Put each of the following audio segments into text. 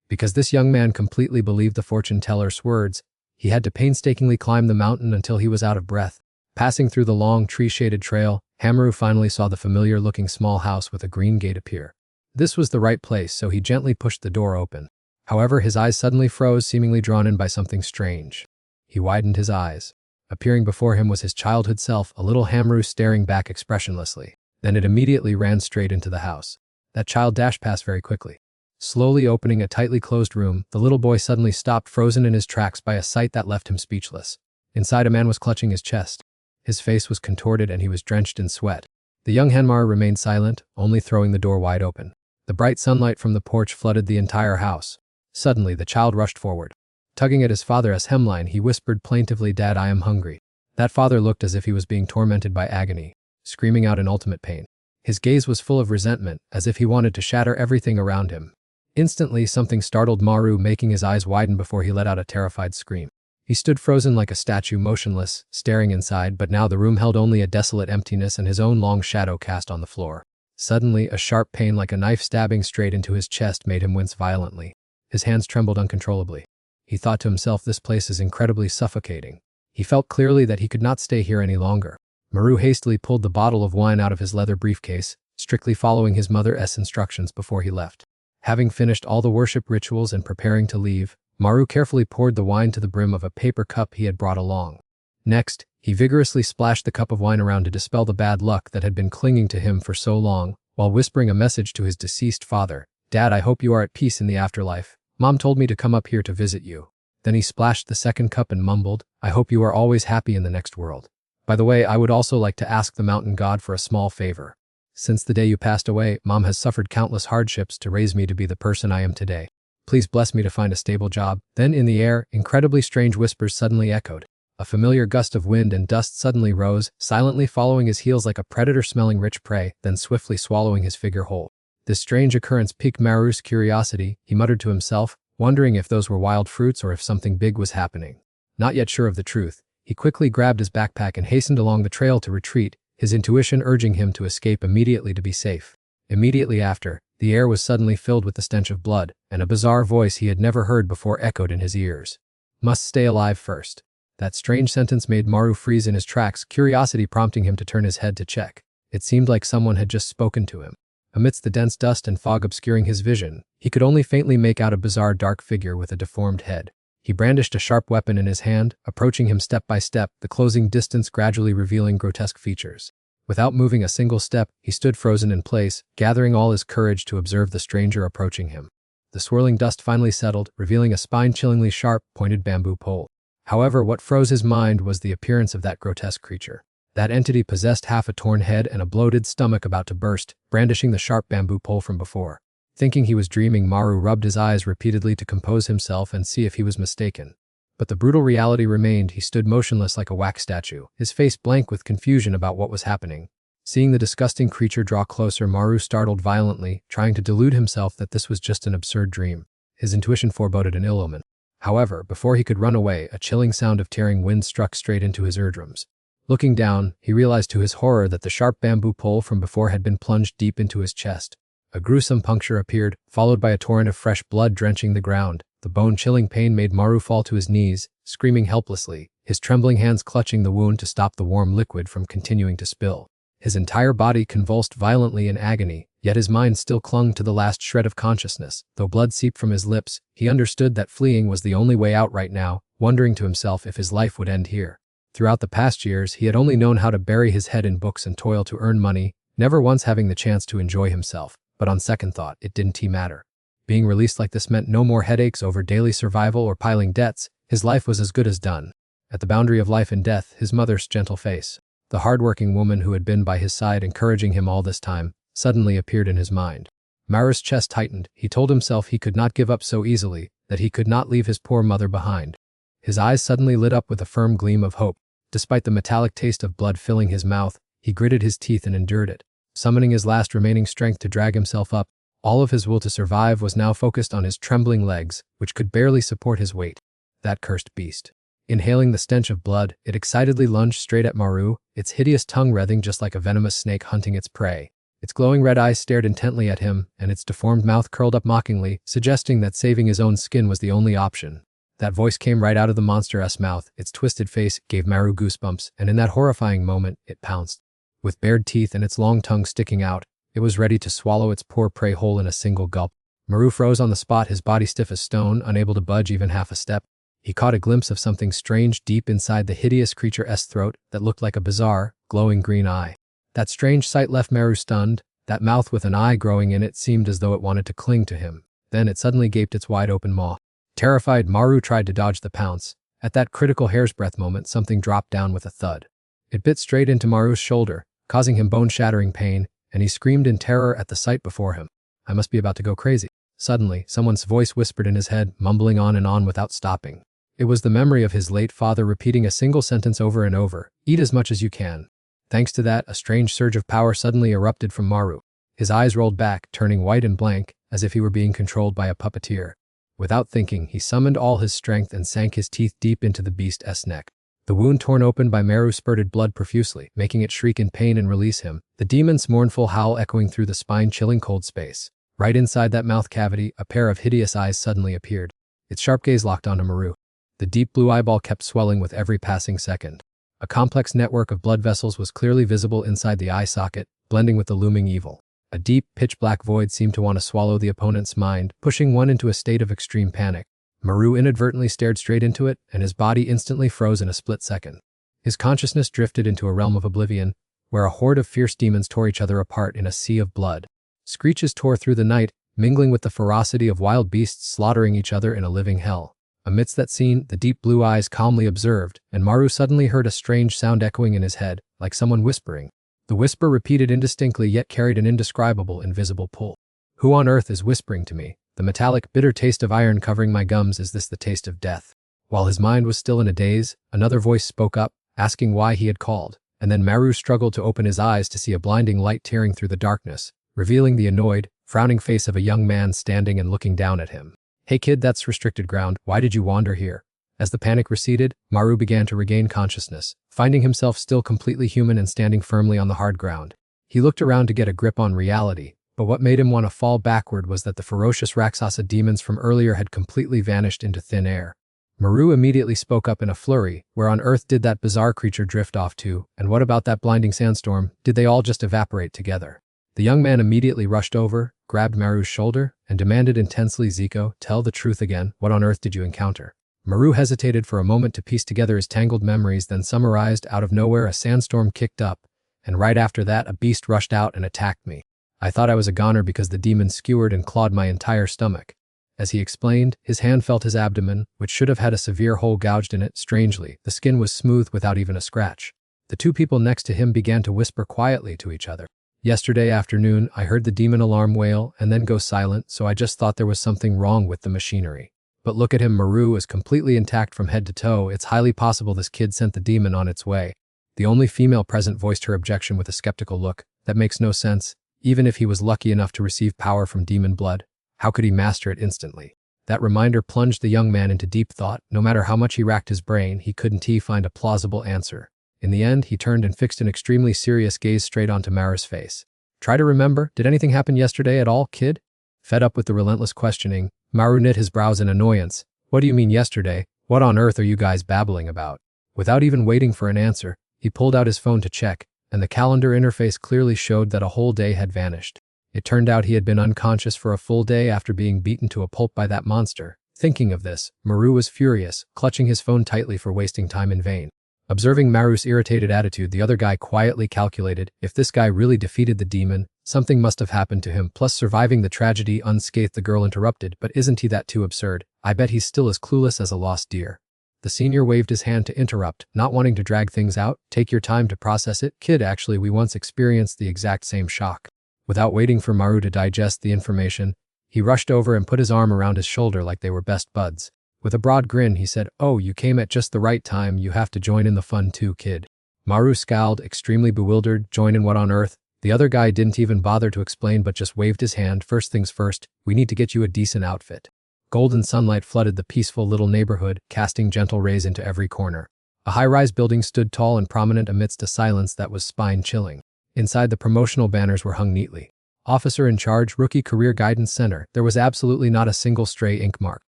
Because this young man completely believed the fortune teller's words, he had to painstakingly climb the mountain until he was out of breath. Passing through the long, tree-shaded trail, Maru finally saw the familiar-looking small house with a green gate appear. This was the right place, so he gently pushed the door open. However, his eyes suddenly froze, seemingly drawn in by something strange. He widened his eyes. Appearing before him was his childhood self, a little Maru staring back expressionlessly. Then it immediately ran straight into the house. That child dashed past very quickly. Slowly opening a tightly closed room, the little boy suddenly stopped, frozen in his tracks by a sight that left him speechless. Inside, a man was clutching his chest. His face was contorted and he was drenched in sweat. The young Maru remained silent, only throwing the door wide open. The bright sunlight from the porch flooded the entire house. Suddenly, the child rushed forward. Tugging at his father's hemline, he whispered plaintively, "Dad, I am hungry." That father looked as if he was being tormented by agony, screaming out in ultimate pain. His gaze was full of resentment, as if he wanted to shatter everything around him. Instantly, something startled Maru, making his eyes widen before he let out a terrified scream. He stood frozen like a statue, motionless, staring inside, but now the room held only a desolate emptiness and his own long shadow cast on the floor. Suddenly, a sharp pain like a knife stabbing straight into his chest made him wince violently. His hands trembled uncontrollably. He thought to himself, this place is incredibly suffocating. He felt clearly that he could not stay here any longer. Maru hastily pulled the bottle of wine out of his leather briefcase, strictly following his mother's instructions before he left. Having finished all the worship rituals and preparing to leave, Maru carefully poured the wine to the brim of a paper cup he had brought along. Next, he vigorously splashed the cup of wine around to dispel the bad luck that had been clinging to him for so long, while whispering a message to his deceased father. "Dad, I hope you are at peace in the afterlife. Mom told me to come up here to visit you." Then he splashed the second cup and mumbled, "I hope you are always happy in the next world. By the way, I would also like to ask the mountain god for a small favor. Since the day you passed away, Mom has suffered countless hardships to raise me to be the person I am today. Please bless me to find a stable job." Then in the air, incredibly strange whispers suddenly echoed. A familiar gust of wind and dust suddenly rose, silently following his heels like a predator smelling rich prey, then swiftly swallowing his figure whole. This strange occurrence piqued Maru's curiosity. He muttered to himself, wondering if those were wild fruits or if something big was happening. Not yet sure of the truth, he quickly grabbed his backpack and hastened along the trail to retreat, his intuition urging him to escape immediately to be safe. Immediately after, the air was suddenly filled with the stench of blood, and a bizarre voice he had never heard before echoed in his ears. "Must stay alive first." That strange sentence made Maru freeze in his tracks, curiosity prompting him to turn his head to check. It seemed like someone had just spoken to him. Amidst the dense dust and fog obscuring his vision, he could only faintly make out a bizarre dark figure with a deformed head. He brandished a sharp weapon in his hand, approaching him step by step, the closing distance gradually revealing grotesque features. Without moving a single step, he stood frozen in place, gathering all his courage to observe the stranger approaching him. The swirling dust finally settled, revealing a spine-chillingly sharp, pointed bamboo pole. However, what froze his mind was the appearance of that grotesque creature. That entity possessed half a torn head and a bloated stomach about to burst, brandishing the sharp bamboo pole from before. Thinking he was dreaming, Maru rubbed his eyes repeatedly to compose himself and see if he was mistaken. But the brutal reality remained. He stood motionless like a wax statue, his face blank with confusion about what was happening. Seeing the disgusting creature draw closer, Maru startled violently, trying to delude himself that this was just an absurd dream. His intuition foreboded an ill omen. However, before he could run away, a chilling sound of tearing wind struck straight into his eardrums. Looking down, he realized to his horror that the sharp bamboo pole from before had been plunged deep into his chest. A gruesome puncture appeared, followed by a torrent of fresh blood drenching the ground. The bone-chilling pain made Maru fall to his knees, screaming helplessly, his trembling hands clutching the wound to stop the warm liquid from continuing to spill. His entire body convulsed violently in agony, yet his mind still clung to the last shred of consciousness. Though blood seeped from his lips, he understood that fleeing was the only way out right now, wondering to himself if his life would end here. Throughout the past years, he had only known how to bury his head in books and toil to earn money, never once having the chance to enjoy himself. But on second thought, it didn't matter. Being released like this meant no more headaches over daily survival or piling debts. His life was as good as done. At the boundary of life and death, his mother's gentle face, the hard-working woman who had been by his side encouraging him all this time, suddenly appeared in his mind. Maru's chest tightened. He told himself he could not give up so easily, that he could not leave his poor mother behind. His eyes suddenly lit up with a firm gleam of hope. Despite the metallic taste of blood filling his mouth, he gritted his teeth and endured it. Summoning his last remaining strength to drag himself up, all of his will to survive was now focused on his trembling legs, which could barely support his weight. That cursed beast. Inhaling the stench of blood, it excitedly lunged straight at Maru, its hideous tongue writhing just like a venomous snake hunting its prey. Its glowing red eyes stared intently at him, and its deformed mouth curled up mockingly, suggesting that saving his own skin was the only option. That voice came right out of the monster's mouth. Its twisted face gave Maru goosebumps, and in that horrifying moment, it pounced. With bared teeth and its long tongue sticking out, it was ready to swallow its poor prey whole in a single gulp. Maru froze on the spot, his body stiff as stone, unable to budge even half a step. He caught a glimpse of something strange deep inside the hideous creature's throat that looked like a bizarre, glowing green eye. That strange sight left Maru stunned. That mouth with an eye growing in it seemed as though it wanted to cling to him. Then it suddenly gaped its wide-open maw. Terrified, Maru tried to dodge the pounce. At that critical hair's-breadth moment, something dropped down with a thud. It bit straight into Maru's shoulder, causing him bone-shattering pain, and he screamed in terror at the sight before him. I must be about to go crazy. Suddenly, someone's voice whispered in his head, mumbling on and on without stopping. It was the memory of his late father repeating a single sentence over and over, "Eat as much as you can." Thanks to that, a strange surge of power suddenly erupted from Maru. His eyes rolled back, turning white and blank, as if he were being controlled by a puppeteer. Without thinking, he summoned all his strength and sank his teeth deep into the beast's neck. The wound torn open by Maru spurted blood profusely, making it shriek in pain and release him, the demon's mournful howl echoing through the spine-chilling cold space. Right inside that mouth cavity, a pair of hideous eyes suddenly appeared. Its sharp gaze locked onto Maru. The deep blue eyeball kept swelling with every passing second. A complex network of blood vessels was clearly visible inside the eye socket, blending with the looming evil. A deep, pitch-black void seemed to want to swallow the opponent's mind, pushing one into a state of extreme panic. Maru inadvertently stared straight into it, and his body instantly froze in a split second. His consciousness drifted into a realm of oblivion, where a horde of fierce demons tore each other apart in a sea of blood. Screeches tore through the night, mingling with the ferocity of wild beasts slaughtering each other in a living hell. Amidst that scene, the deep blue eyes calmly observed, and Maru suddenly heard a strange sound echoing in his head, like someone whispering. The whisper repeated indistinctly yet carried an indescribable, invisible pull. "Who on earth is whispering to me? The metallic, bitter taste of iron covering my gums, is this the taste of death?" While his mind was still in a daze, another voice spoke up, asking why he had called, and then Maru struggled to open his eyes to see a blinding light tearing through the darkness, revealing the annoyed, frowning face of a young man standing and looking down at him. "Hey kid, that's restricted ground. Why did you wander here?" As the panic receded, Maru began to regain consciousness, finding himself still completely human and standing firmly on the hard ground. He looked around to get a grip on reality, but what made him want to fall backward was that the ferocious Rakshasa demons from earlier had completely vanished into thin air. Maru immediately spoke up in a flurry. "Where on earth did that bizarre creature drift off to? And what about that blinding sandstorm? Did they all just evaporate together?" The young man immediately rushed over, grabbed Maru's shoulder, and demanded intensely, "Zico, tell the truth again. What on earth did you encounter?" Maru hesitated for a moment to piece together his tangled memories, then summarized. "Out of nowhere, a sandstorm kicked up, and right after that, a beast rushed out and attacked me. I thought I was a goner because the demon skewered and clawed my entire stomach." As he explained, his hand felt his abdomen, which should have had a severe hole gouged in it. Strangely, the skin was smooth without even a scratch. The two people next to him began to whisper quietly to each other. "Yesterday afternoon, I heard the demon alarm wail and then go silent, so I just thought there was something wrong with the machinery. But look at him, Maru is completely intact from head to toe. It's highly possible this kid sent the demon on its way." The only female present voiced her objection with a skeptical look. "That makes no sense. Even if he was lucky enough to receive power from demon blood, how could he master it instantly?" That reminder plunged the young man into deep thought. No matter how much he racked his brain, he couldn't find a plausible answer. In the end, he turned and fixed an extremely serious gaze straight onto Maru's face. "Try to remember, did anything happen yesterday at all, kid?" Fed up with the relentless questioning, Maru knit his brows in annoyance. "What do you mean yesterday? What on earth are you guys babbling about?" Without even waiting for an answer, he pulled out his phone to check, and the calendar interface clearly showed that a whole day had vanished. It turned out he had been unconscious for a full day after being beaten to a pulp by that monster. Thinking of this, Maru was furious, clutching his phone tightly for wasting time in vain. Observing Maru's irritated attitude, the other guy quietly calculated, if this guy really defeated the demon, something must have happened to him, plus surviving the tragedy unscathed. The girl interrupted, "But isn't he that too absurd? I bet he's still as clueless as a lost deer." The senior waved his hand to interrupt, not wanting to drag things out. "Take your time to process it, kid. Actually, we once experienced the exact same shock." Without waiting for Maru to digest the information, he rushed over and put his arm around his shoulder like they were best buds. With a broad grin, he said, "Oh, you came at just the right time. You have to join in the fun too, kid." Maru scowled, extremely bewildered. "Join in what on earth?" The other guy didn't even bother to explain but just waved his hand. "First things first, we need to get you a decent outfit." Golden sunlight flooded the peaceful little neighborhood, casting gentle rays into every corner. A high-rise building stood tall and prominent amidst a silence that was spine-chilling. Inside, the promotional banners were hung neatly. Officer in charge, Rookie Career Guidance Center. There was absolutely not a single stray ink mark.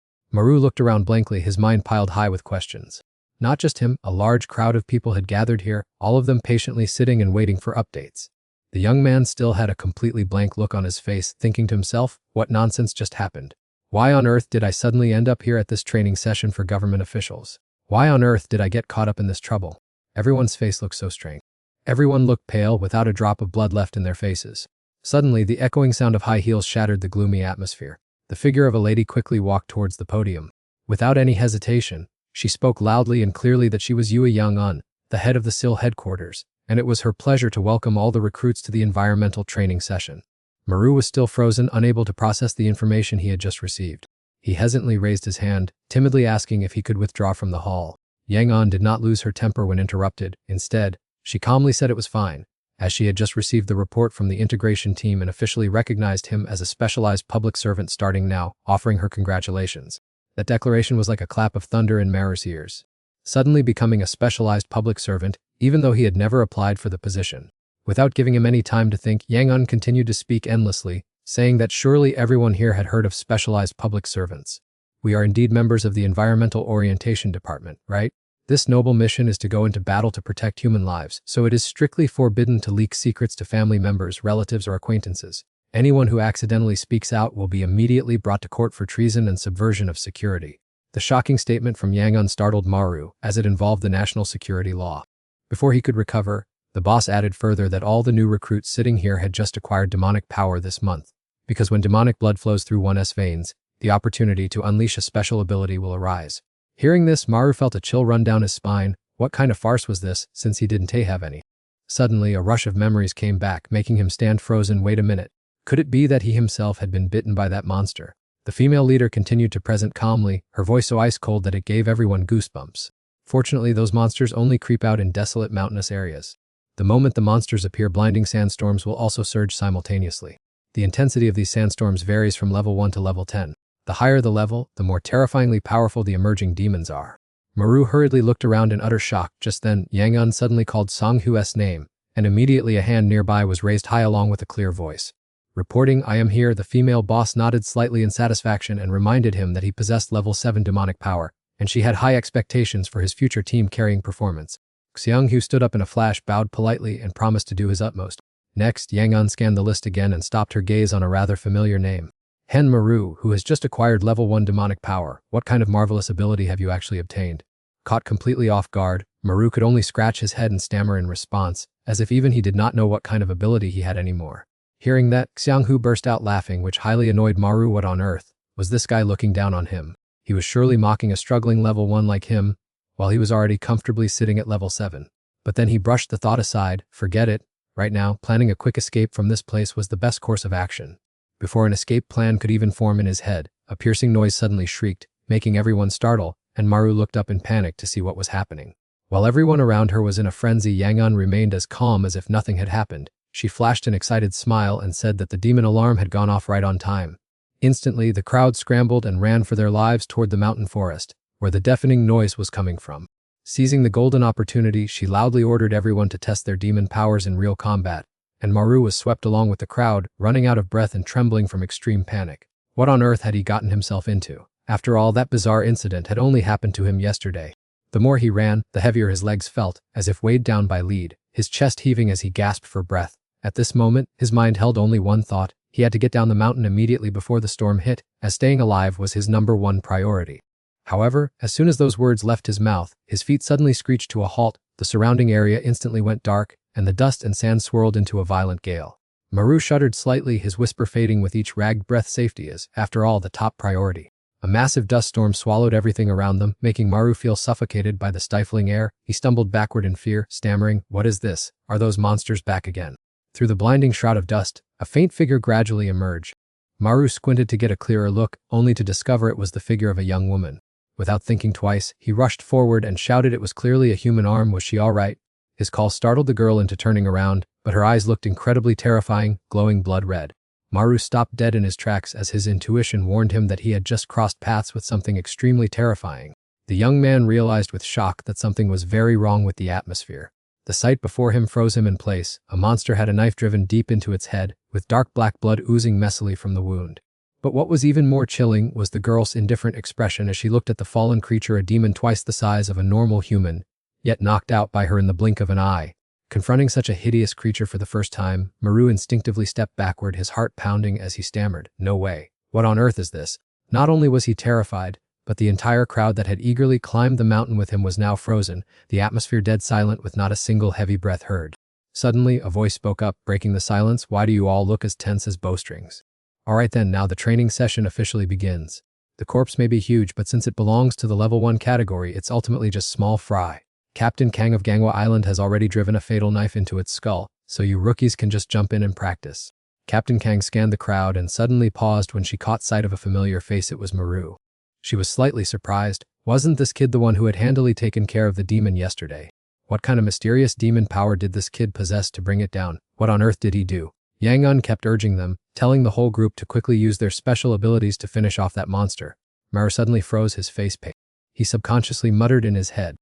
Maru looked around blankly, his mind piled high with questions. Not just him, a large crowd of people had gathered here, all of them patiently sitting and waiting for updates. The young man still had a completely blank look on his face, thinking to himself, what nonsense just happened? Why on earth did I suddenly end up here at this training session for government officials? Why on earth did I get caught up in this trouble? Everyone's face looked so strange. Everyone looked pale, without a drop of blood left in their faces. Suddenly, the echoing sound of high heels shattered the gloomy atmosphere. The figure of a lady quickly walked towards the podium. Without any hesitation, she spoke loudly and clearly that she was Yue Young-un, the head of the SIL headquarters, and it was her pleasure to welcome all the recruits to the environmental training session. Maru was still frozen, unable to process the information he had just received. He hesitantly raised his hand, timidly asking if he could withdraw from the hall. Yang-un did not lose her temper when interrupted. Instead, she calmly said it was fine, as she had just received the report from the integration team and officially recognized him as a specialized public servant starting now, offering her congratulations. That declaration was like a clap of thunder in Maru's ears. Suddenly becoming a specialized public servant, even though he had never applied for the position. Without giving him any time to think, Yang-un continued to speak endlessly, saying that surely everyone here had heard of specialized public servants. We are indeed members of the Environmental Orientation Department, right? This noble mission is to go into battle to protect human lives, so it is strictly forbidden to leak secrets to family members, relatives, or acquaintances. Anyone who accidentally speaks out will be immediately brought to court for treason and subversion of security. The shocking statement from Yang-un startled Maru, as it involved the national security law. Before he could recover, the boss added further that all the new recruits sitting here had just acquired demonic power this month, because when demonic blood flows through one's veins, the opportunity to unleash a special ability will arise. Hearing this, Maru felt a chill run down his spine. What kind of farce was this, since he didn't have any? Suddenly, a rush of memories came back, making him stand frozen. Wait a minute. Could it be that he himself had been bitten by that monster? The female leader continued to present calmly, her voice so ice cold that it gave everyone goosebumps. Fortunately, those monsters only creep out in desolate mountainous areas. The moment the monsters appear, blinding sandstorms will also surge simultaneously. The intensity of these sandstorms varies from level 1 to level 10. The higher the level, the more terrifyingly powerful the emerging demons are. Maru hurriedly looked around in utter shock. Just then, Yang-un suddenly called Song-hu's name, and immediately a hand nearby was raised high along with a clear voice. Reporting, I am here. The female boss nodded slightly in satisfaction and reminded him that he possessed level 7 demonic power, and she had high expectations for his future team-carrying performance. Xiang-hu stood up in a flash, bowed politely, and promised to do his utmost. Next, Yang-un scanned the list again and stopped her gaze on a rather familiar name. Hen Maru, who has just acquired level 1 demonic power. What kind of marvelous ability have you actually obtained? Caught completely off guard, Maru could only scratch his head and stammer in response, as if even he did not know what kind of ability he had anymore. Hearing that, Xiang-hu burst out laughing, which highly annoyed Maru. What on earth was this guy looking down on him? He was surely mocking a struggling level 1 like him, while he was already comfortably sitting at level 7. But then he brushed the thought aside. Forget it. Right now, planning a quick escape from this place was the best course of action. Before an escape plan could even form in his head, a piercing noise suddenly shrieked, making everyone startle, and Maru looked up in panic to see what was happening. While everyone around her was in a frenzy, Yang-un remained as calm as if nothing had happened. She flashed an excited smile and said that the demon alarm had gone off right on time. Instantly, the crowd scrambled and ran for their lives toward the mountain forest, where the deafening noise was coming from. Seizing the golden opportunity, she loudly ordered everyone to test their demon powers in real combat, and Maru was swept along with the crowd, running out of breath and trembling from extreme panic. What on earth had he gotten himself into? After all, that bizarre incident had only happened to him yesterday. The more he ran, the heavier his legs felt, as if weighed down by lead, his chest heaving as he gasped for breath. At this moment, his mind held only one thought: he had to get down the mountain immediately before the storm hit, as staying alive was his #1 priority. However, as soon as those words left his mouth, his feet suddenly screeched to a halt, the surrounding area instantly went dark, and the dust and sand swirled into a violent gale. Maru shuddered slightly, his whisper fading with each ragged breath. Safety is, after all, the top priority. A massive dust storm swallowed everything around them, making Maru feel suffocated by the stifling air. He stumbled backward in fear, stammering, "What is this? Are those monsters back again?" Through the blinding shroud of dust, a faint figure gradually emerged. Maru squinted to get a clearer look, only to discover it was the figure of a young woman. Without thinking twice, he rushed forward and shouted it was clearly a human arm. Was she all right? His call startled the girl into turning around, but her eyes looked incredibly terrifying, glowing blood red. Maru stopped dead in his tracks as his intuition warned him that he had just crossed paths with something extremely terrifying. The young man realized with shock that something was very wrong with the atmosphere. The sight before him froze him in place. A monster had a knife driven deep into its head, with dark black blood oozing messily from the wound. But what was even more chilling was the girl's indifferent expression as she looked at the fallen creature, a demon twice the size of a normal human, yet knocked out by her in the blink of an eye. Confronting such a hideous creature for the first time, Maru instinctively stepped backward, his heart pounding as he stammered, "No way. What on earth is this?" Not only was he terrified, but the entire crowd that had eagerly climbed the mountain with him was now frozen, the atmosphere dead silent with not a single heavy breath heard. Suddenly, a voice spoke up, breaking the silence. "Why do you all look as tense as bowstrings?" "All right then, now the training session officially begins. The corpse may be huge, but since it belongs to the level 1 category, it's ultimately just small fry. Captain Kang of Gangwa Island has already driven a fatal knife into its skull, so you rookies can just jump in and practice." Captain Kang scanned the crowd and suddenly paused when she caught sight of a familiar face. It was Maru. She was slightly surprised. Wasn't this kid the one who had handily taken care of the demon yesterday? What kind of mysterious demon power did this kid possess to bring it down? What on earth did he do? Yang Un kept urging them, telling the whole group to quickly use their special abilities to finish off that monster. Maru suddenly froze, his face pale. He subconsciously muttered in his head,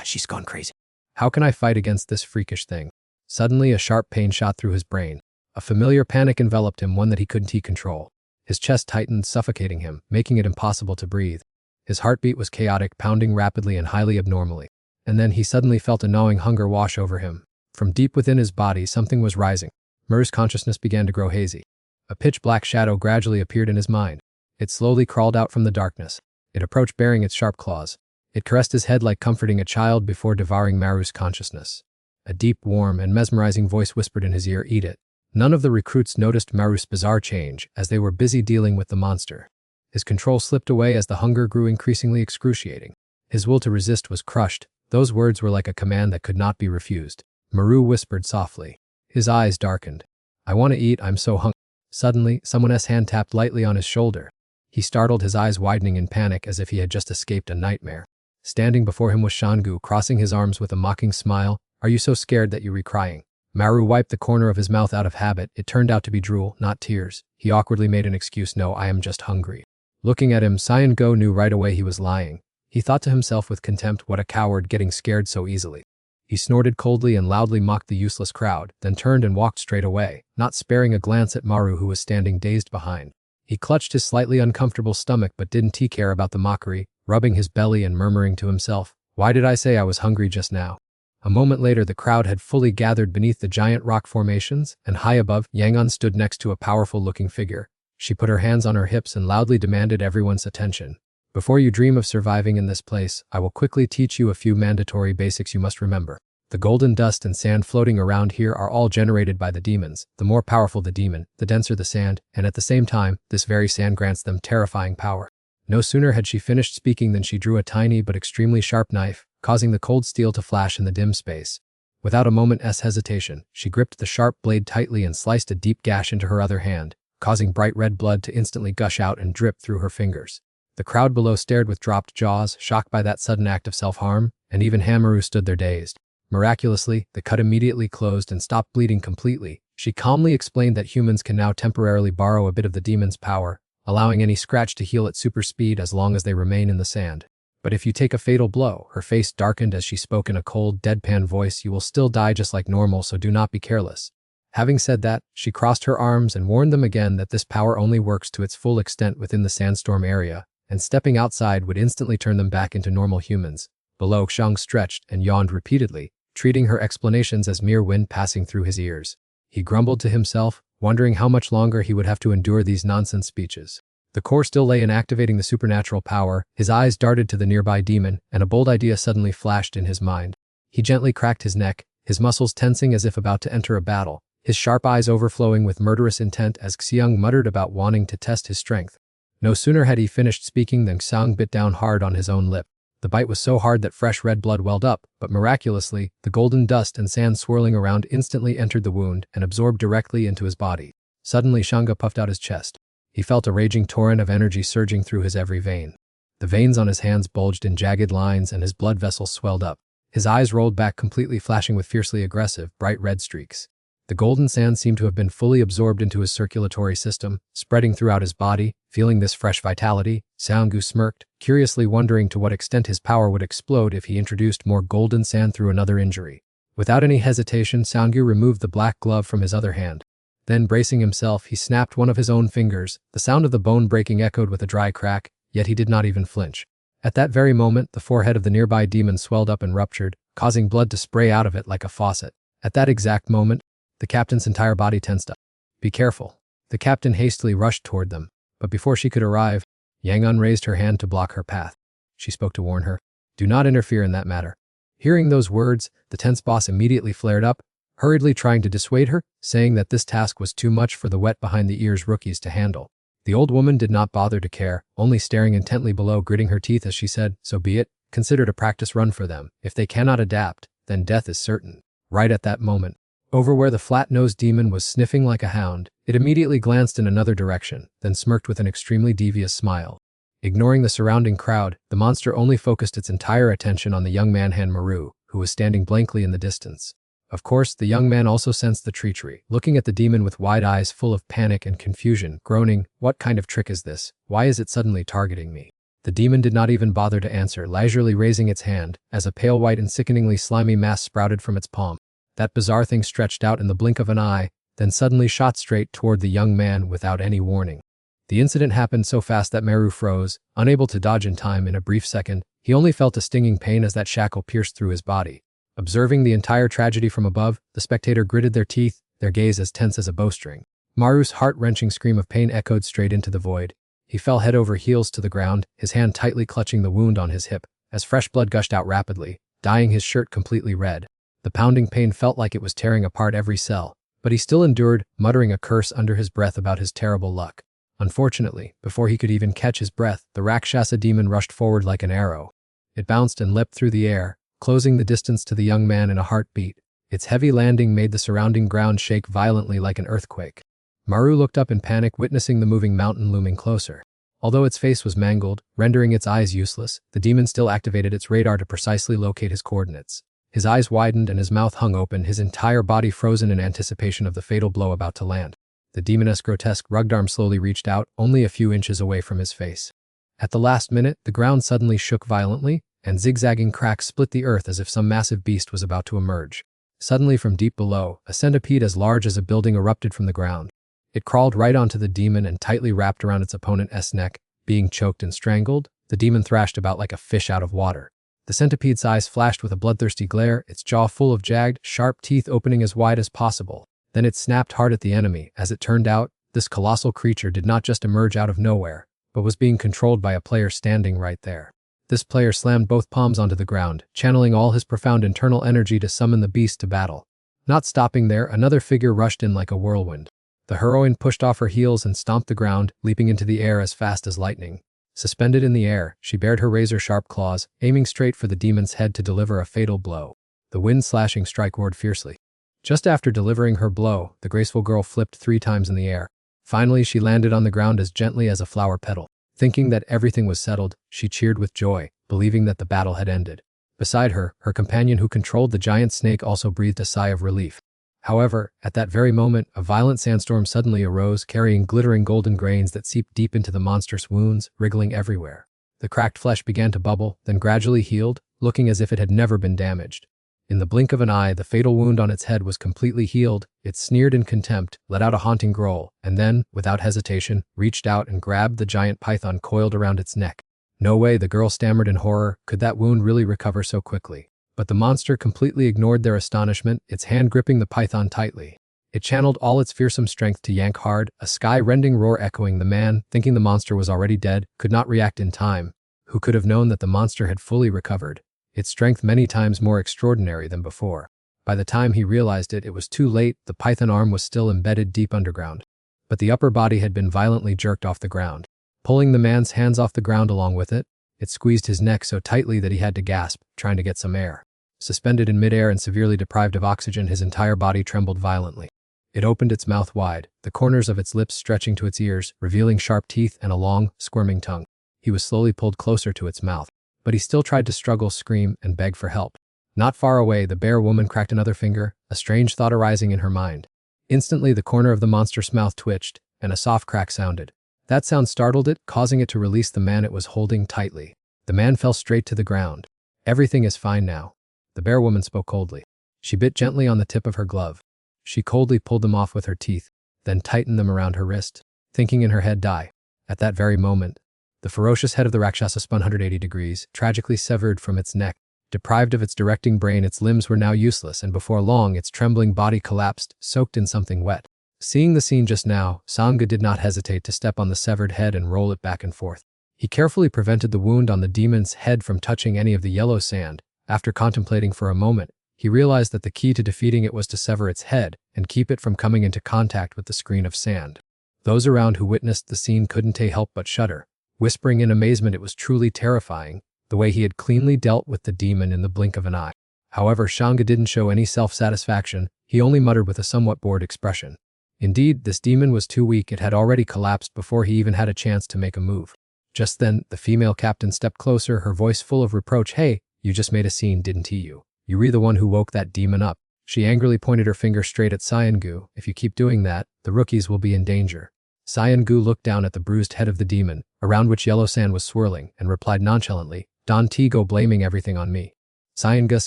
"She's gone crazy. How can I fight against this freakish thing?" Suddenly a sharp pain shot through his brain. A familiar panic enveloped him, one that he couldn't control. His chest tightened, suffocating him, making it impossible to breathe. His heartbeat was chaotic, pounding rapidly and highly abnormally. And then he suddenly felt a gnawing hunger wash over him. From deep within his body, something was rising. Maru's consciousness began to grow hazy. A pitch-black shadow gradually appeared in his mind. It slowly crawled out from the darkness. It approached bearing its sharp claws. It caressed his head like comforting a child before devouring Maru's consciousness. A deep, warm, and mesmerizing voice whispered in his ear, "Eat it." None of the recruits noticed Maru's bizarre change, as they were busy dealing with the monster. His control slipped away as the hunger grew increasingly excruciating. His will to resist was crushed. Those words were like a command that could not be refused. Maru whispered softly. His eyes darkened. "I want to eat, I'm so hungry." Suddenly, someone's hand tapped lightly on his shoulder. He startled, his eyes widening in panic as if he had just escaped a nightmare. Standing before him was Shangu, crossing his arms with a mocking smile. "Are you so scared that you were crying?" Maru wiped the corner of his mouth out of habit. It turned out to be drool, not tears. He awkwardly made an excuse. "No, I am just hungry." Looking at him, Cyan Go knew right away he was lying. He thought to himself with contempt, what a coward, getting scared so easily. He snorted coldly and loudly mocked the useless crowd, then turned and walked straight away, not sparing a glance at Maru, who was standing dazed behind. He clutched his slightly uncomfortable stomach but didn't care about the mockery, rubbing his belly and murmuring to himself, "Why did I say I was hungry just now?" A moment later, the crowd had fully gathered beneath the giant rock formations, and high above, Yang Un stood next to a powerful-looking figure. She put her hands on her hips and loudly demanded everyone's attention. "Before you dream of surviving in this place, I will quickly teach you a few mandatory basics you must remember. The golden dust and sand floating around here are all generated by the demons. The more powerful the demon, the denser the sand, and at the same time, this very sand grants them terrifying power." No sooner had she finished speaking than she drew a tiny but extremely sharp knife, causing the cold steel to flash in the dim space. Without a moment's hesitation, she gripped the sharp blade tightly and sliced a deep gash into her other hand, causing bright red blood to instantly gush out and drip through her fingers. The crowd below stared with dropped jaws, shocked by that sudden act of self-harm, and even Hamaru stood there dazed. Miraculously, the cut immediately closed and stopped bleeding completely. She calmly explained that humans can now temporarily borrow a bit of the demon's power, allowing any scratch to heal at super speed as long as they remain in the sand. "But if you take a fatal blow," her face darkened as she spoke in a cold, deadpan voice, "you will still die just like normal, so do not be careless." Having said that, she crossed her arms and warned them again that this power only works to its full extent within the sandstorm area, and stepping outside would instantly turn them back into normal humans. Below, Shang stretched and yawned repeatedly, treating her explanations as mere wind passing through his ears. He grumbled to himself, wondering how much longer he would have to endure these nonsense speeches. The core still lay in activating the supernatural power. His eyes darted to the nearby demon, and a bold idea suddenly flashed in his mind. He gently cracked his neck, his muscles tensing as if about to enter a battle, his sharp eyes overflowing with murderous intent as Xiang muttered about wanting to test his strength. No sooner had he finished speaking than Xiang bit down hard on his own lip. The bite was so hard that fresh red blood welled up, but miraculously, the golden dust and sand swirling around instantly entered the wound and absorbed directly into his body. Suddenly, Shanga puffed out his chest. He felt a raging torrent of energy surging through his every vein. The veins on his hands bulged in jagged lines and his blood vessels swelled up. His eyes rolled back completely, flashing with fiercely aggressive, bright red streaks. The golden sand seemed to have been fully absorbed into his circulatory system, spreading throughout his body. Feeling this fresh vitality, Xianggu smirked, curiously wondering to what extent his power would explode if he introduced more golden sand through another injury. Without any hesitation, Sangyu removed the black glove from his other hand. Then, bracing himself, he snapped one of his own fingers. The sound of the bone breaking echoed with a dry crack, yet he did not even flinch. At that very moment, the forehead of the nearby demon swelled up and ruptured, causing blood to spray out of it like a faucet. At that exact moment, the captain's entire body tensed up. "Be careful." The captain hastily rushed toward them, but before she could arrive, Yang-un raised her hand to block her path. She spoke to warn her, "Do not interfere in that matter." Hearing those words, the tense boss immediately flared up, hurriedly trying to dissuade her, saying that this task was too much for the wet behind the ears rookies to handle. The old woman did not bother to care, only staring intently below, gritting her teeth as she said, "So be it, consider it a practice run for them. If they cannot adapt, then death is certain." Right at that moment, over where the flat-nosed demon was sniffing like a hound, it immediately glanced in another direction, then smirked with an extremely devious smile. Ignoring the surrounding crowd, the monster only focused its entire attention on the young man Hanmaru, who was standing blankly in the distance. Of course, the young man also sensed the treachery, looking at the demon with wide eyes full of panic and confusion, groaning, "What kind of trick is this? Why is it suddenly targeting me?" The demon did not even bother to answer, leisurely raising its hand, as a pale white and sickeningly slimy mass sprouted from its palm. That bizarre thing stretched out in the blink of an eye, then suddenly shot straight toward the young man without any warning. The incident happened so fast that Meru froze, unable to dodge in time. In a brief second, he only felt a stinging pain as that shackle pierced through his body. Observing the entire tragedy from above, the spectator gritted their teeth, their gaze as tense as a bowstring. Maru's heart-wrenching scream of pain echoed straight into the void. He fell head over heels to the ground, his hand tightly clutching the wound on his hip, as fresh blood gushed out rapidly, dyeing his shirt completely red. The pounding pain felt like it was tearing apart every cell, but he still endured, muttering a curse under his breath about his terrible luck. Unfortunately, before he could even catch his breath, the Rakshasa demon rushed forward like an arrow. It bounced and leapt through the air, closing the distance to the young man in a heartbeat. Its heavy landing made the surrounding ground shake violently like an earthquake. Maru looked up in panic, witnessing the moving mountain looming closer. Although its face was mangled, rendering its eyes useless, the demon still activated its radar to precisely locate his coordinates. His eyes widened and his mouth hung open, his entire body frozen in anticipation of the fatal blow about to land. The demoness grotesque rugged arm slowly reached out, only a few inches away from his face. At the last minute, the ground suddenly shook violently, and zigzagging cracks split the earth as if some massive beast was about to emerge. Suddenly from deep below, a centipede as large as a building erupted from the ground. It crawled right onto the demon and tightly wrapped around its opponent's neck. Being choked and strangled, the demon thrashed about like a fish out of water. The centipede's eyes flashed with a bloodthirsty glare, its jaw full of jagged, sharp teeth opening as wide as possible. Then it snapped hard at the enemy. As it turned out, this colossal creature did not just emerge out of nowhere, but was being controlled by a player standing right there. This player slammed both palms onto the ground, channeling all his profound internal energy to summon the beast to battle. Not stopping there, another figure rushed in like a whirlwind. The heroine pushed off her heels and stomped the ground, leaping into the air as fast as lightning. Suspended in the air, she bared her razor-sharp claws, aiming straight for the demon's head to deliver a fatal blow. The wind-slashing strike roared fiercely. Just after delivering her blow, the graceful girl flipped 3 times in the air. Finally, she landed on the ground as gently as a flower petal. Thinking that everything was settled, she cheered with joy, believing that the battle had ended. Beside her, her companion who controlled the giant snake also breathed a sigh of relief. However, at that very moment, a violent sandstorm suddenly arose, carrying glittering golden grains that seeped deep into the monstrous wounds, wriggling everywhere. The cracked flesh began to bubble, then gradually healed, looking as if it had never been damaged. In the blink of an eye, the fatal wound on its head was completely healed. It sneered in contempt, let out a haunting growl, and then, without hesitation, reached out and grabbed the giant python coiled around its neck. "No way," the girl stammered in horror. Could that wound really recover so quickly? But the monster completely ignored their astonishment, its hand gripping the python tightly. It channeled all its fearsome strength to yank hard, a sky-rending roar echoing. The man, thinking the monster was already dead, could not react in time. Who could have known that the monster had fully recovered? Its strength many times more extraordinary than before. By the time he realized it, it was too late. The python arm was still embedded deep underground. But the upper body had been violently jerked off the ground. Pulling the man's hands off the ground along with it, it squeezed his neck so tightly that he had to gasp, trying to get some air. Suspended in midair and severely deprived of oxygen, his entire body trembled violently. It opened its mouth wide, the corners of its lips stretching to its ears, revealing sharp teeth and a long, squirming tongue. He was slowly pulled closer to its mouth. But he still tried to struggle, scream, and beg for help. Not far away, the bear woman cracked another finger, a strange thought arising in her mind. Instantly, the corner of the monster's mouth twitched, and a soft crack sounded. That sound startled it, causing it to release the man it was holding tightly. The man fell straight to the ground. "Everything is fine now," the bear woman spoke coldly. She bit gently on the tip of her glove. She coldly pulled them off with her teeth, then tightened them around her wrist, thinking in her head, die. At that very moment, the ferocious head of the Rakshasa spun 180 degrees, tragically severed from its neck. Deprived of its directing brain, its limbs were now useless, and before long its trembling body collapsed, soaked in something wet. Seeing the scene just now, Sangha did not hesitate to step on the severed head and roll it back and forth. He carefully prevented the wound on the demon's head from touching any of the yellow sand. After contemplating for a moment, he realized that the key to defeating it was to sever its head and keep it from coming into contact with the screen of sand. Those around who witnessed the scene couldn't help but shudder, whispering in amazement it was truly terrifying, the way he had cleanly dealt with the demon in the blink of an eye. However, Sangha didn't show any self-satisfaction. He only muttered with a somewhat bored expression. Indeed, this demon was too weak. It had already collapsed before he even had a chance to make a move. Just then, the female captain stepped closer, her voice full of reproach. Hey, you just made a scene, didn't you? You were the one who woke that demon up. She angrily pointed her finger straight at Cyangu. If you keep doing that, the rookies will be in danger. Cyangu looked down at the bruised head of the demon, around which yellow sand was swirling, and replied nonchalantly, Don Tigo blaming everything on me. Cyangu's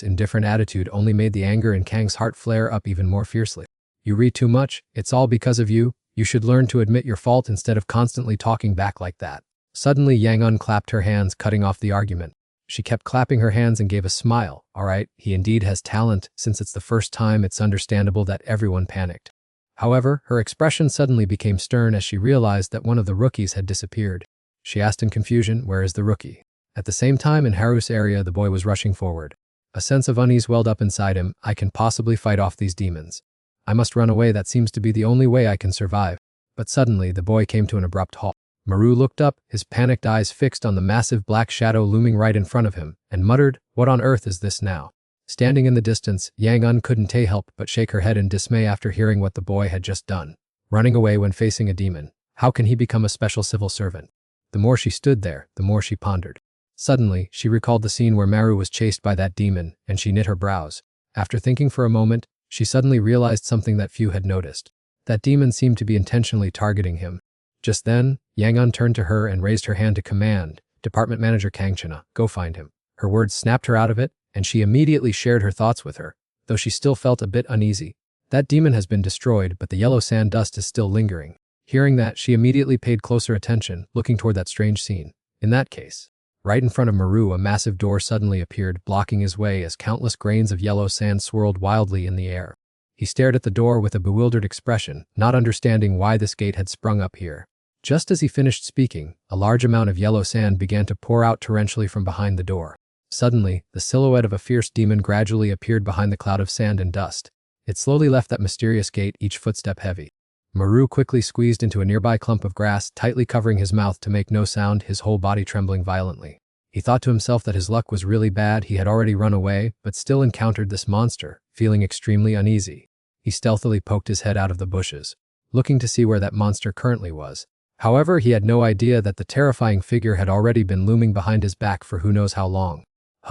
indifferent attitude only made the anger in Kang's heart flare up even more fiercely. You read too much, it's all because of you. You should learn to admit your fault instead of constantly talking back like that. Suddenly Yang Un clapped her hands, cutting off the argument. She kept clapping her hands and gave a smile. All right, he indeed has talent. Since it's the first time, it's understandable that everyone panicked. However, her expression suddenly became stern as she realized that one of the rookies had disappeared. She asked in confusion, where is the rookie? At the same time, in Haru's area, the boy was rushing forward. A sense of unease welled up inside him. I can possibly fight off these demons. I must run away. That seems to be the only way I can survive. But suddenly, the boy came to an abrupt halt. Maru looked up, his panicked eyes fixed on the massive black shadow looming right in front of him, and muttered, what on earth is this now? Standing in the distance, Yang Un couldn't help but shake her head in dismay after hearing what the boy had just done. Running away when facing a demon. How can he become a special civil servant? The more she stood there, the more she pondered. Suddenly, she recalled the scene where Maru was chased by that demon, and she knit her brows. After thinking for a moment, she suddenly realized something that few had noticed. That demon seemed to be intentionally targeting him. Just then, Yang Un turned to her and raised her hand to command, Department Manager Kangchana, go find him. Her words snapped her out of it, and she immediately shared her thoughts with her, though she still felt a bit uneasy. That demon has been destroyed, but the yellow sand dust is still lingering. Hearing that, she immediately paid closer attention, looking toward that strange scene. In that case, right in front of Maru, a massive door suddenly appeared, blocking his way as countless grains of yellow sand swirled wildly in the air. He stared at the door with a bewildered expression, not understanding why this gate had sprung up here. Just as he finished speaking, a large amount of yellow sand began to pour out torrentially from behind the door. Suddenly, the silhouette of a fierce demon gradually appeared behind the cloud of sand and dust. It slowly left that mysterious gate, each footstep heavy. Maru quickly squeezed into a nearby clump of grass, tightly covering his mouth to make no sound, his whole body trembling violently. He thought to himself that his luck was really bad. He had already run away, but still encountered this monster, feeling extremely uneasy. He stealthily poked his head out of the bushes, looking to see where that monster currently was. However, he had no idea that the terrifying figure had already been looming behind his back for who knows how long.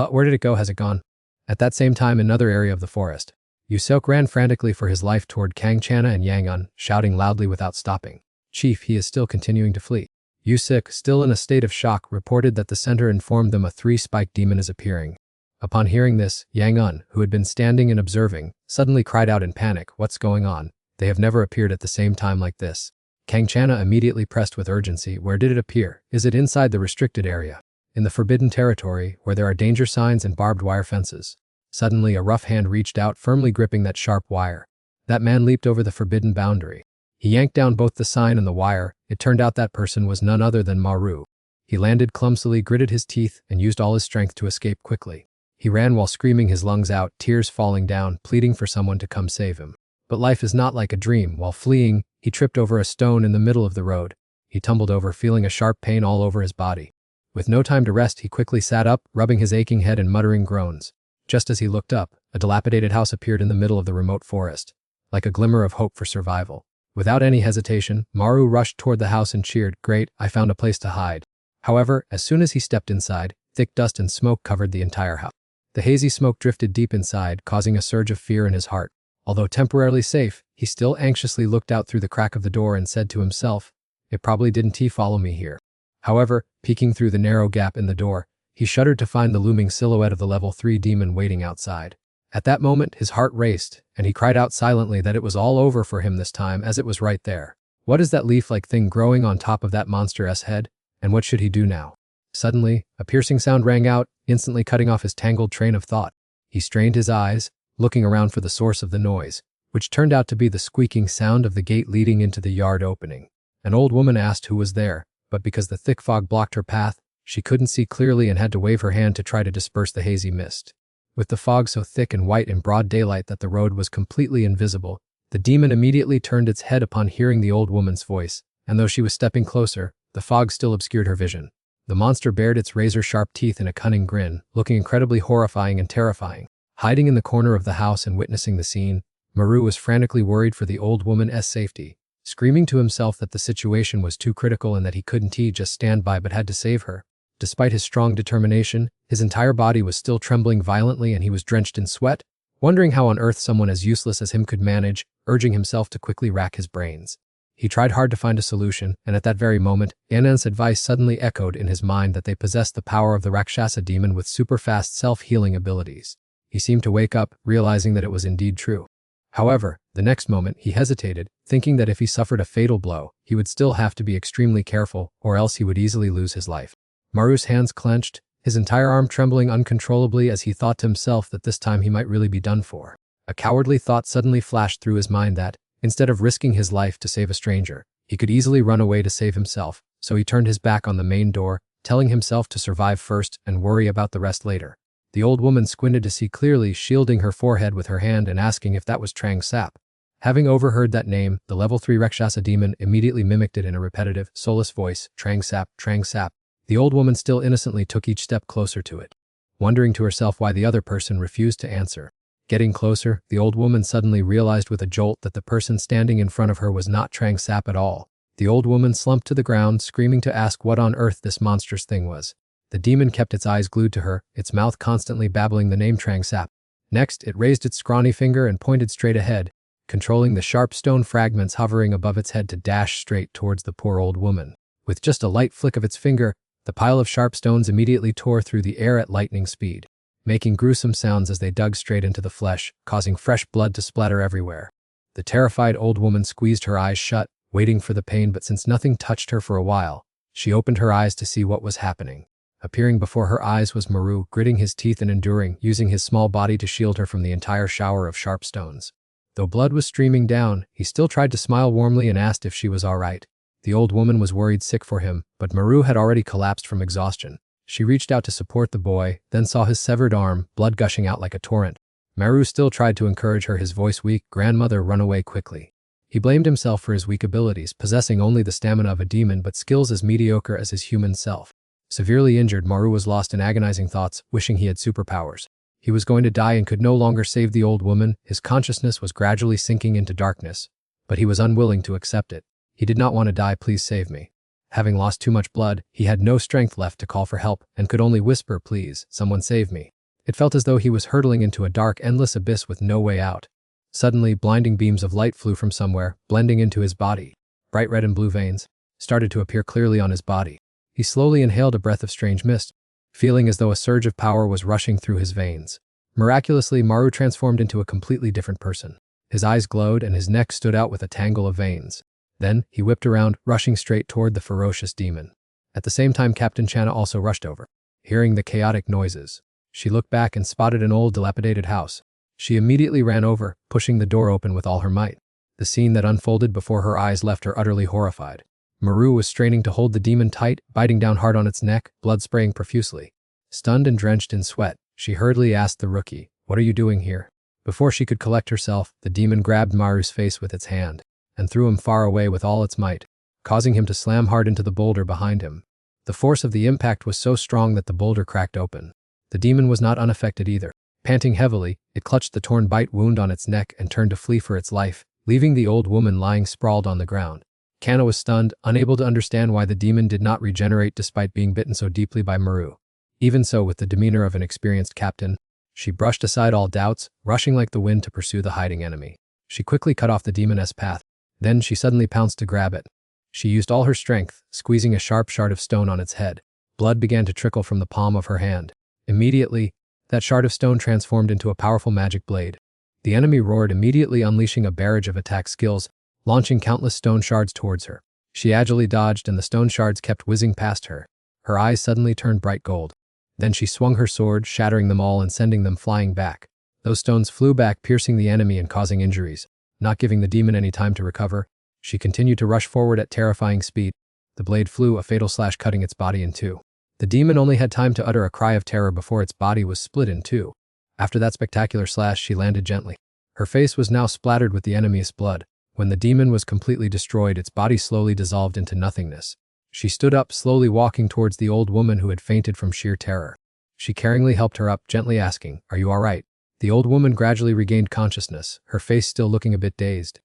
Where did it go? Has it gone? At that same time, in another area of the forest, Yusok ran frantically for his life toward Kangchana and Yang Un, shouting loudly without stopping. Chief, he is still continuing to flee. Yusok, still in a state of shock, reported that the center informed them a three-spiked demon is appearing. Upon hearing this, Yang Un, who had been standing and observing, suddenly cried out in panic, what's going on? They have never appeared at the same time like this. Kangchana immediately pressed with urgency, where did it appear? Is it inside the restricted area? In the forbidden territory, where there are danger signs and barbed wire fences? Suddenly a rough hand reached out, firmly gripping that sharp wire. That man leaped over the forbidden boundary. He yanked down both the sign and the wire. It turned out that person was none other than Maru. He landed clumsily, gritted his teeth, and used all his strength to escape quickly. He ran while screaming his lungs out, tears falling down, pleading for someone to come save him. But life is not like a dream. While fleeing, he tripped over a stone in the middle of the road. He tumbled over, feeling a sharp pain all over his body. With no time to rest, he quickly sat up, rubbing his aching head and muttering groans. Just as he looked up, a dilapidated house appeared in the middle of the remote forest, like a glimmer of hope for survival. Without any hesitation, Maru rushed toward the house and cheered, great, I found a place to hide. However, as soon as he stepped inside, thick dust and smoke covered the entire house. The hazy smoke drifted deep inside, causing a surge of fear in his heart. Although temporarily safe, he still anxiously looked out through the crack of the door and said to himself, it probably didn't follow me here. However, peeking through the narrow gap in the door, he shuddered to find the looming silhouette of the level 3 demon waiting outside. At that moment, his heart raced, and he cried out silently that it was all over for him this time, as it was right there. What is that leaf-like thing growing on top of that monster's head, and what should he do now? Suddenly, a piercing sound rang out, instantly cutting off his tangled train of thought. He strained his eyes, looking around for the source of the noise, which turned out to be the squeaking sound of the gate leading into the yard opening. An old woman asked who was there, but because the thick fog blocked her path, she couldn't see clearly and had to wave her hand to try to disperse the hazy mist. With the fog so thick and white in broad daylight that the road was completely invisible, the demon immediately turned its head upon hearing the old woman's voice, and though she was stepping closer, the fog still obscured her vision. The monster bared its razor-sharp teeth in a cunning grin, looking incredibly horrifying and terrifying. Hiding in the corner of the house and witnessing the scene, Maru was frantically worried for the old woman's safety, screaming to himself that the situation was too critical and that he couldn't just stand by but had to save her. Despite his strong determination, his entire body was still trembling violently and he was drenched in sweat, wondering how on earth someone as useless as him could manage, urging himself to quickly rack his brains. He tried hard to find a solution, and at that very moment, Anand's advice suddenly echoed in his mind that they possessed the power of the Rakshasa demon with super-fast self-healing abilities. He seemed to wake up, realizing that it was indeed true. However, the next moment he hesitated, thinking that if he suffered a fatal blow, he would still have to be extremely careful, or else he would easily lose his life. Maru's hands clenched, his entire arm trembling uncontrollably as he thought to himself that this time he might really be done for. A cowardly thought suddenly flashed through his mind that, instead of risking his life to save a stranger, he could easily run away to save himself, so he turned his back on the main door, telling himself to survive first and worry about the rest later. The old woman squinted to see clearly, shielding her forehead with her hand and asking if that was Trang Sap. Having overheard that name, the level 3 Rakshasa demon immediately mimicked it in a repetitive, soulless voice, Trang Sap, Trang Sap. The old woman still innocently took each step closer to it, wondering to herself why the other person refused to answer. Getting closer, the old woman suddenly realized with a jolt that the person standing in front of her was not Trang Sap at all. The old woman slumped to the ground, screaming to ask what on earth this monstrous thing was. The demon kept its eyes glued to her, its mouth constantly babbling the name Trang Sap. Next, it raised its scrawny finger and pointed straight ahead, controlling the sharp stone fragments hovering above its head to dash straight towards the poor old woman. With just a light flick of its finger, the pile of sharp stones immediately tore through the air at lightning speed, making gruesome sounds as they dug straight into the flesh, causing fresh blood to splatter everywhere. The terrified old woman squeezed her eyes shut, waiting for the pain, but since nothing touched her for a while, she opened her eyes to see what was happening. Appearing before her eyes was Maru, gritting his teeth and enduring, using his small body to shield her from the entire shower of sharp stones. Though blood was streaming down, he still tried to smile warmly and asked if she was all right. The old woman was worried sick for him, but Maru had already collapsed from exhaustion. She reached out to support the boy, then saw his severed arm, blood gushing out like a torrent. Maru still tried to encourage her, his voice weak, "Grandmother, run away quickly." He blamed himself for his weak abilities, possessing only the stamina of a demon but skills as mediocre as his human self. Severely injured, Maru was lost in agonizing thoughts, wishing he had superpowers. He was going to die and could no longer save the old woman. His consciousness was gradually sinking into darkness, but he was unwilling to accept it. He did not want to die. "Please save me." Having lost too much blood, he had no strength left to call for help and could only whisper, "Please, someone save me." It felt as though he was hurtling into a dark, endless abyss with no way out. Suddenly, blinding beams of light flew from somewhere, blending into his body. Bright red and blue veins started to appear clearly on his body. He slowly inhaled a breath of strange mist, feeling as though a surge of power was rushing through his veins. Miraculously, Maru transformed into a completely different person. His eyes glowed and his neck stood out with a tangle of veins. Then, he whipped around, rushing straight toward the ferocious demon. At the same time, Captain Channa also rushed over. Hearing the chaotic noises, she looked back and spotted an old, dilapidated house. She immediately ran over, pushing the door open with all her might. The scene that unfolded before her eyes left her utterly horrified. Maru was straining to hold the demon tight, biting down hard on its neck, blood spraying profusely. Stunned and drenched in sweat, she hurriedly asked the rookie, "What are you doing here?" Before she could collect herself, the demon grabbed Maru's face with its hand and threw him far away with all its might, causing him to slam hard into the boulder behind him. The force of the impact was so strong that the boulder cracked open. The demon was not unaffected either. Panting heavily, it clutched the torn bite wound on its neck and turned to flee for its life, leaving the old woman lying sprawled on the ground. Kanna was stunned, unable to understand why the demon did not regenerate despite being bitten so deeply by Maru. Even so, with the demeanor of an experienced captain, she brushed aside all doubts, rushing like the wind to pursue the hiding enemy. She quickly cut off the demon's path. Then she suddenly pounced to grab it. She used all her strength, squeezing a sharp shard of stone on its head. Blood began to trickle from the palm of her hand. Immediately, That shard of stone transformed into a powerful magic blade. The enemy roared, immediately unleashing a barrage of attack skills, launching countless stone shards towards her. She agilely dodged, and the stone shards kept whizzing past her. Her eyes suddenly turned bright gold. Then she swung her sword, shattering them all and sending them flying back. Those stones flew back, piercing the enemy and causing injuries. Not giving the demon any time to recover, she continued to rush forward at terrifying speed. The blade flew, a fatal slash cutting its body in two. The demon only had time to utter a cry of terror before its body was split in two. After that spectacular slash, she landed gently. Her face was now splattered with the enemy's blood. When the demon was completely destroyed, its body slowly dissolved into nothingness. She stood up, slowly walking towards the old woman who had fainted from sheer terror. She caringly helped her up, gently asking, "Are you all right?" The old woman gradually regained consciousness, her face still looking a bit dazed.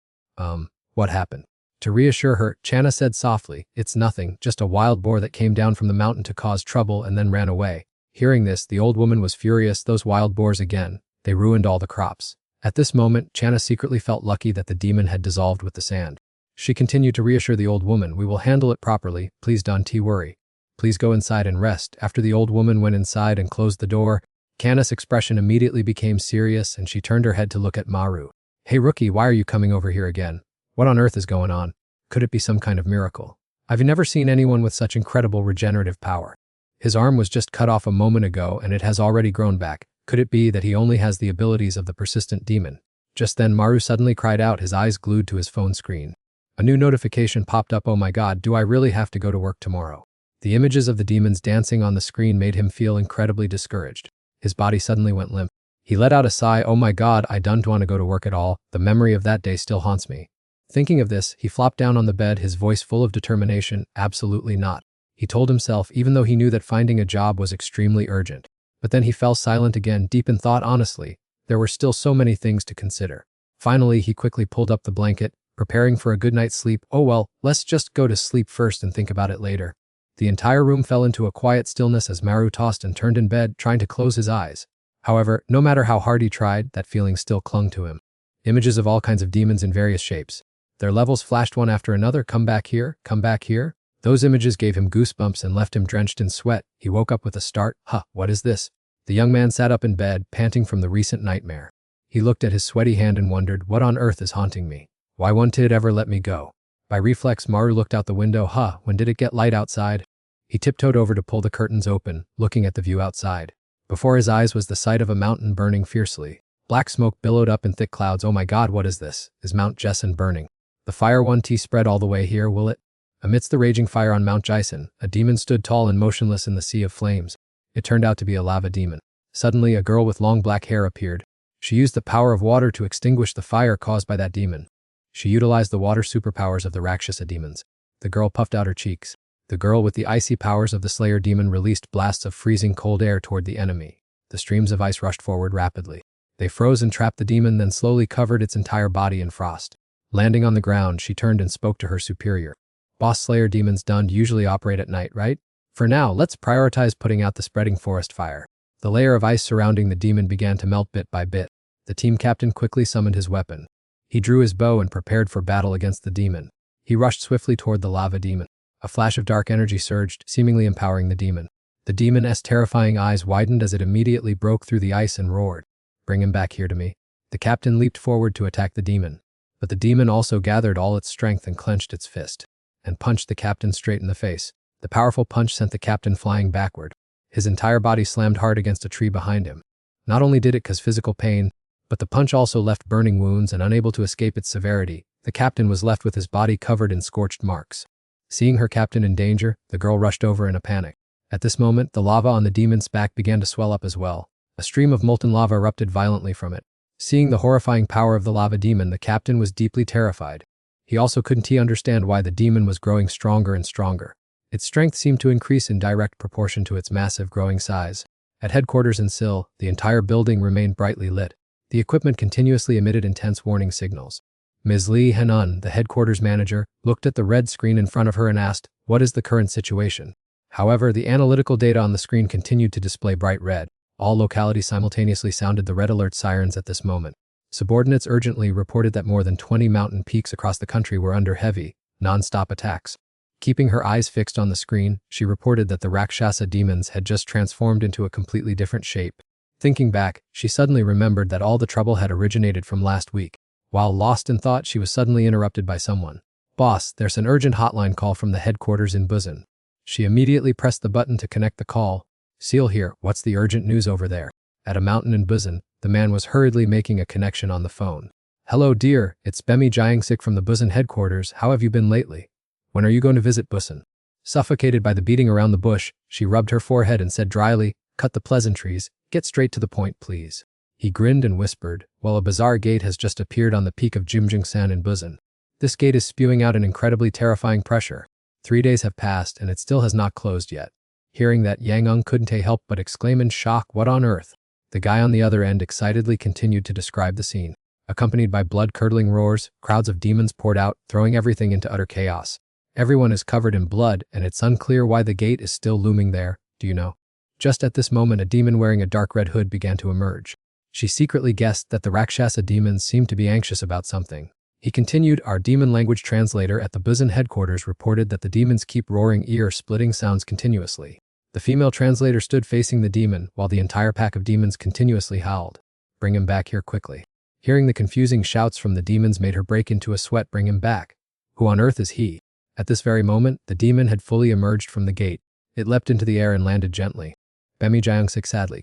What happened?" To reassure her, Channa said softly, "It's nothing, just a wild boar that came down from the mountain to cause trouble and then ran away." Hearing this, the old woman was furious. Those wild boars again. They ruined all the crops. At this moment, Channa secretly felt lucky that the demon had dissolved with the sand. She continued to reassure the old woman, "We will handle it properly, please don't worry. Please go inside and rest." After the old woman went inside and closed the door, Channa's expression immediately became serious and she turned her head to look at Maru. "Hey rookie, why are you coming over here again? What on earth is going on? Could it be some kind of miracle? I've never seen anyone with such incredible regenerative power. His arm was just cut off a moment ago and it has already grown back. Could it be that he only has the abilities of the persistent demon?" Just then Maru suddenly cried out, his eyes glued to his phone screen. A new notification popped up. "Oh my god, do I really have to go to work tomorrow?" The images of the demons dancing on the screen made him feel incredibly discouraged. His body suddenly went limp. He let out a sigh. "Oh my god, I don't want to go to work at all. The memory of that day still haunts me." Thinking of this, he flopped down on the bed, his voice full of determination. "Absolutely not," he told himself, even though he knew that finding a job was extremely urgent. But then he fell silent again, deep in thought. Honestly, there were still so many things to consider. Finally, he quickly pulled up the blanket, preparing for a good night's sleep. "Oh well, let's just go to sleep first and think about it later." The entire room fell into a quiet stillness as Maru tossed and turned in bed, trying to close his eyes. However, no matter how hard he tried, that feeling still clung to him. Images of all kinds of demons in various shapes. Their levels flashed one after another. "Come back here, come back here." Those images gave him goosebumps and left him drenched in sweat. He woke up with a start. What is this?" The young man sat up in bed, panting from the recent nightmare. He looked at his sweaty hand and wondered, "What on earth is haunting me? Why won't it ever let me go?" By reflex, Maru looked out the window. When did it get light outside? He tiptoed over to pull the curtains open, looking at the view outside. Before his eyes was the sight of a mountain burning fiercely. Black smoke billowed up in thick clouds. "Oh my god, what is this? Is Mount Jessen burning? The fire won't spread all the way here, will it?" Amidst the raging fire on Mount Jessen, a demon stood tall and motionless in the sea of flames. It turned out to be a lava demon. Suddenly, a girl with long black hair appeared. She used the power of water to extinguish the fire caused by that demon. She utilized the water superpowers of the Rakshasa demons. The girl puffed out her cheeks. The girl with the icy powers of the Slayer demon released blasts of freezing cold air toward the enemy. The streams of ice rushed forward rapidly. They froze and trapped the demon, then slowly covered its entire body in frost. Landing on the ground, she turned and spoke to her superior. "Boss, Slayer demons don't usually operate at night, right? For now, let's prioritize putting out the spreading forest fire." The layer of ice surrounding the demon began to melt bit by bit. The team captain quickly summoned his weapon. He drew his bow and prepared for battle against the demon. He rushed swiftly toward the lava demon. A flash of dark energy surged, seemingly empowering the demon. The demon's terrifying eyes widened as it immediately broke through the ice and roared. "Bring him back here to me." The captain leaped forward to attack the demon. But the demon also gathered all its strength and clenched its fist, and punched the captain straight in the face. The powerful punch sent the captain flying backward. His entire body slammed hard against a tree behind him. Not only did it cause physical pain, but the punch also left burning wounds, and unable to escape its severity, the captain was left with his body covered in scorched marks. Seeing her captain in danger, the girl rushed over in a panic. At this moment, the lava on the demon's back began to swell up as well. A stream of molten lava erupted violently from it. Seeing the horrifying power of the lava demon, the captain was deeply terrified. He also couldn't understand why the demon was growing stronger and stronger. Its strength seemed to increase in direct proportion to its massive growing size. At headquarters in Sil, the entire building remained brightly lit. The equipment continuously emitted intense warning signals. Ms. Lee Henan, the headquarters manager, looked at the red screen in front of her and asked, "What is the current situation?" However, the analytical data on the screen continued to display bright red. All localities simultaneously sounded the red alert sirens at this moment. Subordinates urgently reported that more than 20 mountain peaks across the country were under heavy, non-stop attacks. Keeping her eyes fixed on the screen, she reported that the Rakshasa demons had just transformed into a completely different shape. Thinking back, she suddenly remembered that all the trouble had originated from last week. While lost in thought, she was suddenly interrupted by someone. "Boss, there's an urgent hotline call from the headquarters in Bun." She immediately pressed the button to connect the call. "Seal here, what's the urgent news over there?" At a mountain in Bun, the man was hurriedly making a connection on the phone. "Hello dear, it's Bemi Jiangsik from the Bun headquarters. How have you been lately? When are you going to visit Bun?" Suffocated by the beating around the bush, she rubbed her forehead and said dryly, "Cut the pleasantries, get straight to the point please." He grinned and whispered, "Well, a bizarre gate has just appeared on the peak of Jimjungsan in Bun. This gate is spewing out an incredibly terrifying pressure. 3 days have passed and it still has not closed yet." Hearing that, Yang Ung couldn't help but exclaim in shock, "What on earth?" The guy on the other end excitedly continued to describe the scene. Accompanied by blood-curdling roars, crowds of demons poured out, throwing everything into utter chaos. Everyone is covered in blood, and it's unclear why the gate is still looming there, do you know? Just at this moment, a demon wearing a dark red hood began to emerge. She secretly guessed that the Rakshasa demons seemed to be anxious about something. He continued, "Our demon language translator at the Bun headquarters reported that the demons keep roaring ear-splitting sounds continuously." The female translator stood facing the demon, while the entire pack of demons continuously howled. "Bring him back here quickly." Hearing the confusing shouts from the demons made her break into a sweat. "Bring him back. Who on earth is he?" At this very moment, the demon had fully emerged from the gate. It leapt into the air and landed gently. Bemi Jiangsik sadly,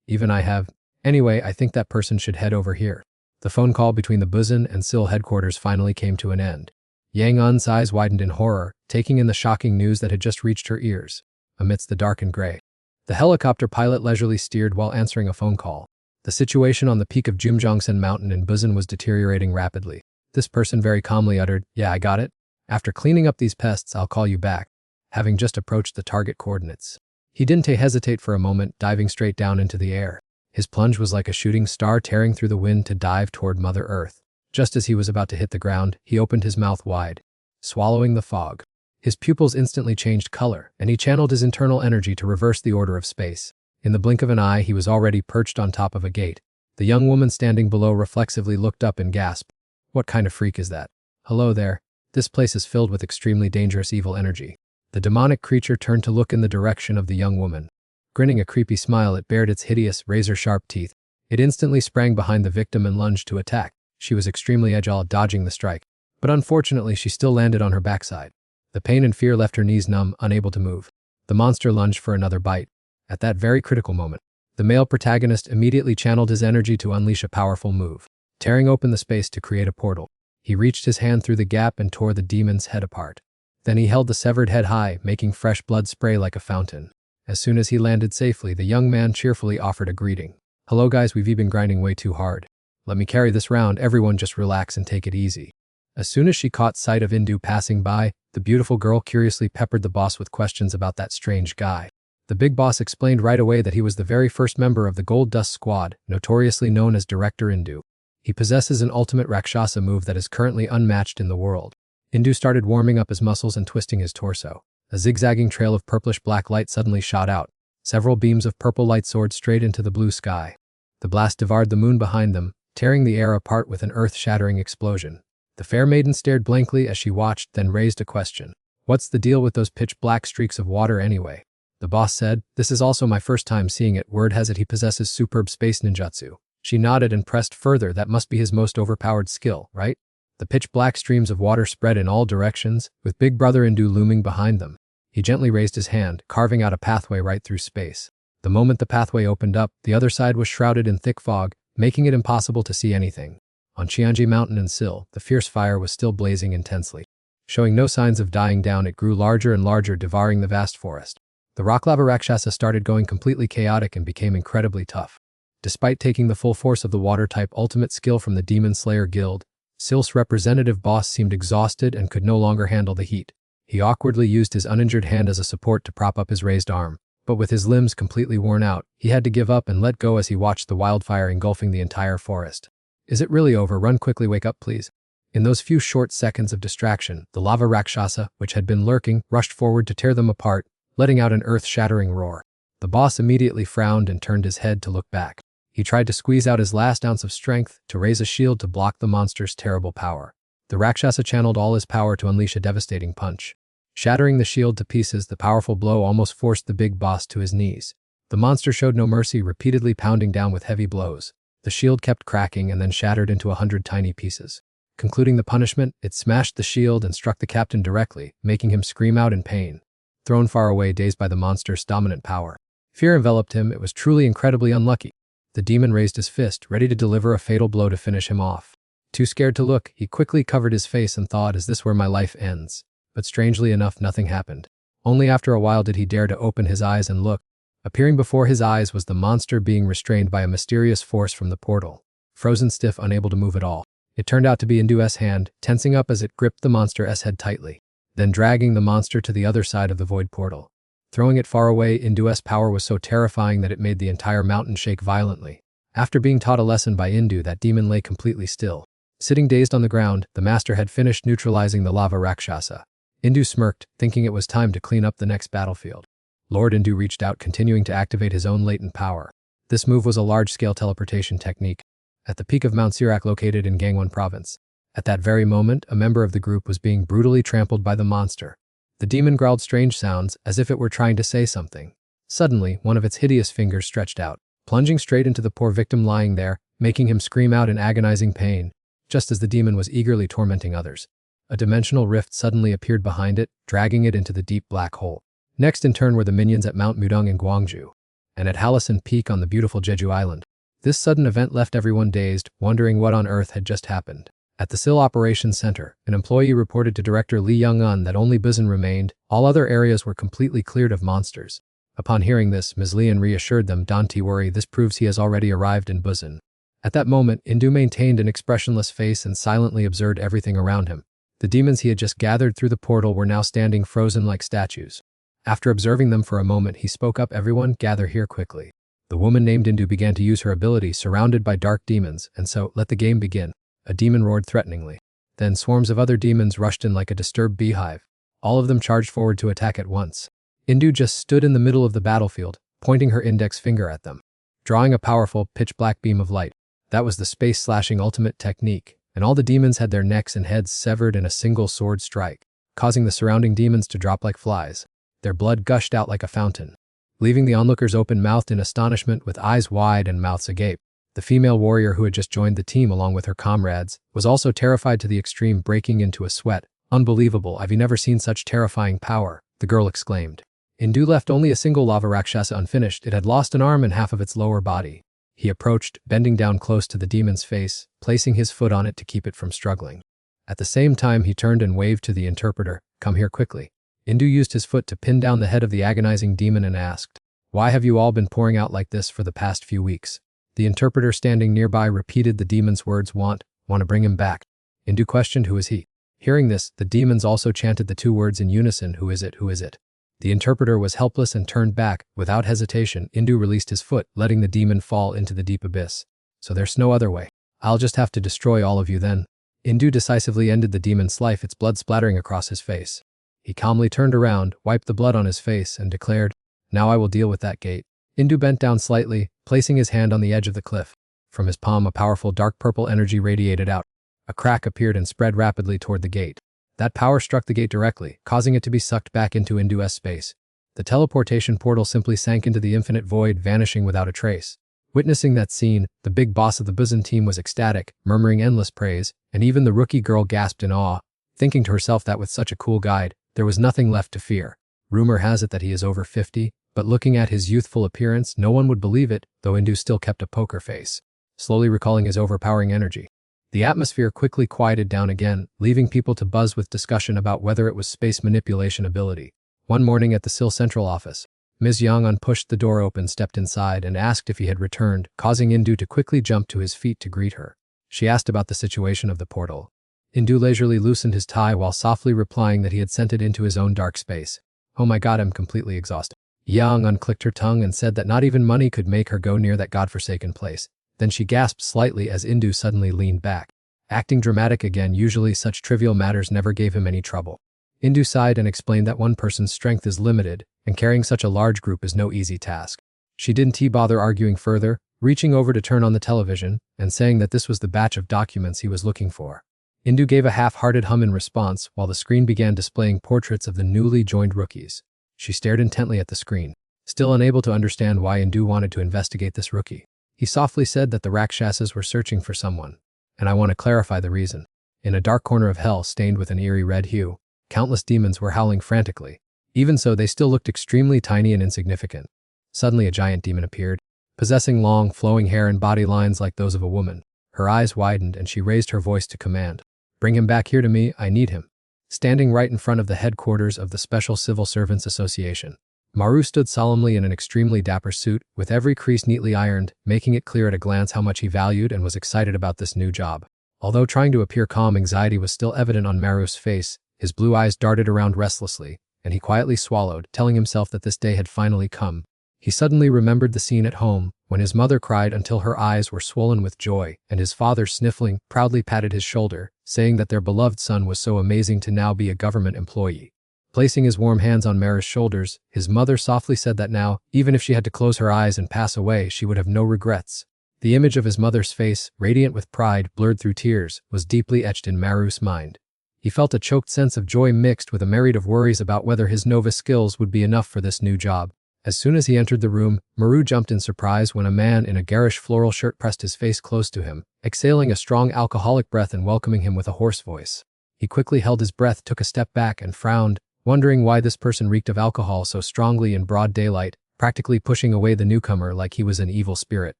"Even I have. Anyway, I think that person should head over here." The phone call between the Bun and Seoul headquarters finally came to an end. Yang Un's eyes widened in horror, taking in the shocking news that had just reached her ears. Amidst the dark and gray, the helicopter pilot leisurely steered while answering a phone call. The situation on the peak of Jimjongsan Mountain in Bun was deteriorating rapidly. This person very calmly uttered, "Yeah, I got it. After cleaning up these pests, I'll call you back," having just approached the target coordinates. He didn't hesitate for a moment, diving straight down into the air. His plunge was like a shooting star tearing through the wind to dive toward Mother Earth. Just as he was about to hit the ground, he opened his mouth wide, swallowing the fog. His pupils instantly changed color, and he channeled his internal energy to reverse the order of space. In the blink of an eye, he was already perched on top of a gate. The young woman standing below reflexively looked up and gasped, "What kind of freak is that? Hello there. This place is filled with extremely dangerous evil energy." The demonic creature turned to look in the direction of the young woman. Grinning a creepy smile, it bared its hideous, razor-sharp teeth. It instantly sprang behind the victim and lunged to attack. She was extremely agile, dodging the strike. But unfortunately, she still landed on her backside. The pain and fear left her knees numb, unable to move. The monster lunged for another bite. At that very critical moment, the male protagonist immediately channeled his energy to unleash a powerful move. Tearing open the space to create a portal, he reached his hand through the gap and tore the demon's head apart. Then he held the severed head high, making fresh blood spray like a fountain. As soon as he landed safely, the young man cheerfully offered a greeting. "Hello guys, we've been grinding way too hard. Let me carry this round, everyone just relax and take it easy." As soon as she caught sight of Indu passing by, the beautiful girl curiously peppered the boss with questions about that strange guy. The big boss explained right away that he was the very first member of the Gold Dust Squad, notoriously known as Director Indu. He possesses an ultimate Rakshasa move that is currently unmatched in the world. Indu started warming up his muscles and twisting his torso. A zigzagging trail of purplish-black light suddenly shot out. Several beams of purple light soared straight into the blue sky. The blast devoured the moon behind them, tearing the air apart with an earth-shattering explosion. The fair maiden stared blankly as she watched, then raised a question. "What's the deal with those pitch-black streaks of water anyway?" The boss said, "This is also my first time seeing it. Word has it he possesses superb space ninjutsu." She nodded and pressed further. "That must be his most overpowered skill, right?" The pitch-black streams of water spread in all directions, with Big Brother Indu looming behind them. He gently raised his hand, carving out a pathway right through space. The moment the pathway opened up, the other side was shrouded in thick fog, making it impossible to see anything. On Qianji Mountain in Sil, the fierce fire was still blazing intensely. Showing no signs of dying down, it grew larger and larger, devouring the vast forest. The rock lava Rakshasa started going completely chaotic and became incredibly tough. Despite taking the full force of the water-type ultimate skill from the Demon Slayer Guild, Sil's representative boss seemed exhausted and could no longer handle the heat. He awkwardly used his uninjured hand as a support to prop up his raised arm, but with his limbs completely worn out, he had to give up and let go as he watched the wildfire engulfing the entire forest. "Is it really over? Run quickly, wake up please." In those few short seconds of distraction, the lava Rakshasa, which had been lurking, rushed forward to tear them apart, letting out an earth-shattering roar. The boss immediately frowned and turned his head to look back. He tried to squeeze out his last ounce of strength to raise a shield to block the monster's terrible power. The Rakshasa channeled all his power to unleash a devastating punch. Shattering the shield to pieces, the powerful blow almost forced the big boss to his knees. The monster showed no mercy, repeatedly pounding down with heavy blows. The shield kept cracking and then shattered into 100 tiny pieces. Concluding the punishment, it smashed the shield and struck the captain directly, making him scream out in pain. Thrown far away, dazed by the monster's dominant power. Fear enveloped him. It was truly incredibly unlucky. The demon raised his fist, ready to deliver a fatal blow to finish him off. Too scared to look, he quickly covered his face and thought, is this where my life ends? But strangely enough, nothing happened. Only after a while did he dare to open his eyes and look. Appearing before his eyes was the monster being restrained by a mysterious force from the portal. Frozen stiff, unable to move at all. It turned out to be Indu's hand, tensing up as it gripped the monster's head tightly, then dragging the monster to the other side of the void portal. Throwing it far away, Indu's power was so terrifying that it made the entire mountain shake violently. After being taught a lesson by Indu, that demon lay completely still. Sitting dazed on the ground, the master had finished neutralizing the lava rakshasa. Indu smirked, thinking it was time to clean up the next battlefield. Lord Indu reached out, continuing to activate his own latent power. This move was a large-scale teleportation technique. At the peak of Mount Sirak located in Gangwon province. At that very moment, a member of the group was being brutally trampled by the monster. The demon growled strange sounds, as if it were trying to say something. Suddenly, one of its hideous fingers stretched out, plunging straight into the poor victim lying there, making him scream out in agonizing pain, just as the demon was eagerly tormenting others. A dimensional rift suddenly appeared behind it, dragging it into the deep black hole. Next in turn were the minions at Mount Mudong in Gwangju, and at Halasan Peak on the beautiful Jeju Island. This sudden event left everyone dazed, wondering what on earth had just happened. At the SIL Operations Center, an employee reported to Director Lee Young-un that only Bison remained. All other areas were completely cleared of monsters. Upon hearing this, Ms. Lian reassured them, "Don't worry, this proves he has already arrived in Bison." At that moment, Indu maintained an expressionless face and silently observed everything around him. The demons he had just gathered through the portal were now standing frozen like statues. After observing them for a moment, he spoke up, "Everyone, gather here quickly." The woman named Indu began to use her ability, surrounded by dark demons, and so, "Let the game begin." A demon roared threateningly. Then swarms of other demons rushed in like a disturbed beehive. All of them charged forward to attack at once. Indu just stood in the middle of the battlefield, pointing her index finger at them, drawing a powerful, pitch-black beam of light. That was the space-slashing ultimate technique, and all the demons had their necks and heads severed in a single sword strike, causing the surrounding demons to drop like flies. Their blood gushed out like a fountain, leaving the onlookers open-mouthed in astonishment with eyes wide and mouths agape. The female warrior who had just joined the team along with her comrades was also terrified to the extreme, breaking into a sweat. "Unbelievable, I've never seen such terrifying power," the girl exclaimed. Indu left only a single lava rakshasa unfinished. It had lost an arm and half of its lower body. He approached, bending down close to the demon's face, placing his foot on it to keep it from struggling. At the same time, he turned and waved to the interpreter, "Come here quickly." Indu used his foot to pin down the head of the agonizing demon and asked, "Why have you all been pouring out like this for the past few weeks?" The interpreter standing nearby repeated the demon's words, want to bring him back." Indu questioned, "Who is he?" Hearing this, the demons also chanted the two words in unison, "Who is it? Who is it?" The interpreter was helpless and turned back. Without hesitation, Indu released his foot, letting the demon fall into the deep abyss. "So there's no other way. I'll just have to destroy all of you then." Indu decisively ended the demon's life, its blood splattering across his face. He calmly turned around, wiped the blood on his face, and declared, "Now I will deal with that gate." Indu bent down slightly, placing his hand on the edge of the cliff. From his palm, a powerful dark purple energy radiated out. A crack appeared and spread rapidly toward the gate. That power struck the gate directly, causing it to be sucked back into Indu's space. The teleportation portal simply sank into the infinite void, vanishing without a trace. Witnessing that scene, the big boss of the Bison team was ecstatic, murmuring endless praise, and even the rookie girl gasped in awe, thinking to herself that with such a cool guide, there was nothing left to fear. Rumor has it that he is over 50, but looking at his youthful appearance, no one would believe it, though Indu still kept a poker face, slowly recalling his overpowering energy. The atmosphere quickly quieted down again, leaving people to buzz with discussion about whether it was space manipulation ability. One morning at the SIL Central office, Ms. Yang-un pushed the door open, stepped inside, and asked if he had returned, causing Indu to quickly jump to his feet to greet her. She asked about the situation of the portal. Indu leisurely loosened his tie while softly replying that he had sent it into his own dark space. "Oh my god, I'm completely exhausted." Yang unclicked her tongue and said that not even money could make her go near that godforsaken place. Then she gasped slightly as Indu suddenly leaned back. Acting dramatic again, usually such trivial matters never gave him any trouble. Indu sighed and explained that one person's strength is limited, and carrying such a large group is no easy task. She didn't bother arguing further, reaching over to turn on the television, and saying that this was the batch of documents he was looking for. Indu gave a half-hearted hum in response while the screen began displaying portraits of the newly joined rookies. She stared intently at the screen, still unable to understand why Indu wanted to investigate this rookie. He softly said that the Rakshasas were searching for someone, and I want to clarify the reason. In a dark corner of hell stained with an eerie red hue, countless demons were howling frantically. Even so, they still looked extremely tiny and insignificant. Suddenly a giant demon appeared, possessing long, flowing hair and body lines like those of a woman. Her eyes widened and she raised her voice to command. "Bring him back here to me, I need him." Standing right in front of the headquarters of the Special Civil Servants Association, Maru stood solemnly in an extremely dapper suit, with every crease neatly ironed, making it clear at a glance how much he valued and was excited about this new job. Although trying to appear calm, anxiety was still evident on Maru's face. His blue eyes darted around restlessly, and he quietly swallowed, telling himself that this day had finally come. He suddenly remembered the scene at home, when his mother cried until her eyes were swollen with joy, and his father, sniffling, proudly patted his shoulder, saying that their beloved son was so amazing to now be a government employee. Placing his warm hands on Maru's shoulders, his mother softly said that now, even if she had to close her eyes and pass away, she would have no regrets. The image of his mother's face, radiant with pride, blurred through tears, was deeply etched in Maru's mind. He felt a choked sense of joy mixed with a myriad of worries about whether his Nova skills would be enough for this new job. As soon as he entered the room, Maru jumped in surprise when a man in a garish floral shirt pressed his face close to him, exhaling a strong alcoholic breath and welcoming him with a hoarse voice. He quickly held his breath, took a step back, and frowned, wondering why this person reeked of alcohol so strongly in broad daylight, practically pushing away the newcomer like he was an evil spirit.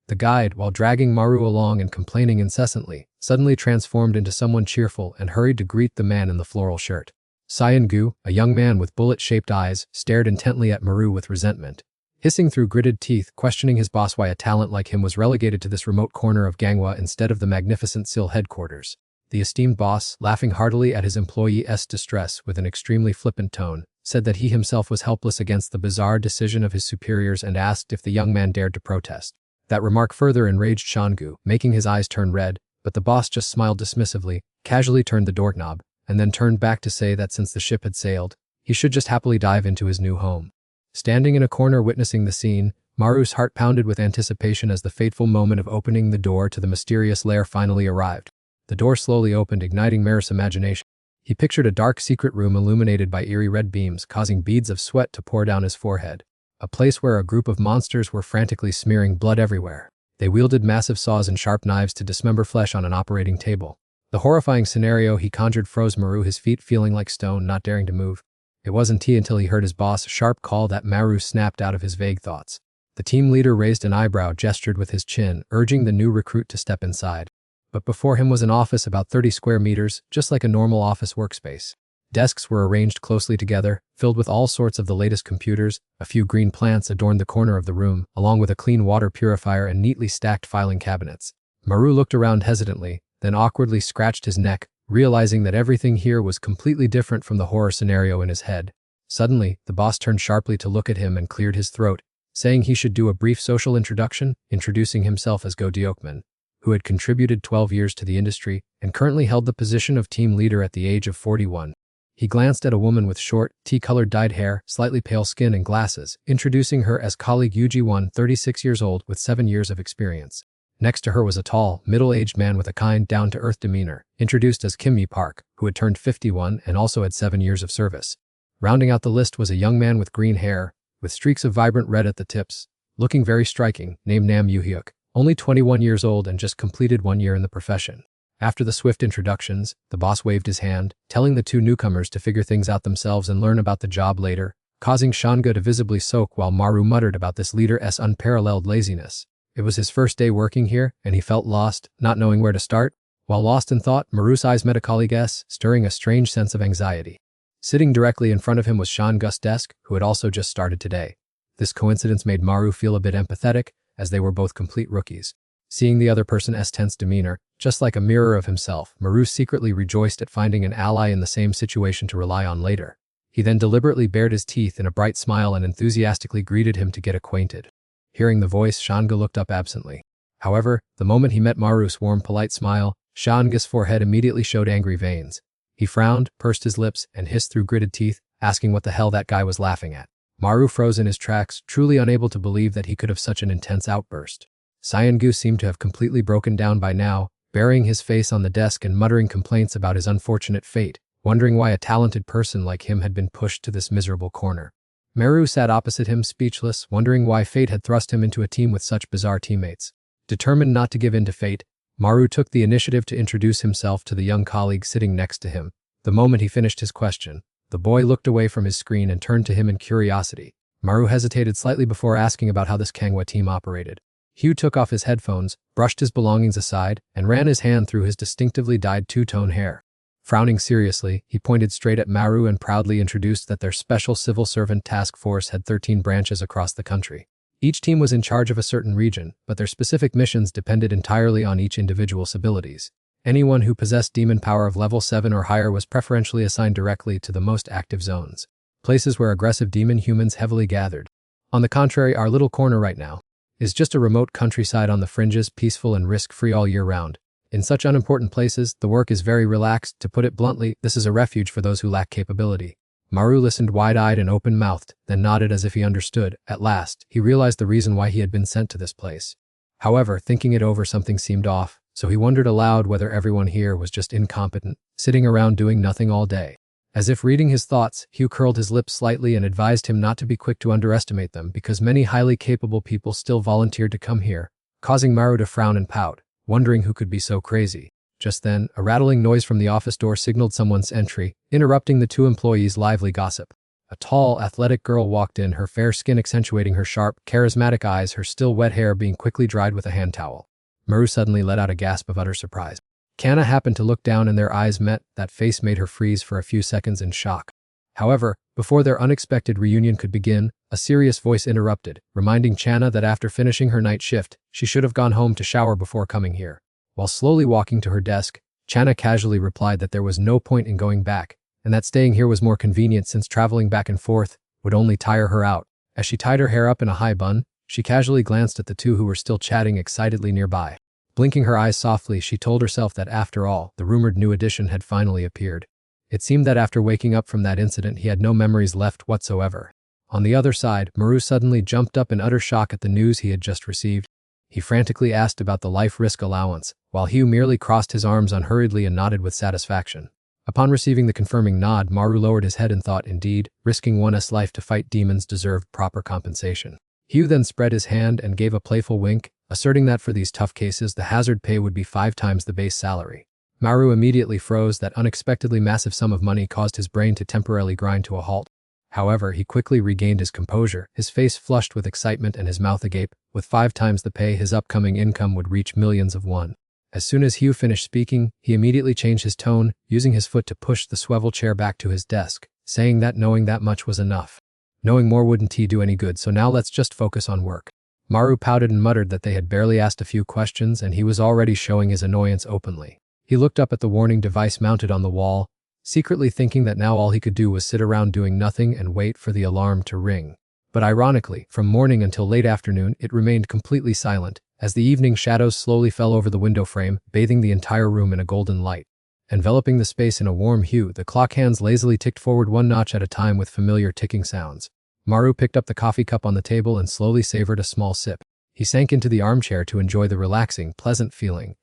The guide, while dragging Maru along and complaining incessantly, suddenly transformed into someone cheerful and hurried to greet the man in the floral shirt. Sayan-gu, a young man with bullet-shaped eyes, stared intently at Maru with resentment. Hissing through gritted teeth, questioning his boss why a talent like him was relegated to this remote corner of Gangwa instead of the magnificent Sil headquarters. The esteemed boss, laughing heartily at his employee's distress with an extremely flippant tone, said that he himself was helpless against the bizarre decision of his superiors and asked if the young man dared to protest. That remark further enraged Shangu, making his eyes turn red, but the boss just smiled dismissively, casually turned the doorknob, and then turned back to say that since the ship had sailed, he should just happily dive into his new home. Standing in a corner witnessing the scene, Maru's heart pounded with anticipation as the fateful moment of opening the door to the mysterious lair finally arrived. The door slowly opened, igniting Maru's imagination. He pictured a dark secret room illuminated by eerie red beams, causing beads of sweat to pour down his forehead. A place where a group of monsters were frantically smearing blood everywhere. They wielded massive saws and sharp knives to dismember flesh on an operating table. The horrifying scenario he conjured froze Maru, his feet feeling like stone, not daring to move. It wasn't until he heard his boss' sharp call that Maru snapped out of his vague thoughts. The team leader raised an eyebrow, gestured with his chin, urging the new recruit to step inside. But before him was an office about 30 square meters, just like a normal office workspace. Desks were arranged closely together, filled with all sorts of the latest computers. A few green plants adorned the corner of the room, along with a clean water purifier and neatly stacked filing cabinets. Maru looked around hesitantly, then awkwardly scratched his neck, realizing that everything here was completely different from the horror scenario in his head. Suddenly, the boss turned sharply to look at him and cleared his throat, saying he should do a brief social introduction, introducing himself as Go Deokman, who had contributed 12 years to the industry and currently held the position of team leader at the age of 41. He glanced at a woman with short, tea-colored dyed hair, slightly pale skin and glasses, introducing her as colleague Yuji-1, 36 years old with 7 years of experience. Next to her was a tall, middle-aged man with a kind, down-to-earth demeanor, introduced as Kim Mi-park, who had turned 51 and also had 7 years of service. Rounding out the list was a young man with green hair, with streaks of vibrant red at the tips, looking very striking, named Nam Yoo-hyuk, only 21 years old and just completed 1 year in the profession. After the swift introductions, the boss waved his hand, telling the two newcomers to figure things out themselves and learn about the job later, causing Shanga to visibly soak while Maru muttered about this leader's unparalleled laziness. It was his first day working here, and he felt lost, not knowing where to start. While lost in thought, Maru's eyes met a colleague's, stirring a strange sense of anxiety. Sitting directly in front of him was Shangu's desk, who had also just started today. This coincidence made Maru feel a bit empathetic, as they were both complete rookies. Seeing the other person's tense demeanor, just like a mirror of himself, Maru secretly rejoiced at finding an ally in the same situation to rely on later. He then deliberately bared his teeth in a bright smile and enthusiastically greeted him to get acquainted. Hearing the voice, Shanga looked up absently. However, the moment he met Maru's warm, polite smile, Shanga's forehead immediately showed angry veins. He frowned, pursed his lips, and hissed through gritted teeth, asking what the hell that guy was laughing at. Maru froze in his tracks, truly unable to believe that he could have such an intense outburst. Sayan-gu seemed to have completely broken down by now, burying his face on the desk and muttering complaints about his unfortunate fate, wondering why a talented person like him had been pushed to this miserable corner. Maru sat opposite him speechless, wondering why fate had thrust him into a team with such bizarre teammates. Determined not to give in to fate, Maru took the initiative to introduce himself to the young colleague sitting next to him. The moment he finished his question, the boy looked away from his screen and turned to him in curiosity. Maru hesitated slightly before asking about how this Manhwa team operated. Hugh took off his headphones, brushed his belongings aside, and ran his hand through his distinctively dyed two-tone hair. Frowning seriously, he pointed straight at Maru and proudly introduced that their special civil servant task force had 13 branches across the country. Each team was in charge of a certain region, but their specific missions depended entirely on each individual's abilities. Anyone who possessed demon power of level 7 or higher was preferentially assigned directly to the most active zones, places where aggressive demon humans heavily gathered. On the contrary, our little corner right now is just a remote countryside on the fringes, peaceful and risk-free all year round. In such unimportant places, the work is very relaxed. To put it bluntly, this is a refuge for those who lack capability. Maru listened wide-eyed and open-mouthed, then nodded as if he understood. At last, he realized the reason why he had been sent to this place. However, thinking it over, something seemed off, so he wondered aloud whether everyone here was just incompetent, sitting around doing nothing all day. As if reading his thoughts, Hugh curled his lips slightly and advised him not to be quick to underestimate them because many highly capable people still volunteered to come here, causing Maru to frown and pout, wondering who could be so crazy. Just then, a rattling noise from the office door signaled someone's entry, interrupting the two employees' lively gossip. A tall, athletic girl walked in, her fair skin accentuating her sharp, charismatic eyes, her still wet hair being quickly dried with a hand towel. Maru suddenly let out a gasp of utter surprise. Kana happened to look down and their eyes met. That face made her freeze for a few seconds in shock. However, before their unexpected reunion could begin, a serious voice interrupted, reminding Chana that after finishing her night shift, she should have gone home to shower before coming here. While slowly walking to her desk, Chana casually replied that there was no point in going back, and that staying here was more convenient since traveling back and forth would only tire her out. As she tied her hair up in a high bun, she casually glanced at the two who were still chatting excitedly nearby. Blinking her eyes softly, she told herself that after all, the rumored new addition had finally appeared. It seemed that after waking up from that incident, he had no memories left whatsoever. On the other side, Maru suddenly jumped up in utter shock at the news he had just received. He frantically asked about the life risk allowance, while Hugh merely crossed his arms unhurriedly and nodded with satisfaction. Upon receiving the confirming nod, Maru lowered his head and thought, indeed, risking one's life to fight demons deserved proper compensation. Hugh then spread his hand and gave a playful wink, asserting that for these tough cases, the hazard pay would be 5 times the base salary. Maru immediately froze. That unexpectedly massive sum of money caused his brain to temporarily grind to a halt. However, he quickly regained his composure, his face flushed with excitement and his mouth agape. With 5 times the pay, his upcoming income would reach millions of won. As soon as Hugh finished speaking, he immediately changed his tone, using his foot to push the swivel chair back to his desk, saying that knowing that much was enough. Knowing more wouldn't do any good, so now let's just focus on work. Maru pouted and muttered that they had barely asked a few questions and he was already showing his annoyance openly. He looked up at the warning device mounted on the wall, secretly thinking that now all he could do was sit around doing nothing and wait for the alarm to ring. But ironically, from morning until late afternoon, it remained completely silent, as the evening shadows slowly fell over the window frame, bathing the entire room in a golden light. Enveloping the space in a warm hue, the clock hands lazily ticked forward 1 notch at a time with familiar ticking sounds. Maru picked up the coffee cup on the table and slowly savored a small sip. He sank into the armchair to enjoy the relaxing, pleasant feeling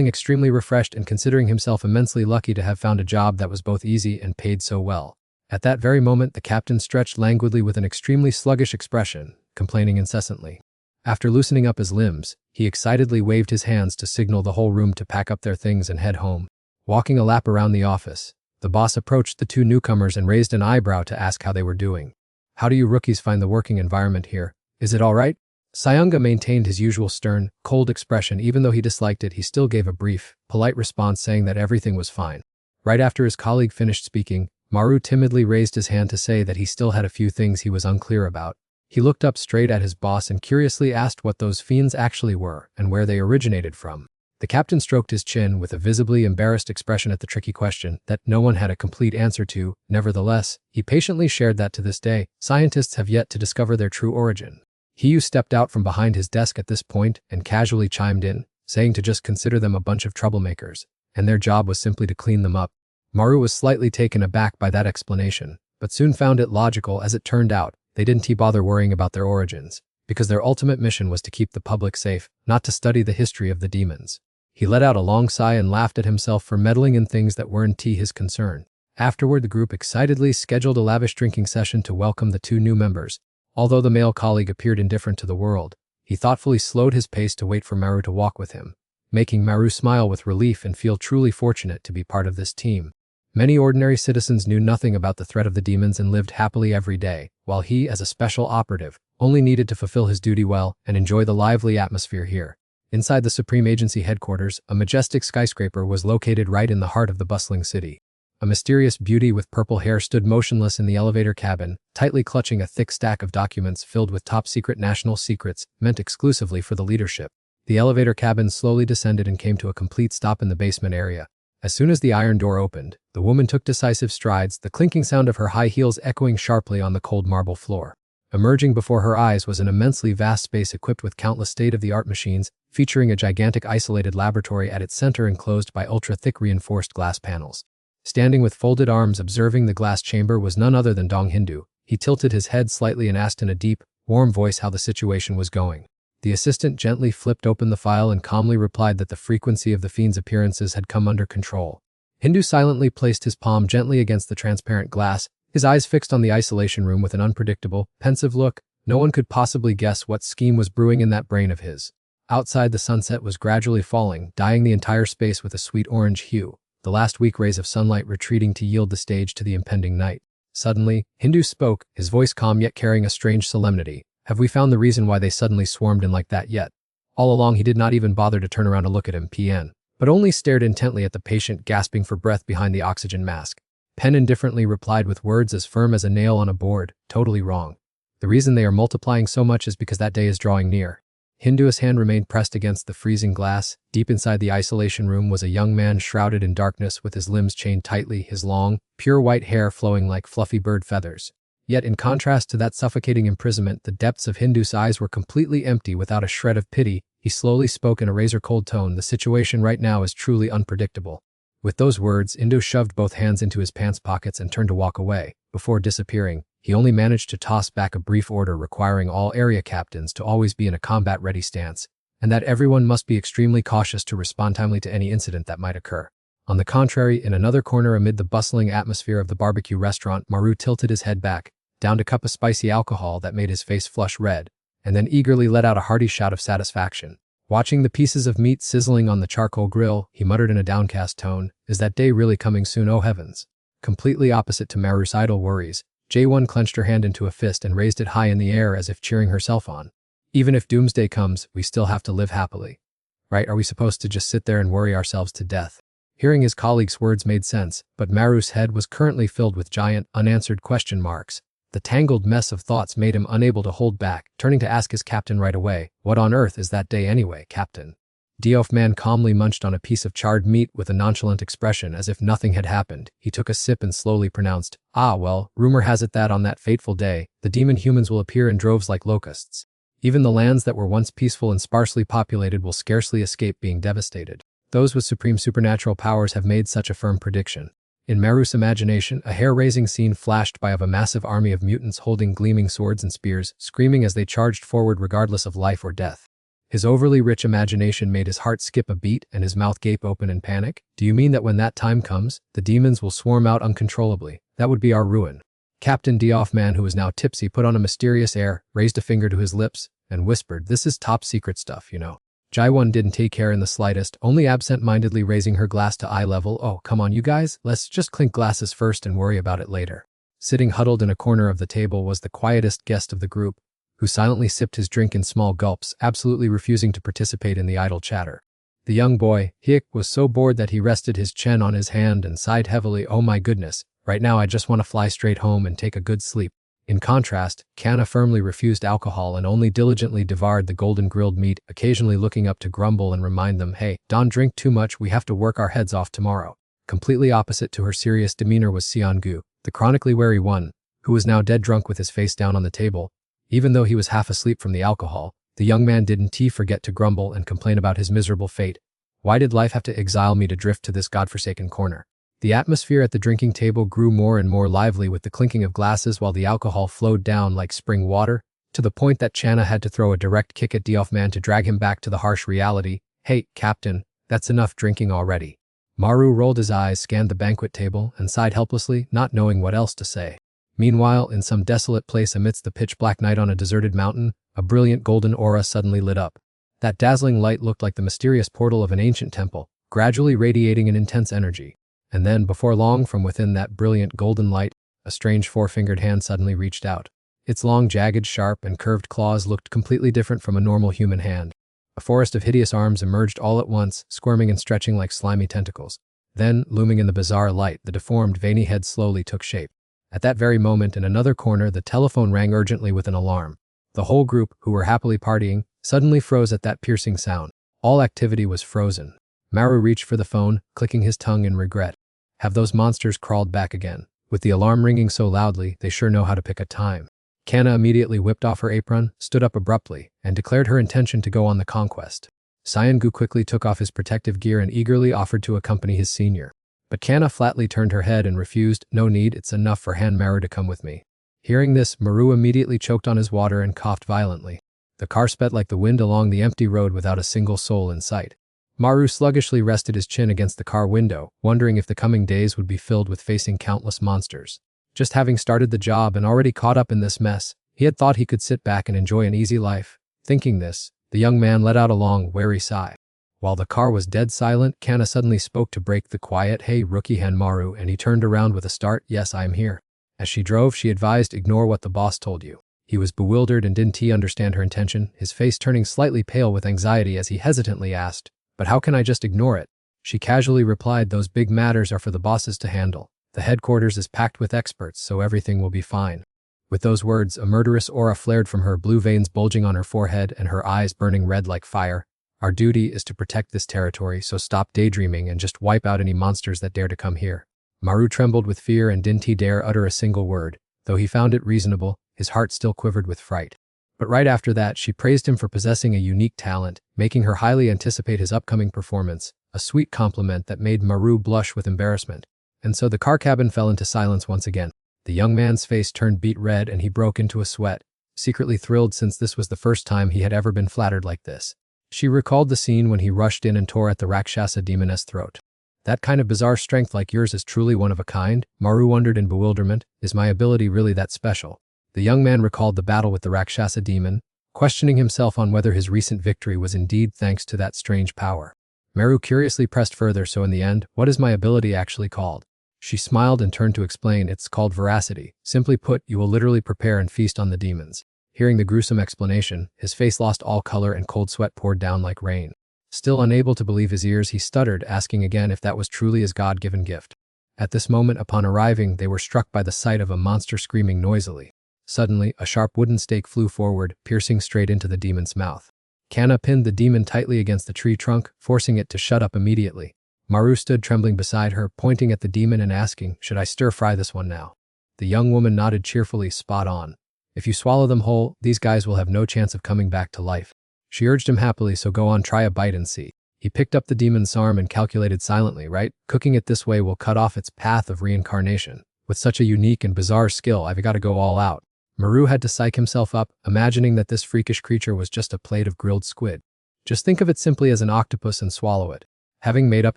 extremely refreshed and considering himself immensely lucky to have found a job that was both easy and paid so well. At that very moment, the captain stretched languidly with an extremely sluggish expression, complaining incessantly. After loosening up his limbs, he excitedly waved his hands to signal the whole room to pack up their things and head home. Walking a lap around the office, the boss approached the two newcomers and raised an eyebrow to ask how they were doing. "How do you rookies find the working environment here? Is it all right?" Sayunga maintained his usual stern, cold expression. Even though he disliked it, he still gave a brief, polite response saying that everything was fine. Right after his colleague finished speaking, Maru timidly raised his hand to say that he still had a few things he was unclear about. He looked up straight at his boss and curiously asked what those fiends actually were and where they originated from. The captain stroked his chin with a visibly embarrassed expression at the tricky question that no one had a complete answer to. Nevertheless, he patiently shared that to this day, scientists have yet to discover their true origin. Hugh stepped out from behind his desk at this point and casually chimed in, saying to just consider them a bunch of troublemakers, and their job was simply to clean them up. Maru was slightly taken aback by that explanation, but soon found it logical. As it turned out, they didn't bother worrying about their origins, because their ultimate mission was to keep the public safe, not to study the history of the demons. He let out a long sigh and laughed at himself for meddling in things that weren't his concern. Afterward, the group excitedly scheduled a lavish drinking session to welcome the 2 new members. Although the male colleague appeared indifferent to the world, he thoughtfully slowed his pace to wait for Maru to walk with him, making Maru smile with relief and feel truly fortunate to be part of this team. Many ordinary citizens knew nothing about the threat of the demons and lived happily every day, while he, as a special operative, only needed to fulfill his duty well and enjoy the lively atmosphere here. Inside the Supreme Agency headquarters, a majestic skyscraper was located right in the heart of the bustling city. A mysterious beauty with purple hair stood motionless in the elevator cabin, tightly clutching a thick stack of documents filled with top-secret national secrets meant exclusively for the leadership. The elevator cabin slowly descended and came to a complete stop in the basement area. As soon as the iron door opened, the woman took decisive strides, the clinking sound of her high heels echoing sharply on the cold marble floor. Emerging before her eyes was an immensely vast space equipped with countless state-of-the-art machines, featuring a gigantic isolated laboratory at its center enclosed by ultra-thick reinforced glass panels. Standing with folded arms observing the glass chamber was none other than Dong Hindu. He tilted his head slightly and asked in a deep, warm voice how the situation was going. The assistant gently flipped open the file and calmly replied that the frequency of the fiend's appearances had come under control. Hindu silently placed his palm gently against the transparent glass, his eyes fixed on the isolation room with an unpredictable, pensive look. No one could possibly guess what scheme was brewing in that brain of his. Outside, the sunset was gradually falling, dyeing the entire space with a sweet orange hue, the last weak rays of sunlight retreating to yield the stage to the impending night. Suddenly, Hindu spoke, his voice calm yet carrying a strange solemnity. Have we found the reason why they suddenly swarmed in like that yet? All along he did not even bother to turn around to look at him, PN, but only stared intently at the patient gasping for breath behind the oxygen mask. Pen indifferently replied with words as firm as a nail on a board, totally wrong. The reason they are multiplying so much is because that day is drawing near. Hindu's hand remained pressed against the freezing glass. Deep inside the isolation room was a young man shrouded in darkness with his limbs chained tightly, his long, pure white hair flowing like fluffy bird feathers. Yet in contrast to that suffocating imprisonment, the depths of Hindu's eyes were completely empty without a shred of pity. He slowly spoke in a razor-cold tone, the situation right now is truly unpredictable. With those words, Hindu shoved both hands into his pants pockets and turned to walk away. Before disappearing, he only managed to toss back a brief order requiring all area captains to always be in a combat-ready stance, and that everyone must be extremely cautious to respond timely to any incident that might occur. On the contrary, in another corner amid the bustling atmosphere of the barbecue restaurant, Maru tilted his head back, downed a cup of spicy alcohol that made his face flush red, and then eagerly let out a hearty shout of satisfaction. Watching the pieces of meat sizzling on the charcoal grill, he muttered in a downcast tone, "Is that day really coming soon, oh heavens?" Completely opposite to Maru's idle worries, J1 clenched her hand into a fist and raised it high in the air as if cheering herself on. Even if doomsday comes, we still have to live happily. Right? Are we supposed to just sit there and worry ourselves to death? Hearing his colleague's words made sense, but Maru's head was currently filled with giant, unanswered question marks. The tangled mess of thoughts made him unable to hold back, turning to ask his captain right away, "What on earth is that day anyway, Captain?" Devour calmly munched on a piece of charred meat with a nonchalant expression as if nothing had happened. He took a sip and slowly pronounced, well, rumor has it that on that fateful day, the demon humans will appear in droves like locusts. Even the lands that were once peaceful and sparsely populated will scarcely escape being devastated. Those with supreme supernatural powers have made such a firm prediction. In Maru's imagination, a hair-raising scene flashed by of a massive army of mutants holding gleaming swords and spears, screaming as they charged forward regardless of life or death. His overly rich imagination made his heart skip a beat and his mouth gape open in panic. "Do you mean that when that time comes, the demons will swarm out uncontrollably? That would be our ruin." Captain Devour, who was now tipsy, put on a mysterious air, raised a finger to his lips, and whispered, "This is top secret stuff, you know." Jaiwon didn't take care in the slightest, only absent-mindedly raising her glass to eye level. "Oh, come on you guys, let's just clink glasses first and worry about it later." Sitting huddled in a corner of the table was the quietest guest of the group, who silently sipped his drink in small gulps, absolutely refusing to participate in the idle chatter. The young boy, Hick, was so bored that he rested his chin on his hand and sighed heavily. "Oh my goodness, right now I just want to fly straight home and take a good sleep." In contrast, Kana firmly refused alcohol and only diligently devoured the golden grilled meat, occasionally looking up to grumble and remind them, "Hey, don't drink too much, we have to work our heads off tomorrow." Completely opposite to her serious demeanor was Seongu, the chronically wary one, who was now dead drunk with his face down on the table. Even though he was half asleep from the alcohol, the young man didn't forget to grumble and complain about his miserable fate. "Why did life have to exile me to drift to this godforsaken corner?" The atmosphere at the drinking table grew more and more lively with the clinking of glasses while the alcohol flowed down like spring water, to the point that Channa had to throw a direct kick at Devour to drag him back to the harsh reality. "Hey, Captain, that's enough drinking already. Maru rolled his eyes, scanned the banquet table, and sighed helplessly, not knowing what else to say. Meanwhile, in some desolate place amidst the pitch-black night on a deserted mountain, a brilliant golden aura suddenly lit up. That dazzling light looked like the mysterious portal of an ancient temple, gradually radiating an intense energy. And then, before long, from within that brilliant golden light, a strange four-fingered hand suddenly reached out. Its long, jagged, sharp, and curved claws looked completely different from a normal human hand. A forest of hideous arms emerged all at once, squirming and stretching like slimy tentacles. Then, looming in the bizarre light, the deformed, veiny head slowly took shape. At that very moment, in another corner, the telephone rang urgently with an alarm. The whole group, who were happily partying, suddenly froze at that piercing sound. All activity was frozen. Maru reached for the phone, clicking his tongue in regret. Have those monsters crawled back again? With the alarm ringing so loudly, they sure know how to pick a time. Kanna immediately whipped off her apron, stood up abruptly, and declared her intention to go on the conquest. Cyan-gu quickly took off his protective gear and eagerly offered to accompany his senior. But Kanna flatly turned her head and refused. No need, it's enough for Han Maru to come with me. Hearing this, Maru immediately choked on his water and coughed violently. The car sped like the wind along the empty road without a single soul in sight. Maru sluggishly rested his chin against the car window, wondering if the coming days would be filled with facing countless monsters. Just having started the job and already caught up in this mess, he had thought he could sit back and enjoy an easy life. Thinking this, the young man let out a long, weary sigh. While the car was dead silent, Kanna suddenly spoke to break the quiet. Hey, rookie Han Maru, and he turned around with a start. Yes, I am here. As she drove, she advised, ignore what the boss told you. He was bewildered, and didn't he understand her intention, his face turning slightly pale with anxiety as he hesitantly asked, but how can I just ignore it? She casually replied, those big matters are for the bosses to handle. The headquarters is packed with experts, so everything will be fine. With those words, a murderous aura flared from her, blue veins bulging on her forehead and her eyes burning red like fire. Our duty is to protect this territory, so stop daydreaming and just wipe out any monsters that dare to come here. Maru trembled with fear and didn't he dare utter a single word. Though he found it reasonable, his heart still quivered with fright. But right after that, she praised him for possessing a unique talent, making her highly anticipate his upcoming performance, a sweet compliment that made Maru blush with embarrassment. And so the car cabin fell into silence once again. The young man's face turned beet red and he broke into a sweat, secretly thrilled since this was the first time he had ever been flattered like this. She recalled the scene when he rushed in and tore at the Rakshasa demoness throat. That kind of bizarre strength like yours is truly one of a kind, Maru wondered in bewilderment. Is my ability really that special? The young man recalled the battle with the Rakshasa demon, questioning himself on whether his recent victory was indeed thanks to that strange power. Maru curiously pressed further, so in the end, what is my ability actually called? She smiled and turned to explain, it's called veracity. Simply put, you will literally prepare and feast on the demons. Hearing the gruesome explanation, his face lost all color and cold sweat poured down like rain. Still unable to believe his ears, he stuttered, asking again if that was truly his God-given gift. At this moment, upon arriving, they were struck by the sight of a monster screaming noisily. Suddenly, a sharp wooden stake flew forward, piercing straight into the demon's mouth. Kanna pinned the demon tightly against the tree trunk, forcing it to shut up immediately. Maru stood trembling beside her, pointing at the demon and asking, should I stir-fry this one now? The young woman nodded cheerfully, spot on. If you swallow them whole, these guys will have no chance of coming back to life. She urged him happily, so go on, try a bite and see. He picked up the demon's arm and calculated silently, right? Cooking it this way will cut off its path of reincarnation. With such a unique and bizarre skill, I've got to go all out. Maru had to psych himself up, imagining that this freakish creature was just a plate of grilled squid. Just think of it simply as an octopus and swallow it. Having made up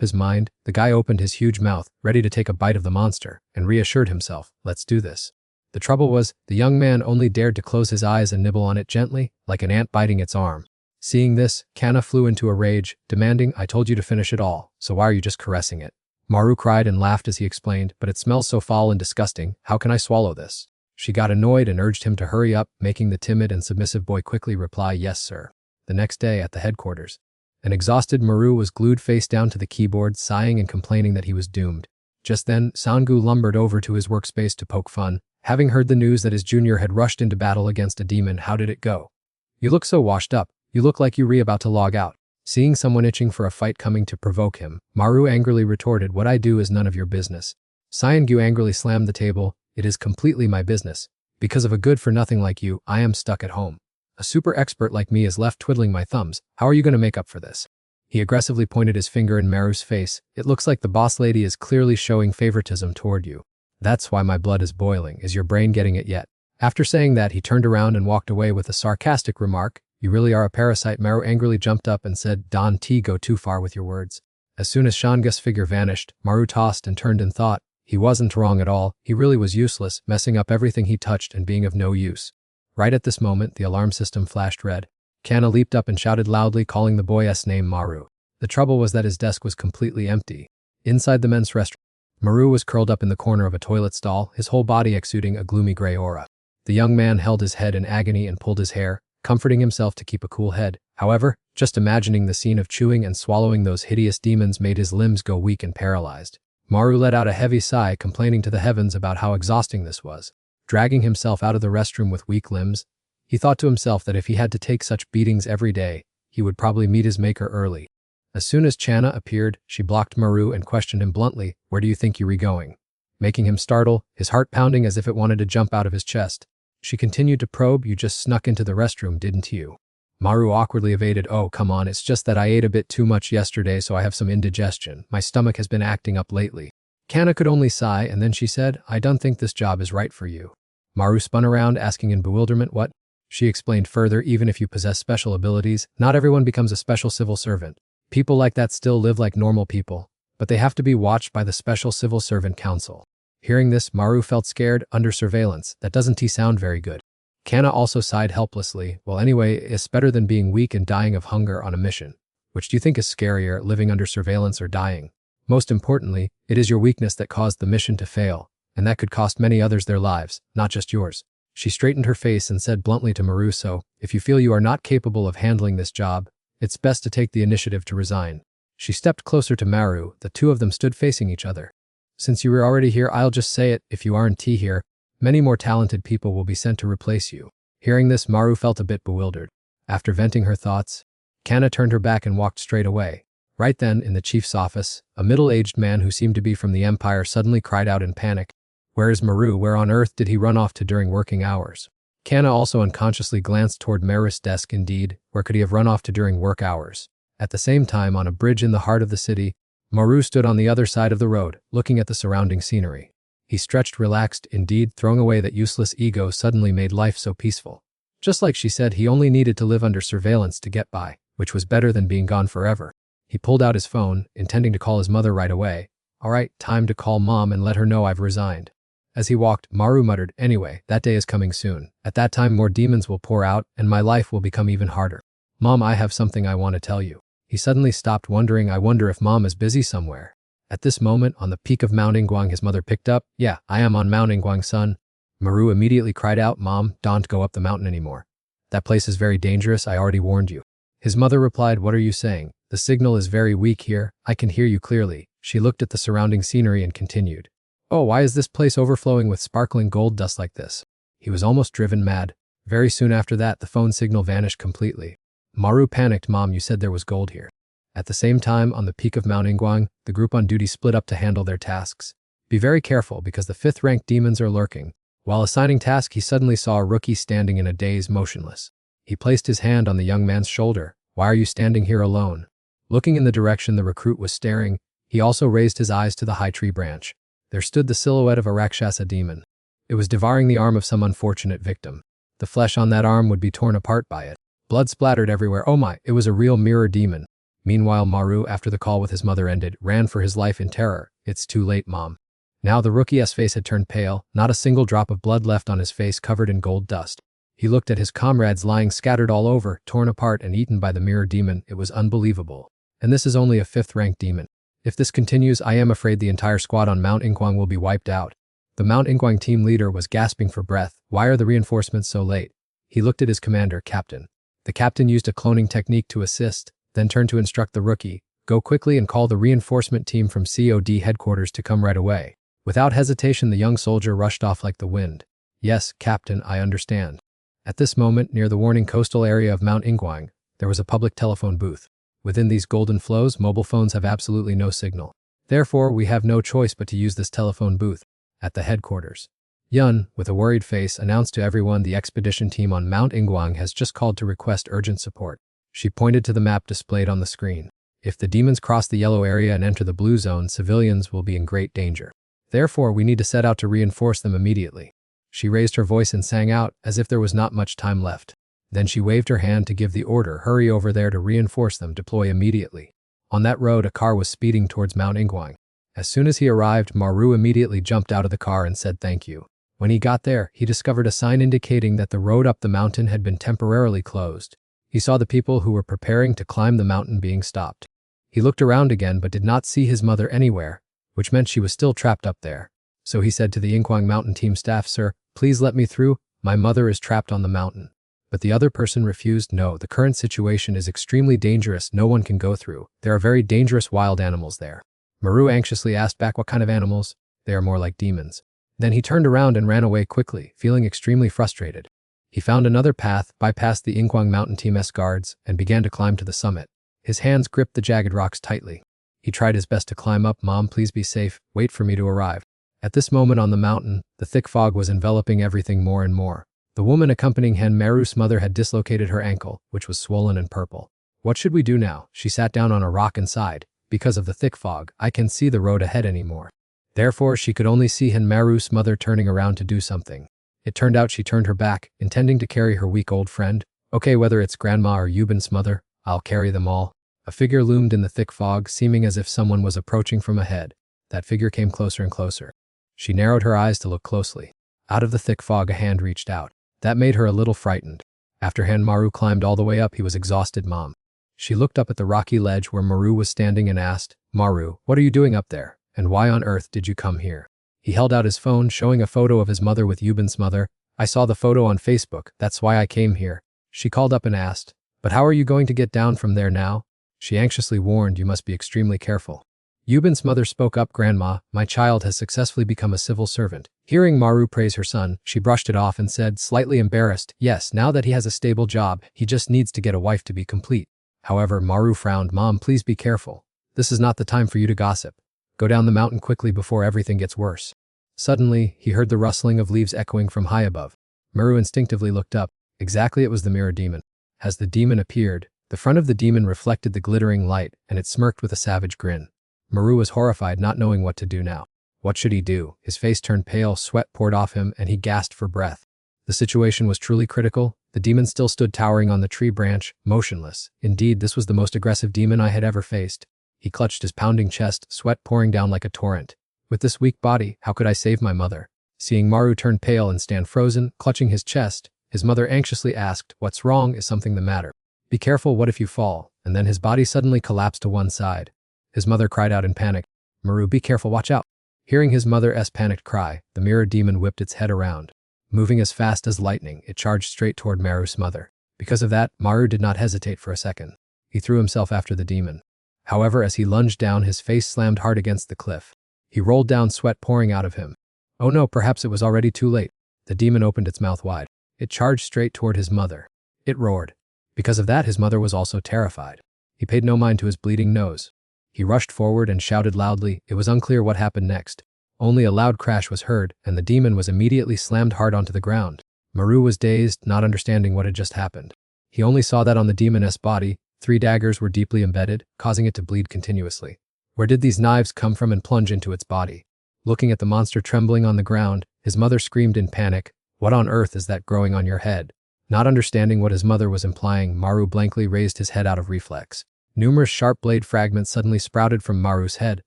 his mind, the guy opened his huge mouth, ready to take a bite of the monster, and reassured himself, let's do this. The trouble was, the young man only dared to close his eyes and nibble on it gently, like an ant biting its arm. Seeing this, Kanna flew into a rage, demanding, I told you to finish it all, so why are you just caressing it? Maru cried and laughed as he explained, but it smells so foul and disgusting, how can I swallow this? She got annoyed and urged him to hurry up, making the timid and submissive boy quickly reply, yes sir. The next day at the headquarters, an exhausted Maru was glued face down to the keyboard, sighing and complaining that he was doomed. Just then, Cyan-gu lumbered over to his workspace to poke fun. Having heard the news that his junior had rushed into battle against a demon, how did it go? You look so washed up. You look like you're about to log out. Seeing someone itching for a fight coming to provoke him, Maru angrily retorted, what I do is none of your business. Cyan-gu angrily slammed the table, it is completely my business. Because of a good-for-nothing like you, I am stuck at home. A super expert like me is left twiddling my thumbs. How are you going to make up for this? He aggressively pointed his finger in Maru's face. It looks like the boss lady is clearly showing favoritism toward you. That's why my blood is boiling. Is your brain getting it yet? After saying that, he turned around and walked away with a sarcastic remark. You really are a parasite. Maru angrily jumped up and said, Don't go too far with your words. As soon as Shanga's figure vanished, Maru tossed and turned in thought. He wasn't wrong at all, he really was useless, messing up everything he touched and being of no use. Right at this moment, the alarm system flashed red. Kana leaped up and shouted loudly, calling the boy's name Maru. The trouble was that his desk was completely empty. Inside the men's restaurant, Maru was curled up in the corner of a toilet stall, his whole body exuding a gloomy gray aura. The young man held his head in agony and pulled his hair, comforting himself to keep a cool head. However, just imagining the scene of chewing and swallowing those hideous demons made his limbs go weak and paralyzed. Maru let out a heavy sigh, complaining to the heavens about how exhausting this was. Dragging himself out of the restroom with weak limbs, he thought to himself that if he had to take such beatings every day, he would probably meet his maker early. As soon as Channa appeared, she blocked Maru and questioned him bluntly, "Where do you think you're going?" Making him startle, his heart pounding as if it wanted to jump out of his chest. She continued to probe, "You just snuck into the restroom, didn't you?" Maru awkwardly evaded, "Oh, come on, it's just that I ate a bit too much yesterday, so I have some indigestion. My stomach has been acting up lately." Kana could only sigh, and then she said, "I don't think this job is right for you." Maru spun around, asking in bewilderment, "What?" She explained further, "Even if you possess special abilities, not everyone becomes a special civil servant. People like that still live like normal people, but they have to be watched by the Special Civil Servant Council." Hearing this, Maru felt scared. Under surveillance, that doesn't sound very good. Kana also sighed helplessly. "Well, anyway, it's better than being weak and dying of hunger on a mission. Which do you think is scarier, living under surveillance or dying? Most importantly, it is your weakness that caused the mission to fail, and that could cost many others their lives, not just yours." She straightened her face and said bluntly to Maru, "So, if you feel you are not capable of handling this job, it's best to take the initiative to resign." She stepped closer to Maru. The two of them stood facing each other. "Since you were already here, I'll just say it, if you aren't here, many more talented people will be sent to replace you." Hearing this, Maru felt a bit bewildered. After venting her thoughts, Kana turned her back and walked straight away. Right then, in the chief's office, a middle-aged man who seemed to be from the Empire suddenly cried out in panic, "Where is Maru? Where on earth did he run off to during working hours?" Kana also unconsciously glanced toward Maru's desk. Indeed, where could he have run off to during work hours? At the same time, on a bridge in the heart of the city, Maru stood on the other side of the road, looking at the surrounding scenery. He stretched relaxed, indeed, throwing away that useless ego suddenly made life so peaceful. Just like she said, he only needed to live under surveillance to get by, which was better than being gone forever. He pulled out his phone, intending to call his mother right away. "All right, time to call Mom and let her know I've resigned." As he walked, Maru muttered, "Anyway, that day is coming soon. At that time, more demons will pour out, and my life will become even harder. Mom, I have something I want to tell you." He suddenly stopped, wondering, "I wonder if Mom is busy somewhere." At this moment, on the peak of Mount Ingguang, his mother picked up, "Yeah, I am on Mount Ingguang, son." Maru immediately cried out, "Mom, don't go up the mountain anymore. That place is very dangerous, I already warned you." His mother replied, "What are you saying? The signal is very weak here, I can hear you clearly." She looked at the surrounding scenery and continued, "Oh, why is this place overflowing with sparkling gold dust like this?" He was almost driven mad. Very soon after that, the phone signal vanished completely. Maru panicked, "Mom, you said there was gold here." At the same time, on the peak of Mount Ingguang, the group on duty split up to handle their tasks. "Be very careful because the 5th-ranked demons are lurking." While assigning tasks, he suddenly saw a rookie standing in a daze, motionless. He placed his hand on the young man's shoulder. "Why are you standing here alone?" Looking in the direction the recruit was staring, he also raised his eyes to the high tree branch. There stood the silhouette of a Rakshasa demon. It was devouring the arm of some unfortunate victim. The flesh on that arm would be torn apart by it. Blood splattered everywhere. Oh my, it was a real mirror demon. Meanwhile, Maru, after the call with his mother ended, ran for his life in terror. "It's too late, Mom." Now the rookie's face had turned pale, not a single drop of blood left on his face, covered in gold dust. He looked at his comrades lying scattered all over, torn apart and eaten by the mirror demon. It was unbelievable. And this is only a 5th-ranked demon. If this continues, I am afraid the entire squad on Mount Ingguang will be wiped out. The Mount Ingguang team leader was gasping for breath. Why are the reinforcements so late? He looked at his commander, Captain. The captain used a cloning technique to assist, then turned to instruct the rookie, "Go quickly and call the reinforcement team from COD headquarters to come right away." Without hesitation, the young soldier rushed off like the wind. "Yes, Captain, I understand." At this moment, near the warning coastal area of Mount Ingguang, there was a public telephone booth. Within these golden flows, mobile phones have absolutely no signal. Therefore, we have no choice but to use this telephone booth. At the headquarters, Yun, with a worried face, announced to everyone the expedition team on Mount Ingguang has just called to request urgent support. She pointed to the map displayed on the screen. If the demons cross the yellow area and enter the blue zone, civilians will be in great danger. Therefore, we need to set out to reinforce them immediately. She raised her voice and sang out, as if there was not much time left. Then she waved her hand to give the order, "Hurry over there to reinforce them, deploy immediately." On that road, a car was speeding towards Mount Ingwang. As soon as he arrived, Maru immediately jumped out of the car and said thank you. When he got there, he discovered a sign indicating that the road up the mountain had been temporarily closed. He saw the people who were preparing to climb the mountain being stopped. He looked around again but did not see his mother anywhere, which meant she was still trapped up there. So he said to the Ingwang Mountain team staff, "Sir, please let me through. My mother is trapped on the mountain." But the other person refused. "No, the current situation is extremely dangerous. No one can go through. There are very dangerous wild animals there." Maru anxiously asked back, "What kind of animals?" "They are more like demons." Then he turned around and ran away quickly, feeling extremely frustrated. He found another path, bypassed the Ingwang Mountain team's guards, and began to climb to the summit. His hands gripped the jagged rocks tightly. He tried his best to climb up. "Mom, please be safe. Wait for me to arrive." At this moment on the mountain, the thick fog was enveloping everything more and more. The woman accompanying Han Maru's mother had dislocated her ankle, which was swollen and purple. "What should we do now?" She sat down on a rock and sighed. "Because of the thick fog, I can't see the road ahead anymore." Therefore, she could only see Han Maru's mother turning around to do something. It turned out she turned her back, intending to carry her weak old friend. "Okay, whether it's Grandma or Yubin's mother, I'll carry them all." A figure loomed in the thick fog, seeming as if someone was approaching from ahead. That figure came closer and closer. She narrowed her eyes to look closely. Out of the thick fog, a hand reached out. That made her a little frightened. After Han Maru climbed all the way up, he was exhausted. "Mom." She looked up at the rocky ledge where Maru was standing and asked, "Maru, what are you doing up there? And why on earth did you come here?" He held out his phone, showing a photo of his mother with Yubin's mother. "I saw the photo on Facebook. That's why I came here." She called up and asked, "But how are you going to get down from there now?" She anxiously warned, "You must be extremely careful." Yubin's mother spoke up, "Grandma, my child has successfully become a civil servant." Hearing Maru praise her son, she brushed it off and said, slightly embarrassed, "Yes, now that he has a stable job, he just needs to get a wife to be complete." However, Maru frowned. "Mom, please be careful. This is not the time for you to gossip. Go down the mountain quickly before everything gets worse." Suddenly, he heard the rustling of leaves echoing from high above. Maru instinctively looked up. Exactly, it was the mirror demon. As the demon appeared, the front of the demon reflected the glittering light, and it smirked with a savage grin. Maru was horrified, not knowing what to do now. What should he do? His face turned pale, sweat poured off him, and he gasped for breath. The situation was truly critical. The demon still stood towering on the tree branch, motionless. Indeed, this was the most aggressive demon I had ever faced. He clutched his pounding chest, sweat pouring down like a torrent. With this weak body, how could I save my mother? Seeing Maru turn pale and stand frozen, clutching his chest, his mother anxiously asked, "What's wrong? Is something the matter?" "Be careful, what if you fall?" And then his body suddenly collapsed to one side. His mother cried out in panic, "Maru, be careful, watch out." Hearing his mother's panicked cry, the mirror demon whipped its head around. Moving as fast as lightning, it charged straight toward Maru's mother. Because of that, Maru did not hesitate for a second. He threw himself after the demon. However, as he lunged down, his face slammed hard against the cliff. He rolled down, sweat pouring out of him. Oh no, perhaps it was already too late. The demon opened its mouth wide. It charged straight toward his mother. It roared. Because of that, his mother was also terrified. He paid no mind to his bleeding nose. He rushed forward and shouted loudly. It was unclear what happened next. Only a loud crash was heard, and the demon was immediately slammed hard onto the ground. Maru was dazed, not understanding what had just happened. He only saw that on the demon's body, 3 daggers were deeply embedded, causing it to bleed continuously. Where did these knives come from and plunge into its body? Looking at the monster trembling on the ground, his mother screamed in panic, "What on earth is that growing on your head?" Not understanding what his mother was implying, Maru blankly raised his head out of reflex. Numerous sharp blade fragments suddenly sprouted from Maru's head,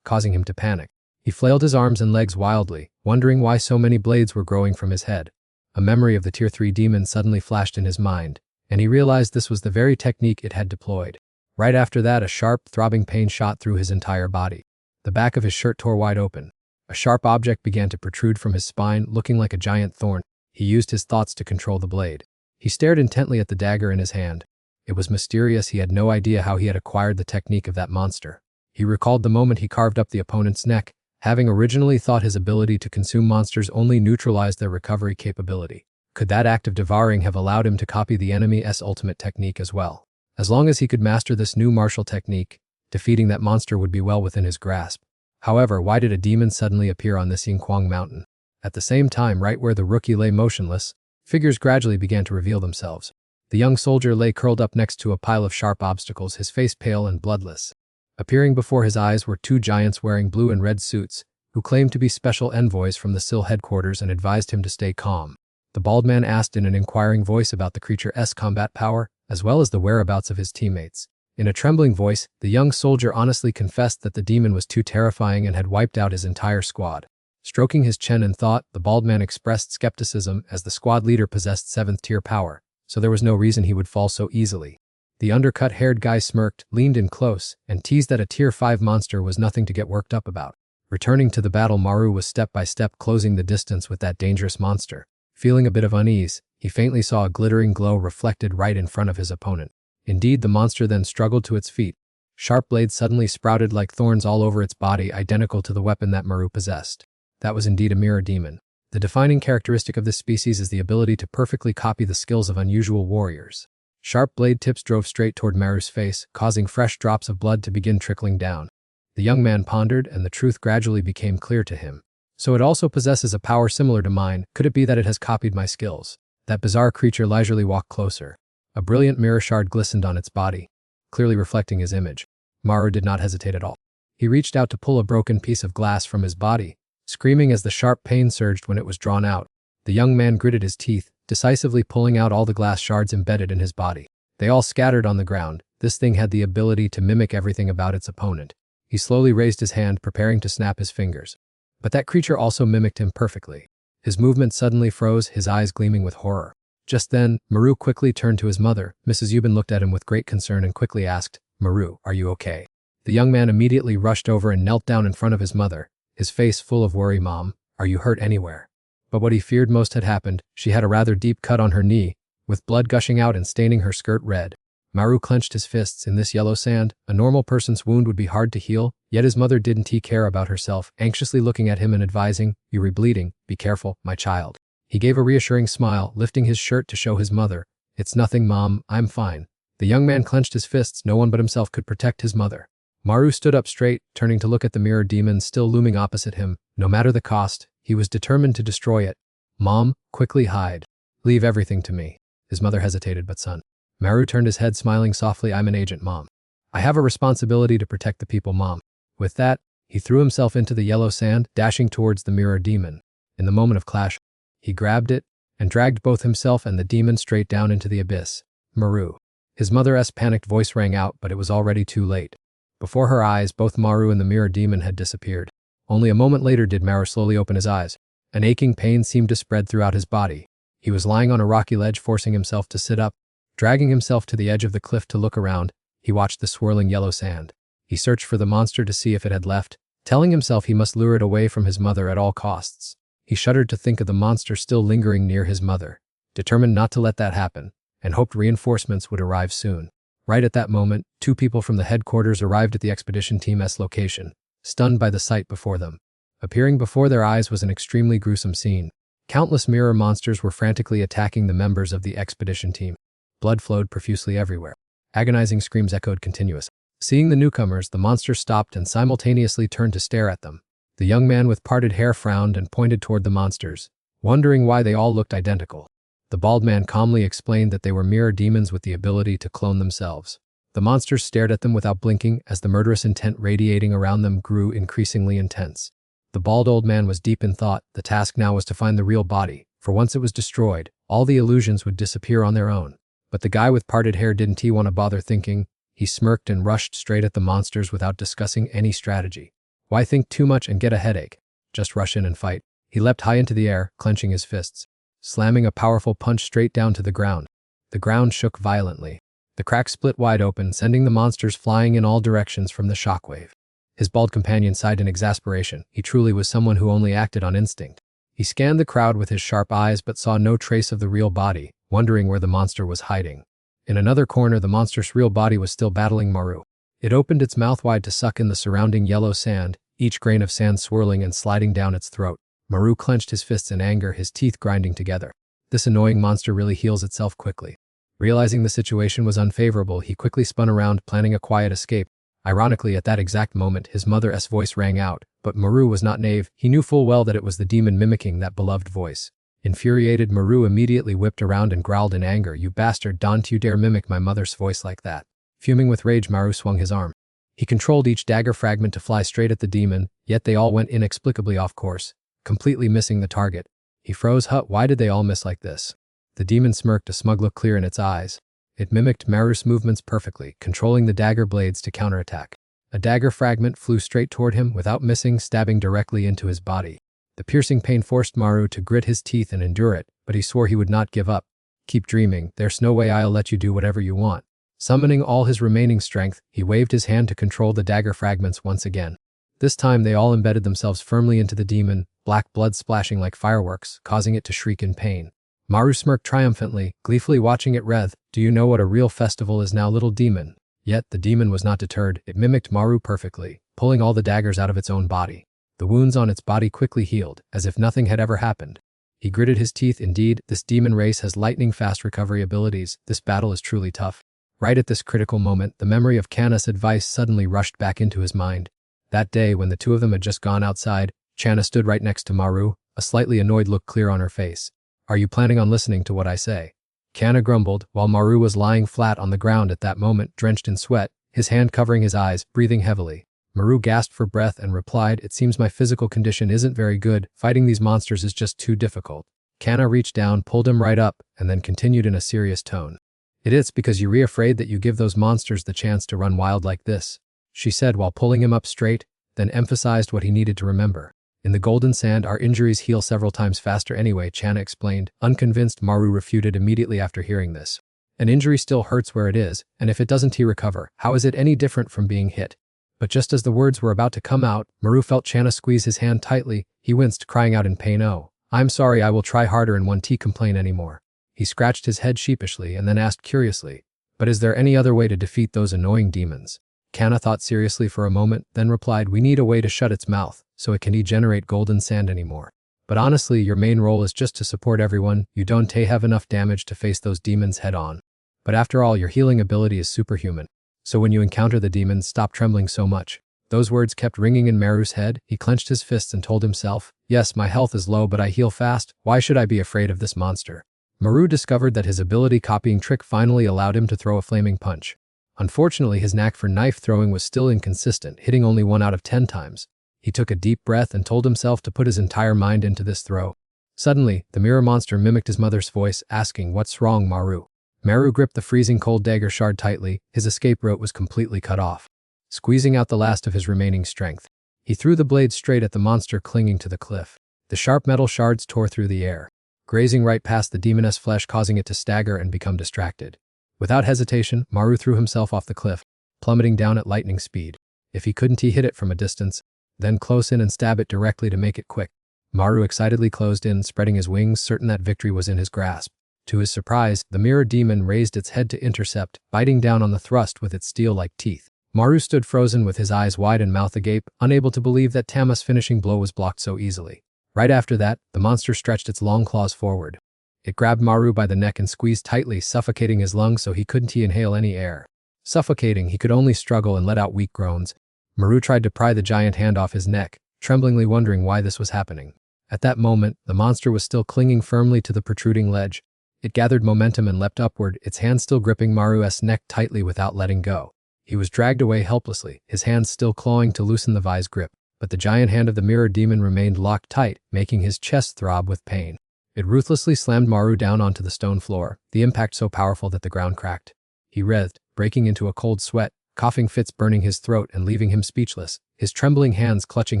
causing him to panic. He flailed his arms and legs wildly, wondering why so many blades were growing from his head. A memory of the Tier 3 demon suddenly flashed in his mind, and he realized this was the very technique it had deployed. Right after that, a sharp, throbbing pain shot through his entire body. The back of his shirt tore wide open. A sharp object began to protrude from his spine, looking like a giant thorn. He used his thoughts to control the blade. He stared intently at the dagger in his hand. It was mysterious. He had no idea how he had acquired the technique of that monster. He recalled the moment he carved up the opponent's neck, having originally thought his ability to consume monsters only neutralized their recovery capability. Could that act of devouring have allowed him to copy the enemy's ultimate technique as well? As long as he could master this new martial technique, defeating that monster would be well within his grasp. However, why did a demon suddenly appear on this Yingquang mountain? At the same time, right where the rookie lay motionless, figures gradually began to reveal themselves. The young soldier lay curled up next to a pile of sharp obstacles, his face pale and bloodless. Appearing before his eyes were 2 giants wearing blue and red suits, who claimed to be special envoys from the SIL headquarters and advised him to stay calm. The bald man asked in an inquiring voice about the creature's combat power, as well as the whereabouts of his teammates. In a trembling voice, the young soldier honestly confessed that the demon was too terrifying and had wiped out his entire squad. Stroking his chin in thought, the bald man expressed skepticism as the squad leader possessed 7th tier power, so there was no reason he would fall so easily. The undercut-haired guy smirked, leaned in close, and teased that a tier 5 monster was nothing to get worked up about. Returning to the battle, Maru was step by step closing the distance with that dangerous monster. Feeling a bit of unease, he faintly saw a glittering glow reflected right in front of his opponent. Indeed, the monster then struggled to its feet. Sharp blades suddenly sprouted like thorns all over its body, identical to the weapon that Maru possessed. That was indeed a mirror demon. The defining characteristic of this species is the ability to perfectly copy the skills of unusual warriors. Sharp blade tips drove straight toward Maru's face, causing fresh drops of blood to begin trickling down. The young man pondered, and the truth gradually became clear to him. So it also possesses a power similar to mine. Could it be that it has copied my skills? That bizarre creature leisurely walked closer. A brilliant mirror shard glistened on its body, clearly reflecting his image. Maru did not hesitate at all. He reached out to pull a broken piece of glass from his body, screaming as the sharp pain surged when it was drawn out. The young man gritted his teeth, decisively pulling out all the glass shards embedded in his body. They all scattered on the ground. This thing had the ability to mimic everything about its opponent. He slowly raised his hand, preparing to snap his fingers. But that creature also mimicked him perfectly. His movement suddenly froze, his eyes gleaming with horror. Just then, Maru quickly turned to his mother. Mrs. Yubin looked at him with great concern and quickly asked, "Maru, are you okay?" The young man immediately rushed over and knelt down in front of his mother, his face full of worry. "Mom, are you hurt anywhere?" But what he feared most had happened. She had a rather deep cut on her knee, with blood gushing out and staining her skirt red. Maru clenched his fists. In this yellow sand, a normal person's wound would be hard to heal, yet his mother didn't care about herself, anxiously looking at him and advising, "You're bleeding, be careful, my child." He gave a reassuring smile, lifting his shirt to show his mother, "It's nothing, Mom, I'm fine." The young man clenched his fists. No one but himself could protect his mother. Maru stood up straight, turning to look at the mirror demon still looming opposite him. No matter the cost, he was determined to destroy it. "Mom, quickly hide. Leave everything to me." His mother hesitated, "But son." Maru turned his head, smiling softly, "I'm an agent, Mom. I have a responsibility to protect the people, Mom." With that, he threw himself into the yellow sand, dashing towards the mirror demon. In the moment of clash, he grabbed it and dragged both himself and the demon straight down into the abyss. "Maru." His mother's panicked voice rang out, but it was already too late. Before her eyes, both Maru and the mirror demon had disappeared. Only a moment later did Maru slowly open his eyes. An aching pain seemed to spread throughout his body. He was lying on a rocky ledge, forcing himself to sit up. Dragging himself to the edge of the cliff to look around, he watched the swirling yellow sand. He searched for the monster to see if it had left, telling himself he must lure it away from his mother at all costs. He shuddered to think of the monster still lingering near his mother, determined not to let that happen, and hoped reinforcements would arrive soon. Right at that moment, 2 people from the headquarters arrived at the expedition team's location, stunned by the sight before them. Appearing before their eyes was an extremely gruesome scene. Countless mirror monsters were frantically attacking the members of the expedition team. Blood flowed profusely everywhere. Agonizing screams echoed continuously. Seeing the newcomers, the monster stopped and simultaneously turned to stare at them. The young man with parted hair frowned and pointed toward the monsters, wondering why they all looked identical. The bald man calmly explained that they were mirror demons with the ability to clone themselves. The monsters stared at them without blinking as the murderous intent radiating around them grew increasingly intense. The bald old man was deep in thought. The task now was to find the real body, for once it was destroyed, all the illusions would disappear on their own. But the guy with parted hair didn't want to bother thinking. He smirked and rushed straight at the monsters without discussing any strategy. Why think too much and get a headache? Just rush in and fight. He leapt high into the air, clenching his fists, slamming a powerful punch straight down to the ground. The ground shook violently. The crack split wide open, sending the monsters flying in all directions from the shockwave. His bald companion sighed in exasperation. He truly was someone who only acted on instinct. He scanned the crowd with his sharp eyes but saw no trace of the real body, wondering where the monster was hiding. In another corner, the monster's real body was still battling Maru. It opened its mouth wide to suck in the surrounding yellow sand, each grain of sand swirling and sliding down its throat. Maru clenched his fists in anger, his teeth grinding together. This annoying monster really heals itself quickly. Realizing the situation was unfavorable, he quickly spun around, planning a quiet escape. Ironically, at that exact moment, his mother's voice rang out, but Maru was not naive. He knew full well that it was the demon mimicking that beloved voice. Infuriated, Maru immediately whipped around and growled in anger, "You bastard, don't you dare mimic my mother's voice like that." Fuming with rage, Maru swung his arm. He controlled each dagger fragment to fly straight at the demon, yet they all went inexplicably off course, completely missing the target. He froze. Why did they all miss like this? The demon smirked, a smug look clear in its eyes. It mimicked Maru's movements perfectly, controlling the dagger blades to counterattack. A dagger fragment flew straight toward him without missing, stabbing directly into his body. The piercing pain forced Maru to grit his teeth and endure it, but he swore he would not give up. Keep dreaming, there's no way I'll let you do whatever you want. Summoning all his remaining strength, he waved his hand to control the dagger fragments once again. This time they all embedded themselves firmly into the demon, black blood splashing like fireworks, causing it to shriek in pain. Maru smirked triumphantly, gleefully watching it writhe. Do you know what a real festival is now, little demon? Yet the demon was not deterred. It mimicked Maru perfectly, pulling all the daggers out of its own body. The wounds on its body quickly healed, as if nothing had ever happened. He gritted his teeth. Indeed, this demon race has lightning-fast recovery abilities. This battle is truly tough. Right at this critical moment, the memory of Channa's advice suddenly rushed back into his mind. That day, when the two of them had just gone outside, Channa stood right next to Maru, a slightly annoyed look clear on her face. Are you planning on listening to what I say? Channa grumbled, while Maru was lying flat on the ground at that moment, drenched in sweat, his hand covering his eyes, breathing heavily. Maru gasped for breath and replied, it seems my physical condition isn't very good. Fighting these monsters is just too difficult. Channa reached down, pulled him right up, and then continued in a serious tone. It's because you're afraid that you give those monsters the chance to run wild like this, she said while pulling him up straight, then emphasized what he needed to remember. In the golden sand, our injuries heal several times faster anyway, Channa explained. Unconvinced, Maru refuted immediately after hearing this. An injury still hurts where it is, and if it doesn't recover, how is it any different from being hit? But just as the words were about to come out, Maru felt Channa squeeze his hand tightly. He winced, crying out in pain, oh, I'm sorry, I will try harder and won't complain anymore. He scratched his head sheepishly and then asked curiously, but is there any other way to defeat those annoying demons? Channa thought seriously for a moment, then replied, we need a way to shut its mouth, so it can degenerate golden sand anymore. But honestly, your main role is just to support everyone. You don't have enough damage to face those demons head on. But after all, your healing ability is superhuman. So when you encounter the demons, stop trembling so much. Those words kept ringing in Maru's head. He clenched his fists and told himself, yes, my health is low, but I heal fast. Why should I be afraid of this monster? Maru discovered that his ability copying trick finally allowed him to throw a flaming punch. Unfortunately, his knack for knife throwing was still inconsistent, hitting only 1 out of 10 times. He took a deep breath and told himself to put his entire mind into this throw. Suddenly, the mirror monster mimicked his mother's voice, asking, what's wrong, Maru? Maru gripped the freezing cold dagger shard tightly. His escape route was completely cut off. Squeezing out the last of his remaining strength, he threw the blade straight at the monster clinging to the cliff. The sharp metal shards tore through the air, grazing right past the demoness flesh, causing it to stagger and become distracted. Without hesitation, Maru threw himself off the cliff, plummeting down at lightning speed. If he couldn't hit it from a distance, then close in and stab it directly to make it quick. Maru excitedly closed in, spreading his wings, certain that victory was in his grasp. To his surprise, the mirror demon raised its head to intercept, biting down on the thrust with its steel-like teeth. Maru stood frozen with his eyes wide and mouth agape, unable to believe that Tama's finishing blow was blocked so easily. Right after that, the monster stretched its long claws forward. It grabbed Maru by the neck and squeezed tightly, suffocating his lungs so he couldn't inhale any air. Suffocating, he could only struggle and let out weak groans. Maru tried to pry the giant hand off his neck, tremblingly wondering why this was happening. At that moment, the monster was still clinging firmly to the protruding ledge. It gathered momentum and leapt upward, its hand still gripping Maru's neck tightly without letting go. He was dragged away helplessly, his hands still clawing to loosen the vise grip, but the giant hand of the mirror demon remained locked tight, making his chest throb with pain. It ruthlessly slammed Maru down onto the stone floor, the impact so powerful that the ground cracked. He writhed, breaking into a cold sweat, coughing fits burning his throat and leaving him speechless, his trembling hands clutching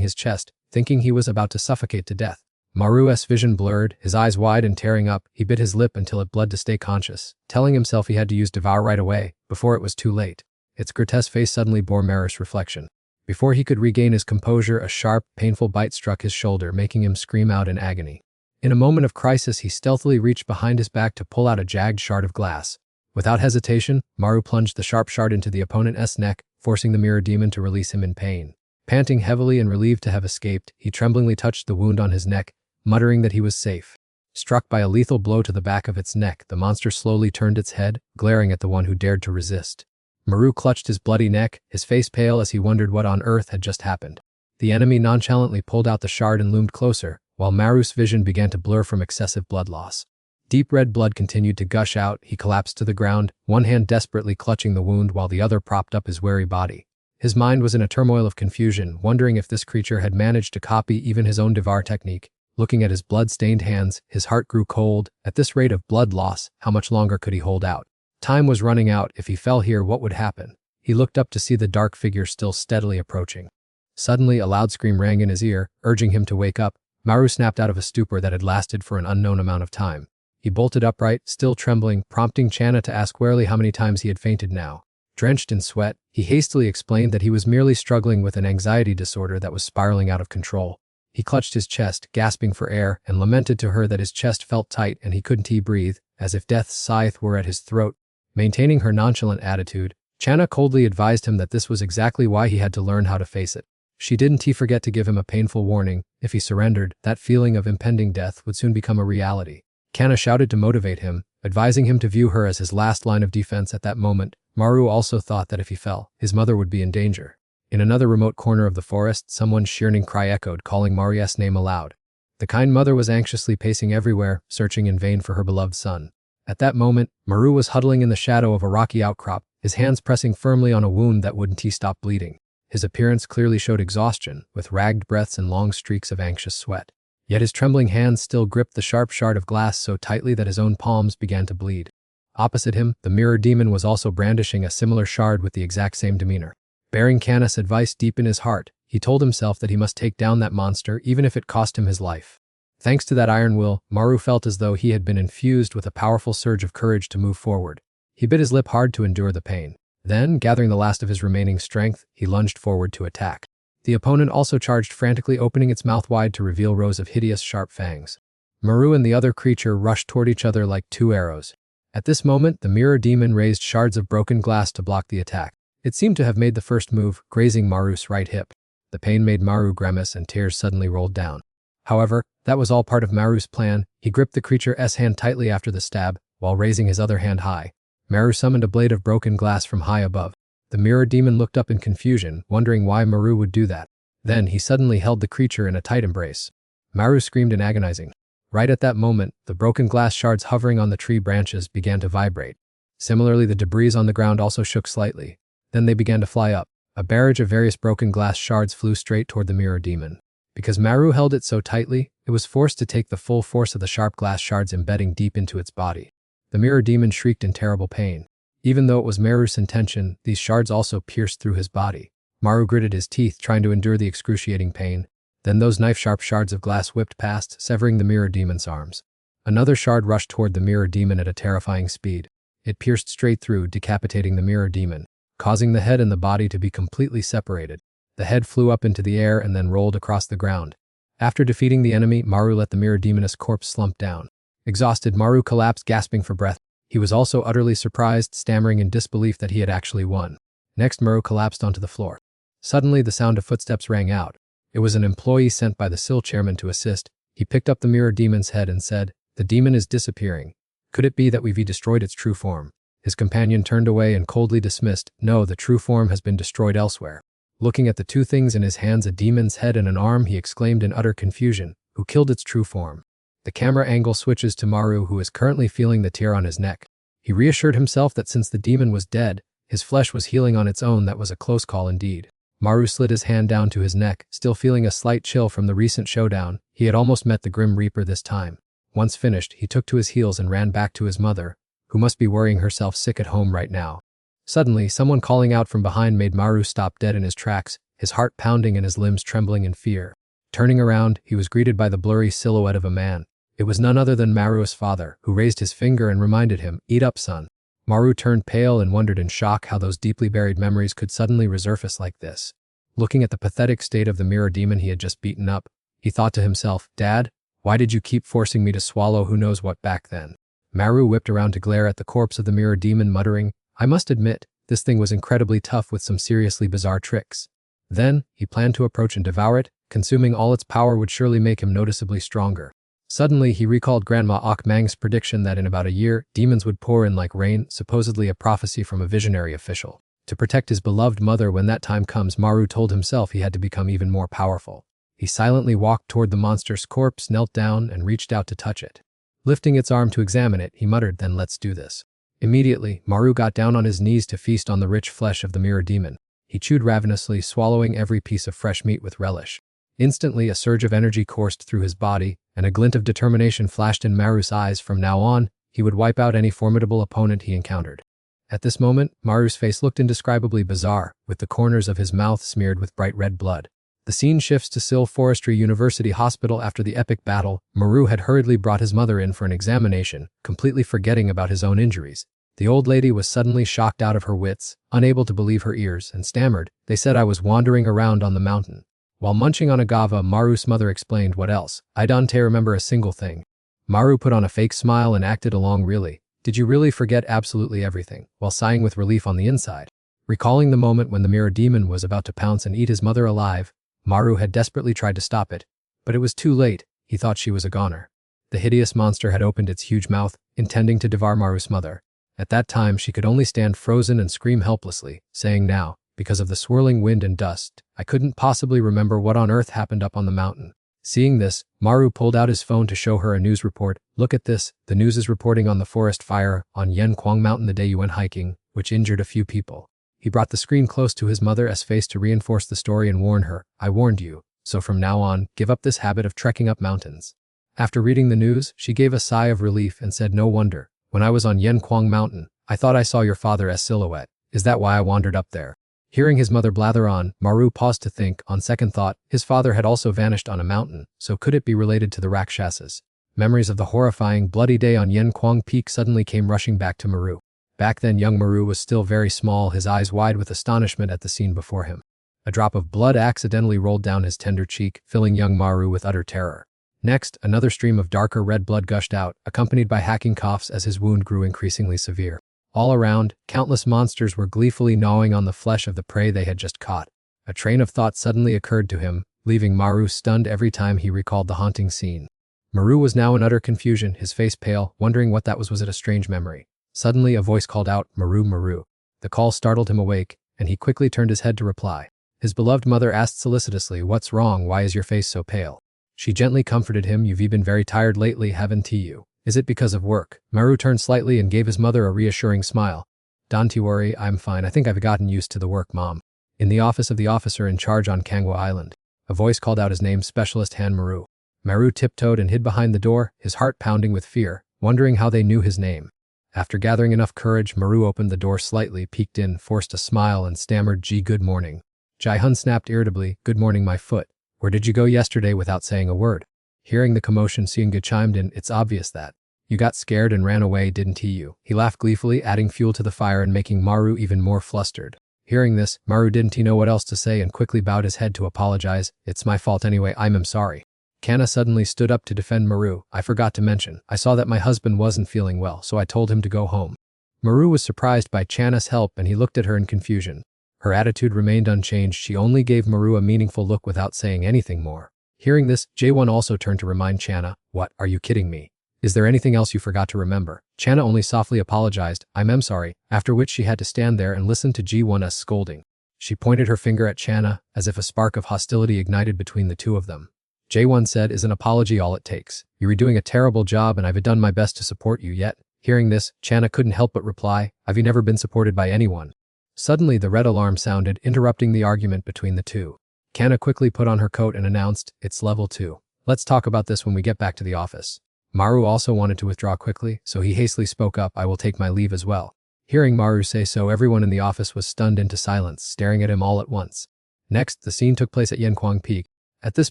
his chest, thinking he was about to suffocate to death. Maru's vision blurred, his eyes wide and tearing up. He bit his lip until it bled to stay conscious, telling himself he had to use Devour right away, before it was too late. Its grotesque face suddenly bore Maru's reflection. Before he could regain his composure, a sharp, painful bite struck his shoulder, making him scream out in agony. In a moment of crisis, he stealthily reached behind his back to pull out a jagged shard of glass. Without hesitation, Maru plunged the sharp shard into the opponent's neck, forcing the mirror demon to release him in pain. Panting heavily and relieved to have escaped, he tremblingly touched the wound on his neck, muttering that he was safe. Struck by a lethal blow to the back of its neck, the monster slowly turned its head, glaring at the one who dared to resist. Maru clutched his bloody neck, his face pale as he wondered what on earth had just happened. The enemy nonchalantly pulled out the shard and loomed closer, while Maru's vision began to blur from excessive blood loss. Deep red blood continued to gush out. He collapsed to the ground, one hand desperately clutching the wound while the other propped up his weary body. His mind was in a turmoil of confusion, wondering if this creature had managed to copy even his own Devour technique. Looking at his blood-stained hands, his heart grew cold. At this rate of blood loss, how much longer could he hold out? Time was running out. If he fell here, what would happen? He looked up to see the dark figure still steadily approaching. Suddenly, a loud scream rang in his ear, urging him to wake up. Maru snapped out of a stupor that had lasted for an unknown amount of time. He bolted upright, still trembling, prompting Channa to ask warily how many times he had fainted now. Drenched in sweat, he hastily explained that he was merely struggling with an anxiety disorder that was spiraling out of control. He clutched his chest, gasping for air, and lamented to her that his chest felt tight and he couldn't breathe, as if death's scythe were at his throat. Maintaining her nonchalant attitude, Channa coldly advised him that this was exactly why he had to learn how to face it. She didn't forget to give him a painful warning. If he surrendered, that feeling of impending death would soon become a reality. Channa shouted to motivate him, advising him to view her as his last line of defense at that moment. Maru also thought that if he fell, his mother would be in danger. In another remote corner of the forest, someone's churning cry echoed, calling Maru's name aloud. The kind mother was anxiously pacing everywhere, searching in vain for her beloved son. At that moment, Maru was huddling in the shadow of a rocky outcrop, his hands pressing firmly on a wound that wouldn't stop bleeding. His appearance clearly showed exhaustion, with ragged breaths and long streaks of anxious sweat. Yet his trembling hands still gripped the sharp shard of glass so tightly that his own palms began to bleed. Opposite him, the mirror demon was also brandishing a similar shard with the exact same demeanor. Bearing Channa's advice deep in his heart, he told himself that he must take down that monster even if it cost him his life. Thanks to that iron will, Maru felt as though he had been infused with a powerful surge of courage to move forward. He bit his lip hard to endure the pain. Then, gathering the last of his remaining strength, he lunged forward to attack. The opponent also charged frantically, opening its mouth wide to reveal rows of hideous sharp fangs. Maru and the other creature rushed toward each other like two arrows. At this moment, the mirror demon raised shards of broken glass to block the attack. It seemed to have made the first move, grazing Maru's right hip. The pain made Maru grimace and tears suddenly rolled down. However, that was all part of Maru's plan. He gripped the creature's hand tightly after the stab, while raising his other hand high. Maru summoned a blade of broken glass from high above. The mirror demon looked up in confusion, wondering why Maru would do that. Then he suddenly held the creature in a tight embrace. Maru screamed in agonizing. Right at that moment, the broken glass shards hovering on the tree branches began to vibrate. Similarly, the debris on the ground also shook slightly. Then they began to fly up. A barrage of various broken glass shards flew straight toward the mirror demon. Because Maru held it so tightly, it was forced to take the full force of the sharp glass shards embedding deep into its body. The mirror demon shrieked in terrible pain. Even though it was Maru's intention, these shards also pierced through his body. Maru gritted his teeth, trying to endure the excruciating pain. Then those knife-sharp shards of glass whipped past, severing the mirror demon's arms. Another shard rushed toward the mirror demon at a terrifying speed. It pierced straight through, decapitating the mirror demon, causing the head and the body to be completely separated. The head flew up into the air and then rolled across the ground. After defeating the enemy, Maru let the mirror demon's corpse slump down. Exhausted, Maru collapsed, gasping for breath. He was also utterly surprised, stammering in disbelief that he had actually won. Next, Maru collapsed onto the floor. Suddenly, the sound of footsteps rang out. It was an employee sent by the SIL chairman to assist. He picked up the mirror demon's head and said, "The demon is disappearing. Could it be that we've destroyed its true form?" His companion turned away and coldly dismissed, "No, the true form has been destroyed elsewhere." Looking at the two things in his hands, a demon's head and an arm, he exclaimed in utter confusion, "Who killed its true form?" The camera angle switches to Maru, who is currently feeling the tear on his neck. He reassured himself that since the demon was dead, his flesh was healing on its own. That was a close call indeed. Maru slid his hand down to his neck, still feeling a slight chill from the recent showdown. He had almost met the Grim Reaper this time. Once finished, he took to his heels and ran back to his mother, who must be worrying herself sick at home right now. Suddenly, someone calling out from behind made Maru stop dead in his tracks, his heart pounding and his limbs trembling in fear. Turning around, he was greeted by the blurry silhouette of a man. It was none other than Maru's father, who raised his finger and reminded him, "Eat up, son." Maru turned pale and wondered in shock how those deeply buried memories could suddenly resurface like this. Looking at the pathetic state of the mirror demon he had just beaten up, he thought to himself, "Dad, why did you keep forcing me to swallow who knows what back then?" Maru whipped around to glare at the corpse of the mirror demon, muttering, "I must admit, this thing was incredibly tough with some seriously bizarre tricks." Then, he planned to approach and devour it. Consuming all its power would surely make him noticeably stronger. Suddenly, he recalled Grandma Ok Mang's prediction that in about a year, demons would pour in like rain, supposedly a prophecy from a visionary official. To protect his beloved mother when that time comes, Maru told himself he had to become even more powerful. He silently walked toward the monster's corpse, knelt down, and reached out to touch it. Lifting its arm to examine it, he muttered, "Then let's do this." Immediately, Maru got down on his knees to feast on the rich flesh of the mirror demon. He chewed ravenously, swallowing every piece of fresh meat with relish. Instantly, a surge of energy coursed through his body, and a glint of determination flashed in Maru's eyes. From now on, he would wipe out any formidable opponent he encountered. At this moment, Maru's face looked indescribably bizarre, with the corners of his mouth smeared with bright red blood. The scene shifts to Sil Forestry University Hospital after the epic battle. Maru had hurriedly brought his mother in for an examination, completely forgetting about his own injuries. The old lady was suddenly shocked out of her wits, unable to believe her ears, and stammered, "They said I was wandering around on the mountain." While munching on a guava, Maru's mother explained, "What else? I don't remember a single thing." Maru put on a fake smile and acted along. "Really? Did you really forget absolutely everything?" while sighing with relief on the inside. Recalling the moment when the mirror demon was about to pounce and eat his mother alive, Maru had desperately tried to stop it, but it was too late. He thought she was a goner. The hideous monster had opened its huge mouth, intending to devour Maru's mother. At that time, she could only stand frozen and scream helplessly, saying, "Now, because of the swirling wind and dust, I couldn't possibly remember what on earth happened up on the mountain." Seeing this, Maru pulled out his phone to show her a news report. "Look at this. The news is reporting on the forest fire on Yanquang Mountain the day you went hiking, which injured a few people." He brought the screen close to his mother's face to reinforce the story and warn her, "I warned you, so from now on, give up this habit of trekking up mountains." After reading the news, she gave a sigh of relief and said, "No wonder. When I was on Yanquang Mountain, I thought I saw your father's silhouette. Is that why I wandered up there?" Hearing his mother blather on, Maru paused to think. On second thought, his father had also vanished on a mountain, so could it be related to the Rakshasas? Memories of the horrifying, bloody day on Yanquang Peak suddenly came rushing back to Maru. Back then, young Maru was still very small, his eyes wide with astonishment at the scene before him. A drop of blood accidentally rolled down his tender cheek, filling young Maru with utter terror. Next, another stream of darker red blood gushed out, accompanied by hacking coughs as his wound grew increasingly severe. All around, countless monsters were gleefully gnawing on the flesh of the prey they had just caught. A train of thought suddenly occurred to him, leaving Maru stunned every time he recalled the haunting scene. Maru was now in utter confusion, his face pale, wondering what that was. Was it a strange memory? Suddenly, a voice called out, "Maru, Maru." The call startled him awake, and he quickly turned his head to reply. His beloved mother asked solicitously, "What's wrong? Why is your face so pale?" She gently comforted him, "You've been very tired lately, haven't you? Is it because of work?" Maru turned slightly and gave his mother a reassuring smile. "Don't you worry, I'm fine. I think I've gotten used to the work, Mom." In the office of the officer in charge on Kangwa Island, a voice called out his name, Specialist Han Maru. Maru tiptoed and hid behind the door, his heart pounding with fear, wondering how they knew his name. After gathering enough courage, Maru opened the door slightly, peeked in, forced a smile, and stammered, "Gee, good morning." Jai-hun snapped irritably, "Good morning, my foot. Where did you go yesterday without saying a word?" Hearing the commotion, Seung-ga chimed in, "It's obvious that you got scared and ran away, didn't you?" He laughed gleefully, adding fuel to the fire and making Maru even more flustered. Hearing this, Maru didn't know what else to say and quickly bowed his head to apologize. "It's my fault anyway, I'm sorry." Kana suddenly stood up to defend Maru. "I forgot to mention, I saw that my husband wasn't feeling well, so I told him to go home." Maru was surprised by Chana's help and he looked at her in confusion. Her attitude remained unchanged. She only gave Maru a meaningful look without saying anything more. Hearing this, Jae-won also turned to remind Chana, "What, are you kidding me? Is there anything else you forgot to remember?" Chana only softly apologized, I'm sorry, after which she had to stand there and listen to Ji-won's scolding. She pointed her finger at Chana, as if a spark of hostility ignited between the two of them. Jae-won said, "Is an apology all it takes? You're doing a terrible job and I've done my best to support you yet." Hearing this, Chana couldn't help but reply, "I've never been supported by anyone." Suddenly, the red alarm sounded, interrupting the argument between the two. Kana quickly put on her coat and announced, "It's level 2. Let's talk about this when we get back to the office." Maru also wanted to withdraw quickly, so he hastily spoke up, "I will take my leave as well." Hearing Maru say so, everyone in the office was stunned into silence, staring at him all at once. Next, the scene took place at Yanquang Peak. At this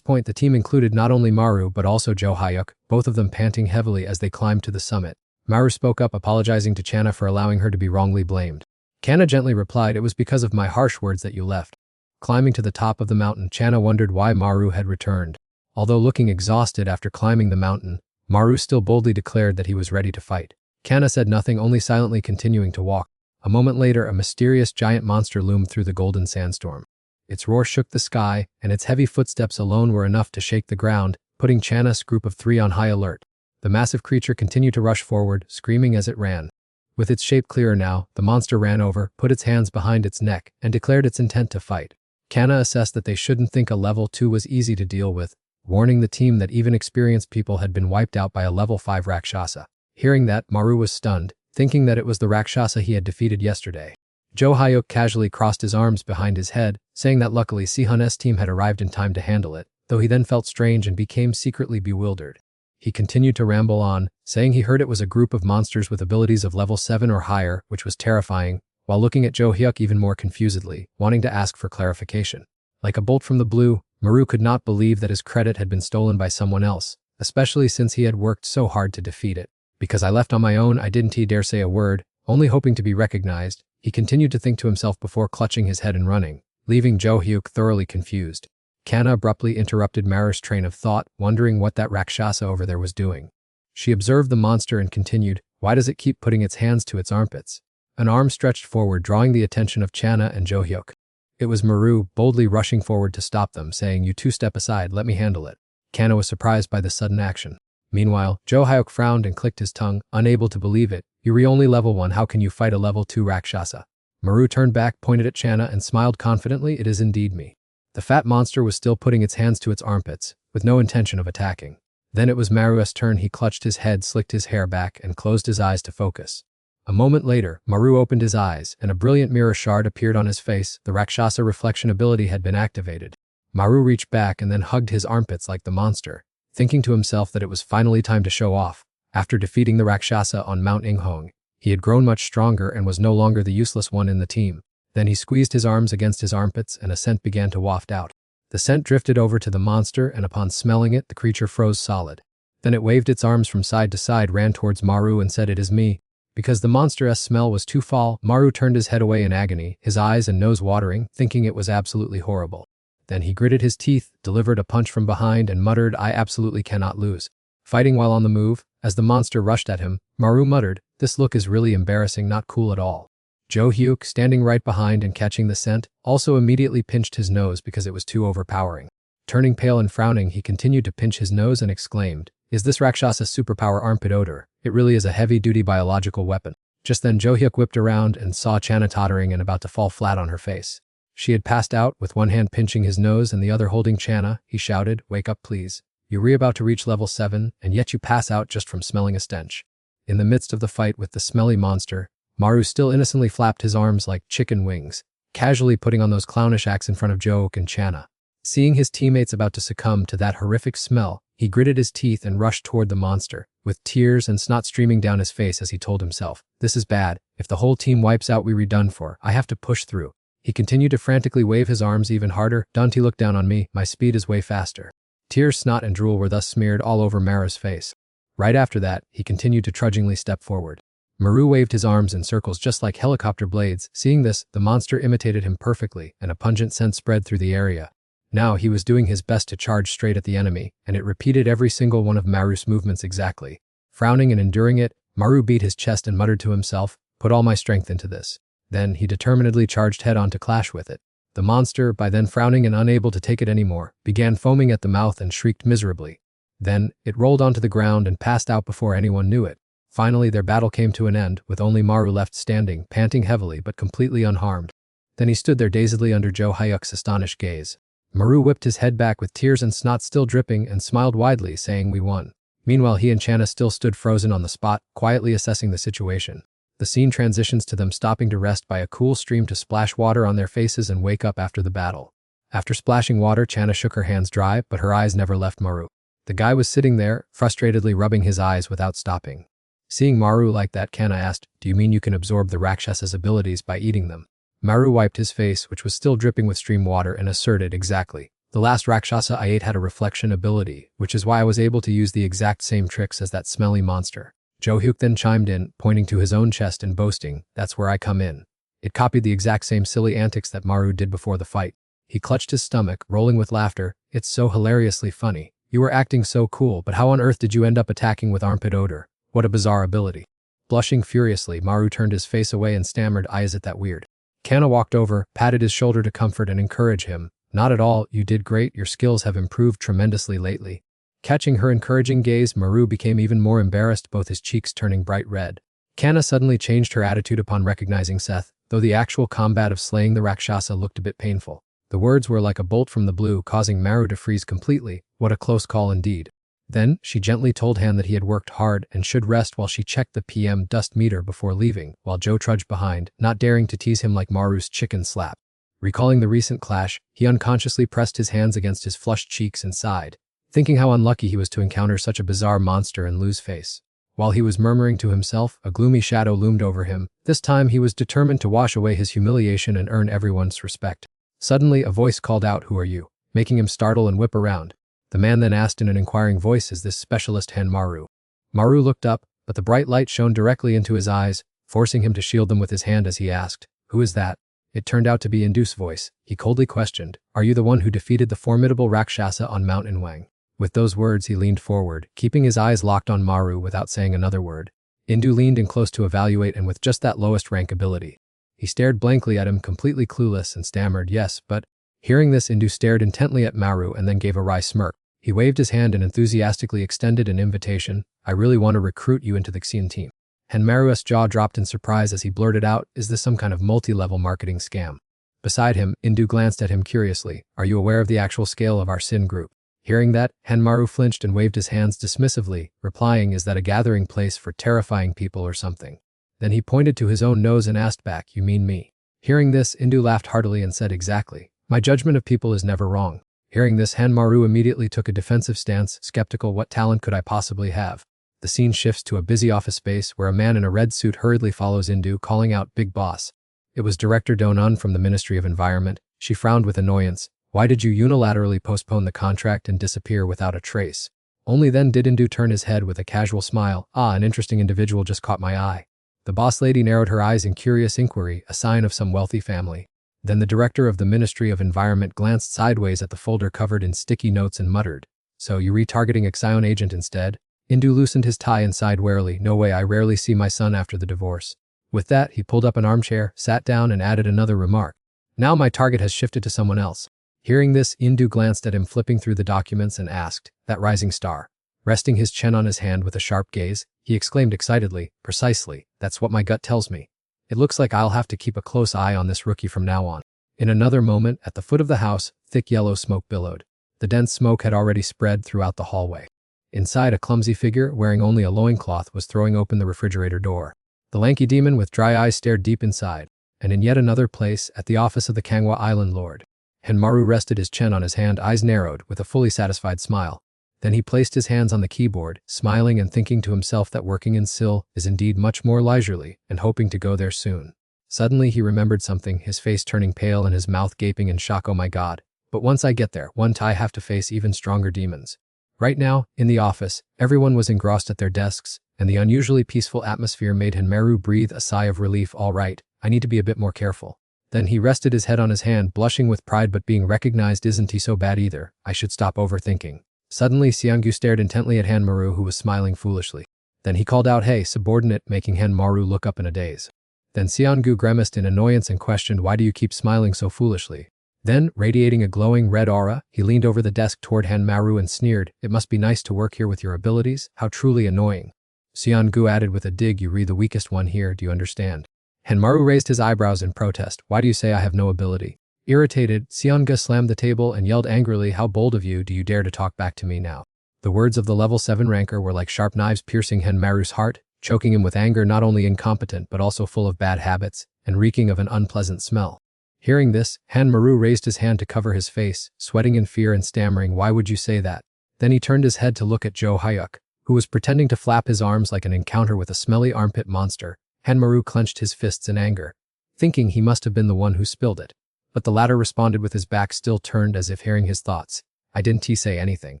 point, the team included not only Maru but also Jo Hyuk, both of them panting heavily as they climbed to the summit. Maru spoke up, apologizing to Chana for allowing her to be wrongly blamed. Kana gently replied, "It was because of my harsh words that you left." Climbing to the top of the mountain, Chana wondered why Maru had returned. Although looking exhausted after climbing the mountain, Maru still boldly declared that he was ready to fight. Kana said nothing, only silently continuing to walk. A moment later, a mysterious giant monster loomed through the golden sandstorm. Its roar shook the sky, and its heavy footsteps alone were enough to shake the ground, putting Chana's group of 3 on high alert. The massive creature continued to rush forward, screaming as it ran. With its shape clearer now, the monster ran over, put its hands behind its neck, and declared its intent to fight. Kana assessed that they shouldn't think a level 2 was easy to deal with, warning the team that even experienced people had been wiped out by a level 5 Rakshasa. Hearing that, Maru was stunned, thinking that it was the Rakshasa he had defeated yesterday. Jo Hyuk casually crossed his arms behind his head, saying that luckily Sihun's team had arrived in time to handle it, though he then felt strange and became secretly bewildered. He continued to ramble on, saying he heard it was a group of monsters with abilities of level 7 or higher, which was terrifying, while looking at Jo Hyuk even more confusedly, wanting to ask for clarification. Like a bolt from the blue, Maru could not believe that his credit had been stolen by someone else, especially since he had worked so hard to defeat it. Because I left on my own, I didn't dare say a word, only hoping to be recognized, he continued to think to himself before clutching his head and running, leaving Jo Hyuk thoroughly confused. Kana abruptly interrupted Maru's train of thought, wondering what that Rakshasa over there was doing. She observed the monster and continued, "Why does it keep putting its hands to its armpits?" An arm stretched forward, drawing the attention of Chana and Jo Hyuk. It was Maru, boldly rushing forward to stop them, saying, "You two step aside, let me handle it." Kana was surprised by the sudden action. Meanwhile, Jo Hyuk frowned and clicked his tongue, unable to believe it. "You're only level 1, how can you fight a level 2 Rakshasa?" Maru turned back, pointed at Chana, and smiled confidently, "It is indeed me." The fat monster was still putting its hands to its armpits, with no intention of attacking. Then it was Maru's turn. He clutched his head, slicked his hair back, and closed his eyes to focus. A moment later, Maru opened his eyes, and a brilliant mirror shard appeared on his face. The Rakshasa reflection ability had been activated. Maru reached back and then hugged his armpits like the monster, thinking to himself that it was finally time to show off. After defeating the Rakshasa on Mount Inghong, he had grown much stronger and was no longer the useless one in the team. Then he squeezed his arms against his armpits and a scent began to waft out. The scent drifted over to the monster, and upon smelling it, the creature froze solid. Then it waved its arms from side to side, ran towards Maru and said, "It is me." Because the monster's smell was too foul, Maru turned his head away in agony, his eyes and nose watering, thinking it was absolutely horrible. Then he gritted his teeth, delivered a punch from behind, and muttered, "I absolutely cannot lose." Fighting while on the move, as the monster rushed at him, Maru muttered, "This look is really embarrassing, not cool at all." Jo Hyuk, standing right behind and catching the scent, also immediately pinched his nose because it was too overpowering. Turning pale and frowning, he continued to pinch his nose and exclaimed, "Is this Rakshasa's superpower armpit odor? It really is a heavy-duty biological weapon." Just then Jo Hyuk whipped around and saw Chana tottering and about to fall flat on her face. She had passed out, with one hand pinching his nose and the other holding Chana. He shouted, "Wake up please. You're about to reach level 7, and yet you pass out just from smelling a stench." In the midst of the fight with the smelly monster, Maru still innocently flapped his arms like chicken wings, casually putting on those clownish acts in front of Jo Hyuk and Chana. Seeing his teammates about to succumb to that horrific smell, he gritted his teeth and rushed toward the monster, with tears and snot streaming down his face as he told himself, "This is bad. If the whole team wipes out, we're done for. I have to push through." He continued to frantically wave his arms even harder. "Don't look down on me, my speed is way faster." Tears, snot, and drool were thus smeared all over Maru's face. Right after that, he continued to trudgingly step forward. Maru waved his arms in circles just like helicopter blades. Seeing this, the monster imitated him perfectly, and a pungent scent spread through the area. Now he was doing his best to charge straight at the enemy, and it repeated every single one of Maru's movements exactly. Frowning and enduring it, Maru beat his chest and muttered to himself, "Put all my strength into this." Then he determinedly charged head-on to clash with it. The monster, by then frowning and unable to take it anymore, began foaming at the mouth and shrieked miserably. Then, it rolled onto the ground and passed out before anyone knew it. Finally, their battle came to an end, with only Maru left standing, panting heavily but completely unharmed. Then he stood there dazedly under Jo Hyuk's astonished gaze. Maru whipped his head back with tears and snot still dripping and smiled widely, saying, "We won." Meanwhile, he and Chana still stood frozen on the spot, quietly assessing the situation. The scene transitions to them stopping to rest by a cool stream to splash water on their faces and wake up after the battle. After splashing water, Chana shook her hands dry, but her eyes never left Maru. The guy was sitting there, frustratedly rubbing his eyes without stopping. Seeing Maru like that, Kana asked, "Do you mean you can absorb the Rakshasa's abilities by eating them?" Maru wiped his face, which was still dripping with stream water, and asserted, "Exactly. The last Rakshasa I ate had a reflection ability, which is why I was able to use the exact same tricks as that smelly monster." Jo Hyuk then chimed in, pointing to his own chest and boasting, "That's where I come in." It copied the exact same silly antics that Maru did before the fight. He clutched his stomach, rolling with laughter. "It's so hilariously funny. You were acting so cool, but how on earth did you end up attacking with armpit odor? What a bizarre ability." Blushing furiously, Maru turned his face away and stammered, "Is it that weird?" Kana walked over, patted his shoulder to comfort and encourage him. "Not at all, you did great, your skills have improved tremendously lately." Catching her encouraging gaze, Maru became even more embarrassed, both his cheeks turning bright red. Kana suddenly changed her attitude upon recognizing Seth, though the actual combat of slaying the Rakshasa looked a bit painful. The words were like a bolt from the blue, causing Maru to freeze completely. What a close call indeed. Then, she gently told Han that he had worked hard and should rest while she checked the PM dust meter before leaving, while Jo trudged behind, not daring to tease him like Maru's chicken slap. Recalling the recent clash, he unconsciously pressed his hands against his flushed cheeks and sighed, thinking how unlucky he was to encounter such a bizarre monster and lose face. While he was murmuring to himself, a gloomy shadow loomed over him. This time he was determined to wash away his humiliation and earn everyone's respect. Suddenly, a voice called out, "Who are you?" making him startle and whip around. The man then asked in an inquiring voice, "Is this specialist Maru?" Maru looked up, but the bright light shone directly into his eyes, forcing him to shield them with his hand as he asked, "Who is that?" It turned out to be Indu's voice. He coldly questioned, "Are you the one who defeated the formidable Rakshasa on Mount Inwang?" With those words he leaned forward, keeping his eyes locked on Maru without saying another word. Indu leaned in close to evaluate, and with just that lowest rank ability. He stared blankly at him, completely clueless, and stammered, "Yes, but..." Hearing this, Indu stared intently at Maru and then gave a wry smirk. He waved his hand and enthusiastically extended an invitation. "I really want to recruit you into the Xian team." Maru's jaw dropped in surprise as he blurted out, "Is this some kind of multi-level marketing scam?" Beside him, Indu glanced at him curiously. "Are you aware of the actual scale of our Sin group?" Hearing that, Maru flinched and waved his hands dismissively, replying, "Is that a gathering place for terrifying people or something?" Then he pointed to his own nose and asked back, "You mean me?" Hearing this, Indu laughed heartily and said, "Exactly. My judgment of people is never wrong." Hearing this, Maru immediately took a defensive stance, skeptical. What talent could I possibly have? The scene shifts to a busy office space where a man in a red suit hurriedly follows Indu, calling out, "Big boss." It was Director Donan from the Ministry of Environment. She frowned with annoyance. "Why did you unilaterally postpone the contract and disappear without a trace?" Only then did Indu turn his head with a casual smile. "Ah, an interesting individual just caught my eye." The boss lady narrowed her eyes in curious inquiry, a sign of some wealthy family. Then the director of the Ministry of Environment glanced sideways at the folder covered in sticky notes and muttered, "So you retargeting a Xion agent instead?" Indu loosened his tie and sighed wearily. "No way, I rarely see my son after the divorce." With that, he pulled up an armchair, sat down, and added another remark. "Now my target has shifted to someone else." Hearing this, Indu glanced at him, flipping through the documents, and asked, "That rising star?" Resting his chin on his hand with a sharp gaze, he exclaimed excitedly, "Precisely, that's what my gut tells me. It looks like I'll have to keep a close eye on this rookie from now on." In another moment, at the foot of the house, thick yellow smoke billowed. The dense smoke had already spread throughout the hallway. Inside, a clumsy figure, wearing only a loincloth, was throwing open the refrigerator door. The lanky demon with dry eyes stared deep inside. And in yet another place, at the office of the Kangwa Island Lord, Maru rested his chin on his hand, eyes narrowed, with a fully satisfied smile. Then he placed his hands on the keyboard, smiling and thinking to himself that working in Sil is indeed much more leisurely, and hoping to go there soon. Suddenly he remembered something, his face turning pale and his mouth gaping in shock. "Oh my god. But once I get there, won't I have to face even stronger demons?" Right now, in the office, everyone was engrossed at their desks, and the unusually peaceful atmosphere made Maru breathe a sigh of relief. "All right, I need to be a bit more careful." Then he rested his head on his hand, blushing with pride, "But being recognized isn't so bad either. I should stop overthinking." Suddenly, Xianggu stared intently at Maru, who was smiling foolishly. Then he called out, "Hey, subordinate," making Maru look up in a daze. Then Xianggu grimaced in annoyance and questioned, "Why do you keep smiling so foolishly?" Then, radiating a glowing red aura, he leaned over the desk toward Maru and sneered, "It must be nice to work here with your abilities. How truly annoying." Xianggu added with a dig, "You re the weakest one here, do you understand?" Maru raised his eyebrows in protest. "Why do you say I have no ability?" Irritated, Xianggu slammed the table and yelled angrily, "How bold of you, do you dare to talk back to me now?" The words of the level 7 ranker were like sharp knives piercing Maru's heart, choking him with anger, not only incompetent but also full of bad habits, and reeking of an unpleasant smell. Hearing this, Maru raised his hand to cover his face, sweating in fear and stammering, "Why would you say that?" Then he turned his head to look at Zhou Hayuk, who was pretending to flap his arms like an encounter with a smelly armpit monster. Maru clenched his fists in anger, thinking he must have been the one who spilled it. But the latter responded with his back still turned, as if hearing his thoughts. "I didn't say anything."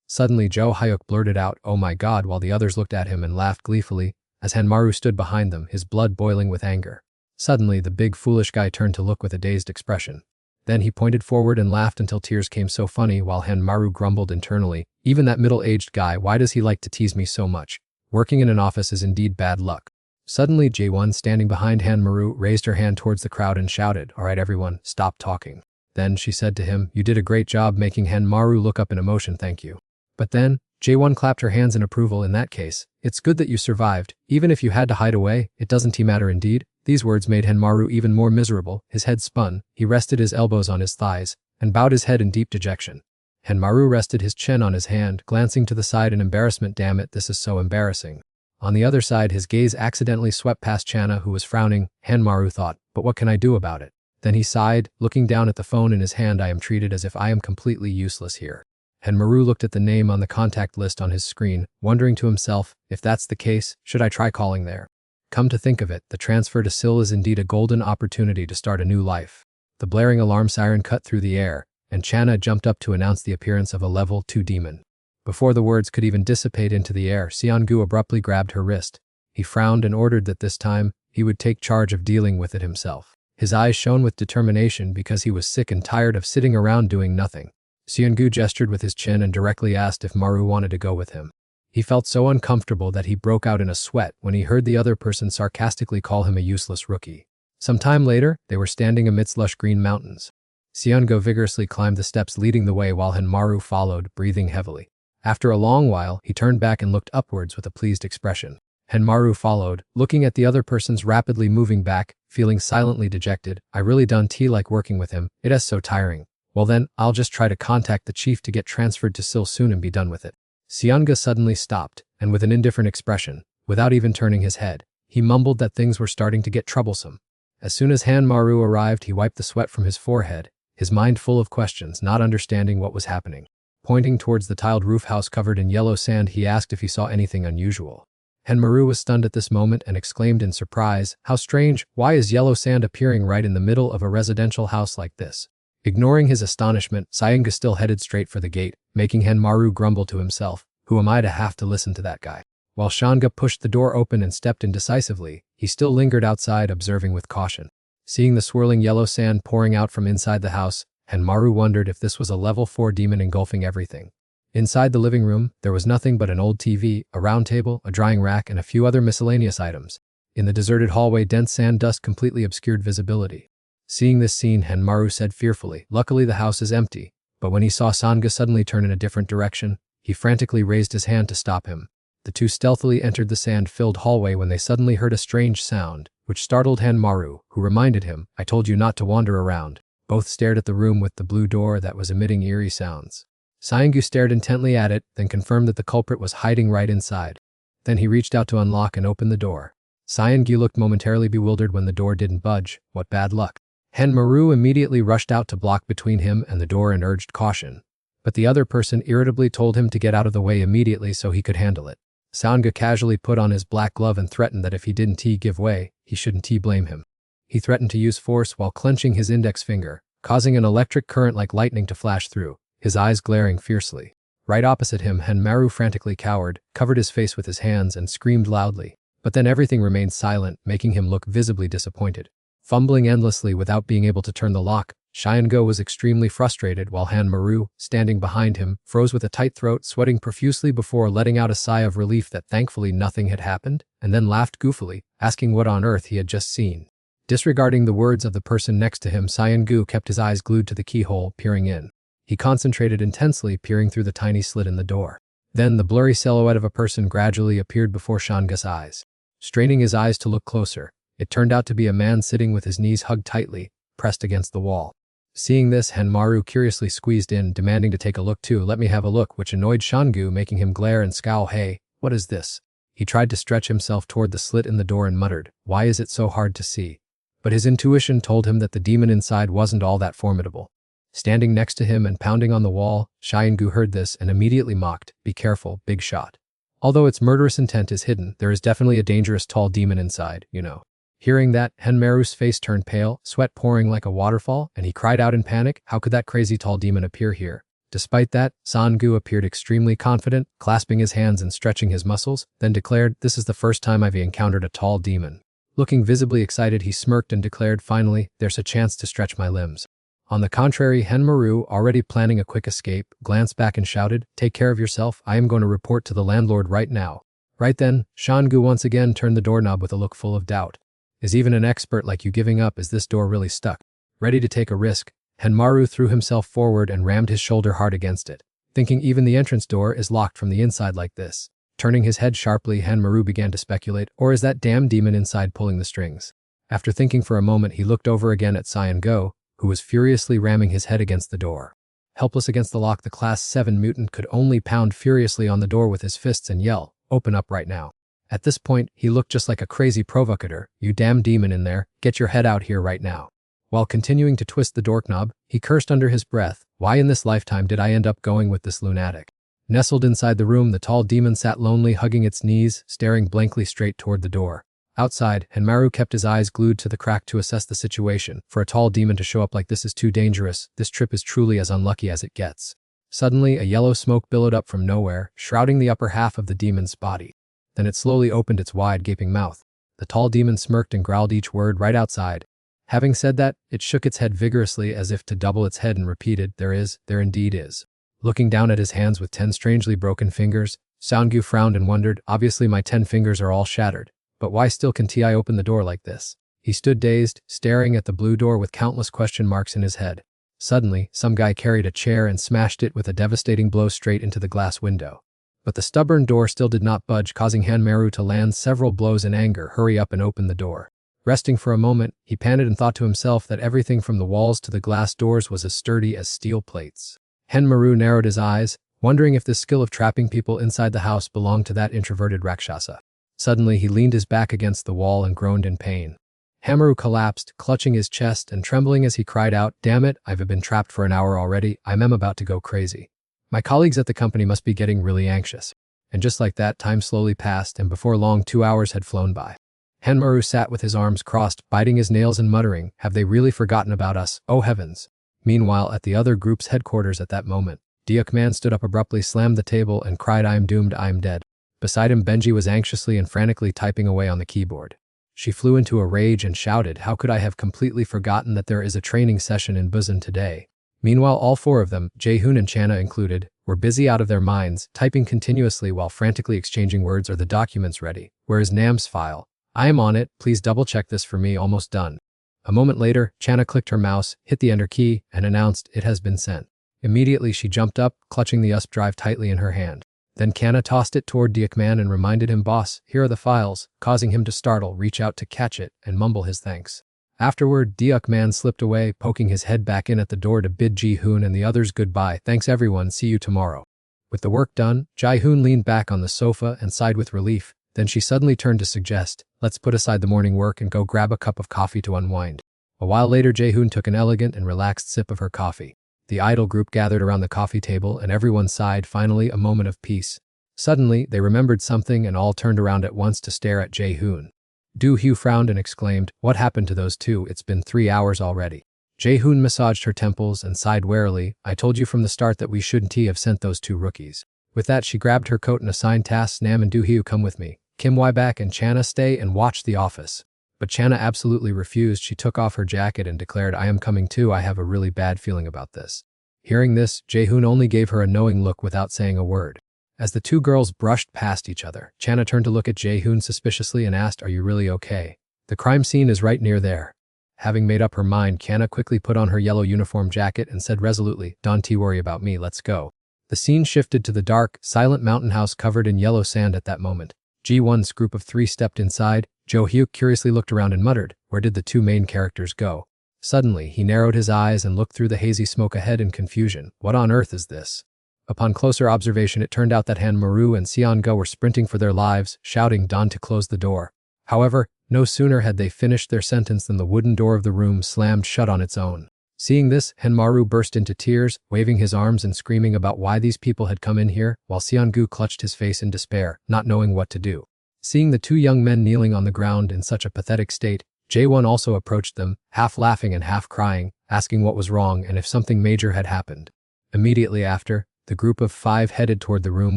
Suddenly Zhou Hayuk blurted out, "Oh my god," while the others looked at him and laughed gleefully, as Maru stood behind them, his blood boiling with anger. Suddenly the big foolish guy turned to look with a dazed expression. Then he pointed forward and laughed until tears came, so funny, while Maru grumbled internally, "Even that middle-aged guy, why does he like to tease me so much? Working in an office is indeed bad luck." Suddenly J1, standing behind Maru, raised her hand towards the crowd and shouted, "All right everyone, stop talking." Then she said to him, "You did a great job making Maru look up in emotion, thank you." But then, J1 clapped her hands in approval. "In that case, it's good that you survived. Even if you had to hide away, it doesn't matter indeed." These words made Maru even more miserable. His head spun, he rested his elbows on his thighs, and bowed his head in deep dejection. Maru rested his chin on his hand, glancing to the side in embarrassment. "Damn it, this is so embarrassing." On the other side, his gaze accidentally swept past Channa, who was frowning. Maru thought, "But what can I do about it?" Then he sighed, looking down at the phone in his hand. "I am treated as if I am completely useless here." Henmaru looked at the name on the contact list on his screen, wondering to himself, if that's the case, should I try calling there? Come to think of it, the transfer to Sil is indeed a golden opportunity to start a new life. The blaring alarm siren cut through the air, and Channa jumped up to announce the appearance of a level 2 demon. Before the words could even dissipate into the air, Seongu abruptly grabbed her wrist. He frowned and ordered that this time, he would take charge of dealing with it himself. His eyes shone with determination because he was sick and tired of sitting around doing nothing. Seongu gestured with his chin and directly asked if Maru wanted to go with him. He felt so uncomfortable that he broke out in a sweat when he heard the other person sarcastically call him a useless rookie. Some time later, they were standing amidst lush green mountains. Seongu vigorously climbed the steps leading the way while Henmaru followed, breathing heavily. After a long while, he turned back and looked upwards with a pleased expression. Henmaru followed, looking at the other person's rapidly moving back, feeling silently dejected. I really don't like working with him, it is so tiring. Well then, I'll just try to contact the chief to get transferred to Sil soon and be done with it. Seongu suddenly stopped, and with an indifferent expression, without even turning his head, he mumbled that things were starting to get troublesome. As soon as Henmaru arrived, he wiped the sweat from his forehead, his mind full of questions, not understanding what was happening. Pointing towards the tiled roof house covered in yellow sand, he asked if he saw anything unusual. Henmaru was stunned at this moment and exclaimed in surprise, "How strange, why is yellow sand appearing right in the middle of a residential house like this?" Ignoring his astonishment, Seongu still headed straight for the gate, making Henmaru grumble to himself, "Who am I to have to listen to that guy?" While Seongu pushed the door open and stepped in decisively, he still lingered outside, observing with caution. Seeing the swirling yellow sand pouring out from inside the house, Henmaru wondered if this was a level 4 demon engulfing everything. Inside the living room, there was nothing but an old TV, a round table, a drying rack, and a few other miscellaneous items. In the deserted hallway, dense sand dust completely obscured visibility. Seeing this scene, Henmaru said fearfully, "Luckily the house is empty," but when he saw Seongu suddenly turn in a different direction, he frantically raised his hand to stop him. The two stealthily entered the sand-filled hallway when they suddenly heard a strange sound, which startled Henmaru, who reminded him, "I told you not to wander around." Both stared at the room with the blue door that was emitting eerie sounds. Seongu stared intently at it, then confirmed that the culprit was hiding right inside. Then he reached out to unlock and open the door. Seongu looked momentarily bewildered when the door didn't budge. What bad luck. Henmaru immediately rushed out to block between him and the door and urged caution. But the other person irritably told him to get out of the way immediately so he could handle it. Seongu casually put on his black glove and threatened that if he didn't give way, he shouldn't blame him. He threatened to use force while clenching his index finger, causing an electric current like lightning to flash through, his eyes glaring fiercely. Right opposite him, Henmaru frantically cowered, covered his face with his hands and screamed loudly. But then everything remained silent, making him look visibly disappointed. Fumbling endlessly without being able to turn the lock, Seongu was extremely frustrated while Henmaru, standing behind him, froze with a tight throat, sweating profusely before letting out a sigh of relief that thankfully nothing had happened, and then laughed goofily, asking what on earth he had just seen. Disregarding the words of the person next to him, Seongu kept his eyes glued to the keyhole, peering in. He concentrated intensely, peering through the tiny slit in the door. Then the blurry silhouette of a person gradually appeared before Seongu's eyes. Straining his eyes to look closer, it turned out to be a man sitting with his knees hugged tightly, pressed against the wall. Seeing this, Henmaru curiously squeezed in, demanding to take a look too. "Let me have a look," which annoyed Seongu, making him glare and scowl. "Hey, what is this?" He tried to stretch himself toward the slit in the door and muttered, "Why is it so hard to see?" But his intuition told him that the demon inside wasn't all that formidable. Standing next to him and pounding on the wall, Seongu heard this and immediately mocked, "Be careful, big shot. Although its murderous intent is hidden, there is definitely a dangerous tall demon inside, you know." Hearing that, Henmaru's face turned pale, sweat pouring like a waterfall, and he cried out in panic, "How could that crazy tall demon appear here?" Despite that, Seongu appeared extremely confident, clasping his hands and stretching his muscles, then declared, "This is the first time I've encountered a tall demon." Looking visibly excited, he smirked and declared, "Finally, there's a chance to stretch my limbs." On the contrary, Henmaru, already planning a quick escape, glanced back and shouted, "Take care of yourself, I am going to report to the landlord right now." Right then, Seongu once again turned the doorknob with a look full of doubt. "Is even an expert like you giving up? Is this door really stuck?" Ready to take a risk, Henmaru threw himself forward and rammed his shoulder hard against it, thinking even the entrance door is locked from the inside like this. Turning his head sharply, Henmaru began to speculate, or is that damn demon inside pulling the strings? After thinking for a moment, he looked over again at Seongu, who was furiously ramming his head against the door. Helpless against the lock, the Class 7 mutant could only pound furiously on the door with his fists and yell, "Open up right now." At this point, he looked just like a crazy provocateur. "You damn demon in there, get your head out here right now." While continuing to twist the doorknob, he cursed under his breath, "Why in this lifetime did I end up going with this lunatic?" Nestled inside the room, the tall demon sat lonely, hugging its knees, staring blankly straight toward the door. Outside, Henmaru kept his eyes glued to the crack to assess the situation. For a tall demon to show up like this is too dangerous. This trip is truly as unlucky as it gets. Suddenly, a yellow smoke billowed up from nowhere, shrouding the upper half of the demon's body. Then it slowly opened its wide, gaping mouth. The tall demon smirked and growled each word right outside. Having said that, it shook its head vigorously as if to double its head and repeated, there indeed is. Looking down at his hands with 10 strangely broken fingers, Soundgu frowned and wondered, obviously my 10 fingers are all shattered. But why still can Ti open the door like this? He stood dazed, staring at the blue door with countless question marks in his head. Suddenly, some guy carried a chair and smashed it with a devastating blow straight into the glass window. But the stubborn door still did not budge, causing Hanmaru to land several blows in anger. Hurry up and open the door. Resting for a moment, he panted and thought to himself that everything from the walls to the glass doors was as sturdy as steel plates. Hanmaru narrowed his eyes, wondering if this skill of trapping people inside the house belonged to that introverted Rakshasa. Suddenly, he leaned his back against the wall and groaned in pain. Hanmaru collapsed, clutching his chest and trembling as he cried out, "Damn it, I've been trapped for an hour already. I'm about to go crazy. My colleagues at the company must be getting really anxious." And just like that, time slowly passed, and before long 2 hours had flown by. Hanmaru sat with his arms crossed, biting his nails and muttering, "Have they really forgotten about us? Oh heavens." Meanwhile, at the other group's headquarters at that moment, Deokman stood up abruptly, slammed the table, and cried, "I am doomed, I am dead." Beside him, Benji was anxiously and frantically typing away on the keyboard. She flew into a rage and shouted, "How could I have completely forgotten that there is a training session in Bun today?" Meanwhile, all 4 of them, Jaehoon and Channa included, were busy out of their minds, typing continuously while frantically exchanging words. "Are the documents ready? Where is Nam's file? I am on it, please double check this for me, almost done." A moment later, Channa clicked her mouse, hit the enter key, and announced, "It has been sent." Immediately she jumped up, clutching the USB drive tightly in her hand. Then Kanna tossed it toward Deokman and reminded him, "Boss, here are the files," causing him to startle, reach out to catch it, and mumble his thanks. Afterward, Deokman slipped away, poking his head back in at the door to bid Ji-hoon and the others goodbye. "Thanks everyone, see you tomorrow." With the work done, Ji-hoon leaned back on the sofa and sighed with relief. Then she suddenly turned to suggest, "Let's put aside the morning work and go grab a cup of coffee to unwind." A while later, Jaehoon took an elegant and relaxed sip of her coffee. The idol group gathered around the coffee table and everyone sighed, finally a moment of peace. Suddenly, they remembered something and all turned around at once to stare at Jaehoon. Do-hyu frowned and exclaimed, "What happened to those two? It's been 3 hours already." Jaehoon massaged her temples and sighed warily, "I told you from the start that we shouldn't have sent those 2 rookies." With that, she grabbed her coat and assigned tasks. "Nam and Do-hyu, come with me. Kim Wybak and Channa stay and watch the office." But Channa absolutely refused. She took off her jacket and declared, "I am coming too. I have a really bad feeling about this." Hearing this, Jaehoon only gave her a knowing look without saying a word. As the 2 girls brushed past each other, Channa turned to look at Jaehoon suspiciously and asked, "Are you really okay? The crime scene is right near there." Having made up her mind, Channa quickly put on her yellow uniform jacket and said resolutely, "Don't worry about me, let's go." The scene shifted to the dark, silent mountain house covered in yellow sand at that moment. Ji-won's group of 3 stepped inside. Jo-hyuk curiously looked around and muttered, "Where did the 2 main characters go?" Suddenly, he narrowed his eyes and looked through the hazy smoke ahead in confusion. What on earth is this? Upon closer observation, it turned out that Hanmaru and Seon-go were sprinting for their lives, shouting Don to close the door. However, no sooner had they finished their sentence than the wooden door of the room slammed shut on its own. Seeing this, Hanmaru burst into tears, waving his arms and screaming about why these people had come in here, while Seon-gu clutched his face in despair, not knowing what to do. Seeing the 2 young men kneeling on the ground in such a pathetic state, Jae-won also approached them, half laughing and half crying, asking what was wrong and if something major had happened. Immediately after, the group of 5 headed toward the room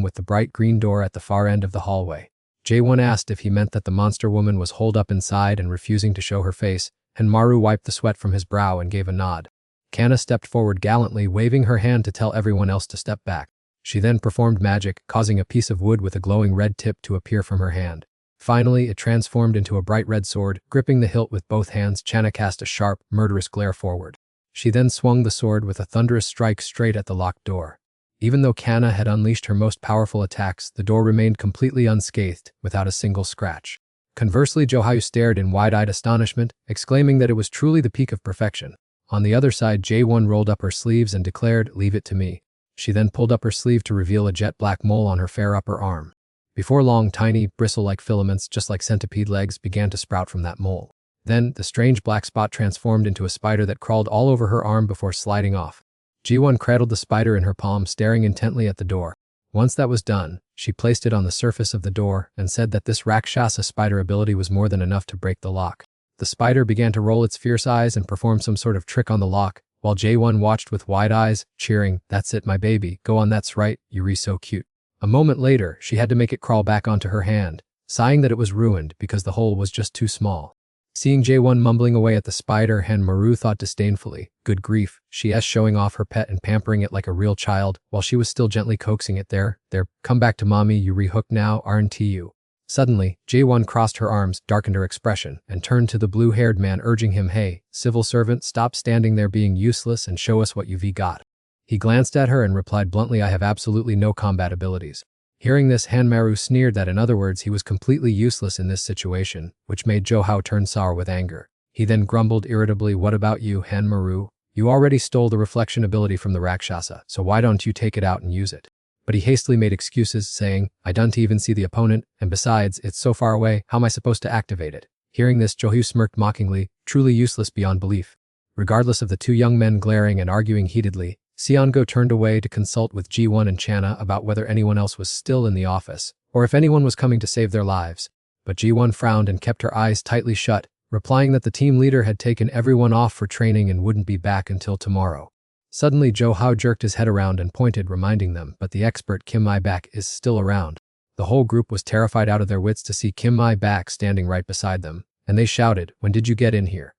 with the bright green door at the far end of the hallway. Jae-won asked if he meant that the monster woman was holed up inside and refusing to show her face, and Maru wiped the sweat from his brow and gave a nod. Kanna stepped forward gallantly, waving her hand to tell everyone else to step back. She then performed magic, causing a piece of wood with a glowing red tip to appear from her hand. Finally, it transformed into a bright red sword. Gripping the hilt with both hands, Channa cast a sharp, murderous glare forward. She then swung the sword with a thunderous strike straight at the locked door. Even though Kanna had unleashed her most powerful attacks, the door remained completely unscathed, without a single scratch. Conversely, Jo-hyu stared in wide-eyed astonishment, exclaiming that it was truly the peak of perfection. On the other side, Jae-won rolled up her sleeves and declared, "Leave it to me." She then pulled up her sleeve to reveal a jet-black mole on her fair upper arm. Before long, tiny, bristle-like filaments, just like centipede legs, began to sprout from that mole. Then, the strange black spot transformed into a spider that crawled all over her arm before sliding off. Ji-won cradled the spider in her palm, staring intently at the door. Once that was done, she placed it on the surface of the door and said that this Rakshasa spider ability was more than enough to break the lock. The spider began to roll its fierce eyes and perform some sort of trick on the lock, while Jae-won watched with wide eyes, cheering, "That's it, my baby, go on, that's right, you're so cute." A moment later, she had to make it crawl back onto her hand, sighing that it was ruined because the hole was just too small. Seeing Jae-won mumbling away at the spider, Han-maru thought disdainfully, "Good grief, she's showing off her pet and pampering it like a real child, while she was still gently coaxing it there, come back to mommy, you re-hooked now, aren't you?" Suddenly, Jae-won crossed her arms, darkened her expression, and turned to the blue-haired man, urging him, "Hey, civil servant, stop standing there being useless and show us what you've got." He glanced at her and replied bluntly, "I have absolutely no combat abilities." Hearing this, Han-maru sneered that in other words he was completely useless in this situation, which made Jo-hao turn sour with anger. He then grumbled irritably, "What about you, Han-maru? You already stole the reflection ability from the Rakshasa, so why don't you take it out and use it?" But he hastily made excuses, saying, "I don't even see the opponent, and besides, it's so far away, how am I supposed to activate it?" Hearing this, Jo-hyo smirked mockingly, truly useless beyond belief. Regardless of the two young men glaring and arguing heatedly, Seon-go turned away to consult with Ji-won and Channa about whether anyone else was still in the office, or if anyone was coming to save their lives. But Ji-won frowned and kept her eyes tightly shut, replying that the team leader had taken everyone off for training and wouldn't be back until tomorrow. Suddenly, Jo-hao jerked his head around and pointed, reminding them, "But the expert Kim Mi-bak is still around." The whole group was terrified out of their wits to see Kim Mi-bak standing right beside them, and they shouted, "When did you get in here?"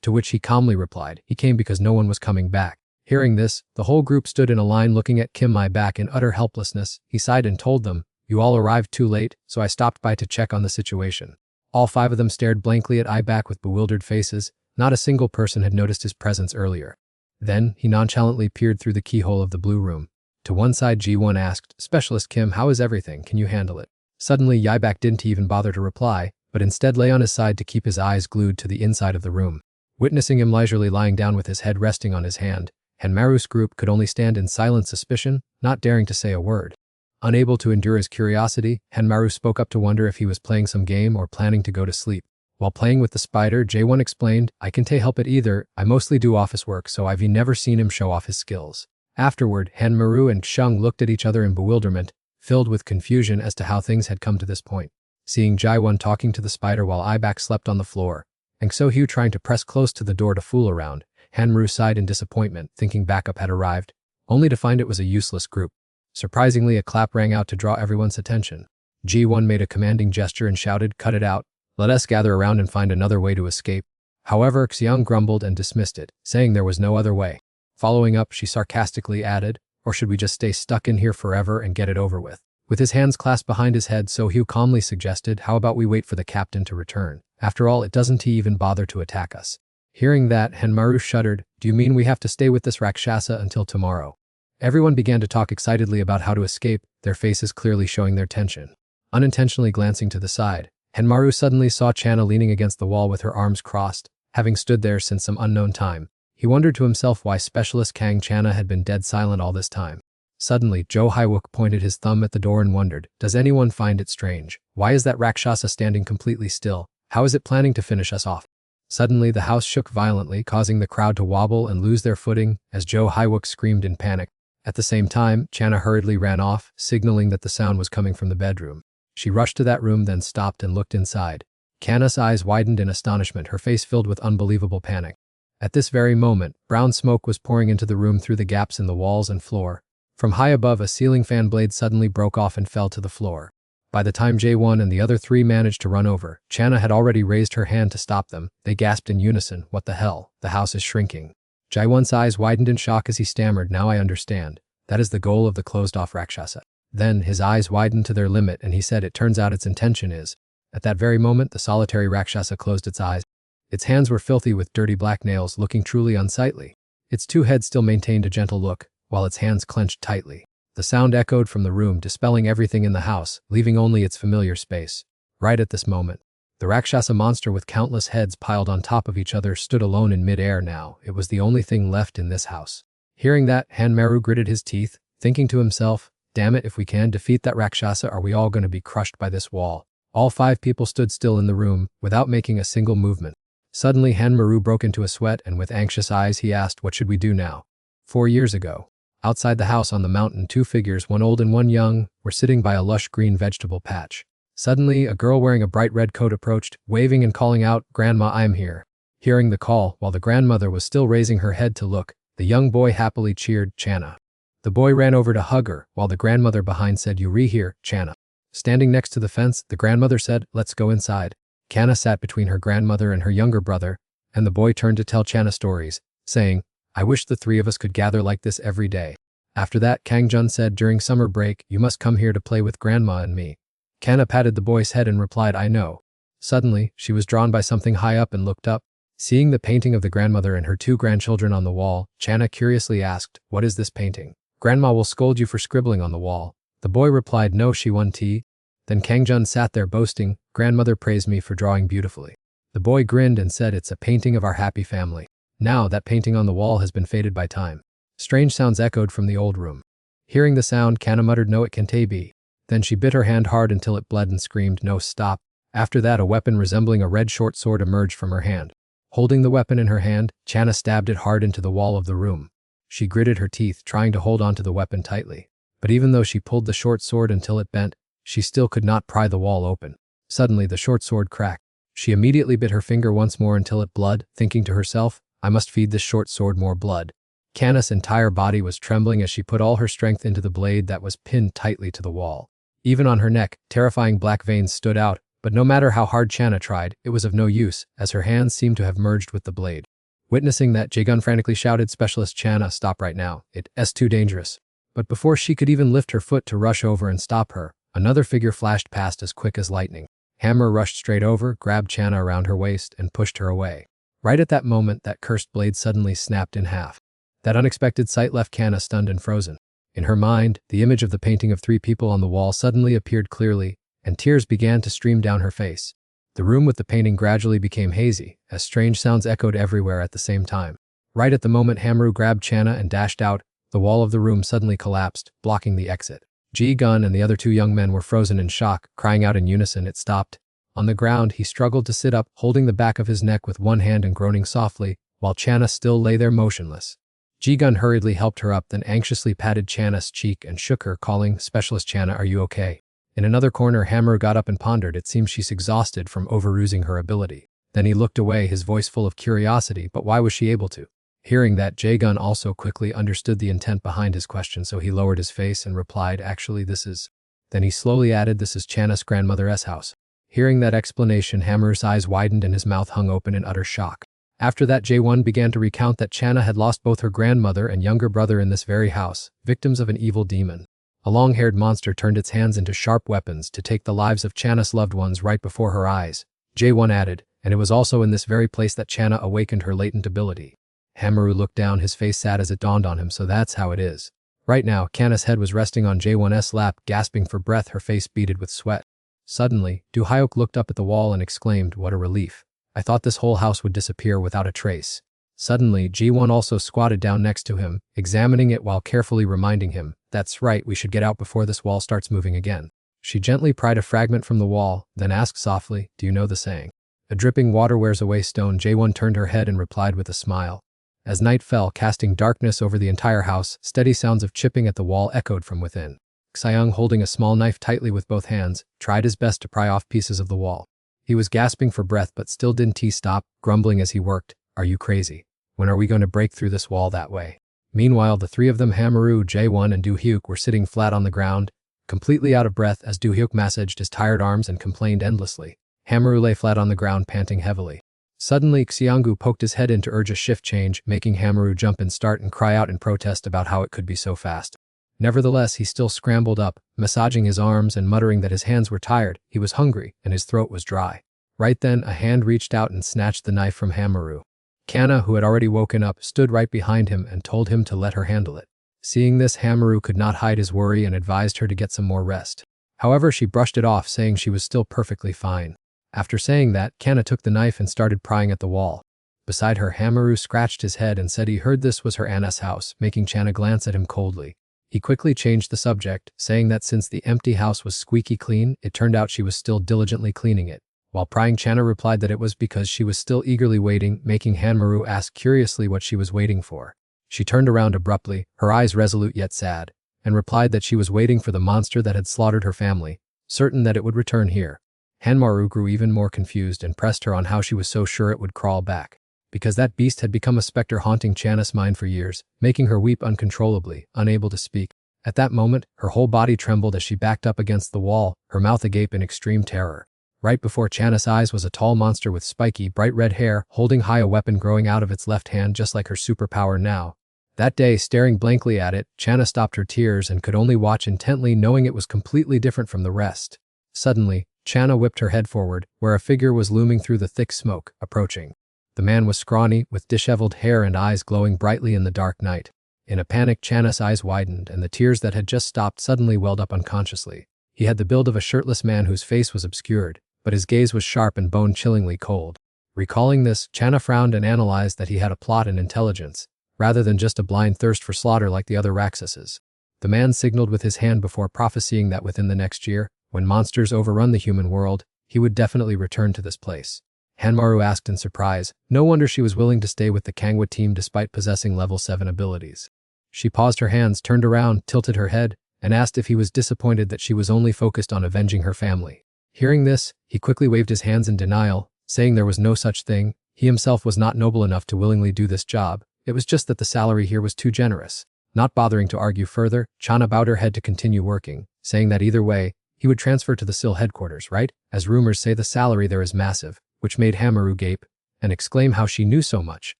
To which he calmly replied, "He came because no one was coming back." Hearing this, the whole group stood in a line looking at Kim Mi-bak in utter helplessness. He sighed and told them, "You all arrived too late, so I stopped by to check on the situation." All five of them stared blankly at I-bak with bewildered faces. Not a single person had noticed his presence earlier. Then, he nonchalantly peered through the keyhole of the blue room. To one side, Ji-won asked, "Specialist Kim, how is everything? Can you handle it?" Suddenly, I-bak didn't even bother to reply, but instead lay on his side to keep his eyes glued to the inside of the room. Witnessing him leisurely lying down with his head resting on his hand, Han-maru's group could only stand in silent suspicion, not daring to say a word. Unable to endure his curiosity, Han-maru spoke up to wonder if he was playing some game or planning to go to sleep. While playing with the spider, Jae-won explained, "I can't help it either, I mostly do office work, so I've never seen him show off his skills." Afterward, Han-maru and Shung looked at each other in bewilderment, filled with confusion as to how things had come to this point. Seeing Jae-won talking to the spider while I-bak slept on the floor, and So-hyo trying to press close to the door to fool around, Han-maru sighed in disappointment, thinking backup had arrived, only to find it was a useless group. Surprisingly, a clap rang out to draw everyone's attention. Ji-won made a commanding gesture and shouted, "Cut it out. Let us gather around and find another way to escape." However, Xiang grumbled and dismissed it, saying there was no other way. Following up, she sarcastically added, "Or should we just stay stuck in here forever and get it over with?" With his hands clasped behind his head, So-hyo calmly suggested, "How about we wait for the captain to return? After all, it doesn't he even bother to attack us." Hearing that, Han-maru shuddered, "Do you mean we have to stay with this Rakshasa until tomorrow?" Everyone began to talk excitedly about how to escape, their faces clearly showing their tension. Unintentionally glancing to the side, Han-maru suddenly saw Channa leaning against the wall with her arms crossed, having stood there since some unknown time. He wondered to himself why Specialist Kang Channa had been dead silent all this time. Suddenly, Jo Hywook pointed his thumb at the door and wondered, "Does anyone find it strange? Why is that Rakshasa standing completely still? How is it planning to finish us off?" Suddenly, the house shook violently, causing the crowd to wobble and lose their footing as Jo Hywook screamed in panic. At the same time, Channa hurriedly ran off, signaling that the sound was coming from the bedroom. She rushed to that room, then stopped and looked inside. Channa's eyes widened in astonishment, her face filled with unbelievable panic. At this very moment, brown smoke was pouring into the room through the gaps in the walls and floor. From high above, a ceiling fan blade suddenly broke off and fell to the floor. By the time Jae-won and the other three managed to run over, Channa had already raised her hand to stop them. They gasped in unison, "What the hell? The house is shrinking." Jae-won's eyes widened in shock as he stammered, "Now I understand. That is the goal of the closed-off Rakshasa." Then, his eyes widened to their limit and he said, "It turns out its intention is..." At that very moment, the solitary Rakshasa closed its eyes. Its hands were filthy with dirty black nails, looking truly unsightly. Its two heads still maintained a gentle look, while its hands clenched tightly. The sound echoed from the room, dispelling everything in the house, leaving only its familiar space. Right at this moment, the Rakshasa monster with countless heads piled on top of each other stood alone in mid-air now. It was the only thing left in this house. Hearing that, Han-maru gritted his teeth, thinking to himself, "Damn it, if we can defeat that Rakshasa, are we all going to be crushed by this wall?" All five people stood still in the room, without making a single movement. Suddenly Hanmaru broke into a sweat and with anxious eyes he asked, what should we do now? 4 years ago. Outside the house on the mountain, two figures, one old and one young, were sitting by a lush green vegetable patch. Suddenly, a girl wearing a bright red coat approached, waving and calling out, "Grandma, I am here." Hearing the call, while the grandmother was still raising her head to look, the young boy happily cheered, "Channa." The boy ran over to hug her, while the grandmother behind said, "You here, Channa." Standing next to the fence, the grandmother said, "Let's go inside." Channa sat between her grandmother and her younger brother, and the boy turned to tell Channa stories, saying, "I wish the three of us could gather like this every day." After that, Kangjun said, "During summer break, you must come here to play with Grandma and me." Channa patted the boy's head and replied, "I know." Suddenly, she was drawn by something high up and looked up. Seeing the painting of the grandmother and her two grandchildren on the wall, Channa curiously asked, "What is this painting?" "Grandma will scold you for scribbling on the wall." The boy replied, "No, she won tea." Then Kangjun sat there boasting, "Grandmother praised me for drawing beautifully." The boy grinned and said, "It's a painting of our happy family." Now, that painting on the wall has been faded by time. Strange sounds echoed from the old room. Hearing the sound, Channa muttered, "No, it can't be." Then she bit her hand hard until it bled and screamed, "No, stop." After that, a weapon resembling a red short sword emerged from her hand. Holding the weapon in her hand, Channa stabbed it hard into the wall of the room. She gritted her teeth, trying to hold onto the weapon tightly. But even though she pulled the short sword until it bent, she still could not pry the wall open. Suddenly, the short sword cracked. She immediately bit her finger once more until it bled, thinking to herself, "I must feed this short sword more blood." Channa's entire body was trembling as she put all her strength into the blade that was pinned tightly to the wall. Even on her neck, terrifying black veins stood out, but no matter how hard Channa tried, it was of no use, as her hands seemed to have merged with the blade. Witnessing that, Jae-gun frantically shouted, "Specialist Channa, stop right now, it's too dangerous." But before she could even lift her foot to rush over and stop her, another figure flashed past as quick as lightning. Hammer rushed straight over, grabbed Channa around her waist, and pushed her away. Right at that moment, that cursed blade suddenly snapped in half. That unexpected sight left Channa stunned and frozen. In her mind, the image of the painting of three people on the wall suddenly appeared clearly, and tears began to stream down her face. The room with the painting gradually became hazy, as strange sounds echoed everywhere at the same time. Right at the moment Hamru grabbed Channa and dashed out, the wall of the room suddenly collapsed, blocking the exit. Ji-gun and the other two young men were frozen in shock, crying out in unison, "It stopped." On the ground, he struggled to sit up, holding the back of his neck with one hand and groaning softly, while Channa still lay there motionless. Ji-gun hurriedly helped her up, then anxiously patted Channa's cheek and shook her, calling, "Specialist Channa, are you okay?" In another corner, Hammer got up and pondered. It seems she's exhausted from overusing her ability. Then he looked away, his voice full of curiosity, but why was she able to? Hearing that, Jae-gun also quickly understood the intent behind his question, so he lowered his face and replied, "Actually, this is..." Then he slowly added, "This is Channa's grandmother's house." Hearing that explanation, Hammer's eyes widened and his mouth hung open in utter shock. After that, Jae-won began to recount that Channa had lost both her grandmother and younger brother in this very house, victims of an evil demon. A long-haired monster turned its hands into sharp weapons to take the lives of Channa's loved ones right before her eyes. Jae-won added, "And it was also in this very place that Channa awakened her latent ability." Hammeru looked down, his face sad as it dawned on him, so that's how it is. Right now, Channa's head was resting on Jae-won's lap, gasping for breath, her face beaded with sweat. Suddenly, Do-hyuk looked up at the wall and exclaimed, "What a relief. I thought this whole house would disappear without a trace." Suddenly, Ji-won also squatted down next to him, examining it while carefully reminding him, "That's right, we should get out before this wall starts moving again." She gently pried a fragment from the wall, then asked softly, "Do you know the saying? A dripping water wears away stone?" Jae-won turned her head and replied with a smile. As night fell, casting darkness over the entire house, steady sounds of chipping at the wall echoed from within. Xeong, holding a small knife tightly with both hands, tried his best to pry off pieces of the wall. He was gasping for breath but still didn't stop, grumbling as he worked, "Are you crazy? When are we going to break through this wall that way?" Meanwhile, the three of them, Hammeru, Jae-won and Do-hyuk, were sitting flat on the ground, completely out of breath as Do-hyuk massaged his tired arms and complained endlessly. Hammeru lay flat on the ground, panting heavily. Suddenly, Xeongu poked his head in to urge a shift change, making Hammeru jump and start and cry out in protest about how it could be so fast. Nevertheless, he still scrambled up, massaging his arms and muttering that his hands were tired, he was hungry, and his throat was dry. Right then, a hand reached out and snatched the knife from Hammeru. Kanna, who had already woken up, stood right behind him and told him to let her handle it. Seeing this, Hammeru could not hide his worry and advised her to get some more rest. However, she brushed it off, saying she was still perfectly fine. After saying that, Kanna took the knife and started prying at the wall. Beside her, Hammeru scratched his head and said he heard this was her Anna's house, making Channa glance at him coldly. He quickly changed the subject, saying that since the empty house was squeaky clean, it turned out she was still diligently cleaning it. While prying, Channa replied that it was because she was still eagerly waiting, making Hanmaru ask curiously what she was waiting for. She turned around abruptly, her eyes resolute yet sad, and replied that she was waiting for the monster that had slaughtered her family, certain that it would return here. Hanmaru grew even more confused and pressed her on how she was so sure it would crawl back. Because that beast had become a specter haunting Channa's mind for years, making her weep uncontrollably, unable to speak. At that moment, her whole body trembled as she backed up against the wall, her mouth agape in extreme terror. Right before Channa's eyes was a tall monster with spiky, bright red hair, holding high a weapon growing out of its left hand just like her superpower now. That day, staring blankly at it, Channa stopped her tears and could only watch intently, knowing it was completely different from the rest. Suddenly, Channa whipped her head forward, where a figure was looming through the thick smoke, approaching. The man was scrawny, with disheveled hair and eyes glowing brightly in the dark night. In a panic, Channa's eyes widened, and the tears that had just stopped suddenly welled up unconsciously. He had the build of a shirtless man whose face was obscured, but his gaze was sharp and bone-chillingly cold. Recalling this, Channa frowned and analyzed that he had a plot and intelligence, rather than just a blind thirst for slaughter like the other Rakshasas. The man signaled with his hand before prophesying that within the next year, when monsters overrun the human world, he would definitely return to this place. Hanmaru asked in surprise. No wonder she was willing to stay with the Kangwa team despite possessing level 7 abilities. She paused her hands, turned around, tilted her head, and asked if he was disappointed that she was only focused on avenging her family. Hearing this, he quickly waved his hands in denial, saying there was no such thing. He himself was not noble enough to willingly do this job. It was just that the salary here was too generous. Not bothering to argue further, Channa bowed her head to continue working, saying that either way, he would transfer to the Sil headquarters, right? As rumors say the salary there is massive, which made Hanmaru gape and exclaim how she knew so much.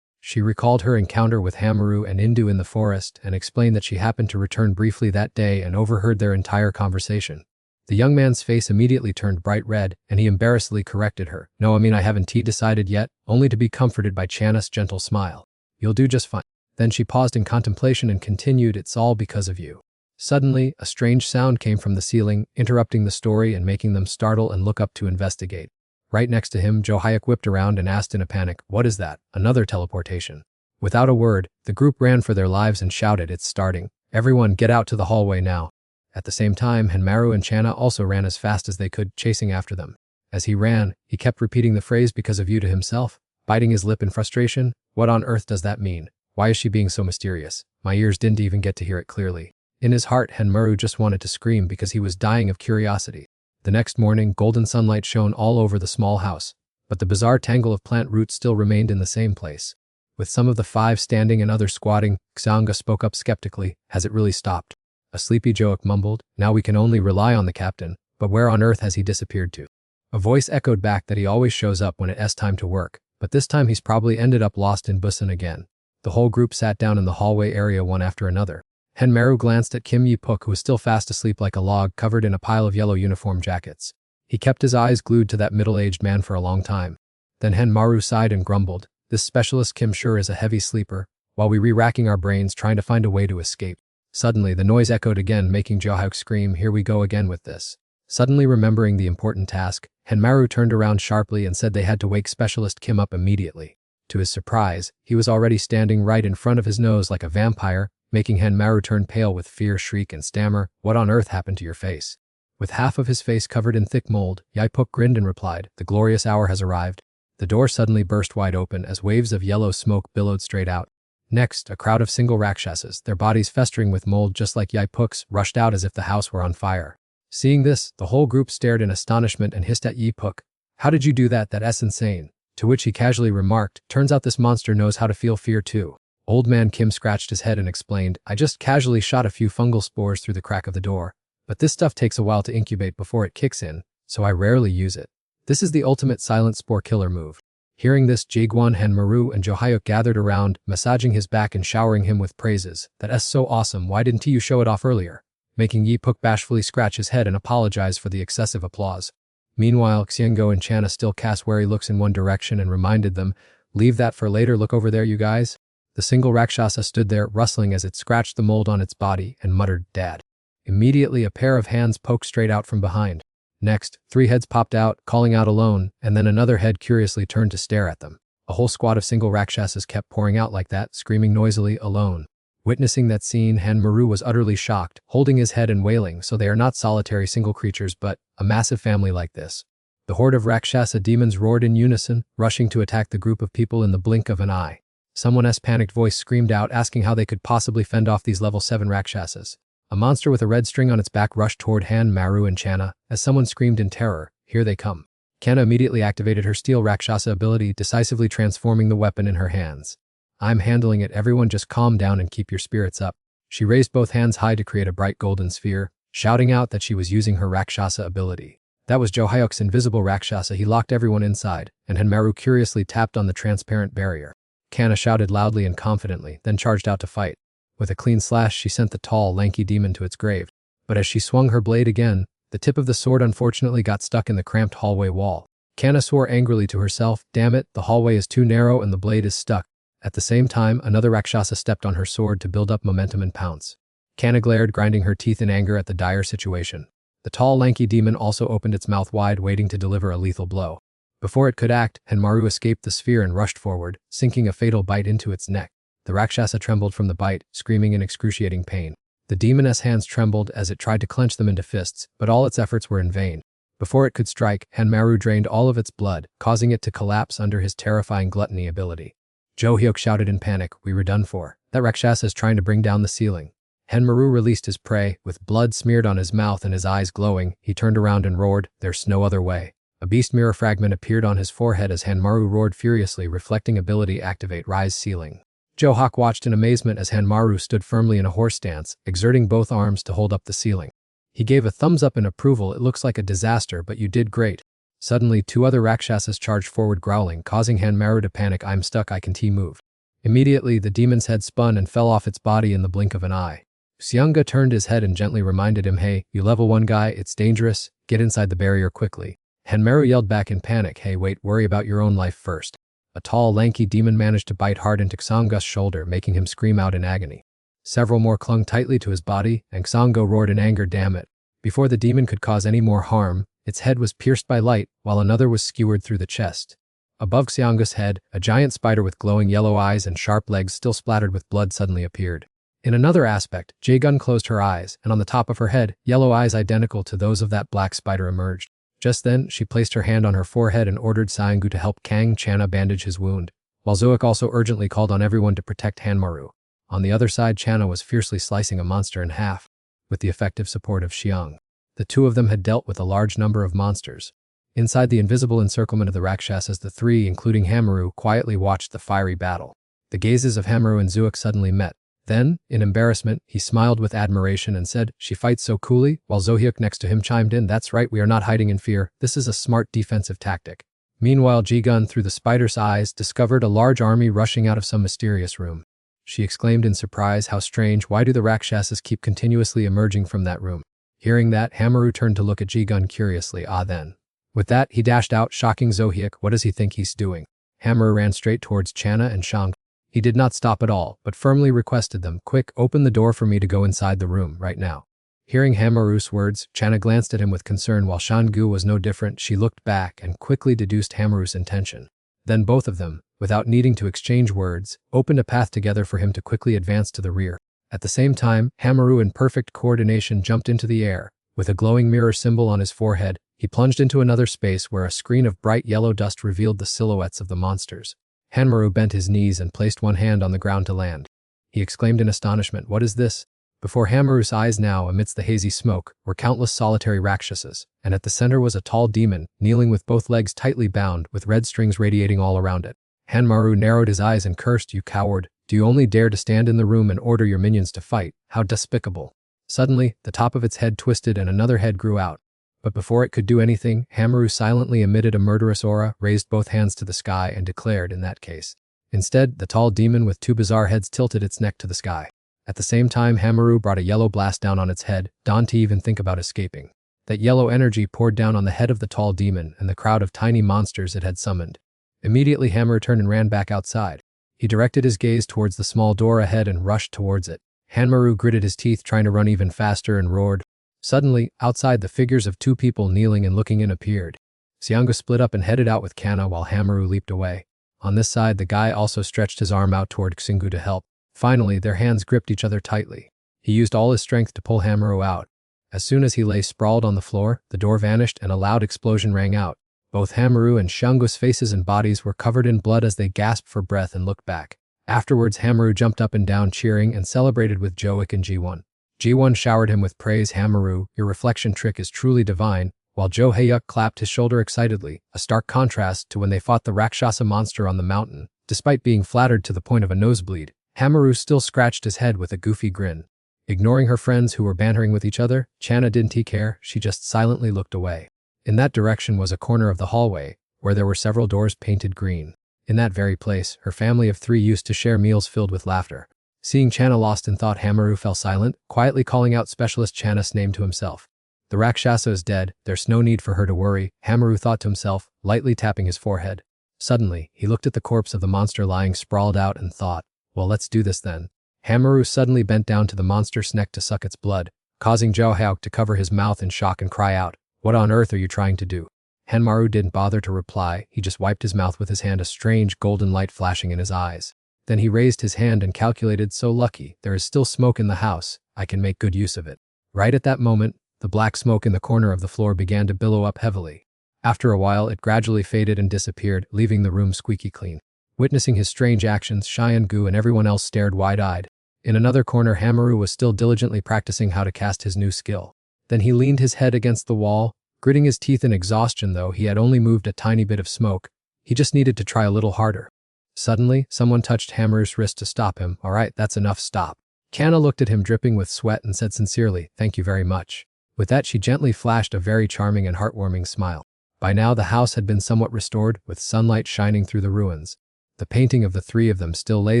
She recalled her encounter with Hanmaru and Indu in the forest and explained that she happened to return briefly that day and overheard their entire conversation. The young man's face immediately turned bright red, and he embarrassedly corrected her. No, I haven't decided yet, only to be comforted by Channa's gentle smile. You'll do just fine. Then she paused in contemplation and continued, it's all because of you. Suddenly, a strange sound came from the ceiling, interrupting the story and making them startle and look up to investigate. Right next to him, Johayak whipped around and asked in a panic, what is that? Another teleportation. Without a word, the group ran for their lives and shouted, it's starting. Everyone get out to the hallway now. At the same time, Hanmaru and Channa also ran as fast as they could, chasing after them. As he ran, he kept repeating the phrase because of you to himself, biting his lip in frustration. What on earth does that mean? Why is she being so mysterious? My ears didn't even get to hear it clearly. In his heart, Hanmaru just wanted to scream because he was dying of curiosity. The next morning, golden sunlight shone all over the small house, but the bizarre tangle of plant roots still remained in the same place. With some of the 5 standing and others squatting, Xianga spoke up skeptically, has it really stopped? A sleepy Joak mumbled, now we can only rely on the captain, but where on earth has he disappeared to? A voice echoed back that he always shows up when it's time to work, but this time he's probably ended up lost in Busan again. The whole group sat down in the hallway area one after another. Hanmaru glanced at Kim Yi-puk, who was still fast asleep like a log covered in a pile of yellow uniform jackets. He kept his eyes glued to that middle-aged man for a long time. Then Hanmaru sighed and grumbled, this specialist Kim sure is a heavy sleeper, while we re-racking our brains trying to find a way to escape. Suddenly, the noise echoed again, making Johauk scream, here we go again with this. Suddenly remembering the important task, Hanmaru turned around sharply and said they had to wake Specialist Kim up immediately. To his surprise, he was already standing right in front of his nose like a vampire, making Hanmaru turn pale with fear, shriek and stammer, what on earth happened to your face? With half of his face covered in thick mold, Yi-puk grinned and replied, the glorious hour has arrived. The door suddenly burst wide open as waves of yellow smoke billowed straight out. Next, a crowd of single Rakshasas, their bodies festering with mold just like Yi-puk's, rushed out as if the house were on fire. Seeing this, the whole group stared in astonishment and hissed at Yi-puk. How did you do that? That's insane. To which he casually remarked, turns out this monster knows how to feel fear too. Old man Kim scratched his head and explained, I just casually shot a few fungal spores through the crack of the door. But this stuff takes a while to incubate before it kicks in, so I rarely use it. This is the ultimate silent spore killer move. Hearing this, Jaegwon, Hanmaru, and Johauk gathered around, massaging his back and showering him with praises. That's so awesome, why didn't you show it off earlier? Making Yi-puk bashfully scratch his head and apologize for the excessive applause. Meanwhile, Xiango and Channa still cast wary looks in one direction and reminded them, leave that for later, look over there you guys. The single Rakshasa stood there, rustling as it scratched the mold on its body and muttered, Dad. Immediately a pair of hands poked straight out from behind. Next, 3 heads popped out, calling out alone, and then another head curiously turned to stare at them. A whole squad of single Rakshasas kept pouring out like that, screaming noisily, alone. Witnessing that scene, Hanmaru was utterly shocked, holding his head and wailing, so they are not solitary single creatures but a massive family like this. The horde of Rakshasa demons roared in unison, rushing to attack the group of people in the blink of an eye. Someone's panicked voice screamed out, asking how they could possibly fend off these level 7 Rakshasas. A monster with a red string on its back rushed toward Han, Maru, and Channa, as someone screamed in terror, "Here they come." Kanna immediately activated her Steel Rakshasa ability, decisively transforming the weapon in her hands. "I'm handling it, everyone, just calm down and keep your spirits up." She raised both hands high to create a bright golden sphere, shouting out that she was using her Rakshasa ability. That was Johyuk's invisible Rakshasa. He locked everyone inside, and Hanmaru curiously tapped on the transparent barrier. Kanna shouted loudly and confidently, then charged out to fight. With a clean slash, she sent the tall, lanky demon to its grave. But as she swung her blade again, the tip of the sword unfortunately got stuck in the cramped hallway wall. Kanna swore angrily to herself, "Damn it, the hallway is too narrow and the blade is stuck." At the same time, another Rakshasa stepped on her sword to build up momentum and pounce. Kanna glared, grinding her teeth in anger at the dire situation. The tall, lanky demon also opened its mouth wide, waiting to deliver a lethal blow. Before it could act, Hanmaru escaped the sphere and rushed forward, sinking a fatal bite into its neck. The Rakshasa trembled from the bite, screaming in excruciating pain. The demoness hands trembled as it tried to clench them into fists, but all its efforts were in vain. Before it could strike, Hanmaru drained all of its blood, causing it to collapse under his terrifying gluttony ability. Johyuk shouted in panic, "We were done for. That Rakshasa is trying to bring down the ceiling." Hanmaru released his prey, with blood smeared on his mouth and his eyes glowing. He turned around and roared, "There's no other way." A beast mirror fragment appeared on his forehead as Hanmaru roared furiously, reflecting ability activate rise ceiling. Johak watched in amazement as Hanmaru stood firmly in a horse stance, exerting both arms to hold up the ceiling. He gave a thumbs up in approval. "It looks like a disaster, but you did great." Suddenly, 2 other Rakshasas charged forward growling, causing Hanmaru to panic. "I'm stuck, I can't move." Immediately, the demon's head spun and fell off its body in the blink of an eye. Seunga turned his head and gently reminded him, "Hey, you level 1 guy, it's dangerous, get inside the barrier quickly." Hanmaru yelled back in panic, "Hey, wait, worry about your own life first." A tall, lanky demon managed to bite hard into Xanga's shoulder, making him scream out in agony. Several more clung tightly to his body, and Xanga roared in anger, "Damn it." Before the demon could cause any more harm, its head was pierced by light, while another was skewered through the chest. Above Xianga's head, a giant spider with glowing yellow eyes and sharp legs still splattered with blood suddenly appeared. In another aspect, Jae-gun closed her eyes, and on the top of her head, yellow eyes identical to those of that black spider emerged. Just then, she placed her hand on her forehead and ordered Seungu to help Kang Channa bandage his wound, while Zook also urgently called on everyone to protect Hanmaru. On the other side, Channa was fiercely slicing a monster in half, with the effective support of Xiang. The 2 of them had dealt with a large number of monsters. Inside the invisible encirclement of the Rakshasas, the 3, including Hanmaru, quietly watched the fiery battle. The gazes of Hanmaru and Zook suddenly met. Then, in embarrassment, he smiled with admiration and said, "She fights so coolly," while Zohyuk next to him chimed in, "That's right, we are not hiding in fear. This is a smart defensive tactic." Meanwhile, Ji-gun, through the spider's eyes, discovered a large army rushing out of some mysterious room. She exclaimed in surprise, "How strange, why do the Rakshasas keep continuously emerging from that room?" Hearing that, Hanmaru turned to look at Ji-gun curiously. Then. With that, he dashed out, shocking Zohyuk. "What does he think he's doing?" Hanmaru ran straight towards Channa and Shang. He did not stop at all, but firmly requested them, "Quick, open the door for me to go inside the room, right now." Hearing Hanmaru's words, Channa glanced at him with concern while Shang-gu was no different. She looked back and quickly deduced Hanmaru's intention. Then both of them, without needing to exchange words, opened a path together for him to quickly advance to the rear. At the same time, Hanmaru in perfect coordination jumped into the air. With a glowing mirror symbol on his forehead, he plunged into another space where a screen of bright yellow dust revealed the silhouettes of the monsters. Hanmaru bent his knees and placed one hand on the ground to land. He exclaimed in astonishment, "What is this?" Before Hanmaru's eyes now, amidst the hazy smoke, were countless solitary Rakshasas, and at the center was a tall demon, kneeling with both legs tightly bound, with red strings radiating all around it. Hanmaru narrowed his eyes and cursed, "You coward, do you only dare to stand in the room and order your minions to fight? How despicable." Suddenly, the top of its head twisted and another head grew out. But before it could do anything, Hanmaru silently emitted a murderous aura, raised both hands to the sky, and declared, "In that case." Instead, the tall demon with 2 bizarre heads tilted its neck to the sky. At the same time, Hanmaru brought a yellow blast down on its head, dawned to even think about escaping. That yellow energy poured down on the head of the tall demon and the crowd of tiny monsters it had summoned. Immediately, Hanmaru turned and ran back outside. He directed his gaze towards the small door ahead and rushed towards it. Hanmaru gritted his teeth, trying to run even faster, and roared. Suddenly, outside, the figures of 2 people kneeling and looking in appeared. Seunga split up and headed out with Kanna while Hanmaru leaped away. On this side, the guy also stretched his arm out toward Xingu to help. Finally, their hands gripped each other tightly. He used all his strength to pull Hanmaru out. As soon as he lay sprawled on the floor, the door vanished and a loud explosion rang out. Both Hamaru and Xianggu's faces and bodies were covered in blood as they gasped for breath and looked back. Afterwards, Hamaru jumped up and down cheering and celebrated with Joik and Ji-won. Ji-won showered him with praise. Hamaru, your reflection trick is truly divine, while Jo Hae-yuk clapped his shoulder excitedly, a stark contrast to when they fought the Rakshasa monster on the mountain. Despite being flattered to the point of a nosebleed, Hamaru still scratched his head with a goofy grin. Ignoring her friends who were bantering with each other, Channa didn't care, she just silently looked away. In that direction was a corner of the hallway, where there were several doors painted green. In that very place, her family of 3 used to share meals filled with laughter. Seeing Channa lost in thought, Hamaru fell silent, quietly calling out Specialist Channa's name to himself. The Rakshasa is dead, there's no need for her to worry, Hamaru thought to himself, lightly tapping his forehead. Suddenly, he looked at the corpse of the monster lying sprawled out and thought, well, let's do this then. Hamaru suddenly bent down to the monster's neck to suck its blood, causing Jo Hae-yuk to cover his mouth in shock and cry out, what on earth are you trying to do? Hamaru didn't bother to reply, he just wiped his mouth with his hand, a strange golden light flashing in his eyes. Then he raised his hand and calculated, so lucky, there is still smoke in the house, I can make good use of it. Right at that moment, the black smoke in the corner of the floor began to billow up heavily. After a while, it gradually faded and disappeared, leaving the room squeaky clean. Witnessing his strange actions, Xianggu and everyone else stared wide-eyed. In another corner, Hamaru was still diligently practicing how to cast his new skill. Then he leaned his head against the wall, gritting his teeth in exhaustion. Though he had only moved a tiny bit of smoke, he just needed to try a little harder. Suddenly, someone touched Hamaru's wrist to stop him. All right, that's enough, stop. Kanna looked at him dripping with sweat and said sincerely, thank you very much. With that, she gently flashed a very charming and heartwarming smile. By now, the house had been somewhat restored, with sunlight shining through the ruins. The painting of the 3 of them still lay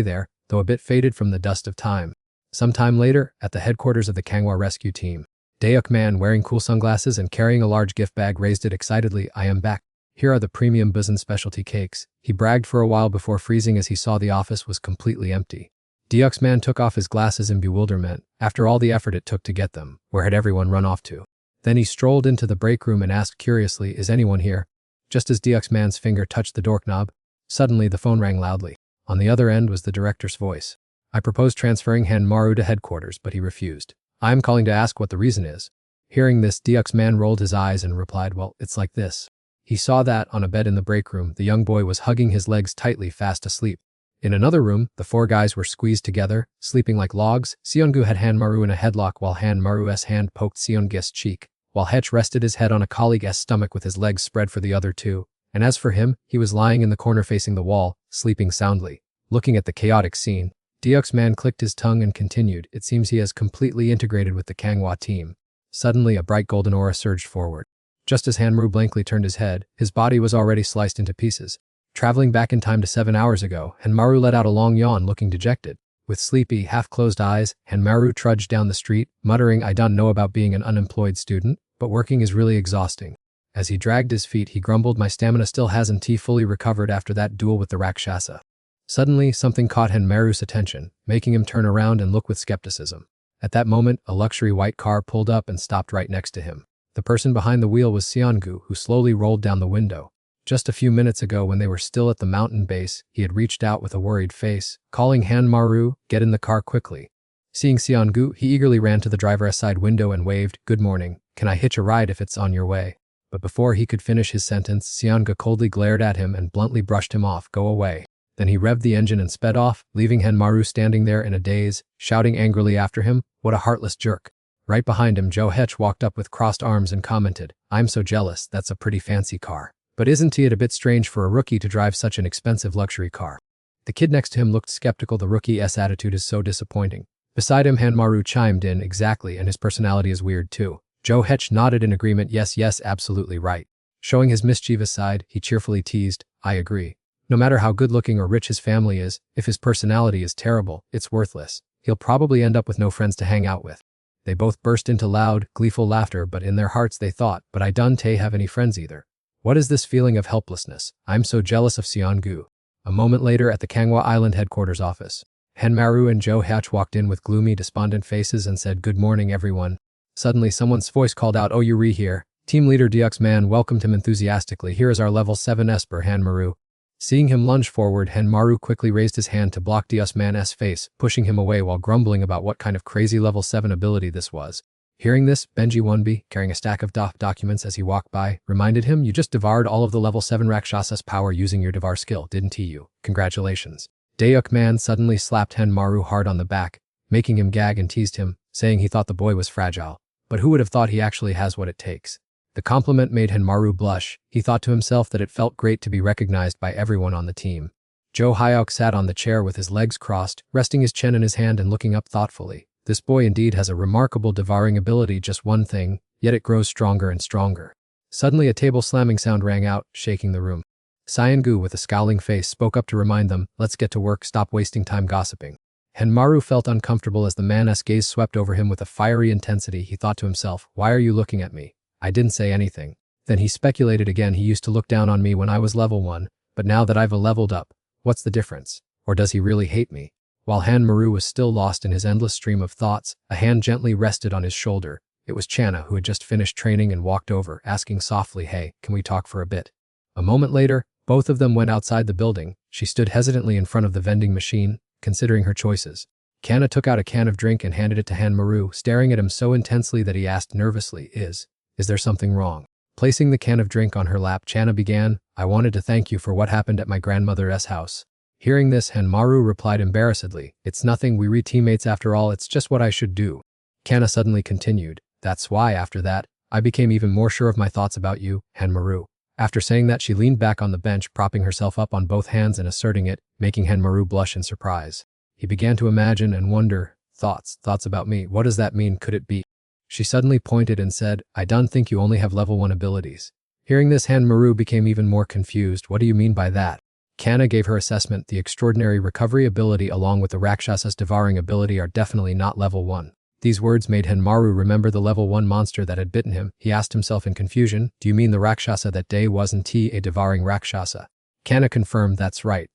there, though a bit faded from the dust of time. Some time later, at the headquarters of the Manhwa rescue team, Daeuk man wearing cool sunglasses and carrying a large gift bag raised it excitedly. I am back. Here are the premium Bun specialty cakes. He bragged for a while before freezing as he saw the office was completely empty. Daeuk's man took off his glasses in bewilderment. After all the effort it took to get them, where had everyone run off to? Then he strolled into the break room and asked curiously, is anyone here? Just as Daeuk's man's finger touched the doorknob, suddenly the phone rang loudly. On the other end was the director's voice. I proposed transferring Hamaru to headquarters, but he refused. I am calling to ask what the reason is. Hearing this, Daeuk's man rolled his eyes and replied, well, it's like this. He saw that, on a bed in the break room, the young boy was hugging his legs tightly, fast asleep. In another room, the 4 guys were squeezed together, sleeping like logs. Seongu had Hamaru in a headlock while Hamaru's hand poked Seongu's cheek, while Hech rested his head on a colleague's stomach with his legs spread for the other 2. And as for him, he was lying in the corner facing the wall, sleeping soundly. Looking at the chaotic scene, Daeuk's man clicked his tongue and continued, it seems he has completely integrated with the Manhwa team. Suddenly, a bright golden aura surged forward. Just as Hamaru blankly turned his head, his body was already sliced into pieces. Traveling back in time to 7 hours ago, Hamaru let out a long yawn, looking dejected. With sleepy, half-closed eyes, Hamaru trudged down the street, muttering, I don't know about being an unemployed student, but working is really exhausting. As he dragged his feet, he grumbled, my stamina still hasn't fully recovered after that duel with the Rakshasa. Suddenly, something caught Hamaru's attention, making him turn around and look with skepticism. At that moment, a luxury white car pulled up and stopped right next to him. The person behind the wheel was Seongu, who slowly rolled down the window. Just a few minutes ago, when they were still at the mountain base, he had reached out with a worried face, calling Hamaru, get in the car quickly. Seeing Seongu, he eagerly ran to the driver's side window and waved, good morning, can I hitch a ride if it's on your way? But before he could finish his sentence, Seongu coldly glared at him and bluntly brushed him off, go away. Then he revved the engine and sped off, leaving Hamaru standing there in a daze, shouting angrily after him, what a heartless jerk. Right behind him, Jo Hech walked up with crossed arms and commented, I'm so jealous, that's a pretty fancy car. But isn't it a bit strange for a rookie to drive such an expensive luxury car? The kid next to him looked skeptical, the rookie's attitude is so disappointing. Beside him, Hamaru chimed in, exactly, and his personality is weird too. Jo Hech nodded in agreement, yes, absolutely right. Showing his mischievous side, he cheerfully teased, I agree. No matter how good-looking or rich his family is, if his personality is terrible, it's worthless. He'll probably end up with no friends to hang out with. They both burst into loud, gleeful laughter, but in their hearts they thought, but I don't have any friends either. What is this feeling of helplessness? I'm so jealous of Seongu. A moment later at the Manhwa Island headquarters office, Hamaru and Jo Hech walked in with gloomy, despondent faces and said, good morning, everyone. Suddenly, someone's voice called out, oh, Yuri here. Team leader Daeuk's man welcomed him enthusiastically. Here is our level 7 Esper, Hamaru. Seeing him lunge forward, Hamaru quickly raised his hand to block Daeuk's man's face, pushing him away while grumbling about what kind of crazy level 7 ability this was. Hearing this, Benji Wonbi, carrying a stack of documents as he walked by, reminded him, you just devoured all of the level 7 Rakshasa's power using your Devour skill, didn't you? Congratulations. Daeuk Man suddenly slapped Henmaru hard on the back, making him gag, and teased him, saying he thought the boy was fragile. But who would have thought he actually has what it takes? The compliment made Henmaru blush. He thought to himself that it felt great to be recognized by everyone on the team. Jo Hyuk sat on the chair with his legs crossed, resting his chin in his hand and looking up thoughtfully. This boy indeed has a remarkable devouring ability, just one thing, yet it grows stronger and stronger. Suddenly a table slamming sound rang out, shaking the room. Cyan-gu with a scowling face spoke up to remind them, let's get to work, stop wasting time gossiping. Henmaru felt uncomfortable as the man's gaze swept over him with a fiery intensity. He thought to himself, why are you looking at me? I didn't say anything. Then he speculated again, he used to look down on me when I was level 1, but now that I've leveled up, what's the difference? Or does he really hate me? While Henmaru was still lost in his endless stream of thoughts, a hand gently rested on his shoulder. It was Channa, who had just finished training and walked over, asking softly, hey, can we talk for a bit? A moment later, both of them went outside the building. She stood hesitantly in front of the vending machine, considering her choices. Channa took out a can of drink and handed it to Henmaru, staring at him so intensely that he asked nervously, Is there something wrong? Placing the can of drink on her lap, Channa began, I wanted to thank you for what happened at my grandmother's house. Hearing this, Henmaru replied embarrassedly, it's nothing, we were teammates after all, it's just what I should do. Channa suddenly continued, that's why, after that, I became even more sure of my thoughts about you, Henmaru. After saying that, she leaned back on the bench, propping herself up on both hands and asserting it, making Henmaru blush in surprise. He began to imagine and wonder, thoughts about me, what does that mean, could it be? She suddenly pointed and said, I don't think you only have level 1 abilities. Hearing this, Henmaru became even more confused, what do you mean by that? Channa gave her assessment, the extraordinary recovery ability along with the Rakshasa's devouring ability are definitely not level 1. These words made Henmaru remember the level 1 monster that had bitten him. He asked himself in confusion, do you mean the Rakshasa that day wasn't a devouring Rakshasa? Channa confirmed, that's right.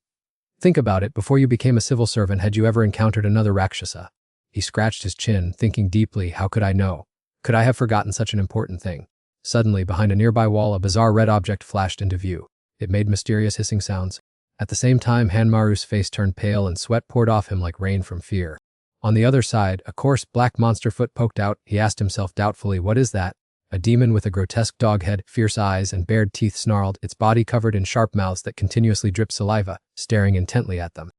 Think about it, before you became a civil servant, had you ever encountered another Rakshasa? He scratched his chin, thinking deeply, how could I know? Could I have forgotten such an important thing? Suddenly, behind a nearby wall, a bizarre red object flashed into view. It made mysterious hissing sounds. At the same time, Henmaru's face turned pale and sweat poured off him like rain from fear. On the other side, a coarse black monster foot poked out. He asked himself doubtfully, what is that? A demon with a grotesque dog head, fierce eyes, and bared teeth snarled, its body covered in sharp mouths that continuously dripped saliva, staring intently at them.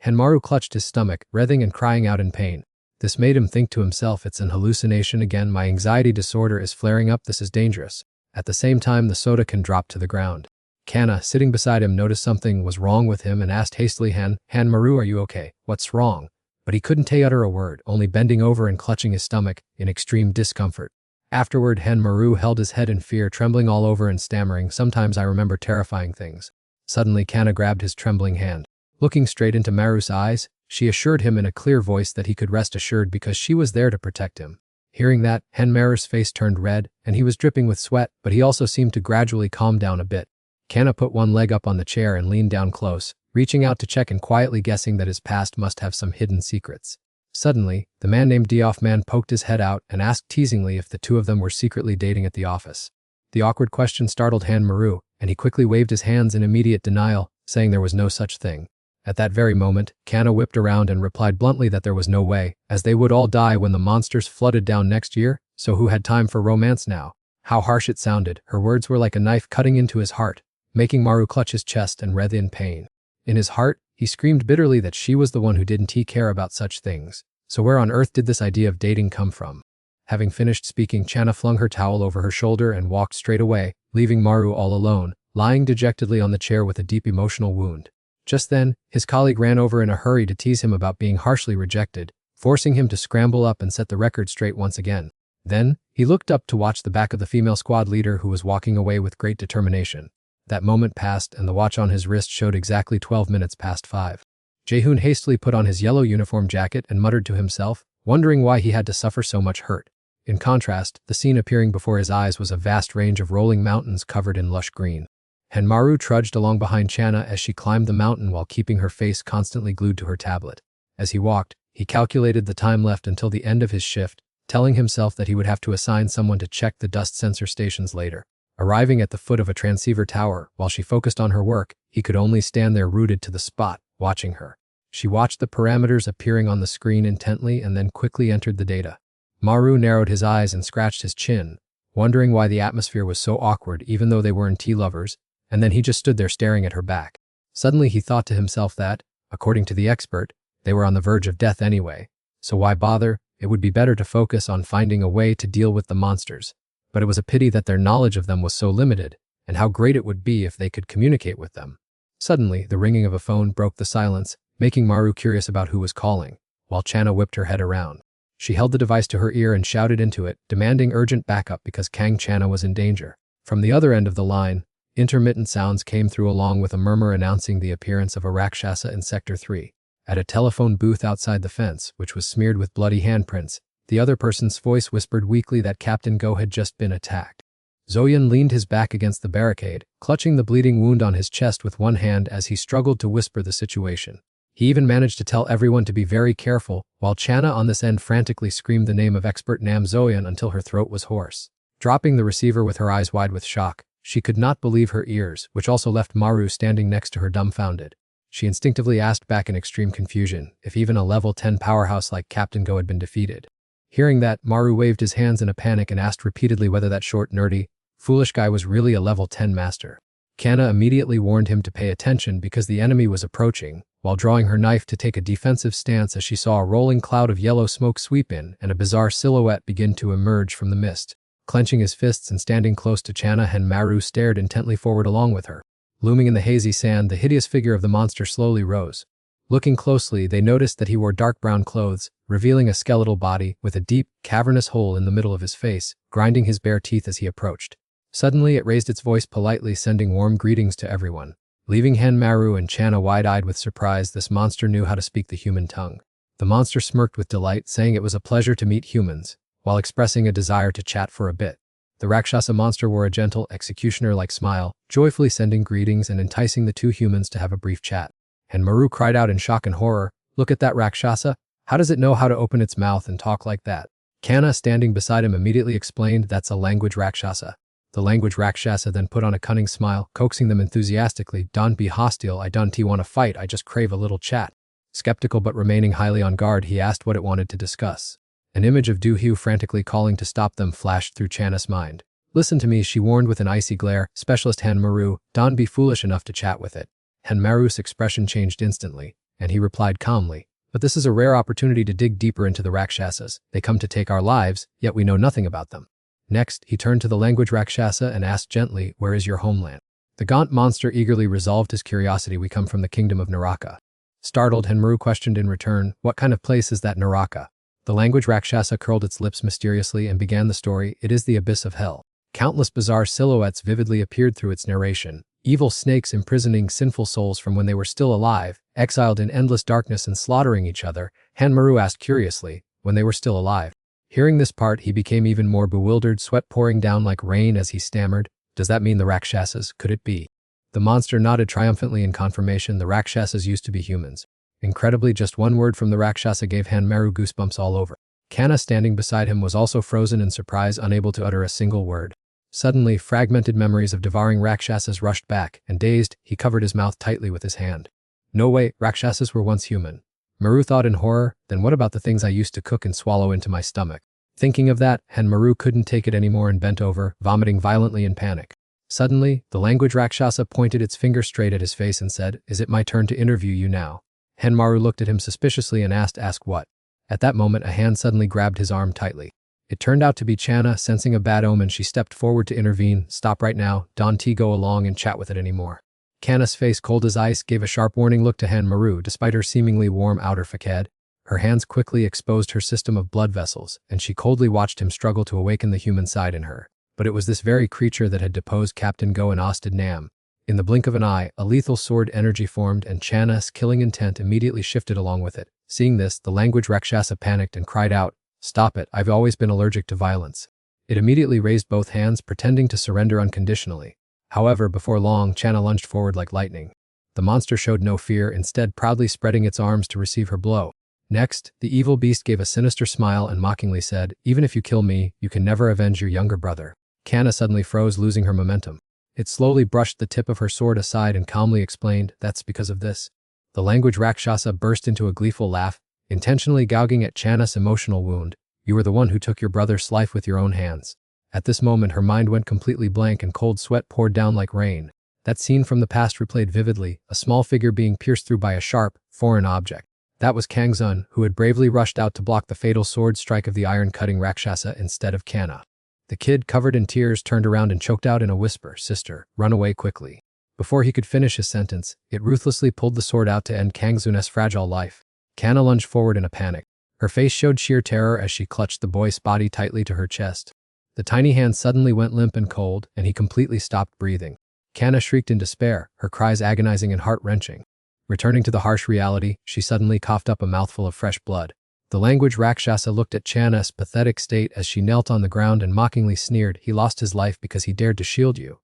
Henmaru clutched his stomach, writhing and crying out in pain. This made him think to himself, it's an hallucination again, my anxiety disorder is flaring up, this is dangerous. At the same time, the soda can dropped to the ground. Channa, sitting beside him, noticed something was wrong with him and asked hastily, Henmaru, are you okay? What's wrong? But he couldn't utter a word, only bending over and clutching his stomach in extreme discomfort. Afterward, Henmaru held his head in fear, trembling all over and stammering, sometimes I remember terrifying things. Suddenly, Channa grabbed his trembling hand. Looking straight into Maru's eyes, she assured him in a clear voice that he could rest assured because she was there to protect him. Hearing that, Henmaru's face turned red, and he was dripping with sweat, but he also seemed to gradually calm down a bit. Channa put one leg up on the chair and leaned down close, reaching out to check and quietly guessing that his past must have some hidden secrets. Suddenly, the man named Deoff Man poked his head out and asked teasingly if the two of them were secretly dating at the office. The awkward question startled Henmaru, and he quickly waved his hands in immediate denial, saying there was no such thing. At that very moment, Channa whipped around and replied bluntly that there was no way, as they would all die when the monsters flooded down next year, so who had time for romance now? How harsh it sounded, her words were like a knife cutting into his heart, making Maru clutch his chest and writhe in pain. In his heart, he screamed bitterly that she was the one who didn't care about such things. So where on earth did this idea of dating come from? Having finished speaking, Channa flung her towel over her shoulder and walked straight away, leaving Maru all alone, lying dejectedly on the chair with a deep emotional wound. Just then, his colleague ran over in a hurry to tease him about being harshly rejected, forcing him to scramble up and set the record straight once again. Then, he looked up to watch the back of the female squad leader who was walking away with great determination. That moment passed and the watch on his wrist showed exactly 12 minutes past 5. Jaehoon hastily put on his yellow uniform jacket and muttered to himself, wondering why he had to suffer so much hurt. In contrast, the scene appearing before his eyes was a vast range of rolling mountains covered in lush green. Henmaru trudged along behind Channa as she climbed the mountain while keeping her face constantly glued to her tablet. As he walked, he calculated the time left until the end of his shift, telling himself that he would have to assign someone to check the dust sensor stations later. Arriving at the foot of a transceiver tower, while she focused on her work, he could only stand there rooted to the spot, watching her. She watched the parameters appearing on the screen intently and then quickly entered the data. Maru narrowed his eyes and scratched his chin, wondering why the atmosphere was so awkward even though they weren't tea lovers, and then he just stood there staring at her back. Suddenly he thought to himself that, according to the expert, they were on the verge of death anyway, so why bother? It would be better to focus on finding a way to deal with the monsters. But it was a pity that their knowledge of them was so limited, and how great it would be if they could communicate with them. Suddenly, the ringing of a phone broke the silence, making Maru curious about who was calling, while Channa whipped her head around. She held the device to her ear and shouted into it, demanding urgent backup because Kang Channa was in danger. From the other end of the line, intermittent sounds came through along with a murmur announcing the appearance of a Rakshasa in Sector 3. At a telephone booth outside the fence, which was smeared with bloody handprints, the other person's voice whispered weakly that Captain Go had just been attacked. Zoyan leaned his back against the barricade, clutching the bleeding wound on his chest with one hand as he struggled to whisper the situation. He even managed to tell everyone to be very careful, while Channa on this end frantically screamed the name of expert Nam Zoyan until her throat was hoarse. Dropping the receiver with her eyes wide with shock, she could not believe her ears, which also left Maru standing next to her dumbfounded. She instinctively asked back in extreme confusion if even a level 10 powerhouse like Captain Go had been defeated. Hearing that, Maru waved his hands in a panic and asked repeatedly whether that short, nerdy, foolish guy was really a level 10 master. Kanna immediately warned him to pay attention because the enemy was approaching, while drawing her knife to take a defensive stance as she saw a rolling cloud of yellow smoke sweep in and a bizarre silhouette begin to emerge from the mist. Clenching his fists and standing close to Channa, and Maru stared intently forward along with her. Looming in the hazy sand, the hideous figure of the monster slowly rose. Looking closely, they noticed that he wore dark brown clothes, revealing a skeletal body with a deep, cavernous hole in the middle of his face, grinding his bare teeth as he approached. Suddenly, it raised its voice politely, sending warm greetings to everyone. Leaving Hen Maru and Channa wide-eyed with surprise, this monster knew how to speak the human tongue. The monster smirked with delight, saying it was a pleasure to meet humans, while expressing a desire to chat for a bit. The Rakshasa monster wore a gentle, executioner-like smile, joyfully sending greetings and enticing the two humans to have a brief chat. And Maru cried out in shock and horror, "Look at that Rakshasa! How does it know how to open its mouth and talk like that?" Kanna, standing beside him, immediately explained, "That's a language Rakshasa." The language Rakshasa then put on a cunning smile, coaxing them enthusiastically, "Don't be hostile, I don't want to fight, I just crave a little chat." Skeptical but remaining highly on guard, he asked what it wanted to discuss. An image of Du-Hyu frantically calling to stop them flashed through Channa's mind. "Listen to me," she warned with an icy glare, "Specialist Han Maru, don't be foolish enough to chat with it." Han Maru's expression changed instantly, and he replied calmly, "But this is a rare opportunity to dig deeper into the Rakshasas. They come to take our lives, yet we know nothing about them." Next, he turned to the language Rakshasa and asked gently, "Where is your homeland?" The gaunt monster eagerly resolved his curiosity. "We come from the kingdom of Naraka." Startled, Han Maru questioned in return, "What kind of place is that Naraka?" The language Rakshasa curled its lips mysteriously and began the story. "It is the abyss of hell." Countless bizarre silhouettes vividly appeared through its narration. Evil snakes imprisoning sinful souls from when they were still alive, exiled in endless darkness and slaughtering each other. Han Maru asked curiously, "When they were still alive?" Hearing this part, he became even more bewildered, sweat pouring down like rain as he stammered, "Does that mean the Rakshasas? Could it be?" The monster nodded triumphantly in confirmation. The Rakshasas used to be humans. Incredibly, just one word from the Rakshasa gave Han Maru goosebumps all over. Kanna, standing beside him, was also frozen in surprise, unable to utter a single word. Suddenly, fragmented memories of devouring Rakshasas rushed back, and dazed, he covered his mouth tightly with his hand. "No way, Rakshasas were once human." Maru thought in horror, "Then what about the things I used to cook and swallow into my stomach?" Thinking of that, Han Maru couldn't take it anymore and bent over, vomiting violently in panic. Suddenly, the language Rakshasa pointed its finger straight at his face and said, "Is it my turn to interview you now?" Han Maru looked at him suspiciously and asked, "Ask what?" At that moment, a hand suddenly grabbed his arm tightly. It turned out to be Channa. Sensing a bad omen, she stepped forward to intervene. "Stop right now, don't go along and chat with it anymore." Kanna's face, cold as ice, gave a sharp warning look to Han Maru. Despite her seemingly warm outer facade, her hands quickly exposed her system of blood vessels, and she coldly watched him struggle to awaken the human side in her. But it was this very creature that had deposed Captain Go and ousted Nam. In the blink of an eye, a lethal sword energy formed, and Channa's killing intent immediately shifted along with it. Seeing this, the language Rakshasa panicked and cried out, "Stop it, I've always been allergic to violence." It immediately raised both hands, pretending to surrender unconditionally. However, before long, Channa lunged forward like lightning. The monster showed no fear, instead proudly spreading its arms to receive her blow. Next, the evil beast gave a sinister smile and mockingly said, "Even if you kill me, you can never avenge your younger brother." Kanna suddenly froze, losing her momentum. It slowly brushed the tip of her sword aside and calmly explained, "That's because of this." The language Rakshasa burst into a gleeful laugh, intentionally gouging at Channa's emotional wound. You were the one who took your brother's life with your own hands. At this moment her mind went completely blank and cold sweat poured down like rain. That scene from the past replayed vividly, a small figure being pierced through by a sharp, foreign object. That was Kang Zun, who had bravely rushed out to block the fatal sword strike of the iron-cutting Rakshasa instead of Kanna. The kid, covered in tears, turned around and choked out in a whisper, "Sister, run away quickly." Before he could finish his sentence, it ruthlessly pulled the sword out to end Kang Zun's fragile life. Kanna lunged forward in a panic. Her face showed sheer terror as she clutched the boy's body tightly to her chest. The tiny hand suddenly went limp and cold, and he completely stopped breathing. Kanna shrieked in despair, her cries agonizing and heart-wrenching. Returning to the harsh reality, she suddenly coughed up a mouthful of fresh blood. The language Rakshasa looked at Channa's pathetic state as she knelt on the ground and mockingly sneered, "He lost his life because he dared to shield you.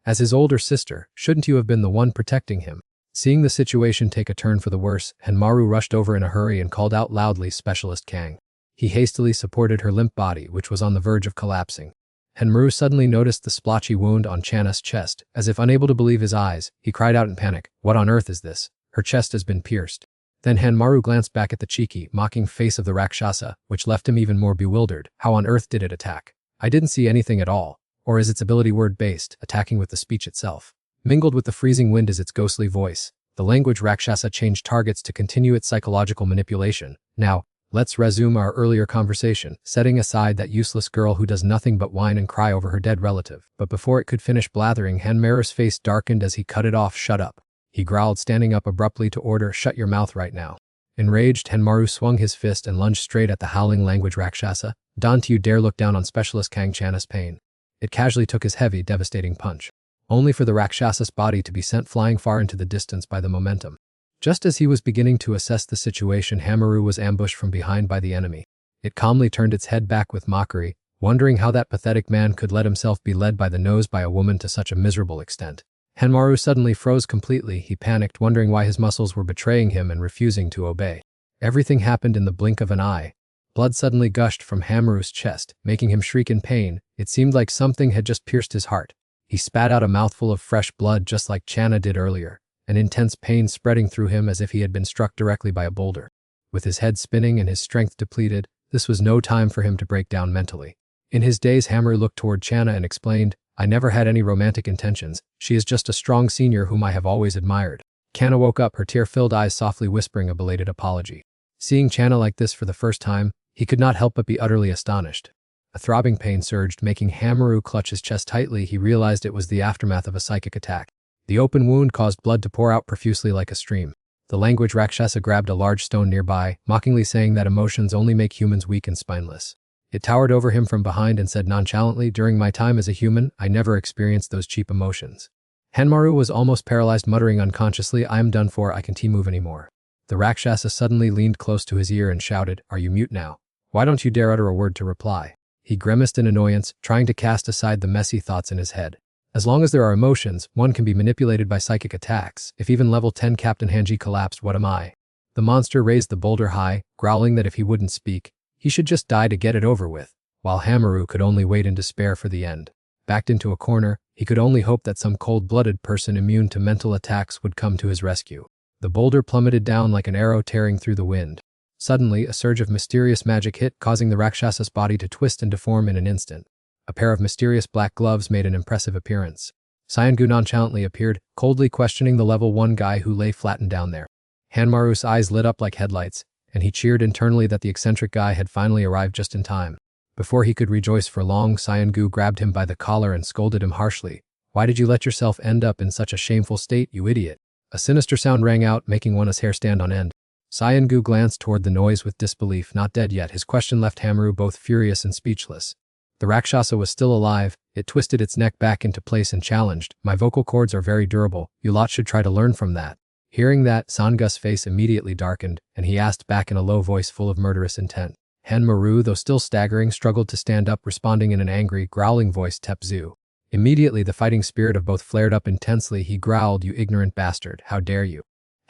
As his older sister, shouldn't you have been the one protecting him?" Seeing the situation take a turn for the worse, Henmaru rushed over in a hurry and called out loudly, "Specialist Kang." He hastily supported her limp body, which was on the verge of collapsing. Henmaru suddenly noticed the splotchy wound on Channa's chest. As if unable to believe his eyes, he cried out in panic, "What on earth is this? Her chest has been pierced." Then Henmaru glanced back at the cheeky, mocking face of the Rakshasa, which left him even more bewildered. How on earth did it attack? I didn't see anything at all. Or is its ability word-based, attacking with the speech itself? Mingled with the freezing wind is its ghostly voice. The language Rakshasa changed targets to continue its psychological manipulation. Now, let's resume our earlier conversation, setting aside that useless girl who does nothing but whine and cry over her dead relative. But before it could finish blathering, Henmaru's face darkened as he cut it off. "Shut up," he growled, standing up abruptly to order, "Shut your mouth right now." Enraged, Henmaru swung his fist and lunged straight at the howling language Rakshasa. "Don't you dare look down on Specialist Kang Channa's pain." It casually took his heavy, devastating punch, only for the Rakshasa's body to be sent flying far into the distance by the momentum. Just as he was beginning to assess the situation, Henmaru was ambushed from behind by the enemy. It calmly turned its head back with mockery, wondering how that pathetic man could let himself be led by the nose by a woman to such a miserable extent. Henmaru suddenly froze completely. He panicked, wondering why his muscles were betraying him and refusing to obey. Everything happened in the blink of an eye. Blood suddenly gushed from Henmaru's chest, making him shriek in pain. It seemed like something had just pierced his heart. He spat out a mouthful of fresh blood just like Channa did earlier, an intense pain spreading through him as if he had been struck directly by a boulder. With his head spinning and his strength depleted, this was no time for him to break down mentally. In his daze, Henmaru looked toward Channa and explained, "I never had any romantic intentions. She is just a strong senior whom I have always admired." Channa woke up, her tear-filled eyes softly whispering a belated apology. Seeing Channa like this for the first time, he could not help but be utterly astonished. A throbbing pain surged, making Henmaru clutch his chest tightly. He realized it was the aftermath of a psychic attack. The open wound caused blood to pour out profusely like a stream. The language Rakshasa grabbed a large stone nearby, mockingly saying that emotions only make humans weak and spineless. It towered over him from behind and said nonchalantly, "During my time as a human, I never experienced those cheap emotions." Henmaru was almost paralyzed, muttering unconsciously, "I am done for, I can't move anymore." The Rakshasa suddenly leaned close to his ear and shouted, "Are you mute now? Why don't you dare utter a word to reply?" He grimaced in annoyance, trying to cast aside the messy thoughts in his head. As long as there are emotions, one can be manipulated by psychic attacks. If even level 10 Captain Hanji collapsed, what am I? The monster raised the boulder high, growling that if he wouldn't speak, he should just die to get it over with, while Henmaru could only wait in despair for the end. Backed into a corner, he could only hope that some cold-blooded person immune to mental attacks would come to his rescue. The boulder plummeted down like an arrow tearing through the wind. Suddenly, a surge of mysterious magic hit, causing the Rakshasa's body to twist and deform in an instant. A pair of mysterious black gloves made an impressive appearance. Cyangu nonchalantly appeared, coldly questioning the level 1 guy who lay flattened down there. Henmaru's eyes lit up like headlights, and he cheered internally that the eccentric guy had finally arrived just in time. Before he could rejoice for long, Cyangu grabbed him by the collar and scolded him harshly. "Why did you let yourself end up in such a shameful state, you idiot?" A sinister sound rang out, making one's hair stand on end. Cyangu glanced toward the noise with disbelief. Not dead yet. His question left Henmaru both furious and speechless. The Rakshasa was still alive. It twisted its neck back into place and challenged, "My vocal cords are very durable. You lot should try to learn from that." Hearing that, Sangu's face immediately darkened, and he asked back in a low voice full of murderous intent. Henmaru, though still staggering, struggled to stand up, responding in an angry, growling voice, "Tepzu." Immediately the fighting spirit of both flared up intensely. He growled, "You ignorant bastard, how dare you?"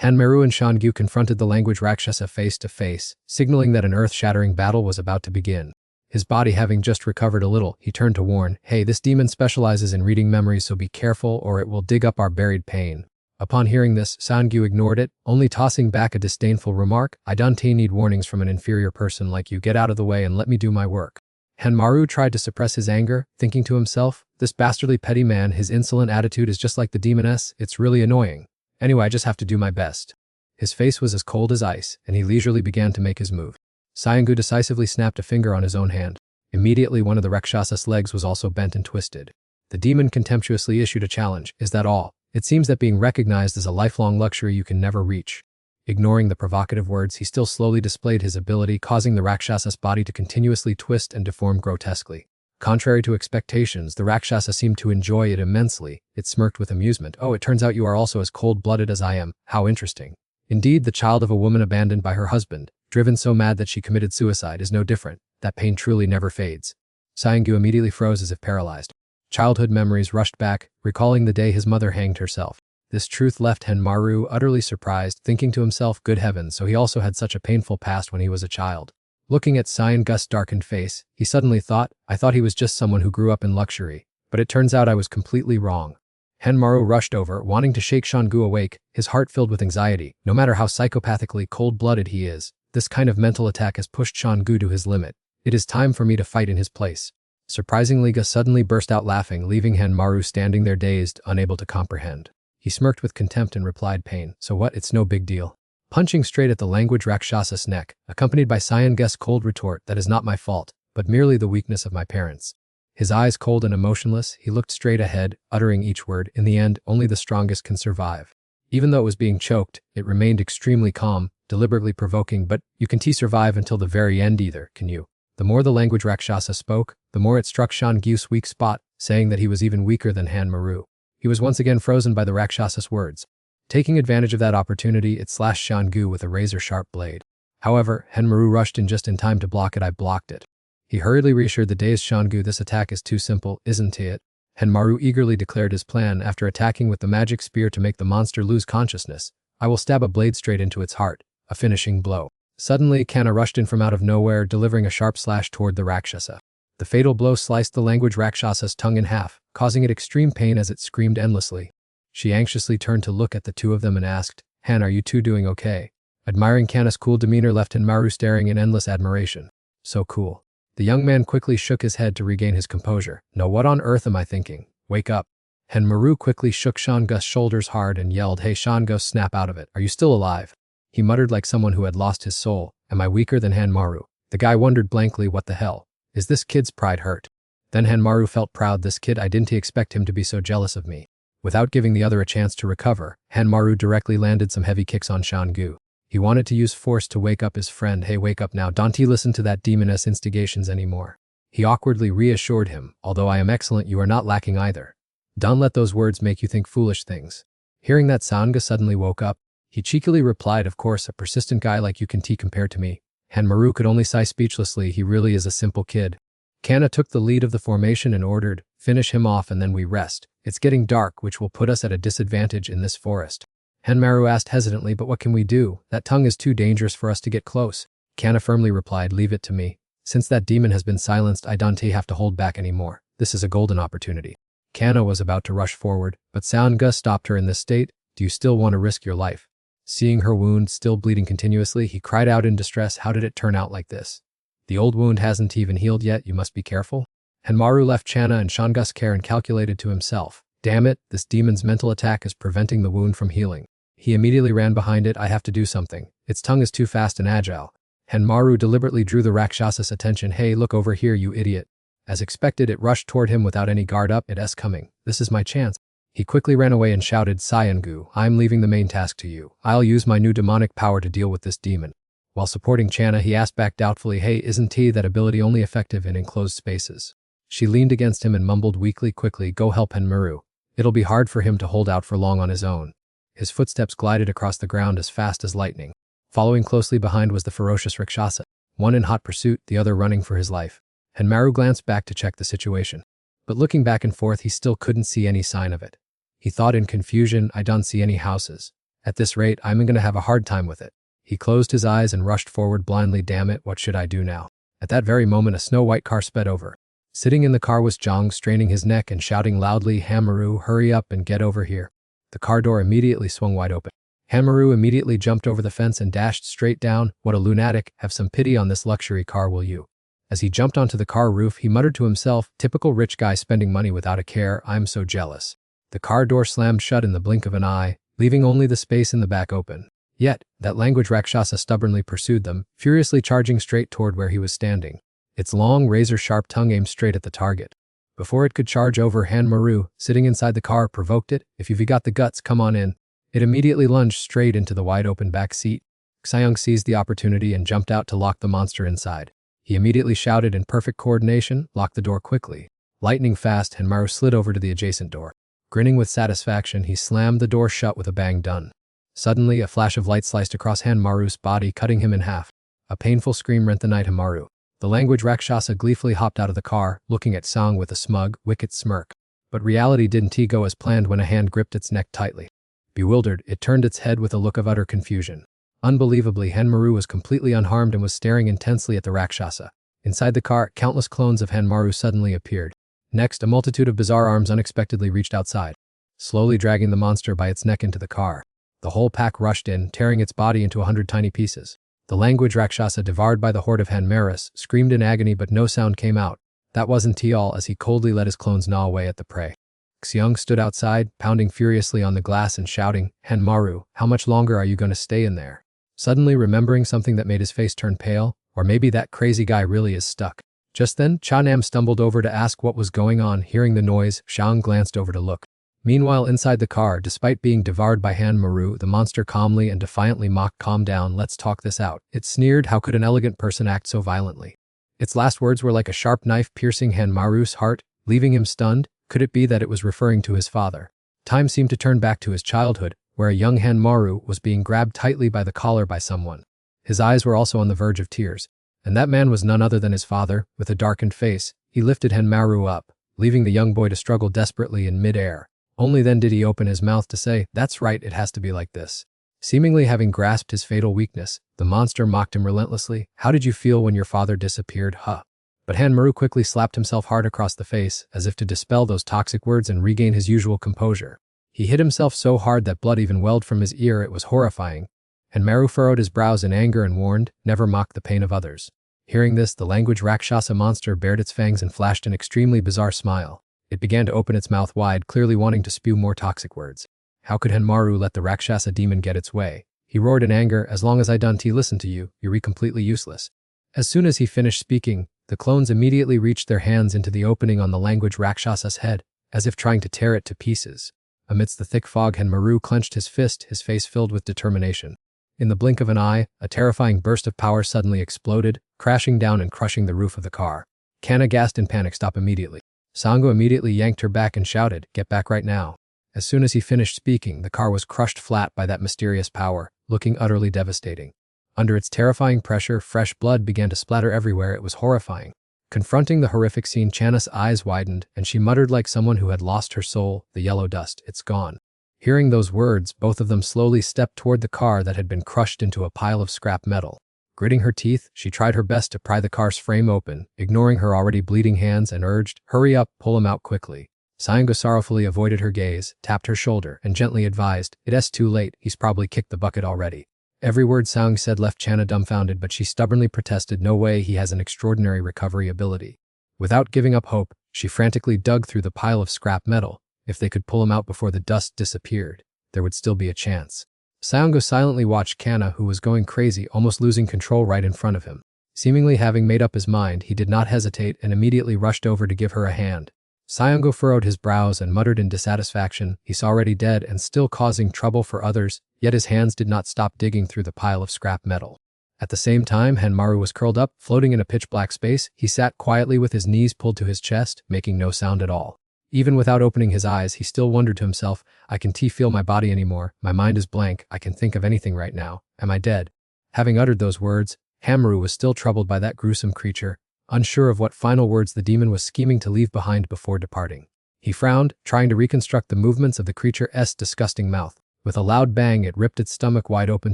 Henmaru and Shangu confronted the language Rakshasa face to face, signaling that an earth-shattering battle was about to begin. His body having just recovered a little, he turned to warn, "Hey, this demon specializes in reading memories, so be careful or it will dig up our buried pain." Upon hearing this, Sangyu ignored it, only tossing back a disdainful remark, I don't need warnings from an inferior person like you, get out of the way and let me do my work. Hanmaru tried to suppress his anger, thinking to himself, this bastardly petty man, his insolent attitude is just like the demoness, it's really annoying. Anyway, I just have to do my best. His face was as cold as ice, and he leisurely began to make his move. Sangyu decisively snapped a finger on his own hand. Immediately one of the Rakshas's legs was also bent and twisted. The demon contemptuously issued a challenge, is that all? It seems that being recognized is a lifelong luxury you can never reach. Ignoring the provocative words, he still slowly displayed his ability, causing the Rakshas's body to continuously twist and deform grotesquely. Contrary to expectations, the Rakshasa seemed to enjoy it immensely. It smirked with amusement. Oh, it turns out you are also as cold-blooded as I am. How interesting. Indeed, the child of a woman abandoned by her husband, driven so mad that she committed suicide, is no different. That pain truly never fades. Sangyu immediately froze as if paralyzed. Childhood memories rushed back, recalling the day his mother hanged herself. This truth left Hanmaru utterly surprised, thinking to himself, good heavens, so he also had such a painful past when he was a child. Looking at Sang's darkened face, he suddenly thought, I thought he was just someone who grew up in luxury, but it turns out I was completely wrong. Hanmaru rushed over, wanting to shake Sangyu awake, his heart filled with anxiety. No matter how psychopathically cold-blooded he is, this kind of mental attack has pushed Sangyu to his limit. It is time for me to fight in his place. Surprisingly, Ga suddenly burst out laughing, leaving Hanmaru standing there dazed, unable to comprehend. He smirked with contempt and replied, pain. So what, it's no big deal. Punching straight at the language Rakshasa's neck, accompanied by Sang's cold retort, that is not my fault, but merely the weakness of my parents. His eyes cold and emotionless, he looked straight ahead, uttering each word. In the end, only the strongest can survive. Even though it was being choked, it remained extremely calm, deliberately provoking, but you can't survive until the very end either, can you? The more the language Rakshasa spoke, the more it struck Sangyu's weak spot, saying that he was even weaker than Hanmaru. He was once again frozen by the Rakshasa's words. Taking advantage of that opportunity, it slashed Sangyu with a razor-sharp blade. However, Hanmaru rushed in just in time to block it. I blocked it. He hurriedly reassured the dazed Sangyu, this attack is too simple, isn't it? Hanmaru eagerly declared his plan after attacking with the magic spear to make the monster lose consciousness. I will stab a blade straight into its heart, a finishing blow. Suddenly, Kanna rushed in from out of nowhere, delivering a sharp slash toward the Rakshasa. The fatal blow sliced the language Rakshasa's tongue in half, causing it extreme pain as it screamed endlessly. She anxiously turned to look at the two of them and asked, Han, are you two doing okay? Admiring Kanna's cool demeanor left Hanmaru staring in endless admiration. So cool. The young man quickly shook his head to regain his composure. No, what on earth am I thinking? Wake up. Hanmaru quickly shook Shangu's shoulders hard and yelled, hey Shangu, snap out of it. Are you still alive? He muttered like someone who had lost his soul. Am I weaker than Hanmaru? The guy wondered blankly, what the hell? Is this kid's pride hurt? Then Hanmaru felt proud, this kid, I didn't expect him to be so jealous of me. Without giving the other a chance to recover, Hanmaru directly landed some heavy kicks on Sangyu. He wanted to use force to wake up his friend. Hey, wake up now, don't listen to that demoness instigations anymore. He awkwardly reassured him, although I am excellent, you are not lacking either. Don't let those words make you think foolish things. Hearing that, Sangha suddenly woke up. He cheekily replied, of course, a persistent guy like you can compared to me. Hanmaru could only sigh speechlessly, he really is a simple kid. Kanna took the lead of the formation and ordered, finish him off and then we rest. It's getting dark, which will put us at a disadvantage in this forest. Hanmaru asked hesitantly, but what can we do? That tongue is too dangerous for us to get close. Kanna firmly replied, leave it to me. Since that demon has been silenced, I don't have to hold back anymore. This is a golden opportunity. Kanna was about to rush forward, but Sangha stopped her in this state. Do you still want to risk your life? Seeing her wound still bleeding continuously, he cried out in distress, how did it turn out like this? The old wound hasn't even healed yet, you must be careful. Hanmaru left Channa and Shangu's care and calculated to himself, damn it, this demon's mental attack is preventing the wound from healing. He immediately ran behind it, I have to do something. Its tongue is too fast and agile. Hanmaru deliberately drew the Rakshasa's attention, hey, look over here, you idiot. As expected, it rushed toward him without any guard up, it's coming. This is my chance. He quickly ran away and shouted, Sangyu, I'm leaving the main task to you. I'll use my new demonic power to deal with this demon. While supporting Channa, he asked back doubtfully, hey, isn't that ability only effective in enclosed spaces? She leaned against him and mumbled weakly, quickly, go help Hanmaru. It'll be hard for him to hold out for long on his own. His footsteps glided across the ground as fast as lightning. Following closely behind was the ferocious Rakshasa, one in hot pursuit, the other running for his life. Hanmaru glanced back to check the situation. But looking back and forth, he still couldn't see any sign of it. He thought in confusion, I don't see any houses. At this rate, I'm going to have a hard time with it. He closed his eyes and rushed forward blindly, damn it, what should I do now? At that very moment, a snow-white car sped over. Sitting in the car was Zhang, straining his neck and shouting loudly, Hanmaru, hurry up and get over here. the car door immediately swung wide open. Hanmaru immediately jumped over the fence and dashed straight down. What a lunatic, have some pity on this luxury car, will you? As he jumped onto the car roof, he muttered to himself, typical rich guy spending money without a care, I'm so jealous. The car door slammed shut in the blink of an eye, leaving only the space in the back open. Yet, that language Rakshasa stubbornly pursued them, furiously charging straight toward where he was standing. Its long, razor-sharp tongue aimed straight at the target. Before it could charge over, Hanmaru, sitting inside the car, provoked it. If you've got the guts, come on in. It immediately lunged straight into the wide-open back seat. Xiang seized the opportunity and jumped out to lock the monster inside. He immediately shouted in perfect coordination, lock the door quickly. Lightning fast, Hanmaru slid over to the adjacent door. Grinning with satisfaction, he slammed the door shut with a bang. Done. Suddenly, a flash of light sliced across Hanmaru's body, cutting him in half. A painful scream rent the night. Hanmaru, the language Rakshasa, gleefully hopped out of the car, looking at Xiang with a smug, wicked smirk. But reality didn't go as planned when a hand gripped its neck tightly. Bewildered, it turned its head with a look of utter confusion. Unbelievably, Hanmaru was completely unharmed and was staring intensely at the Rakshasa. Inside the car, countless clones of Hanmaru suddenly appeared. Next, a multitude of bizarre arms unexpectedly reached outside, slowly dragging the monster by its neck into the car. The whole pack rushed in, tearing its body into 100 tiny pieces. The language Rakshasa, devoured by the horde of Hanmaris, screamed in agony, but no sound came out. That wasn't all, as he coldly let his clones gnaw away at the prey. Xiang stood outside, pounding furiously on the glass and shouting, Hanmaru, how much longer are you going to stay in there? Suddenly remembering something that made his face turn pale, or maybe that crazy guy really is stuck. Just then, Chanam stumbled over to ask what was going on. Hearing the noise, Xiang glanced over to look. Meanwhile, inside the car, despite being devoured by Hanmaru, the monster calmly and defiantly mocked, calm down, let's talk this out. It sneered, how could an elegant person act so violently? Its last words were like a sharp knife piercing Hanmaru's heart, leaving him stunned. Could it be that it was referring to his father? Time seemed to turn back to his childhood, where a young Hanmaru was being grabbed tightly by the collar by someone. His eyes were also on the verge of tears. And that man was none other than his father. With a darkened face, he lifted Hanmaru up, leaving the young boy to struggle desperately in mid-air. Only then did he open his mouth to say, that's right, it has to be like this. Seemingly having grasped his fatal weakness, the monster mocked him relentlessly. How did you feel when your father disappeared, huh? But Hanmaru quickly slapped himself hard across the face, as if to dispel those toxic words and regain his usual composure. He hit himself so hard that blood even welled from his ear. It was horrifying. Hanmaru furrowed his brows in anger and warned, never mock the pain of others. Hearing this, the language Rakshasa monster bared its fangs and flashed an extremely bizarre smile. It began to open its mouth wide, clearly wanting to spew more toxic words. How could Hanmaru let the Rakshasa demon get its way? He roared in anger, as long as I don't listen to you, you're completely useless. As soon as he finished speaking, the clones immediately reached their hands into the opening on the language Rakshasa's head, as if trying to tear it to pieces. Amidst the thick fog, Hanmaru clenched his fist, his face filled with determination. In the blink of an eye, a terrifying burst of power suddenly exploded, crashing down and crushing the roof of the car. Kana gasped in panic, stop immediately. Sango immediately yanked her back and shouted, get back right now. As soon as he finished speaking, the car was crushed flat by that mysterious power, looking utterly devastating. Under its terrifying pressure, fresh blood began to splatter everywhere. It was horrifying. Confronting the horrific scene, Chana's eyes widened, and she muttered like someone who had lost her soul, the yellow dust, it's gone. Hearing those words, both of them slowly stepped toward the car that had been crushed into a pile of scrap metal. Gritting her teeth, she tried her best to pry the car's frame open, ignoring her already bleeding hands, and urged, hurry up, pull him out quickly. Sango sorrowfully avoided her gaze, tapped her shoulder, and gently advised, it's too late, he's probably kicked the bucket already. Every word Sang said left Chana dumbfounded, but she stubbornly protested, no way, he has an extraordinary recovery ability. Without giving up hope, she frantically dug through the pile of scrap metal. If they could pull him out before the dust disappeared, there would still be a chance. Sango silently watched Kana, who was going crazy, almost losing control right in front of him. Seemingly having made up his mind, he did not hesitate and immediately rushed over to give her a hand. Sango furrowed his brows and muttered in dissatisfaction, he's already dead and still causing trouble for others, yet his hands did not stop digging through the pile of scrap metal. At the same time, Hanmaru was curled up, floating in a pitch-black space. He sat quietly with his knees pulled to his chest, making no sound at all. Even without opening his eyes, he still wondered to himself, I can't feel my body anymore, my mind is blank, I can think of anything right now, am I dead? Having uttered those words, Hanmaru was still troubled by that gruesome creature, unsure of what final words the demon was scheming to leave behind before departing. He frowned, trying to reconstruct the movements of the creature's disgusting mouth. With a loud bang, it ripped its stomach wide open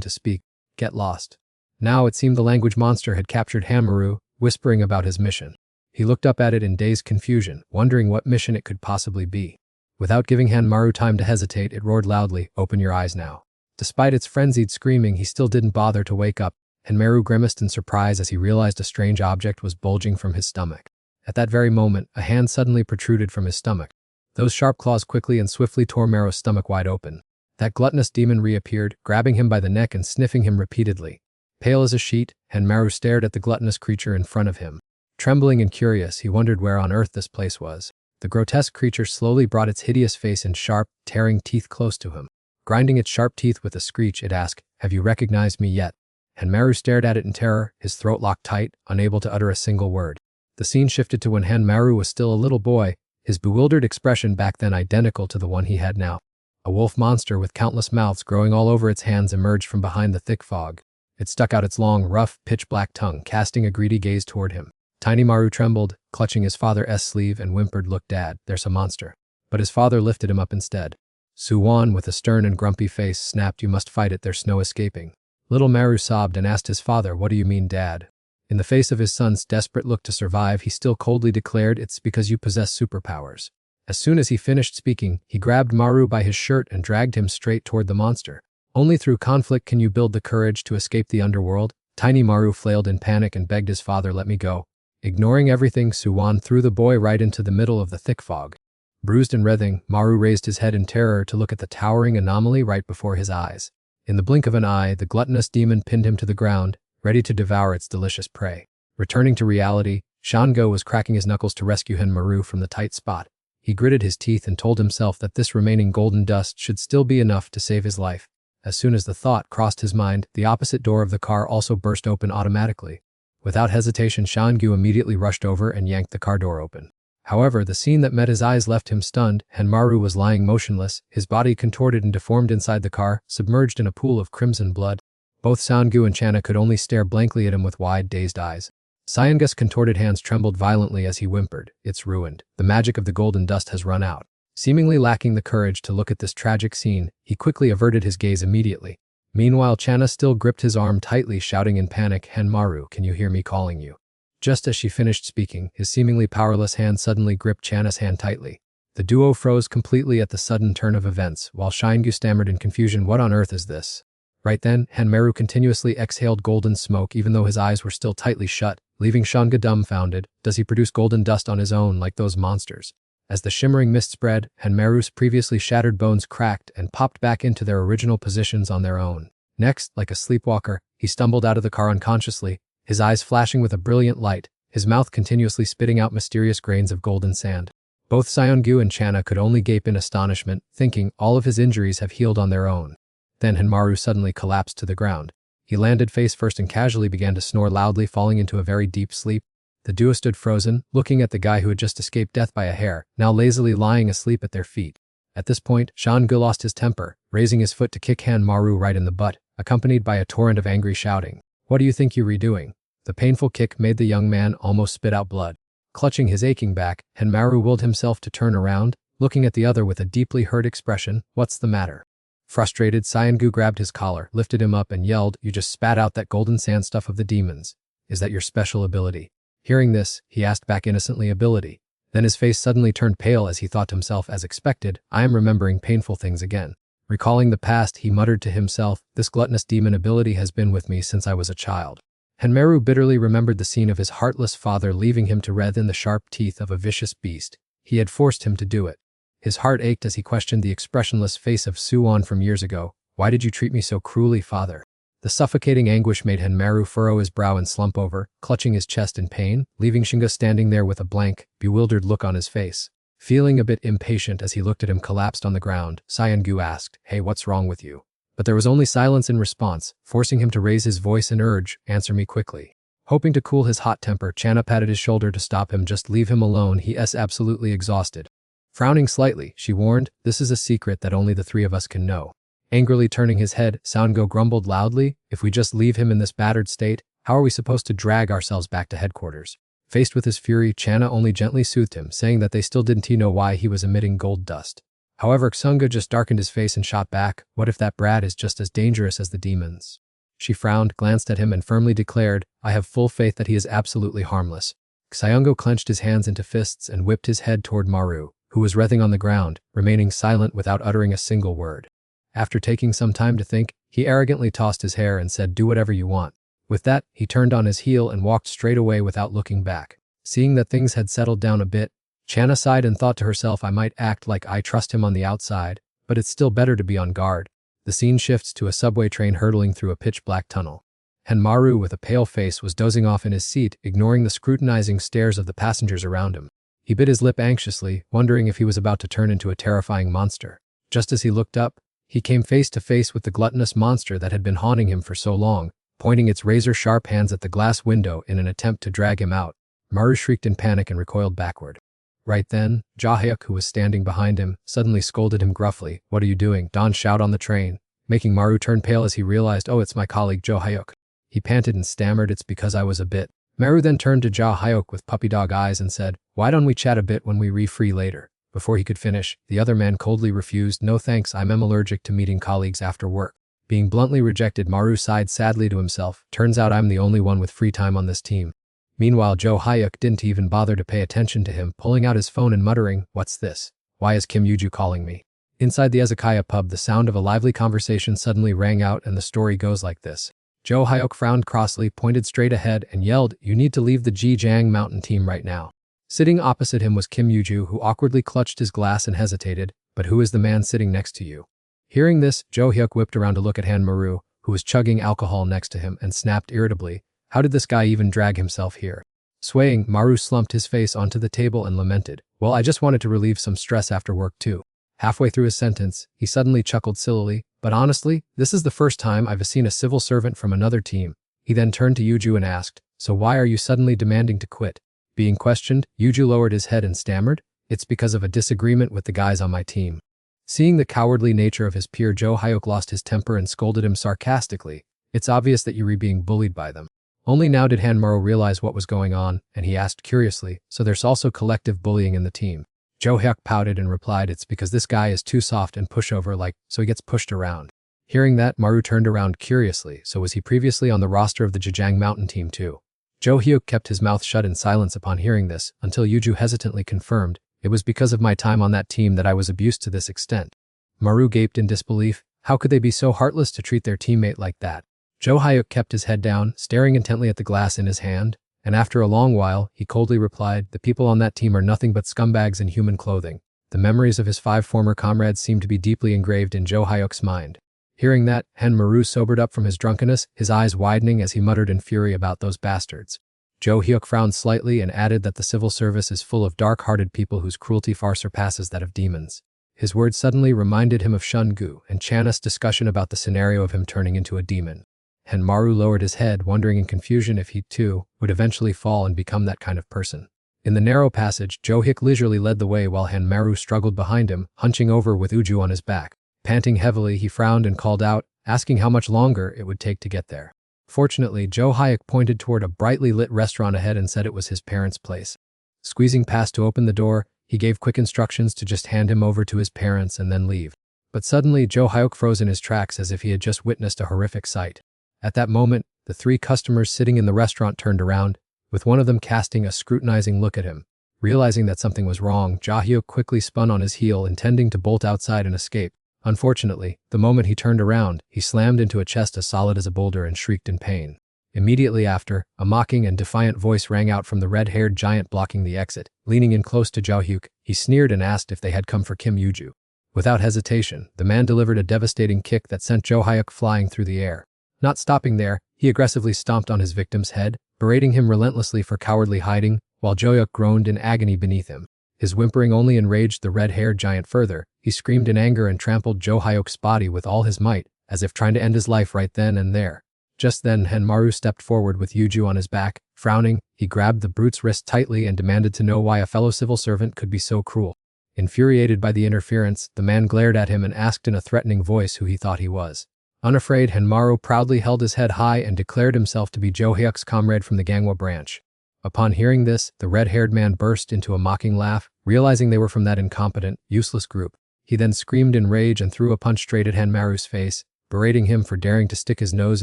to speak, get lost. Now it seemed the language monster had captured Hanmaru, whispering about his mission. He looked up at it in dazed confusion, wondering what mission it could possibly be. Without giving Hanmaru time to hesitate, it roared loudly, "Open your eyes now." Despite its frenzied screaming, he still didn't bother to wake up. Hanmaru grimaced in surprise as he realized a strange object was bulging from his stomach. At that very moment, a hand suddenly protruded from his stomach. Those sharp claws quickly and swiftly tore Maru's stomach wide open. That gluttonous demon reappeared, grabbing him by the neck and sniffing him repeatedly. Pale as a sheet, Hanmaru stared at the gluttonous creature in front of him. Trembling and curious, he wondered where on earth this place was. The grotesque creature slowly brought its hideous face and sharp, tearing teeth close to him. Grinding its sharp teeth with a screech, it asked, "Have you recognized me yet?" Hanmaru stared at it in terror, his throat locked tight, unable to utter a single word. The scene shifted to when Hanmaru was still a little boy, his bewildered expression back then identical to the one he had now. A wolf monster with countless mouths growing all over its hands emerged from behind the thick fog. It stuck out its long, rough, pitch-black tongue, casting a greedy gaze toward him. Tiny Maru trembled, clutching his father's sleeve and whimpered, "Look, Dad, there's a monster." But his father lifted him up instead. Suwon, with a stern and grumpy face, snapped, "You must fight it, there's no escaping." Little Maru sobbed and asked his father, "What do you mean, Dad?" In the face of his son's desperate look to survive, he still coldly declared, "It's because you possess superpowers." As soon as he finished speaking, he grabbed Maru by his shirt and dragged him straight toward the monster. "Only through conflict can you build the courage to escape the underworld." Tiny Maru flailed in panic and begged his father, "Let me go." Ignoring everything, Suwon threw the boy right into the middle of the thick fog. Bruised and writhing, Maru raised his head in terror to look at the towering anomaly right before his eyes. In the blink of an eye, the gluttonous demon pinned him to the ground, ready to devour its delicious prey. Returning to reality, Shango was cracking his knuckles to rescue Hanmaru from the tight spot. He gritted his teeth and told himself that this remaining golden dust should still be enough to save his life. As soon as the thought crossed his mind, the opposite door of the car also burst open automatically. Without hesitation, Shangu immediately rushed over and yanked the car door open. However, the scene that met his eyes left him stunned. Hanmaru was lying motionless, his body contorted and deformed inside the car, submerged in a pool of crimson blood. Both Sangyu and Channa could only stare blankly at him with wide, dazed eyes. Sayanga's contorted hands trembled violently as he whimpered, "It's ruined. The magic of the golden dust has run out." Seemingly lacking the courage to look at this tragic scene, he quickly averted his gaze immediately. Meanwhile, Channa still gripped his arm tightly, shouting in panic, "Hanmaru, can you hear me calling you?" Just as she finished speaking, his seemingly powerless hand suddenly gripped Channa's hand tightly. The duo froze completely at the sudden turn of events, while Shingu stammered in confusion, "What on earth is this?" Right then, Hanmaru continuously exhaled golden smoke even though his eyes were still tightly shut, leaving Shanga dumbfounded. Does he produce golden dust on his own like those monsters? As the shimmering mist spread, Hanmaru's previously shattered bones cracked and popped back into their original positions on their own. Next, like a sleepwalker, he stumbled out of the car unconsciously, his eyes flashing with a brilliant light, his mouth continuously spitting out mysterious grains of golden sand. Both Seonggu and Channa could only gape in astonishment, thinking all of his injuries have healed on their own. Then Hanmaru suddenly collapsed to the ground. He landed face first and casually began to snore loudly, falling into a very deep sleep. The duo stood frozen, looking at the guy who had just escaped death by a hair, now lazily lying asleep at their feet. At this point, Shangu lost his temper, raising his foot to kick Hanmaru right in the butt, accompanied by a torrent of angry shouting. "What do you think you're redoing?" The painful kick made the young man almost spit out blood. Clutching his aching back, Hanmaru willed himself to turn around, looking at the other with a deeply hurt expression. "What's the matter?" Frustrated, Seonggu grabbed his collar, lifted him up and yelled, "You just spat out that golden sand stuff of the demons. Is that your special ability?" Hearing this, he asked back innocently, "Ability?" Then his face suddenly turned pale as he thought to himself, as expected, "I am remembering painful things again." Recalling the past, he muttered to himself, "This gluttonous demon ability has been with me since I was a child." Hanmaru bitterly remembered the scene of his heartless father leaving him to writhe in the sharp teeth of a vicious beast. He had forced him to do it. His heart ached as he questioned the expressionless face of Suwon from years ago. "Why did you treat me so cruelly, father?" The suffocating anguish made Hanmaru furrow his brow and slump over, clutching his chest in pain, leaving Shinga standing there with a blank, bewildered look on his face. Feeling a bit impatient as he looked at him collapsed on the ground, Seonggu asked, "Hey, what's wrong with you?" But there was only silence in response, forcing him to raise his voice and urge, "Answer me quickly." Hoping to cool his hot temper, Channa patted his shoulder to stop him. "Just leave him alone, he is absolutely exhausted." Frowning slightly, she warned, "This is a secret that only the three of us can know." Angrily turning his head, Seonggu grumbled loudly, "If we just leave him in this battered state, how are we supposed to drag ourselves back to headquarters?" Faced with his fury, Channa only gently soothed him, saying that they still didn't know why he was emitting gold dust. However, Xunga just darkened his face and shot back, "What if that brat is just as dangerous as the demons?" She frowned, glanced at him and firmly declared, "I have full faith that he is absolutely harmless." Seonggu clenched his hands into fists and whipped his head toward Maru, who was writhing on the ground, remaining silent without uttering a single word. After taking some time to think, he arrogantly tossed his hair and said, "Do whatever you want." With that, he turned on his heel and walked straight away without looking back. Seeing that things had settled down a bit, Chana sighed and thought to herself, I might act like I trust him on the outside, but it's still better to be on guard. The scene shifts to a subway train hurtling through a pitch-black tunnel. Henmaru, with a pale face, was dozing off in his seat, ignoring the scrutinizing stares of the passengers around him. He bit his lip anxiously, wondering if he was about to turn into a terrifying monster. Just as he looked up, he came face to face with the gluttonous monster that had been haunting him for so long, pointing its razor-sharp hands at the glass window in an attempt to drag him out. Maru shrieked in panic and recoiled backward. Right then, Jahyuk, who was standing behind him, suddenly scolded him gruffly. "What are you doing? Don't shout on the train," making Maru turn pale as he realized, "Oh, it's my colleague Jahyuk." He panted and stammered, "It's because I was a bit." Maru then turned to Jahyuk with puppy dog eyes and said, "Why don't we chat a bit when we re-free later?" Before he could finish, the other man coldly refused. "No thanks, I'm allergic to meeting colleagues after work." Being bluntly rejected, Maru sighed sadly to himself. Turns out I'm the only one with free time on this team. Meanwhile, Jahyuk didn't even bother to pay attention to him, pulling out his phone and muttering, "What's this? Why is Kim Yuju calling me?" Inside the izakaya pub, the sound of a lively conversation suddenly rang out, and the story goes like this. Jahyuk frowned crossly, pointed straight ahead, and yelled, "You need to leave the Jijiang Mountain team right now." Sitting opposite him was Kim Yuju, who awkwardly clutched his glass and hesitated. "But who is the man sitting next to you?" Hearing this, Jahyuk whipped around to look at Hanmaru, who was chugging alcohol next to him, and snapped irritably, "How did this guy even drag himself here?" Swaying, Maru slumped his face onto the table and lamented, "Well, I just wanted to relieve some stress after work too." Halfway through his sentence, he suddenly chuckled sillily, "But honestly, this is the first time I've seen a civil servant from another team." He then turned to Yuju and asked, "So why are you suddenly demanding to quit?" Being questioned, Yuju lowered his head and stammered, "It's because of a disagreement with the guys on my team." Seeing the cowardly nature of his peer, Jahyuk lost his temper and scolded him sarcastically, "It's obvious that you're being bullied by them." Only now did Hanmaru realize what was going on, and he asked curiously, "So there's also collective bullying in the team?" Jahyuk pouted and replied, "It's because this guy is too soft and pushover-like, so he gets pushed around." Hearing that, Maru turned around curiously. So was he previously on the roster of the Jijiang Mountain team too? Jahyuk kept his mouth shut in silence upon hearing this, until Yuju hesitantly confirmed, "It was because of my time on that team that I was abused to this extent." Maru gaped in disbelief. How could they be so heartless to treat their teammate like that? Jahyuk kept his head down, staring intently at the glass in his hand, and after a long while, he coldly replied, "The people on that team are nothing but scumbags in human clothing." The memories of his 5 former comrades seemed to be deeply engraved in Jahyuk's mind. Hearing that, Hanmaru sobered up from his drunkenness, his eyes widening as he muttered in fury about those bastards. Jahyuk frowned slightly and added that the civil service is full of dark-hearted people whose cruelty far surpasses that of demons. His words suddenly reminded him of Shungu and Chana's discussion about the scenario of him turning into a demon. Hanmaru lowered his head, wondering in confusion if he, too, would eventually fall and become that kind of person. In the narrow passage, Jahyuk leisurely led the way while Hanmaru struggled behind him, hunching over with Uju on his back. Panting heavily, he frowned and called out, asking how much longer it would take to get there. Fortunately, Jahyuk pointed toward a brightly lit restaurant ahead and said it was his parents' place. Squeezing past to open the door, he gave quick instructions to just hand him over to his parents and then leave. But suddenly, Jahyuk froze in his tracks as if he had just witnessed a horrific sight. At that moment, the 3 customers sitting in the restaurant turned around, with one of them casting a scrutinizing look at him. Realizing that something was wrong, Jahyuk quickly spun on his heel, intending to bolt outside and escape. Unfortunately, the moment he turned around, he slammed into a chest as solid as a boulder and shrieked in pain. Immediately after, a mocking and defiant voice rang out from the red-haired giant blocking the exit. Leaning in close to Jahyuk, he sneered and asked if they had come for Kim Yuju. Without hesitation, the man delivered a devastating kick that sent Jahyuk flying through the air. Not stopping there, he aggressively stomped on his victim's head, berating him relentlessly for cowardly hiding, while Jahyuk groaned in agony beneath him. His whimpering only enraged the red-haired giant further. He screamed in anger and trampled Jahyuk's body with all his might, as if trying to end his life right then and there. Just then, Hanmaru stepped forward with Yuju on his back. Frowning, he grabbed the brute's wrist tightly and demanded to know why a fellow civil servant could be so cruel. Infuriated by the interference, the man glared at him and asked in a threatening voice who he thought he was. Unafraid, Hanmaru proudly held his head high and declared himself to be Jahyuk's comrade from the Gangwa branch. Upon hearing this, the red-haired man burst into a mocking laugh, realizing they were from that incompetent, useless group. He then screamed in rage and threw a punch straight at Hanmaru's face, berating him for daring to stick his nose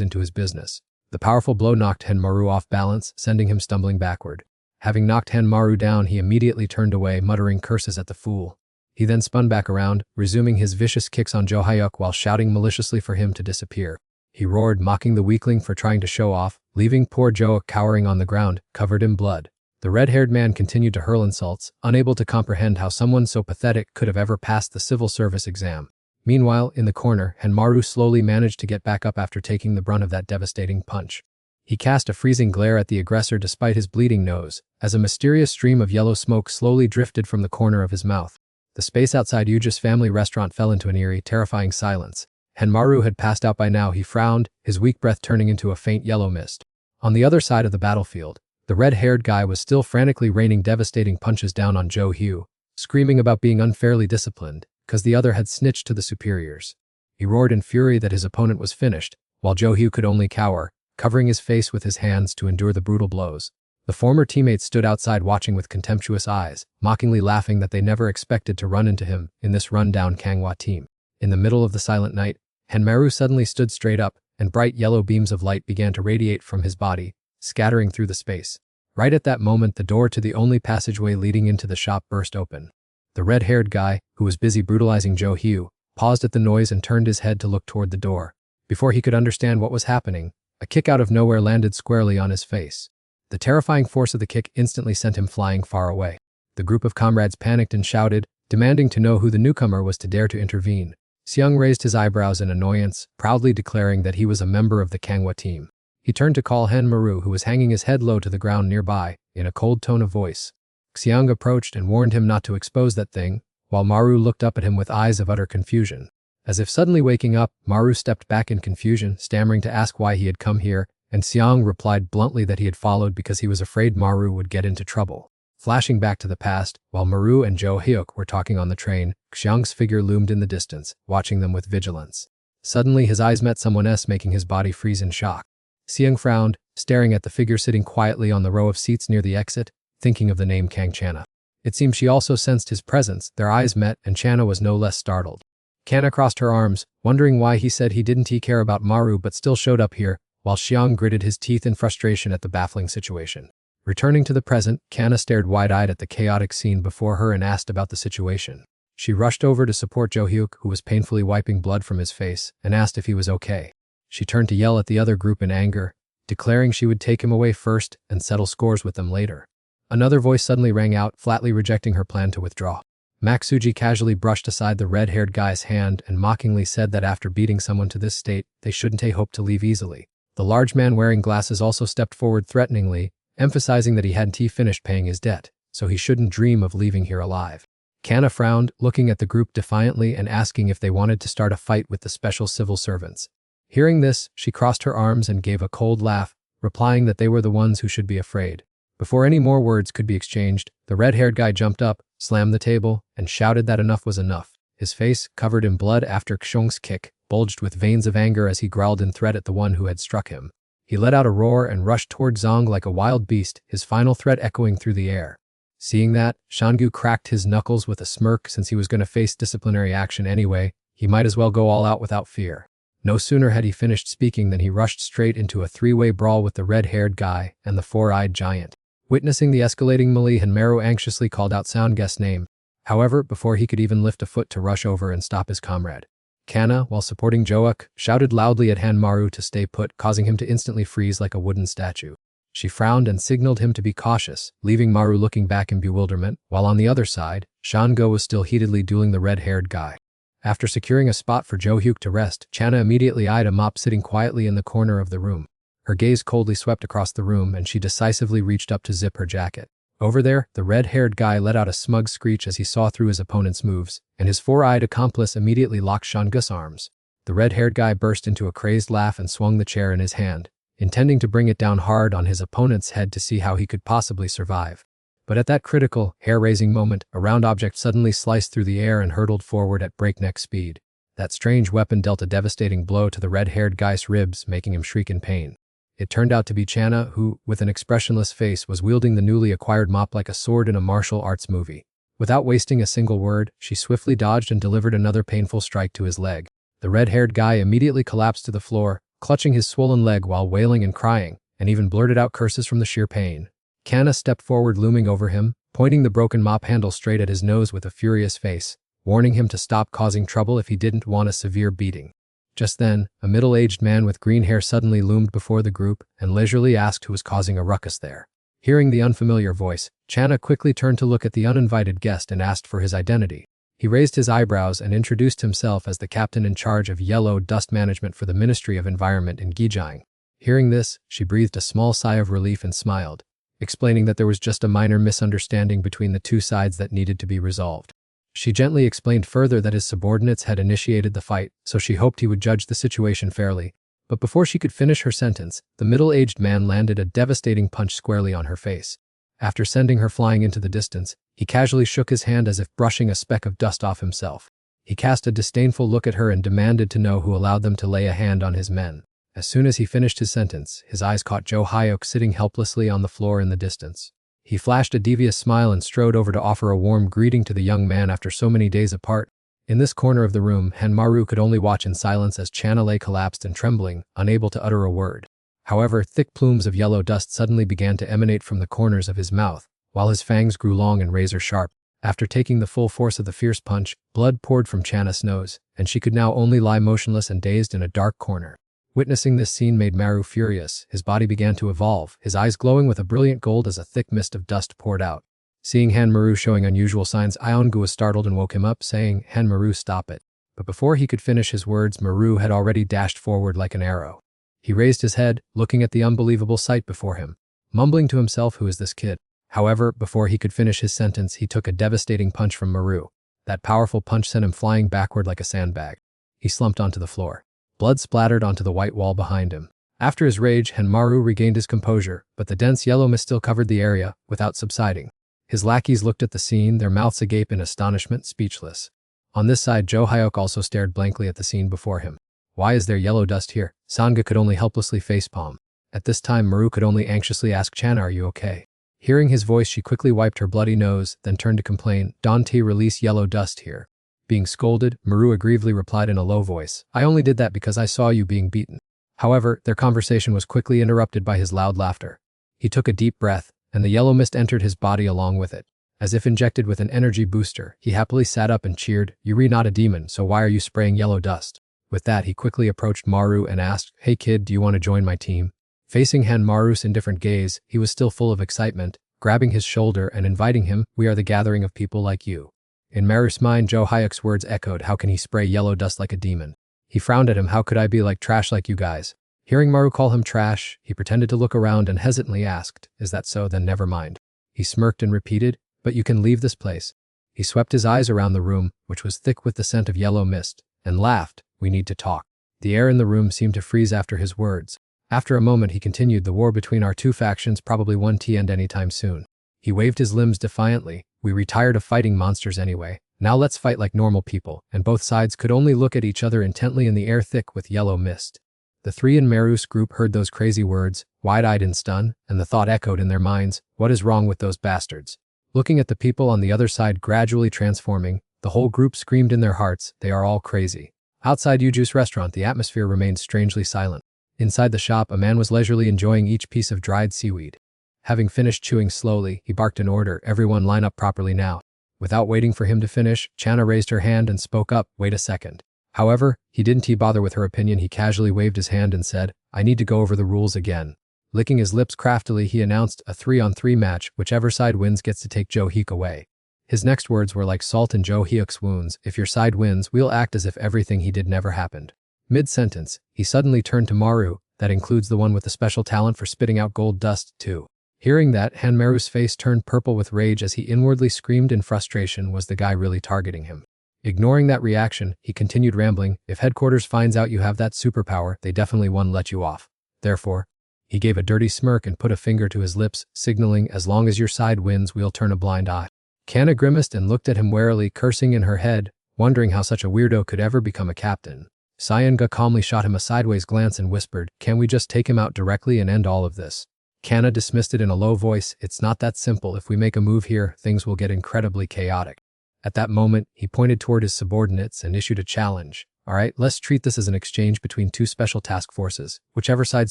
into his business. The powerful blow knocked Hanmaru off balance, sending him stumbling backward. Having knocked Hanmaru down, he immediately turned away, muttering curses at the fool. He then spun back around, resuming his vicious kicks on Jo Hyuk while shouting maliciously for him to disappear. He roared, mocking the weakling for trying to show off, leaving poor Jo cowering on the ground, covered in blood. The red-haired man continued to hurl insults, unable to comprehend how someone so pathetic could have ever passed the civil service exam. Meanwhile, in the corner, Hanmaru slowly managed to get back up after taking the brunt of that devastating punch. He cast a freezing glare at the aggressor despite his bleeding nose, as a mysterious stream of yellow smoke slowly drifted from the corner of his mouth. The space outside Yuja's family restaurant fell into an eerie, terrifying silence. Hanmaru had passed out by now. He frowned, his weak breath turning into a faint yellow mist. On the other side of the battlefield, the red-haired guy was still frantically raining devastating punches down on Jo Hyuk, screaming about being unfairly disciplined, because the other had snitched to the superiors. He roared in fury that his opponent was finished, while Jo Hyuk could only cower, covering his face with his hands to endure the brutal blows. The former teammates stood outside watching with contemptuous eyes, mockingly laughing that they never expected to run into him in this run-down Manhwa team. In the middle of the silent night, Hanmaru suddenly stood straight up, and bright yellow beams of light began to radiate from his body, scattering through the space. Right at that moment, the door to the only passageway leading into the shop burst open. The red-haired guy, who was busy brutalizing Jo Hyuk, paused at the noise and turned his head to look toward the door. Before he could understand what was happening, a kick out of nowhere landed squarely on his face. The terrifying force of the kick instantly sent him flying far away. The group of comrades panicked and shouted, demanding to know who the newcomer was to dare to intervene. Seung raised his eyebrows in annoyance, proudly declaring that he was a member of the Manhwa team. He turned to call Hanmaru, who was hanging his head low to the ground nearby, in a cold tone of voice. Seung approached and warned him not to expose that thing, while Maru looked up at him with eyes of utter confusion. As if suddenly waking up, Maru stepped back in confusion, stammering to ask why he had come here, and Seung replied bluntly that he had followed because he was afraid Maru would get into trouble. Flashing back to the past, while Maru and Jo Hyuk were talking on the train, Xiang's figure loomed in the distance, watching them with vigilance. Suddenly his eyes met someone's, making his body freeze in shock. Seung frowned, staring at the figure sitting quietly on the row of seats near the exit, thinking of the name Kang Channa. It seemed she also sensed his presence. Their eyes met, and Channa was no less startled. Kanna crossed her arms, wondering why he said he didn't care about Maru but still showed up here, while Xiang gritted his teeth in frustration at the baffling situation. Returning to the present, Kanna stared wide-eyed at the chaotic scene before her and asked about the situation. She rushed over to support Jo Hyuk, who was painfully wiping blood from his face, and asked if he was okay. She turned to yell at the other group in anger, declaring she would take him away first and settle scores with them later. Another voice suddenly rang out, flatly rejecting her plan to withdraw. Maksuji casually brushed aside the red-haired guy's hand and mockingly said that after beating someone to this state, they shouldn't hope to leave easily. The large man wearing glasses also stepped forward threateningly, emphasizing that he hadn't finished paying his debt, so he shouldn't dream of leaving here alive. Kanna frowned, looking at the group defiantly and asking if they wanted to start a fight with the special civil servants. Hearing this, she crossed her arms and gave a cold laugh, replying that they were the ones who should be afraid. Before any more words could be exchanged, the red-haired guy jumped up, slammed the table, and shouted that enough was enough. His face, covered in blood after Xiong's kick, bulged with veins of anger as he growled in threat at the one who had struck him. He let out a roar and rushed toward Zong like a wild beast, his final threat echoing through the air. Seeing that, Shangu cracked his knuckles with a smirk. Since he was going to face disciplinary action anyway, he might as well go all out without fear. No sooner had he finished speaking than he rushed straight into a three-way brawl with the red-haired guy and the four-eyed giant. Witnessing the escalating melee, Hanmaru anxiously called out Soundguest's name. However, before he could even lift a foot to rush over and stop his comrade, Kanna, while supporting Joak, shouted loudly at Hanmaru to stay put, causing him to instantly freeze like a wooden statue. She frowned and signaled him to be cautious, leaving Maru looking back in bewilderment, while on the other side, Shango was still heatedly dueling the red-haired guy. After securing a spot for Jo Hyuk to rest, Channa immediately eyed a mop sitting quietly in the corner of the room. Her gaze coldly swept across the room and she decisively reached up to zip her jacket. Over there, the red-haired guy let out a smug screech as he saw through his opponent's moves, and his four-eyed accomplice immediately locked Shangu's arms. The red-haired guy burst into a crazed laugh and swung the chair in his hand, intending to bring it down hard on his opponent's head to see how he could possibly survive. But at that critical, hair-raising moment, a round object suddenly sliced through the air and hurtled forward at breakneck speed. That strange weapon dealt a devastating blow to the red-haired guy's ribs, making him shriek in pain. It turned out to be Channa, who, with an expressionless face, was wielding the newly acquired mop like a sword in a martial arts movie. Without wasting a single word, she swiftly dodged and delivered another painful strike to his leg. The red-haired guy immediately collapsed to the floor, clutching his swollen leg while wailing and crying, and even blurted out curses from the sheer pain. Kana stepped forward, looming over him, pointing the broken mop handle straight at his nose with a furious face, warning him to stop causing trouble if he didn't want a severe beating. Just then, a middle-aged man with green hair suddenly loomed before the group and leisurely asked who was causing a ruckus there. Hearing the unfamiliar voice, Chana quickly turned to look at the uninvited guest and asked for his identity. He raised his eyebrows and introduced himself as the captain in charge of yellow dust management for the Ministry of Environment in Gijiang. Hearing this, she breathed a small sigh of relief and smiled, explaining that there was just a minor misunderstanding between the two sides that needed to be resolved. She gently explained further that his subordinates had initiated the fight, so she hoped he would judge the situation fairly. But before she could finish her sentence, the middle-aged man landed a devastating punch squarely on her face. After sending her flying into the distance, he casually shook his hand as if brushing a speck of dust off himself. He cast a disdainful look at her and demanded to know who allowed them to lay a hand on his men. As soon as he finished his sentence, his eyes caught Jo Hyuk sitting helplessly on the floor in the distance. He flashed a devious smile and strode over to offer a warm greeting to the young man after so many days apart. In this corner of the room, Hanmaru could only watch in silence as Chana lay collapsed and trembling, unable to utter a word. However, thick plumes of yellow dust suddenly began to emanate from the corners of his mouth, while his fangs grew long and razor-sharp. After taking the full force of the fierce punch, blood poured from Chana's nose, and she could now only lie motionless and dazed in a dark corner. Witnessing this scene made Maru furious. His body began to evolve, his eyes glowing with a brilliant gold as a thick mist of dust poured out. Seeing Hanmaru showing unusual signs, Iongu was startled and woke him up, saying, "Hanmaru, stop it." But before he could finish his words, Maru had already dashed forward like an arrow. He raised his head, looking at the unbelievable sight before him, mumbling to himself, "Who is this kid?" However, before he could finish his sentence, he took a devastating punch from Maru. That powerful punch sent him flying backward like a sandbag. He slumped onto the floor. Blood splattered onto the white wall behind him. After his rage, Hanmaru regained his composure, but the dense yellow mist still covered the area, without subsiding. His lackeys looked at the scene, their mouths agape in astonishment, speechless. On this side, Jo Hyuk also stared blankly at the scene before him. "Why is there yellow dust here?" Sangha could only helplessly facepalm. At this time, Maru could only anxiously ask Chana, "Are you okay?" Hearing his voice, she quickly wiped her bloody nose, then turned to complain, "Don't release yellow dust here." Being scolded, Maru aggrievedly replied in a low voice, "I only did that because I saw you being beaten." However, their conversation was quickly interrupted by his loud laughter. He took a deep breath, and the yellow mist entered his body along with it. As if injected with an energy booster, he happily sat up and cheered, "You're not a demon, so why are you spraying yellow dust?" With that, he quickly approached Maru and asked, "Hey kid, do you want to join my team?" Facing Hanmaru's indifferent gaze, he was still full of excitement, grabbing his shoulder and inviting him, "We are the gathering of people like you." In Maru's mind, Jo Hyuk's words echoed, "How can he spray yellow dust like a demon?" He frowned at him, "How could I be like trash like you guys?" Hearing Maru call him trash, he pretended to look around and hesitantly asked, "Is that so? Then never mind." He smirked and repeated, "But you can leave this place." He swept his eyes around the room, which was thick with the scent of yellow mist, and laughed, "We need to talk." The air in the room seemed to freeze after his words. After a moment, he continued, "The war between our two factions probably won't end anytime soon." He waved his limbs defiantly, "We retired of fighting monsters anyway. Now let's fight like normal people," and both sides could only look at each other intently in the air thick with yellow mist. The three in Maru's group heard those crazy words, wide-eyed in stun, and the thought echoed in their minds, "What is wrong with those bastards?" Looking at the people on the other side gradually transforming, the whole group screamed in their hearts, "They are all crazy." Outside Yuju's restaurant, the atmosphere remained strangely silent. Inside the shop, a man was leisurely enjoying each piece of dried seaweed. Having finished chewing slowly, he barked an order, "Everyone line up properly now." Without waiting for him to finish, Chana raised her hand and spoke up, "Wait a second." However, he didn't bother with her opinion. He casually waved his hand and said, "I need to go over the rules again." Licking his lips craftily, he announced, "A 3-on-3 match, whichever side wins gets to take Jo Hyuk away." His next words were like salt in Jo Hyuk's wounds, "If your side wins, we'll act as if everything he did never happened." Mid-sentence, he suddenly turned to Maru, "That includes the one with the special talent for spitting out gold dust, too." Hearing that, Hanmaru's face turned purple with rage as he inwardly screamed in frustration. Was the guy really targeting him? Ignoring that reaction, he continued rambling, "If headquarters finds out you have that superpower, they definitely won't let you off. Therefore," he gave a dirty smirk and put a finger to his lips, signaling, "As long as your side wins, we'll turn a blind eye." Kana grimaced and looked at him warily, cursing in her head, wondering how such a weirdo could ever become a captain. Sayanga calmly shot him a sideways glance and whispered, "Can we just take him out directly and end all of this?" Kana dismissed it in a low voice, "It's not that simple. If we make a move here, things will get incredibly chaotic." At that moment, he pointed toward his subordinates and issued a challenge. "All right, let's treat this as an exchange between two special task forces. Whichever side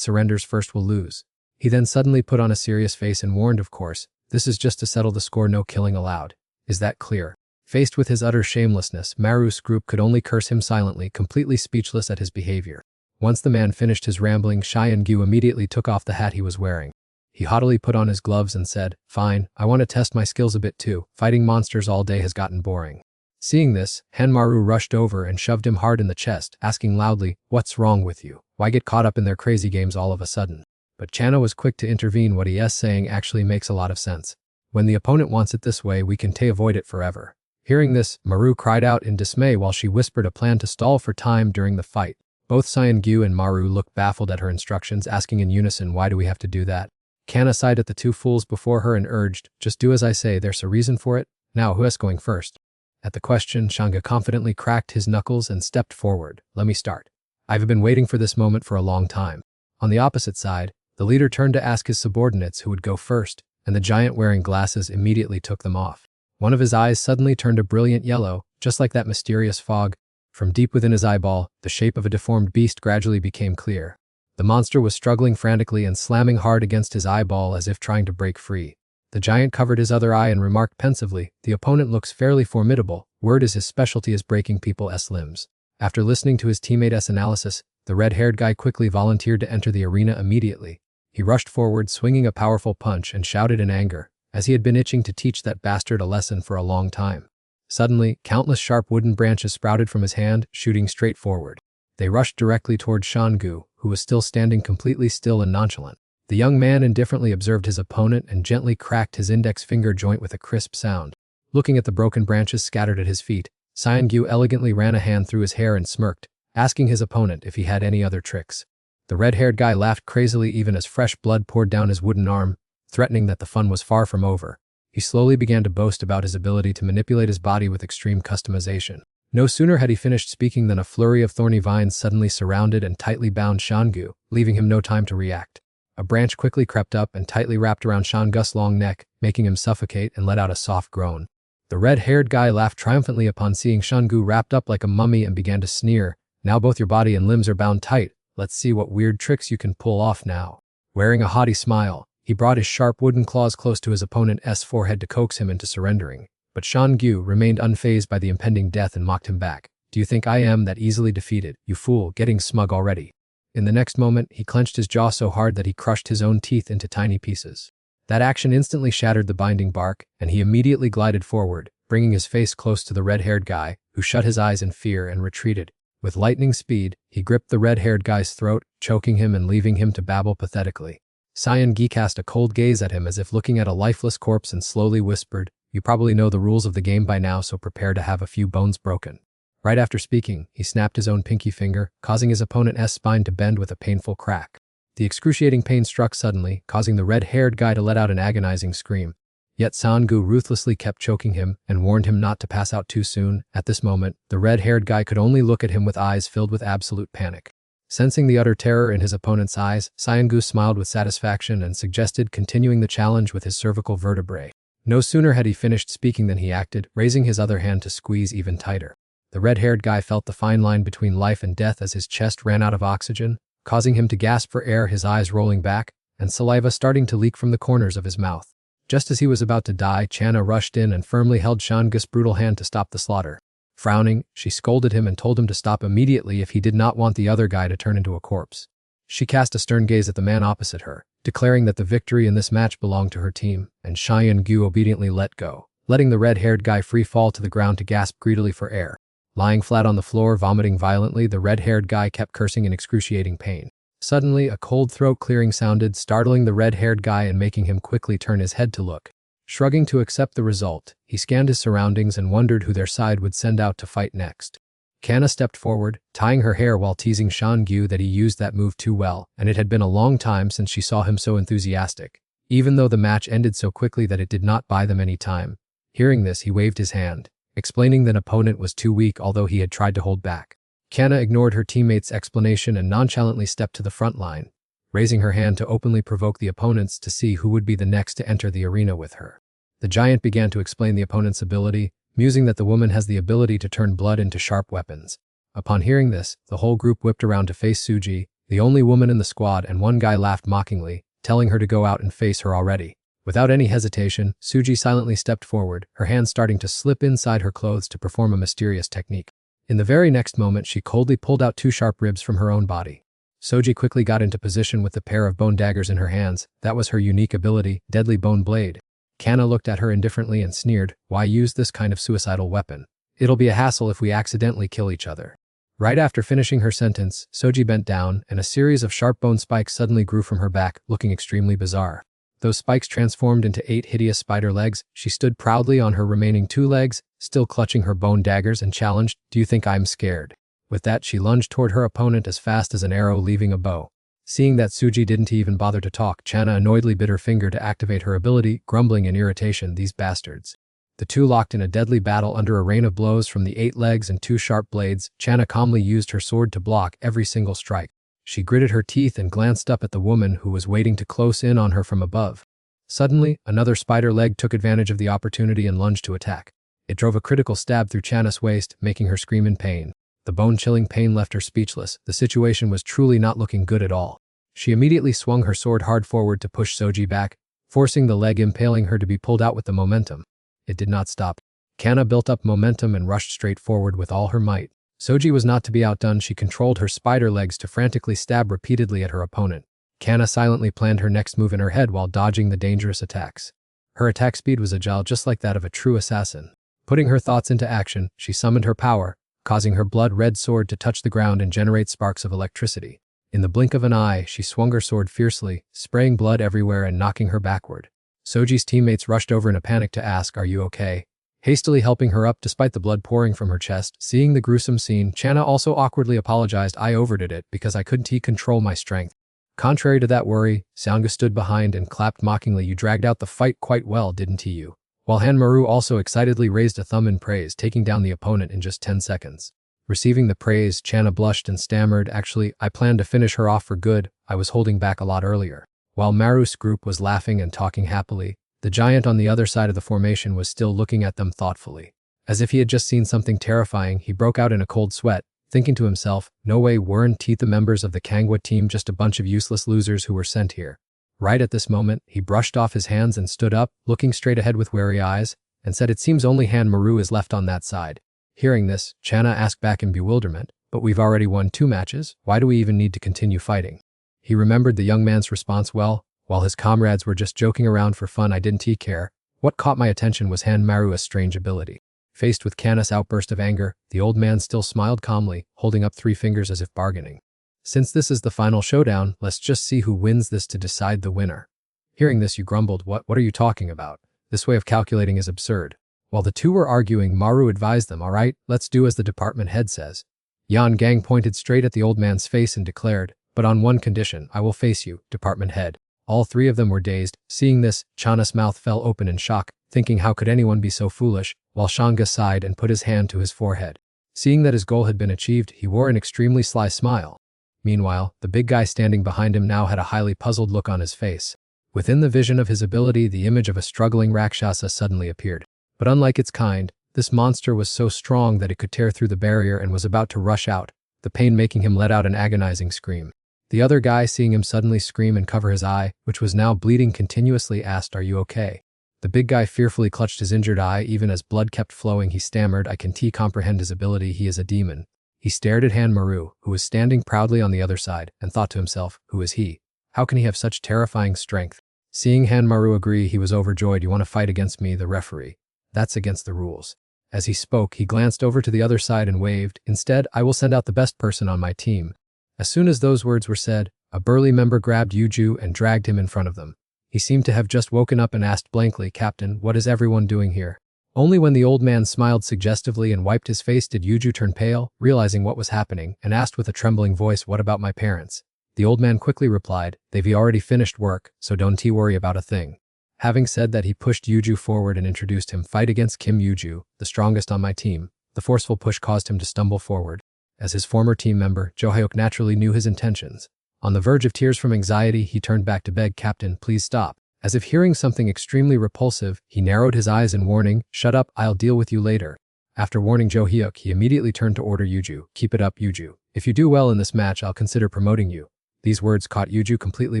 surrenders first will lose." He then suddenly put on a serious face and warned, of course, this is just to settle the score, no killing allowed. Is that clear? Faced with his utter shamelessness, Maru's group could only curse him silently, completely speechless at his behavior. Once the man finished his rambling, Xiangyu immediately took off the hat he was wearing. He haughtily put on his gloves and said, "Fine, I want to test my skills a bit too. Fighting monsters all day has gotten boring." Seeing this, Hanmaru rushed over and shoved him hard in the chest, asking loudly, "What's wrong with you? Why get caught up in their crazy games all of a sudden?" But Channa was quick to intervene. What he is saying actually makes a lot of sense. When the opponent wants it this way, we can avoid it forever. Hearing this, Maru cried out in dismay while she whispered a plan to stall for time during the fight. Both Xiangyu and Maru looked baffled at her instructions, asking in unison, "Why do we have to do that?" Kanna sighed at the two fools before her and urged, "Just do as I say, there's a reason for it. Now who is going first?" At the question, Shanga confidently cracked his knuckles and stepped forward. "Let me start. I've been waiting for this moment for a long time." On the opposite side, the leader turned to ask his subordinates who would go first, and the giant wearing glasses immediately took them off. One of his eyes suddenly turned a brilliant yellow, just like that mysterious fog. From deep within his eyeball, the shape of a deformed beast gradually became clear. The monster was struggling frantically and slamming hard against his eyeball as if trying to break free. The giant covered his other eye and remarked pensively, "The opponent looks fairly formidable. Word is his specialty is breaking people's limbs." After listening to his teammate's analysis, the red-haired guy quickly volunteered to enter the arena immediately. He rushed forward, swinging a powerful punch, and shouted in anger, as he had been itching to teach that bastard a lesson for a long time. Suddenly, countless sharp wooden branches sprouted from his hand, shooting straight forward. They rushed directly toward Xiangyu, who was still standing completely still and nonchalant. The young man indifferently observed his opponent and gently cracked his index finger joint with a crisp sound. Looking at the broken branches scattered at his feet, Xiangyu elegantly ran a hand through his hair and smirked, asking his opponent if he had any other tricks. The red-haired guy laughed crazily even as fresh blood poured down his wooden arm, threatening that the fun was far from over. He slowly began to boast about his ability to manipulate his body with extreme customization. No sooner had he finished speaking than a flurry of thorny vines suddenly surrounded and tightly bound Xiangyu, leaving him no time to react. A branch quickly crept up and tightly wrapped around Xiangu's long neck, making him suffocate and let out a soft groan. The red-haired guy laughed triumphantly upon seeing Xiangyu wrapped up like a mummy and began to sneer, "Now both your body and limbs are bound tight. Let's see what weird tricks you can pull off now." Wearing a haughty smile, he brought his sharp wooden claws close to his opponent's forehead to coax him into surrendering. But Xiangyu remained unfazed by the impending death and mocked him back. "Do you think I am that easily defeated, you fool, getting smug already?" In the next moment, he clenched his jaw so hard that he crushed his own teeth into tiny pieces. That action instantly shattered the binding bark, and he immediately glided forward, bringing his face close to the red-haired guy, who shut his eyes in fear and retreated. With lightning speed, he gripped the red-haired guy's throat, choking him and leaving him to babble pathetically. Xiangyu cast a cold gaze at him as if looking at a lifeless corpse and slowly whispered, "You probably know the rules of the game by now, so prepare to have a few bones broken." Right after speaking, he snapped his own pinky finger, causing his opponent's spine to bend with a painful crack. The excruciating pain struck suddenly, causing the red-haired guy to let out an agonizing scream. Yet Xiangyu ruthlessly kept choking him and warned him not to pass out too soon. At this moment, the red-haired guy could only look at him with eyes filled with absolute panic. Sensing the utter terror in his opponent's eyes, Xiangyu smiled with satisfaction and suggested continuing the challenge with his cervical vertebrae. No sooner had he finished speaking than he acted, raising his other hand to squeeze even tighter. The red-haired guy felt the fine line between life and death as his chest ran out of oxygen, causing him to gasp for air, his eyes rolling back, and saliva starting to leak from the corners of his mouth. Just as he was about to die, Channa rushed in and firmly held Xiangu's brutal hand to stop the slaughter. Frowning, she scolded him and told him to stop immediately if he did not want the other guy to turn into a corpse. She cast a stern gaze at the man opposite her, declaring that the victory in this match belonged to her team, and Xiangyu obediently let go, letting the red-haired guy free fall to the ground to gasp greedily for air. Lying flat on the floor, vomiting violently, the red-haired guy kept cursing in excruciating pain. Suddenly, a cold throat clearing sounded, startling the red-haired guy and making him quickly turn his head to look. Shrugging to accept the result, he scanned his surroundings and wondered who their side would send out to fight next. Kanna stepped forward, tying her hair while teasing Xiangyu that he used that move too well, and it had been a long time since she saw him so enthusiastic, even though the match ended so quickly that it did not buy them any time. Hearing this, he waved his hand, explaining that opponent was too weak although he had tried to hold back. Kanna ignored her teammate's explanation and nonchalantly stepped to the front line, raising her hand to openly provoke the opponents to see who would be the next to enter the arena with her. The giant began to explain the opponent's ability, musing that the woman has the ability to turn blood into sharp weapons. Upon hearing this, the whole group whipped around to face Suji, the only woman in the squad, and one guy laughed mockingly, telling her to go out and face her already. Without any hesitation, Suji silently stepped forward, her hands starting to slip inside her clothes to perform a mysterious technique. In the very next moment, she coldly pulled out 2 sharp ribs from her own body. Soji quickly got into position with the pair of bone daggers in her hands. That was her unique ability, Deadly Bone Blade. Kana looked at her indifferently and sneered, "Why use this kind of suicidal weapon? It'll be a hassle if we accidentally kill each other." Right after finishing her sentence, Soji bent down, and a series of sharp bone spikes suddenly grew from her back, looking extremely bizarre. Those spikes transformed into 8 hideous spider legs. She stood proudly on her remaining 2 legs, still clutching her bone daggers, and challenged, "Do you think I'm scared?" With that, she lunged toward her opponent as fast as an arrow leaving a bow. Seeing that Suji didn't even bother to talk, Chana annoyedly bit her finger to activate her ability, grumbling in irritation, "These bastards." The two locked in a deadly battle under a rain of blows from the 8 legs and 2 sharp blades. Chana calmly used her sword to block every single strike. She gritted her teeth and glanced up at the woman who was waiting to close in on her from above. Suddenly, another spider leg took advantage of the opportunity and lunged to attack. It drove a critical stab through Chana's waist, making her scream in pain. The bone-chilling pain left her speechless. The situation was truly not looking good at all. She immediately swung her sword hard forward to push Soji back, forcing the leg impaling her to be pulled out with the momentum. It did not stop. Kana built up momentum and rushed straight forward with all her might. Soji was not to be outdone. She controlled her spider legs to frantically stab repeatedly at her opponent. Kana silently planned her next move in her head while dodging the dangerous attacks. Her attack speed was agile, just like that of a true assassin. Putting her thoughts into action, she summoned her power, causing her blood-red sword to touch the ground and generate sparks of electricity. In the blink of an eye, she swung her sword fiercely, spraying blood everywhere and knocking her backward. Soji's teammates rushed over in a panic to ask, "Are you okay?" Hastily helping her up despite the blood pouring from her chest. Seeing the gruesome scene, Chana also awkwardly apologized, "I overdid it because I couldn't control my strength." Contrary to that worry, Seonga stood behind and clapped mockingly, "You dragged out the fight quite well, didn't you?" While Hanmaru also excitedly raised a thumb in praise, taking down the opponent in just 10 seconds. Receiving the praise, Chana blushed and stammered, "Actually, I planned to finish her off for good. I was holding back a lot earlier." While Maru's group was laughing and talking happily, the giant on the other side of the formation was still looking at them thoughtfully. As if he had just seen something terrifying, he broke out in a cold sweat, thinking to himself, "No way, weren't the members of the Kangwa team just a bunch of useless losers who were sent here?" Right at this moment, he brushed off his hands and stood up, looking straight ahead with wary eyes, and said, "It seems only Hanmaru is left on that side." Hearing this, Chana asked back in bewilderment, "But we've already won 2 matches, why do we even need to continue fighting?" He remembered the young man's response well. While his comrades were just joking around for fun, I didn't care. What caught my attention was Hanmaru's strange ability. Faced with Kana's outburst of anger, the old man still smiled calmly, holding up 3 fingers as if bargaining. "Since this is the final showdown, let's just see who wins this to decide the winner." Hearing this, you grumbled, What are you talking about? This way of calculating is absurd." While the two were arguing, Maru advised them, "All right, let's do as the department head says." Yan Gang pointed straight at the old man's face and declared, "But on one condition, I will face you, department head." All 3 of them were dazed. Seeing this, Chana's mouth fell open in shock, thinking how could anyone be so foolish, while Shanga sighed and put his hand to his forehead. Seeing that his goal had been achieved, he wore an extremely sly smile. Meanwhile, the big guy standing behind him now had a highly puzzled look on his face. Within the vision of his ability, the image of a struggling Rakshasa suddenly appeared. But unlike its kind, this monster was so strong that it could tear through the barrier and was about to rush out, the pain making him let out an agonizing scream. The other guy, seeing him suddenly scream and cover his eye, which was now bleeding continuously, asked, "Are you okay?" The big guy fearfully clutched his injured eye. Even as blood kept flowing, he stammered, "I can comprehend his ability. He is a demon." He stared at Hanmaru, who was standing proudly on the other side, and thought to himself, "Who is he? How can he have such terrifying strength?" Seeing Hanmaru agree, he was overjoyed. "You want to fight against me, the referee? That's against the rules." As he spoke, he glanced over to the other side and waved, "Instead, I will send out the best person on my team." As soon as those words were said, a burly member grabbed Yuju and dragged him in front of them. He seemed to have just woken up and asked blankly, "Captain, what is everyone doing here?" Only when the old man smiled suggestively and wiped his face did Yuju turn pale, realizing what was happening, and asked with a trembling voice, "What about my parents?" The old man quickly replied, "They've already finished work, so don't worry about a thing." Having said that, he pushed Yuju forward and introduced him. "Fight against Kim Yuju, the strongest on my team." The forceful push caused him to stumble forward. As his former team member, Jo Hyuk naturally knew his intentions. On the verge of tears from anxiety, he turned back to beg, "Captain, please stop." As if hearing something extremely repulsive, he narrowed his eyes in warning, "Shut up, I'll deal with you later." After warning Jo Hyuk, he immediately turned to order Yuju, "Keep it up, Yuju. If you do well in this match, I'll consider promoting you." These words caught Yuju completely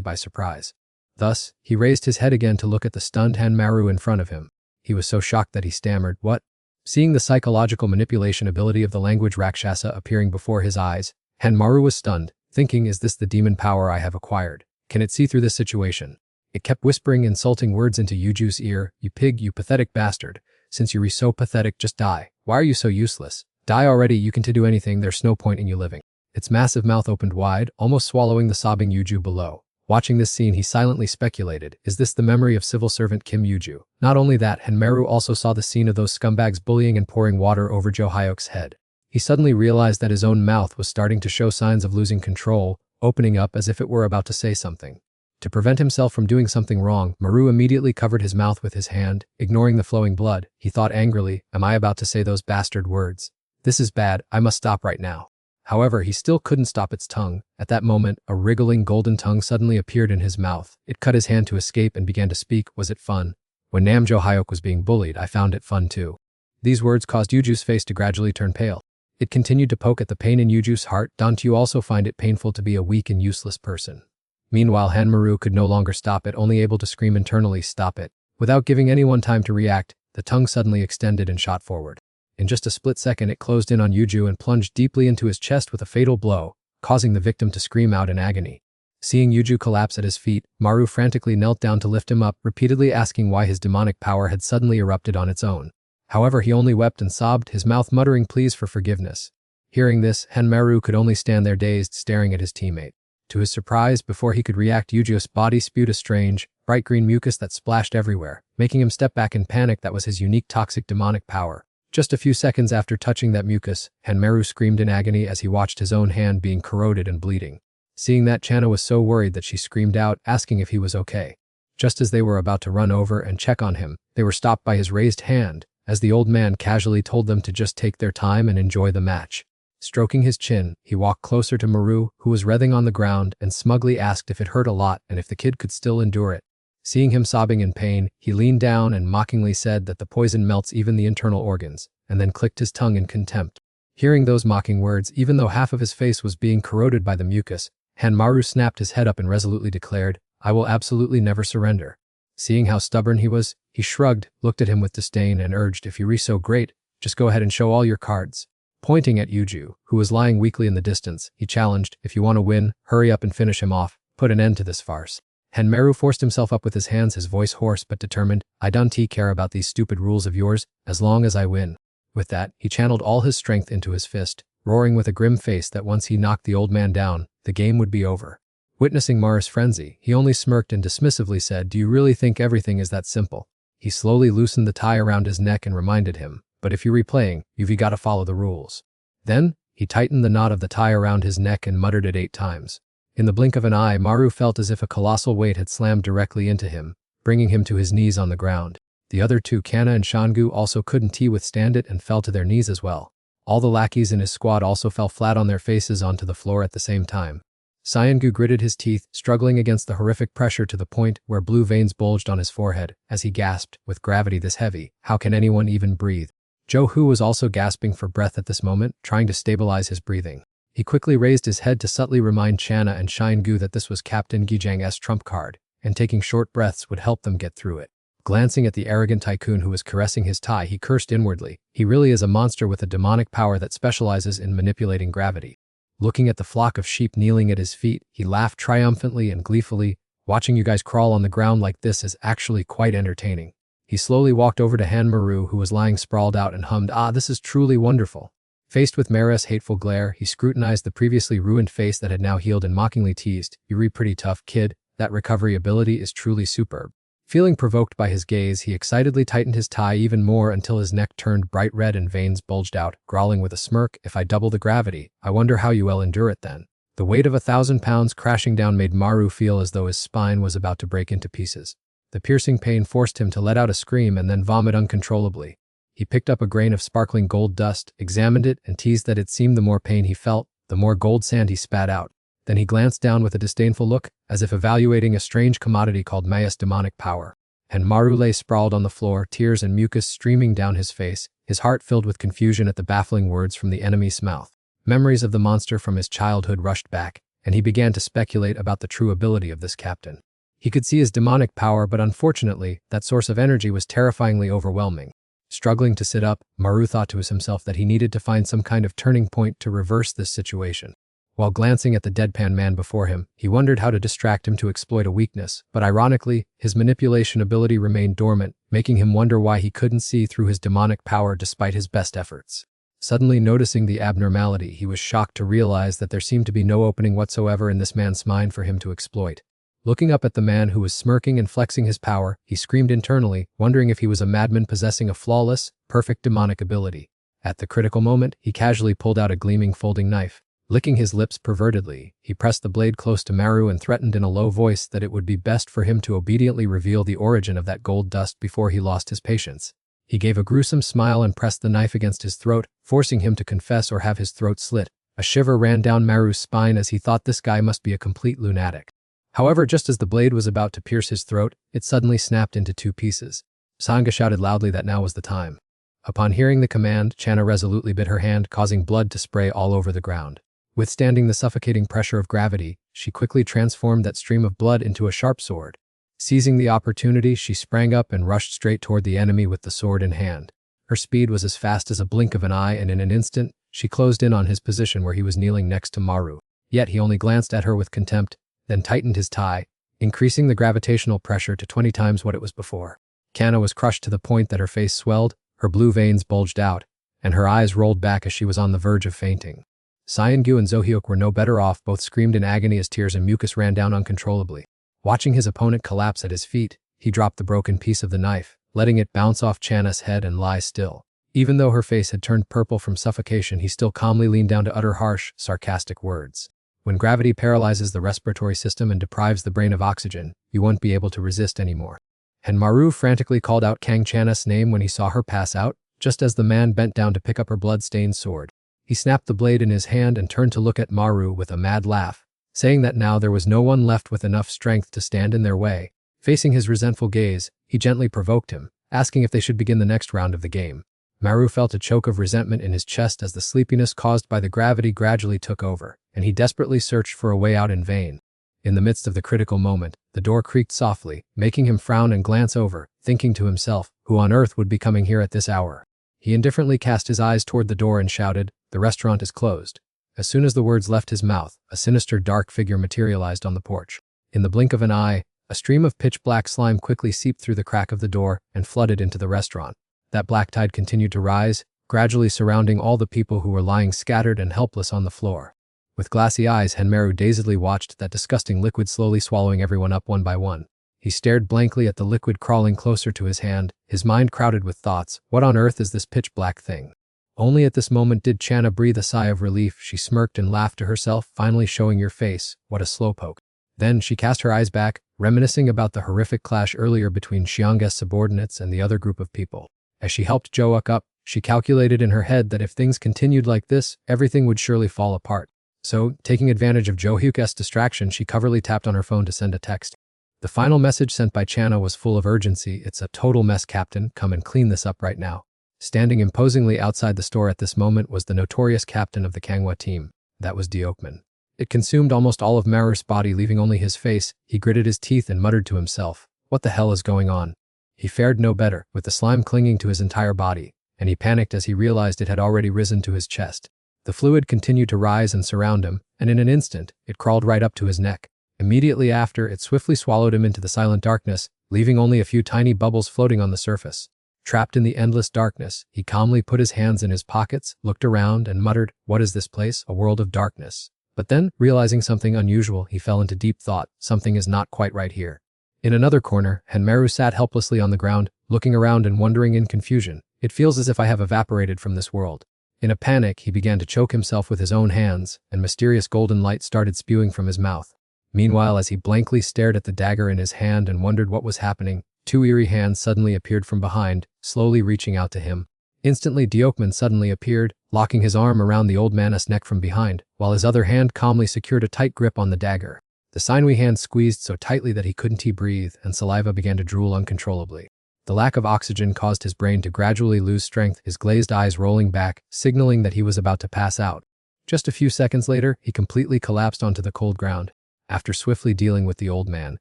by surprise. Thus, he raised his head again to look at the stunned Hanmaru in front of him. He was so shocked that he stammered, "What?" Seeing the psychological manipulation ability of the language Rakshasa appearing before his eyes, Hanmaru was stunned, thinking, is this the demon power I have acquired? Can it see through this situation? It kept whispering insulting words into Yuju's ear, "You pig, you pathetic bastard. Since you're so pathetic, just die. Why are you so useless? Die already, you can do anything, there's no point in you living." Its massive mouth opened wide, almost swallowing the sobbing Yuju below. Watching this scene, he silently speculated, is this the memory of civil servant Kim Yuju? Not only that, Hanmaru also saw the scene of those scumbags bullying and pouring water over Jo Hyuk's head. He suddenly realized that his own mouth was starting to show signs of losing control, opening up as if it were about to say something. To prevent himself from doing something wrong, Maru immediately covered his mouth with his hand, ignoring the flowing blood. He thought angrily, am I about to say those bastard words? This is bad, I must stop right now. However, he still couldn't stop its tongue. At that moment, a wriggling golden tongue suddenly appeared in his mouth. It cut his hand to escape and began to speak. Was it fun? When Namjo Hyuk was being bullied, I found it fun too. These words caused Yuju's face to gradually turn pale. It continued to poke at the pain in Yuju's heart. Don't you also find it painful to be a weak and useless person? Meanwhile, Hanmaru could no longer stop it, only able to scream internally, stop it. Without giving anyone time to react, the tongue suddenly extended and shot forward. In just a split second, it closed in on Yuju and plunged deeply into his chest with a fatal blow, causing the victim to scream out in agony. Seeing Yuju collapse at his feet, Maru frantically knelt down to lift him up, repeatedly asking why his demonic power had suddenly erupted on its own. However, he only wept and sobbed, his mouth muttering pleas for forgiveness. Hearing this, Hanmaru could only stand there dazed, staring at his teammate. To his surprise, before he could react, Yuju's body spewed a strange, bright green mucus that splashed everywhere, making him step back in panic. That was his unique toxic demonic power. Just a few seconds after touching that mucus, Hanmaru screamed in agony as he watched his own hand being corroded and bleeding. Seeing that, Channa was so worried that she screamed out, asking if he was okay. Just as they were about to run over and check on him, they were stopped by his raised hand, as the old man casually told them to just take their time and enjoy the match. Stroking his chin, he walked closer to Maru, who was writhing on the ground, and smugly asked if it hurt a lot and if the kid could still endure it. Seeing him sobbing in pain, he leaned down and mockingly said that the poison melts even the internal organs, and then clicked his tongue in contempt. Hearing those mocking words, even though half of his face was being corroded by the mucus, Hanmaru snapped his head up and resolutely declared, I will absolutely never surrender. Seeing how stubborn he was, he shrugged, looked at him with disdain and urged, if you're so great, just go ahead and show all your cards. Pointing at Yuju, who was lying weakly in the distance, he challenged, if you want to win, hurry up and finish him off, put an end to this farce. Hanmaru forced himself up with his hands, his voice hoarse but determined, I don't care about these stupid rules of yours, as long as I win. With that, he channeled all his strength into his fist, roaring with a grim face that once he knocked the old man down, the game would be over. Witnessing Mara's frenzy, he only smirked and dismissively said, do you really think everything is that simple? He slowly loosened the tie around his neck and reminded him, but if you're replaying, you've got to follow the rules. Then, he tightened the knot of the tie around his neck and muttered it 8 times. In the blink of an eye, Maru felt as if a colossal weight had slammed directly into him, bringing him to his knees on the ground. The other two, Kanna and Shangu, also couldn't withstand it and fell to their knees as well. All the lackeys in his squad also fell flat on their faces onto the floor at the same time. Cyangu gritted his teeth, struggling against the horrific pressure to the point where blue veins bulged on his forehead, as he gasped, with gravity this heavy, how can anyone even breathe? Jo-Hu was also gasping for breath at this moment, trying to stabilize his breathing. He quickly raised his head to subtly remind Channa and Shingu that this was Captain Gijang's trump card, and taking short breaths would help them get through it. Glancing at the arrogant tycoon who was caressing his tie, he cursed inwardly. He really is a monster with a demonic power that specializes in manipulating gravity. Looking at the flock of sheep kneeling at his feet, he laughed triumphantly and gleefully. Watching you guys crawl on the ground like this is actually quite entertaining. He slowly walked over to Hanmaru, who was lying sprawled out, and hummed, this is truly wonderful. Faced with Mara's hateful glare, he scrutinized the previously ruined face that had now healed and mockingly teased, you're pretty tough, kid. That recovery ability is truly superb. Feeling provoked by his gaze, he excitedly tightened his tie even more until his neck turned bright red and veins bulged out, growling with a smirk, if I double the gravity, I wonder how you will endure it then. The weight of 1,000 pounds crashing down made Maru feel as though his spine was about to break into pieces. The piercing pain forced him to let out a scream and then vomit uncontrollably. He picked up a grain of sparkling gold dust, examined it, and teased that it seemed the more pain he felt, the more gold sand he spat out. Then he glanced down with a disdainful look, as if evaluating a strange commodity called Maya's demonic power. And Maru lay sprawled on the floor, tears and mucus streaming down his face, his heart filled with confusion at the baffling words from the enemy's mouth. Memories of the monster from his childhood rushed back, and he began to speculate about the true ability of this captain. He could see his demonic power, but unfortunately, that source of energy was terrifyingly overwhelming. Struggling to sit up, Maru thought to himself that he needed to find some kind of turning point to reverse this situation. While glancing at the deadpan man before him, he wondered how to distract him to exploit a weakness, but ironically, his manipulation ability remained dormant, making him wonder why he couldn't see through his demonic power despite his best efforts. Suddenly noticing the abnormality, he was shocked to realize that there seemed to be no opening whatsoever in this man's mind for him to exploit. Looking up at the man who was smirking and flexing his power, he screamed internally, wondering if he was a madman possessing a flawless, perfect demonic ability. At the critical moment, he casually pulled out a gleaming folding knife. Licking his lips pervertedly, he pressed the blade close to Maru and threatened in a low voice that it would be best for him to obediently reveal the origin of that gold dust before he lost his patience. He gave a gruesome smile and pressed the knife against his throat, forcing him to confess or have his throat slit. A shiver ran down Maru's spine as he thought this guy must be a complete lunatic. However, just as the blade was about to pierce his throat, it suddenly snapped into 2 pieces. Sangha shouted loudly that now was the time. Upon hearing the command, Channa resolutely bit her hand, causing blood to spray all over the ground. Withstanding the suffocating pressure of gravity, she quickly transformed that stream of blood into a sharp sword. Seizing the opportunity, she sprang up and rushed straight toward the enemy with the sword in hand. Her speed was as fast as a blink of an eye, and in an instant, she closed in on his position where he was kneeling next to Maru. Yet he only glanced at her with contempt, then tightened his tie, increasing the gravitational pressure to 20 times what it was before. Kanna was crushed to the point that her face swelled, her blue veins bulged out, and her eyes rolled back as she was on the verge of fainting. Seongyu and Zohyuk were no better off, both screamed in agony as tears and mucus ran down uncontrollably. Watching his opponent collapse at his feet, he dropped the broken piece of the knife, letting it bounce off Channa's head and lie still. Even though her face had turned purple from suffocation, he still calmly leaned down to utter harsh, sarcastic words. When gravity paralyzes the respiratory system and deprives the brain of oxygen, you won't be able to resist anymore. And Maru frantically called out Kang Channa's name when he saw her pass out, just as the man bent down to pick up her blood-stained sword. He snapped the blade in his hand and turned to look at Maru with a mad laugh, saying that now there was no one left with enough strength to stand in their way. Facing his resentful gaze, he gently provoked him, asking if they should begin the next round of the game. Maru felt a choke of resentment in his chest as the sleepiness caused by the gravity gradually took over, and he desperately searched for a way out in vain. In the midst of the critical moment, the door creaked softly, making him frown and glance over, thinking to himself, who on earth would be coming here at this hour? He indifferently cast his eyes toward the door and shouted, "The restaurant is closed." As soon as the words left his mouth, a sinister dark figure materialized on the porch. In the blink of an eye, a stream of pitch-black slime quickly seeped through the crack of the door and flooded into the restaurant. That black tide continued to rise, gradually surrounding all the people who were lying scattered and helpless on the floor. With glassy eyes, Henmaru dazedly watched that disgusting liquid slowly swallowing everyone up one by one. He stared blankly at the liquid crawling closer to his hand, his mind crowded with thoughts. What on earth is this pitch-black thing? Only at this moment did Channa breathe a sigh of relief. She smirked and laughed to herself, finally showing your face, what a slowpoke. Then she cast her eyes back, reminiscing about the horrific clash earlier between Xiang's subordinates and the other group of people. As she helped Joak up, she calculated in her head that if things continued like this, everything would surely fall apart. So, taking advantage of Johyuk's distraction, she covertly tapped on her phone to send a text. The final message sent by Channa was full of urgency. "It's a total mess, Captain. Come and clean this up right now." Standing imposingly outside the store at this moment was the notorious captain of the Manhwa team. That was Deokman. It consumed almost all of Maru's body, leaving only his face. He gritted his teeth and muttered to himself, "What the hell is going on?" He fared no better, with the slime clinging to his entire body, and he panicked as he realized it had already risen to his chest. The fluid continued to rise and surround him, and in an instant, it crawled right up to his neck. Immediately after, it swiftly swallowed him into the silent darkness, leaving only a few tiny bubbles floating on the surface. Trapped in the endless darkness, he calmly put his hands in his pockets, looked around, and muttered, "What is this place? A world of darkness." But then, realizing something unusual, he fell into deep thought. Something is not quite right here. In another corner, Henmaru sat helplessly on the ground, looking around and wondering in confusion. "It feels as if I have evaporated from this world." In a panic, he began to choke himself with his own hands, and mysterious golden light started spewing from his mouth. Meanwhile, as he blankly stared at the dagger in his hand and wondered what was happening, two eerie hands suddenly appeared from behind, slowly reaching out to him. Instantly, Deokman suddenly appeared, locking his arm around the old man's neck from behind, while his other hand calmly secured a tight grip on the dagger. The sinewy hand squeezed so tightly that he couldn't breathe, and saliva began to drool uncontrollably. The lack of oxygen caused his brain to gradually lose strength, his glazed eyes rolling back, signaling that he was about to pass out. Just a few seconds later, he completely collapsed onto the cold ground. After swiftly dealing with the old man,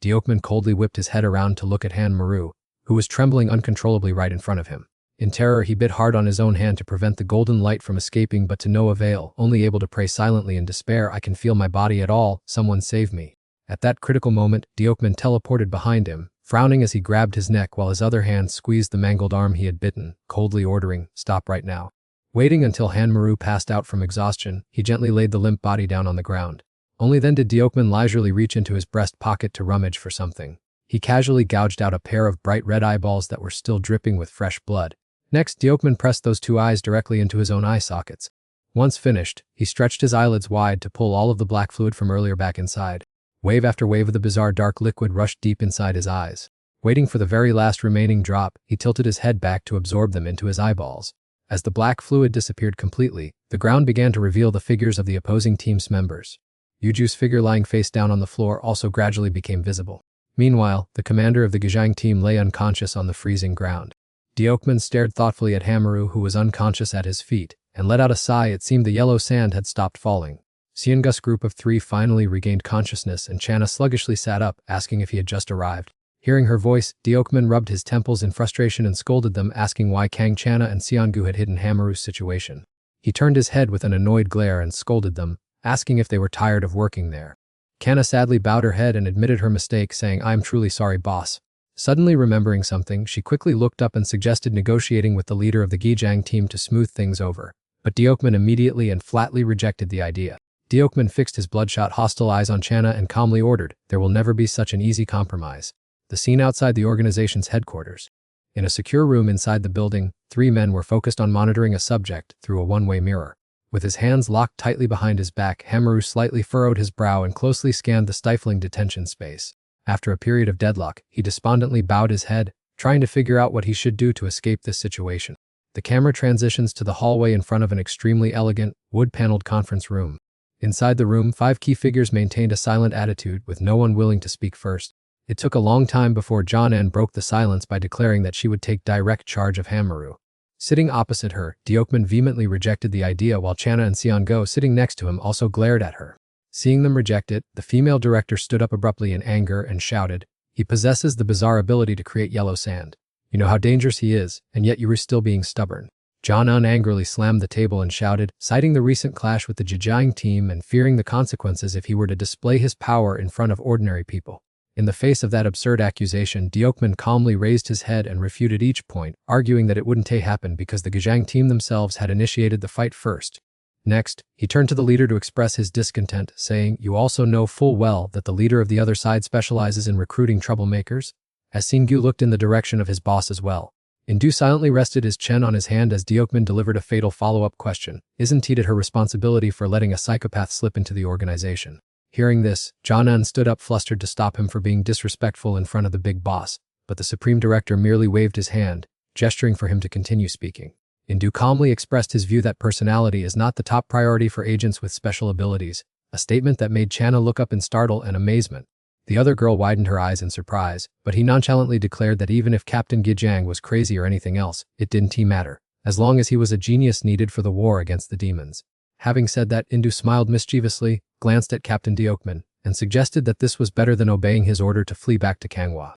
Deokman coldly whipped his head around to look at Han-Maru, who was trembling uncontrollably right in front of him. In terror, he bit hard on his own hand to prevent the golden light from escaping, but to no avail, only able to pray silently in despair, "I can feel my body at all, someone save me." At that critical moment, Deokman teleported behind him, frowning as he grabbed his neck while his other hand squeezed the mangled arm he had bitten, coldly ordering, "Stop right now." Waiting until Han-Maru passed out from exhaustion, he gently laid the limp body down on the ground. Only then did Deokman leisurely reach into his breast pocket to rummage for something. He casually gouged out a pair of bright red eyeballs that were still dripping with fresh blood. Next, Deokman pressed those two eyes directly into his own eye sockets. Once finished, he stretched his eyelids wide to pull all of the black fluid from earlier back inside. Wave after wave of the bizarre dark liquid rushed deep inside his eyes. Waiting for the very last remaining drop, he tilted his head back to absorb them into his eyeballs. As the black fluid disappeared completely, the ground began to reveal the figures of the opposing team's members. Yuju's figure lying face down on the floor also gradually became visible. Meanwhile, the commander of the Gijang team lay unconscious on the freezing ground. Deokman stared thoughtfully at Han-Maru, who was unconscious at his feet, and let out a sigh. It seemed the yellow sand had stopped falling. Seongu's group of three finally regained consciousness, and Channa sluggishly sat up, asking if he had just arrived. Hearing her voice, Deokman rubbed his temples in frustration and scolded them, asking why Kang Channa and Seongu had hidden Han-Maru's situation. He turned his head with an annoyed glare and scolded them, asking if they were tired of working there. Channa sadly bowed her head and admitted her mistake, saying, "I am truly sorry, boss." Suddenly remembering something, she quickly looked up and suggested negotiating with the leader of the Gijang team to smooth things over. But Deokman immediately and flatly rejected the idea. Deokman fixed his bloodshot hostile eyes on Channa and calmly ordered, "There will never be such an easy compromise." The scene outside the organization's headquarters. In a secure room inside the building, three men were focused on monitoring a subject through a one-way mirror. With his hands locked tightly behind his back, Han-Maru slightly furrowed his brow and closely scanned the stifling detention space. After a period of deadlock, he despondently bowed his head, trying to figure out what he should do to escape this situation. The camera transitions to the hallway in front of an extremely elegant, wood-paneled conference room. Inside the room, five key figures maintained a silent attitude, with no one willing to speak first. It took a long time before John-An broke the silence by declaring that she would take direct charge of Han-Maru. Sitting opposite her, Deokman vehemently rejected the idea, while Channa and Seongu sitting next to him also glared at her. Seeing them reject it, the female director stood up abruptly in anger and shouted, "He possesses the bizarre ability to create yellow sand. You know how dangerous he is, and yet you are still being stubborn." John-An angrily slammed the table and shouted, citing the recent clash with the Gijang team and fearing the consequences if he were to display his power in front of ordinary people. In the face of that absurd accusation, Deokman calmly raised his head and refuted each point, arguing that it wouldn't happen because the Gijang team themselves had initiated the fight first. Next, he turned to the leader to express his discontent, saying, "You also know full well that the leader of the other side specializes in recruiting troublemakers?" As Seongu looked in the direction of his boss as well. Indu silently rested his chin on his hand as Deokman delivered a fatal follow-up question. Isn't it her responsibility for letting a psychopath slip into the organization? Hearing this, John-An stood up, flustered to stop him for being disrespectful in front of the big boss, but the supreme director merely waved his hand, gesturing for him to continue speaking. Indu calmly expressed his view that personality is not the top priority for agents with special abilities, a statement that made Channa look up in startle and amazement. The other girl widened her eyes in surprise, but he nonchalantly declared that even if Captain Gijang was crazy or anything else, it didn't matter, as long as he was a genius needed for the war against the demons. Having said that, Indu smiled mischievously, glanced at Captain Deokman, and suggested that this was better than obeying his order to flee back to Kangwa.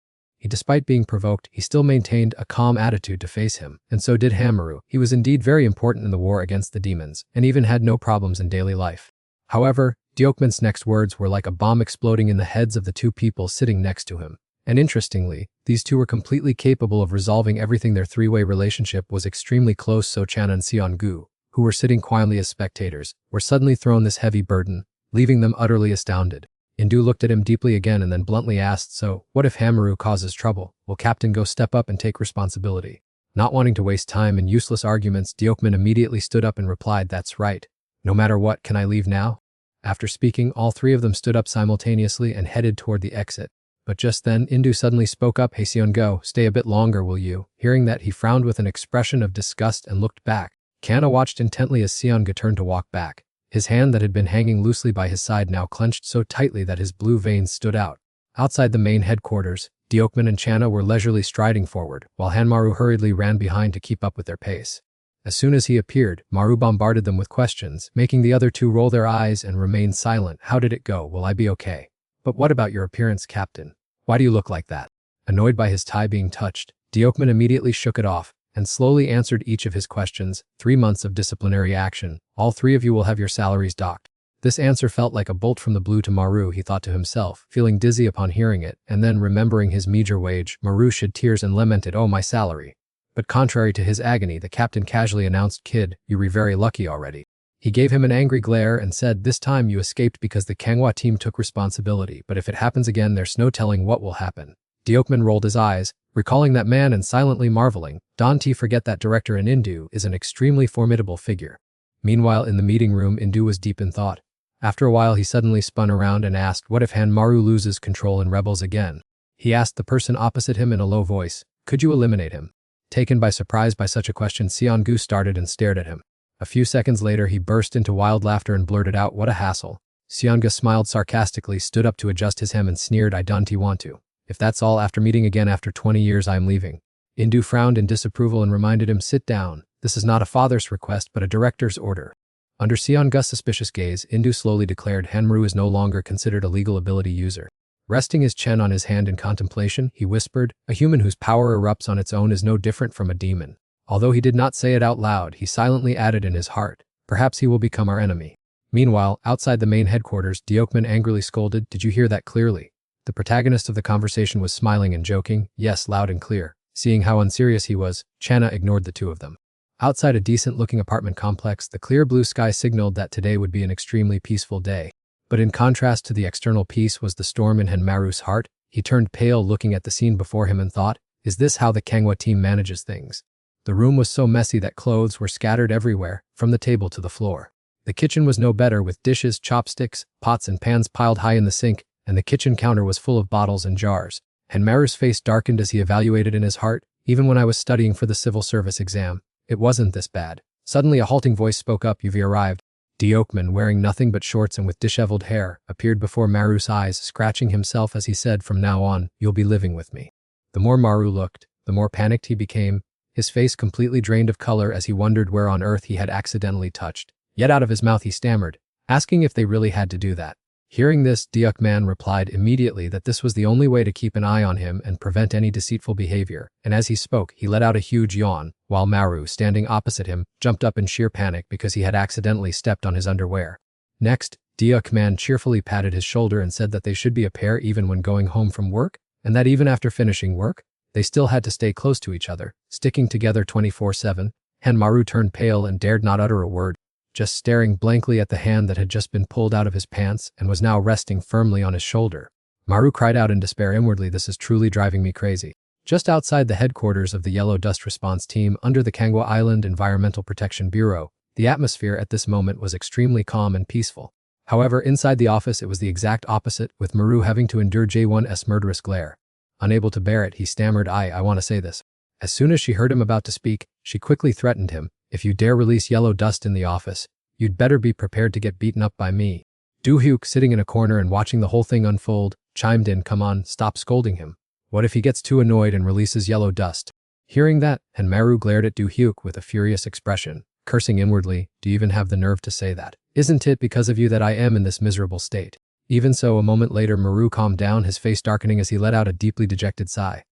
Despite being provoked, he still maintained a calm attitude to face him, and so did Han-Maru. He was indeed very important in the war against the demons, and even had no problems in daily life. However, Deokman's next words were like a bomb exploding in the heads of the two people sitting next to him. And interestingly, these two were completely capable of resolving everything. Their three-way relationship was extremely close, so Channa and Seongu, who were sitting quietly as spectators, were suddenly thrown this heavy burden, leaving them utterly astounded. Indu looked at him deeply again and then bluntly asked, "So, what if Han-Maru causes trouble? Will Captain go step up and take responsibility?" Not wanting to waste time in useless arguments, Deokman immediately stood up and replied, "That's right. No matter what, can I leave now?" After speaking, all three of them stood up simultaneously and headed toward the exit. But just then, Indu suddenly spoke up, "Hey Seongu, stay a bit longer, will you?" Hearing that, he frowned with an expression of disgust and looked back. Channa watched intently as Seongu turned to walk back. His hand that had been hanging loosely by his side now clenched so tightly that his blue veins stood out. Outside the main headquarters, Deokman and Channa were leisurely striding forward, while Han-Maru hurriedly ran behind to keep up with their pace. As soon as he appeared, Maru bombarded them with questions, making the other two roll their eyes and remain silent. "How did it go? Will I be okay? But what about your appearance, Captain? Why do you look like that? Annoyed by his tie being touched, Deokman immediately shook it off and slowly answered each of his questions. 3 months of disciplinary action. All 3 of you will have your salaries docked. This answer felt like a bolt from the blue to Maru, he thought to himself, feeling dizzy upon hearing it, and then remembering his meager wage, Maru shed tears and lamented, "Oh, my salary." But contrary to his agony, the captain casually announced, "Kid, you're very lucky already." He gave him an angry glare and said, "This time you escaped because the Manhwa team took responsibility, but if it happens again, there's no telling what will happen." Deokman rolled his eyes, recalling that man and silently marveling, "Don't forget that director in Indu is an extremely formidable figure." Meanwhile, in the meeting room, Indu was deep in thought. After a while, he suddenly spun around and asked, "What if Maru loses control and rebels again?" He asked the person opposite him in a low voice, "Could you eliminate him?" Taken by surprise by such a question, Seongu started and stared at him. A few seconds later, he burst into wild laughter and blurted out, "What a hassle." Seongu smiled sarcastically, stood up to adjust his hem and sneered, "I don't want to. If that's all, after meeting again after 20 years, I am leaving." Indu frowned in disapproval and reminded him, "Sit down. This is not a father's request but a director's order." Under Seongu's suspicious gaze, Indu slowly declared, "Hanmaru is no longer considered a legal ability user." Resting his chin on his hand in contemplation, he whispered, "A human whose power erupts on its own is no different from a demon." Although he did not say it out loud, he silently added in his heart, "Perhaps he will become our enemy." Meanwhile, outside the main headquarters, Deokman angrily scolded, "Did you hear that clearly?" The protagonist of the conversation was smiling and joking, "Yes, loud and clear." Seeing how unserious he was, Channa ignored the two of them. Outside a decent-looking apartment complex, the clear blue sky signaled that today would be an extremely peaceful day. But in contrast to the external peace was the storm in Hanmaru's heart. He turned pale looking at the scene before him and thought, "Is this how the Manhwa team manages things?" The room was so messy that clothes were scattered everywhere, from the table to the floor. The kitchen was no better, with dishes, chopsticks, pots and pans piled high in the sink, and the kitchen counter was full of bottles and jars. Hanmaru's face darkened as he evaluated in his heart, "Even when I was studying for the civil service exam, it wasn't this bad." Suddenly a halting voice spoke up, "You've arrived." Deokman, wearing nothing but shorts and with disheveled hair, appeared before Maru's eyes, scratching himself as he said, "From now on, you'll be living with me." The more Maru looked, the more panicked he became, his face completely drained of color as he wondered where on earth he had accidentally touched. Yet out of his mouth he stammered, asking if they really had to do that. Hearing this, Deokman replied immediately that this was the only way to keep an eye on him and prevent any deceitful behavior, and as he spoke, he let out a huge yawn, while Maru, standing opposite him, jumped up in sheer panic because he had accidentally stepped on his underwear. Next, Deokman cheerfully patted his shoulder and said that they should be a pair even when going home from work, and that even after finishing work, they still had to stay close to each other, sticking together 24/7. Hanmaru turned pale and dared not utter a word, just staring blankly at the hand that had just been pulled out of his pants and was now resting firmly on his shoulder. Maru cried out in despair inwardly, "This is truly driving me crazy." Just outside the headquarters of the Yellow Dust Response Team under the Manhwa Island Environmental Protection Bureau, the atmosphere at this moment was extremely calm and peaceful. However, inside the office it was the exact opposite, with Maru having to endure J1's murderous glare. Unable to bear it, he stammered, I want to say this." As soon as she heard him about to speak, she quickly threatened him, "If you dare release yellow dust in the office, you'd better be prepared to get beaten up by me." Do-hyuk, sitting in a corner and watching the whole thing unfold, chimed in, "Come on, stop scolding him. What if he gets too annoyed and releases yellow dust?" Hearing that, Hanmaru glared at Do-hyuk with a furious expression, cursing inwardly, "Do you even have the nerve to say that? Isn't it because of you that I am in this miserable state?" Even so, a moment later Maru calmed down, his face darkening as he let out a deeply dejected sigh.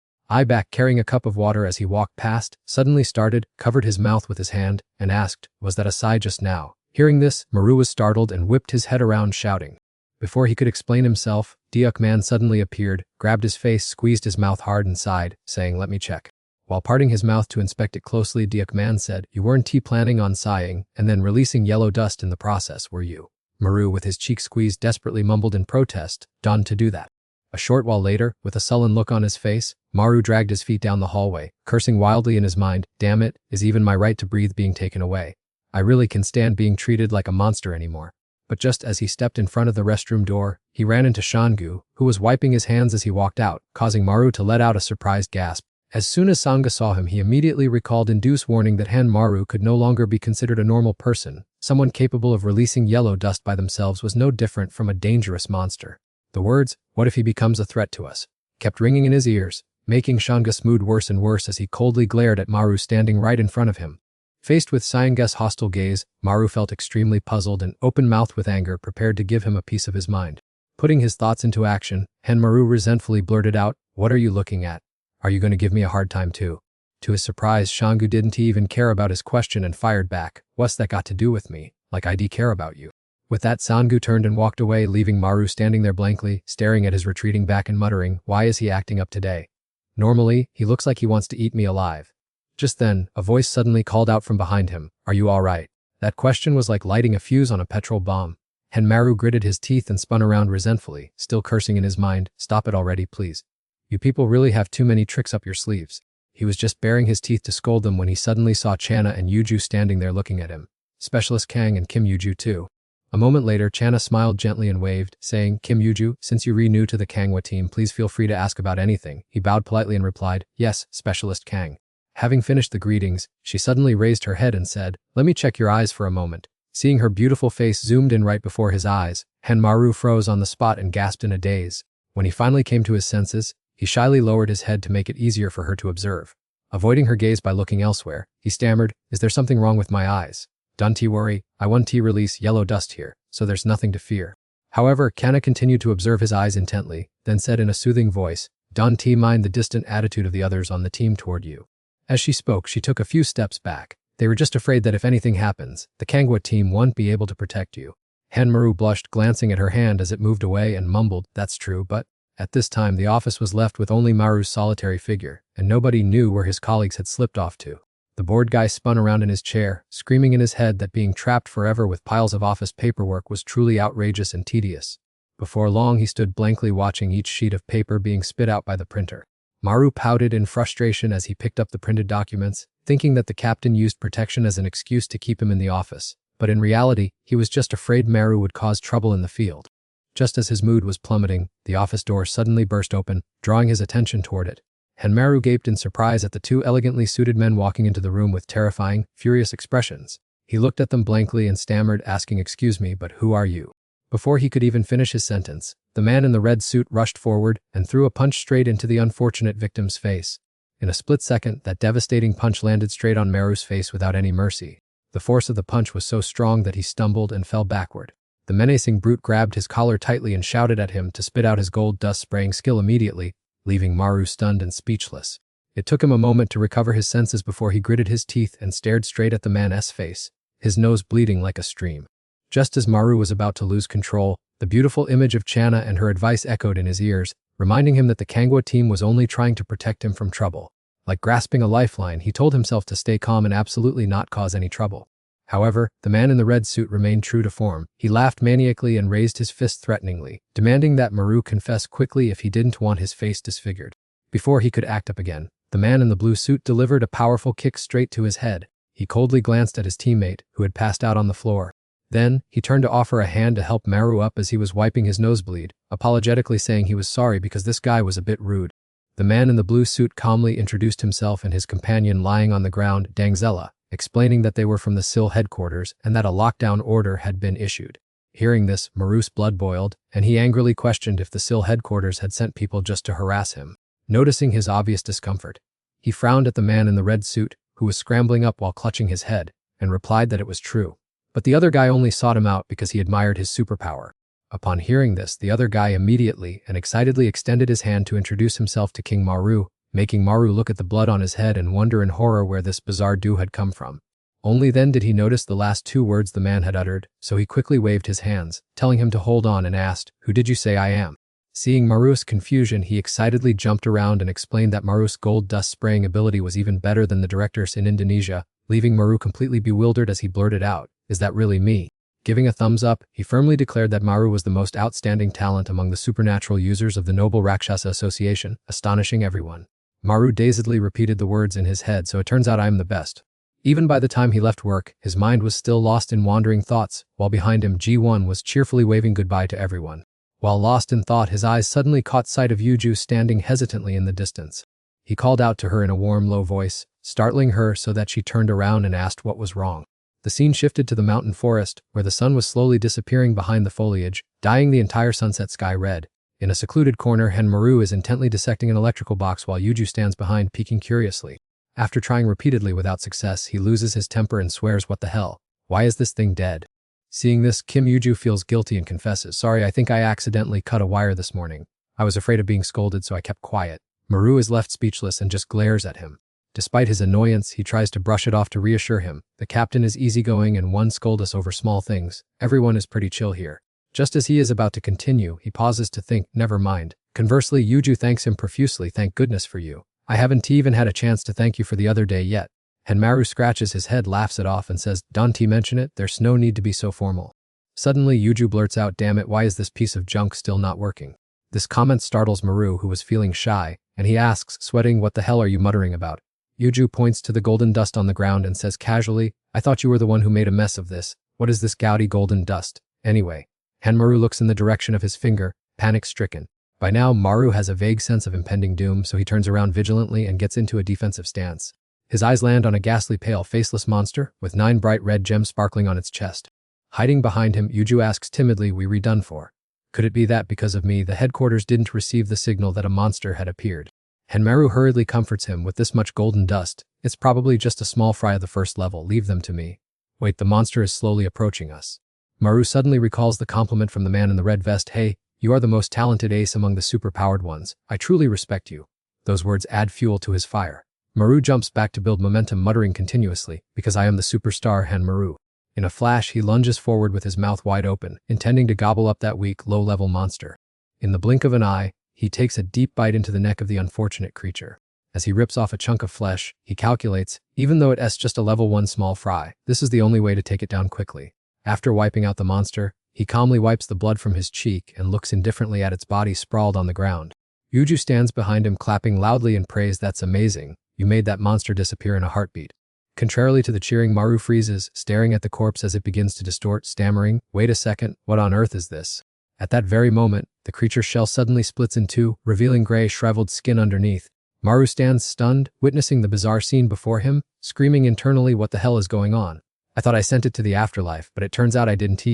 Back, carrying a cup of water as he walked past, suddenly started, covered his mouth with his hand, and asked, "Was that a sigh just now?" Hearing this, Maru was startled and whipped his head around, shouting. Before he could explain himself, Deokman suddenly appeared, grabbed his face, squeezed his mouth hard and sighed, saying, "Let me check." While parting his mouth to inspect it closely, Deokman said, "You weren't planning on sighing and then releasing yellow dust in the process, were you?" Maru, with his cheek squeezed, desperately mumbled in protest, "Done to do that." A short while later, with a sullen look on his face, Maru dragged his feet down the hallway, cursing wildly in his mind, "Damn it, is even my right to breathe being taken away? I really can stand being treated like a monster anymore." But just as he stepped in front of the restroom door, he ran into Shangu, who was wiping his hands as he walked out, causing Maru to let out a surprised gasp. As soon as Sangha saw him, he immediately recalled Indu's warning that Hanmaru could no longer be considered a normal person. Someone capable of releasing yellow dust by themselves was no different from a dangerous monster. The words, "What if he becomes a threat to us?" kept ringing in his ears, making Shanga's mood worse and worse as he coldly glared at Maru standing right in front of him. Faced with Sanga's hostile gaze, Maru felt extremely puzzled and open-mouthed with anger, prepared to give him a piece of his mind. Putting his thoughts into action, Henmaru resentfully blurted out, "What are you looking at? Are you going to give me a hard time too?" To his surprise, Shangu didn't even care about his question and fired back, "What's that got to do with me? Like I do care about you." With that, Sangu turned and walked away, leaving Maru standing there blankly, staring at his retreating back and muttering, "Why is he acting up today? Normally, he looks like he wants to eat me alive." Just then, a voice suddenly called out from behind him, "Are you all right?" That question was like lighting a fuse on a petrol bomb. Henmaru gritted his teeth and spun around resentfully, still cursing in his mind, "Stop it already, please. You people really have too many tricks up your sleeves." He was just baring his teeth to scold them when he suddenly saw Channa and Yuju standing there looking at him. Specialist Kang and Kim Yuju too. A moment later, Channa smiled gently and waved, saying, "Kim Yuju, since you're new to the Kangwa team, please feel free to ask about anything." He bowed politely and replied, "Yes, Specialist Kang." Having finished the greetings, she suddenly raised her head and said, "Let me check your eyes for a moment." Seeing her beautiful face zoomed in right before his eyes, Henmaru froze on the spot and gasped in a daze. When he finally came to his senses, he shyly lowered his head to make it easier for her to observe. Avoiding her gaze by looking elsewhere, he stammered, "Is there something wrong with my eyes? Don't worry, I won't release yellow dust here, so there's nothing to fear." However, Kanna continued to observe his eyes intently, then said in a soothing voice, "Don't mind the distant attitude of the others on the team toward you." As she spoke, she took a few steps back. They were just afraid that if anything happens, the Kangwa team won't be able to protect you. Henmaru blushed, glancing at her hand as it moved away, and mumbled, "That's true, but..." At this time, the office was left with only Maru's solitary figure, and nobody knew where his colleagues had slipped off to. The bored guy spun around in his chair, screaming in his head that being trapped forever with piles of office paperwork was truly outrageous and tedious. Before long, he stood blankly watching each sheet of paper being spit out by the printer. Maru pouted in frustration as he picked up the printed documents, thinking that the captain used protection as an excuse to keep him in the office, but in reality, he was just afraid Maru would cause trouble in the field. Just as his mood was plummeting, the office door suddenly burst open, drawing his attention toward it. Henmaru gaped in surprise at the two elegantly suited men walking into the room with terrifying, furious expressions. He looked at them blankly and stammered, asking, "Excuse me, but who are you?" Before he could even finish his sentence, the man in the red suit rushed forward and threw a punch straight into the unfortunate victim's face. In a split second, that devastating punch landed straight on Maru's face without any mercy. The force of the punch was so strong that he stumbled and fell backward. The menacing brute grabbed his collar tightly and shouted at him to spit out his gold dust spraying skill immediately, leaving Maru stunned and speechless. It took him a moment to recover his senses before he gritted his teeth and stared straight at the man's face, his nose bleeding like a stream. Just as Maru was about to lose control, the beautiful image of Channa and her advice echoed in his ears, reminding him that the Kangwa team was only trying to protect him from trouble. Like grasping a lifeline, he told himself to stay calm and absolutely not cause any trouble. However, the man in the red suit remained true to form. He laughed maniacally and raised his fist threateningly, demanding that Maru confess quickly if he didn't want his face disfigured. Before he could act up again, the man in the blue suit delivered a powerful kick straight to his head. He coldly glanced at his teammate, who had passed out on the floor. Then, he turned to offer a hand to help Maru up as he was wiping his nosebleed, apologetically saying he was sorry because this guy was a bit rude. The man in the blue suit calmly introduced himself and his companion lying on the ground, Dangzella, explaining that they were from the SIL headquarters and that a lockdown order had been issued. Hearing this, Maru's blood boiled, and he angrily questioned if the SIL headquarters had sent people just to harass him. Noticing his obvious discomfort, he frowned at the man in the red suit, who was scrambling up while clutching his head, and replied that it was true. But the other guy only sought him out because he admired his superpower. Upon hearing this, the other guy immediately and excitedly extended his hand to introduce himself to King Maru, making Maru look at the blood on his head and wonder in horror where this bizarre dew had come from. Only then did he notice the last two words the man had uttered, so he quickly waved his hands, telling him to hold on, and asked, "Who did you say I am?" Seeing Maru's confusion, he excitedly jumped around and explained that Maru's gold dust spraying ability was even better than the director's in Indonesia, leaving Maru completely bewildered as he blurted out, "Is that really me?" Giving a thumbs up, he firmly declared that Maru was the most outstanding talent among the supernatural users of the Noble Rakshasa Association, astonishing everyone. Maru dazedly repeated the words in his head, "So it turns out I am the best." Even by the time he left work, his mind was still lost in wandering thoughts, while behind him G1 was cheerfully waving goodbye to everyone. While lost in thought, his eyes suddenly caught sight of Yuju standing hesitantly in the distance. He called out to her in a warm, low voice, startling her so that she turned around and asked what was wrong. The scene shifted to the mountain forest, where the sun was slowly disappearing behind the foliage, dyeing the entire sunset sky red. In a secluded corner, Henmaru is intently dissecting an electrical box while Yuju stands behind, peeking curiously. After trying repeatedly without success, he loses his temper and swears, "What the hell? Why is this thing dead?" Seeing this, Kim Yuju feels guilty and confesses, "Sorry, I think I accidentally cut a wire this morning. I was afraid of being scolded, so I kept quiet." Maru is left speechless and just glares at him. Despite his annoyance, he tries to brush it off to reassure him. The captain is easygoing and won't scold us over small things. Everyone is pretty chill here. Just as he is about to continue, he pauses to think, never mind. Conversely, Yuju thanks him profusely, "Thank goodness for you. I haven't even had a chance to thank you for the other day yet." And Maru scratches his head, laughs it off, and says, "Don't mention it, there's no need to be so formal." Suddenly, Yuju blurts out, "Damn it, why is this piece of junk still not working?" This comment startles Maru, who was feeling shy, and he asks, sweating, "What the hell are you muttering about?" Yuju points to the golden dust on the ground and says casually, "I thought you were the one who made a mess of this. What is this gaudy golden dust, anyway?" Maru looks in the direction of his finger, panic-stricken. By now, Maru has a vague sense of impending doom, so he turns around vigilantly and gets into a defensive stance. His eyes land on a ghastly pale, faceless monster with 9 bright red gems sparkling on its chest. Hiding behind him, Yuju asks timidly, "We done for? Could it be that because of me, the headquarters didn't receive the signal that a monster had appeared?" Maru hurriedly comforts him, "With this much golden dust, it's probably just a small fry of the first level. Leave them to me." Wait, the monster is slowly approaching us. Maru suddenly recalls the compliment from the man in the red vest, "Hey, you are the most talented ace among the super-powered ones. I truly respect you." Those words add fuel to his fire. Maru jumps back to build momentum, muttering continuously, "Because I am the superstar, Maru." In a flash, he lunges forward with his mouth wide open, intending to gobble up that weak, low-level monster. In the blink of an eye, he takes a deep bite into the neck of the unfortunate creature. As he rips off a chunk of flesh, he calculates, even though it's just a level 1 small fry, this is the only way to take it down quickly. After wiping out the monster, he calmly wipes the blood from his cheek and looks indifferently at its body sprawled on the ground. Yuju stands behind him, clapping loudly in praise, "That's amazing. You made that monster disappear in a heartbeat." Contrarily to the cheering, Maru freezes, staring at the corpse as it begins to distort, stammering, "Wait a second, what on earth is this?" At that very moment, the creature's shell suddenly splits in two, revealing gray, shriveled skin underneath. Maru stands stunned, witnessing the bizarre scene before him, screaming internally, "What the hell is going on? I thought I sent it to the afterlife, but it turns out I didn't."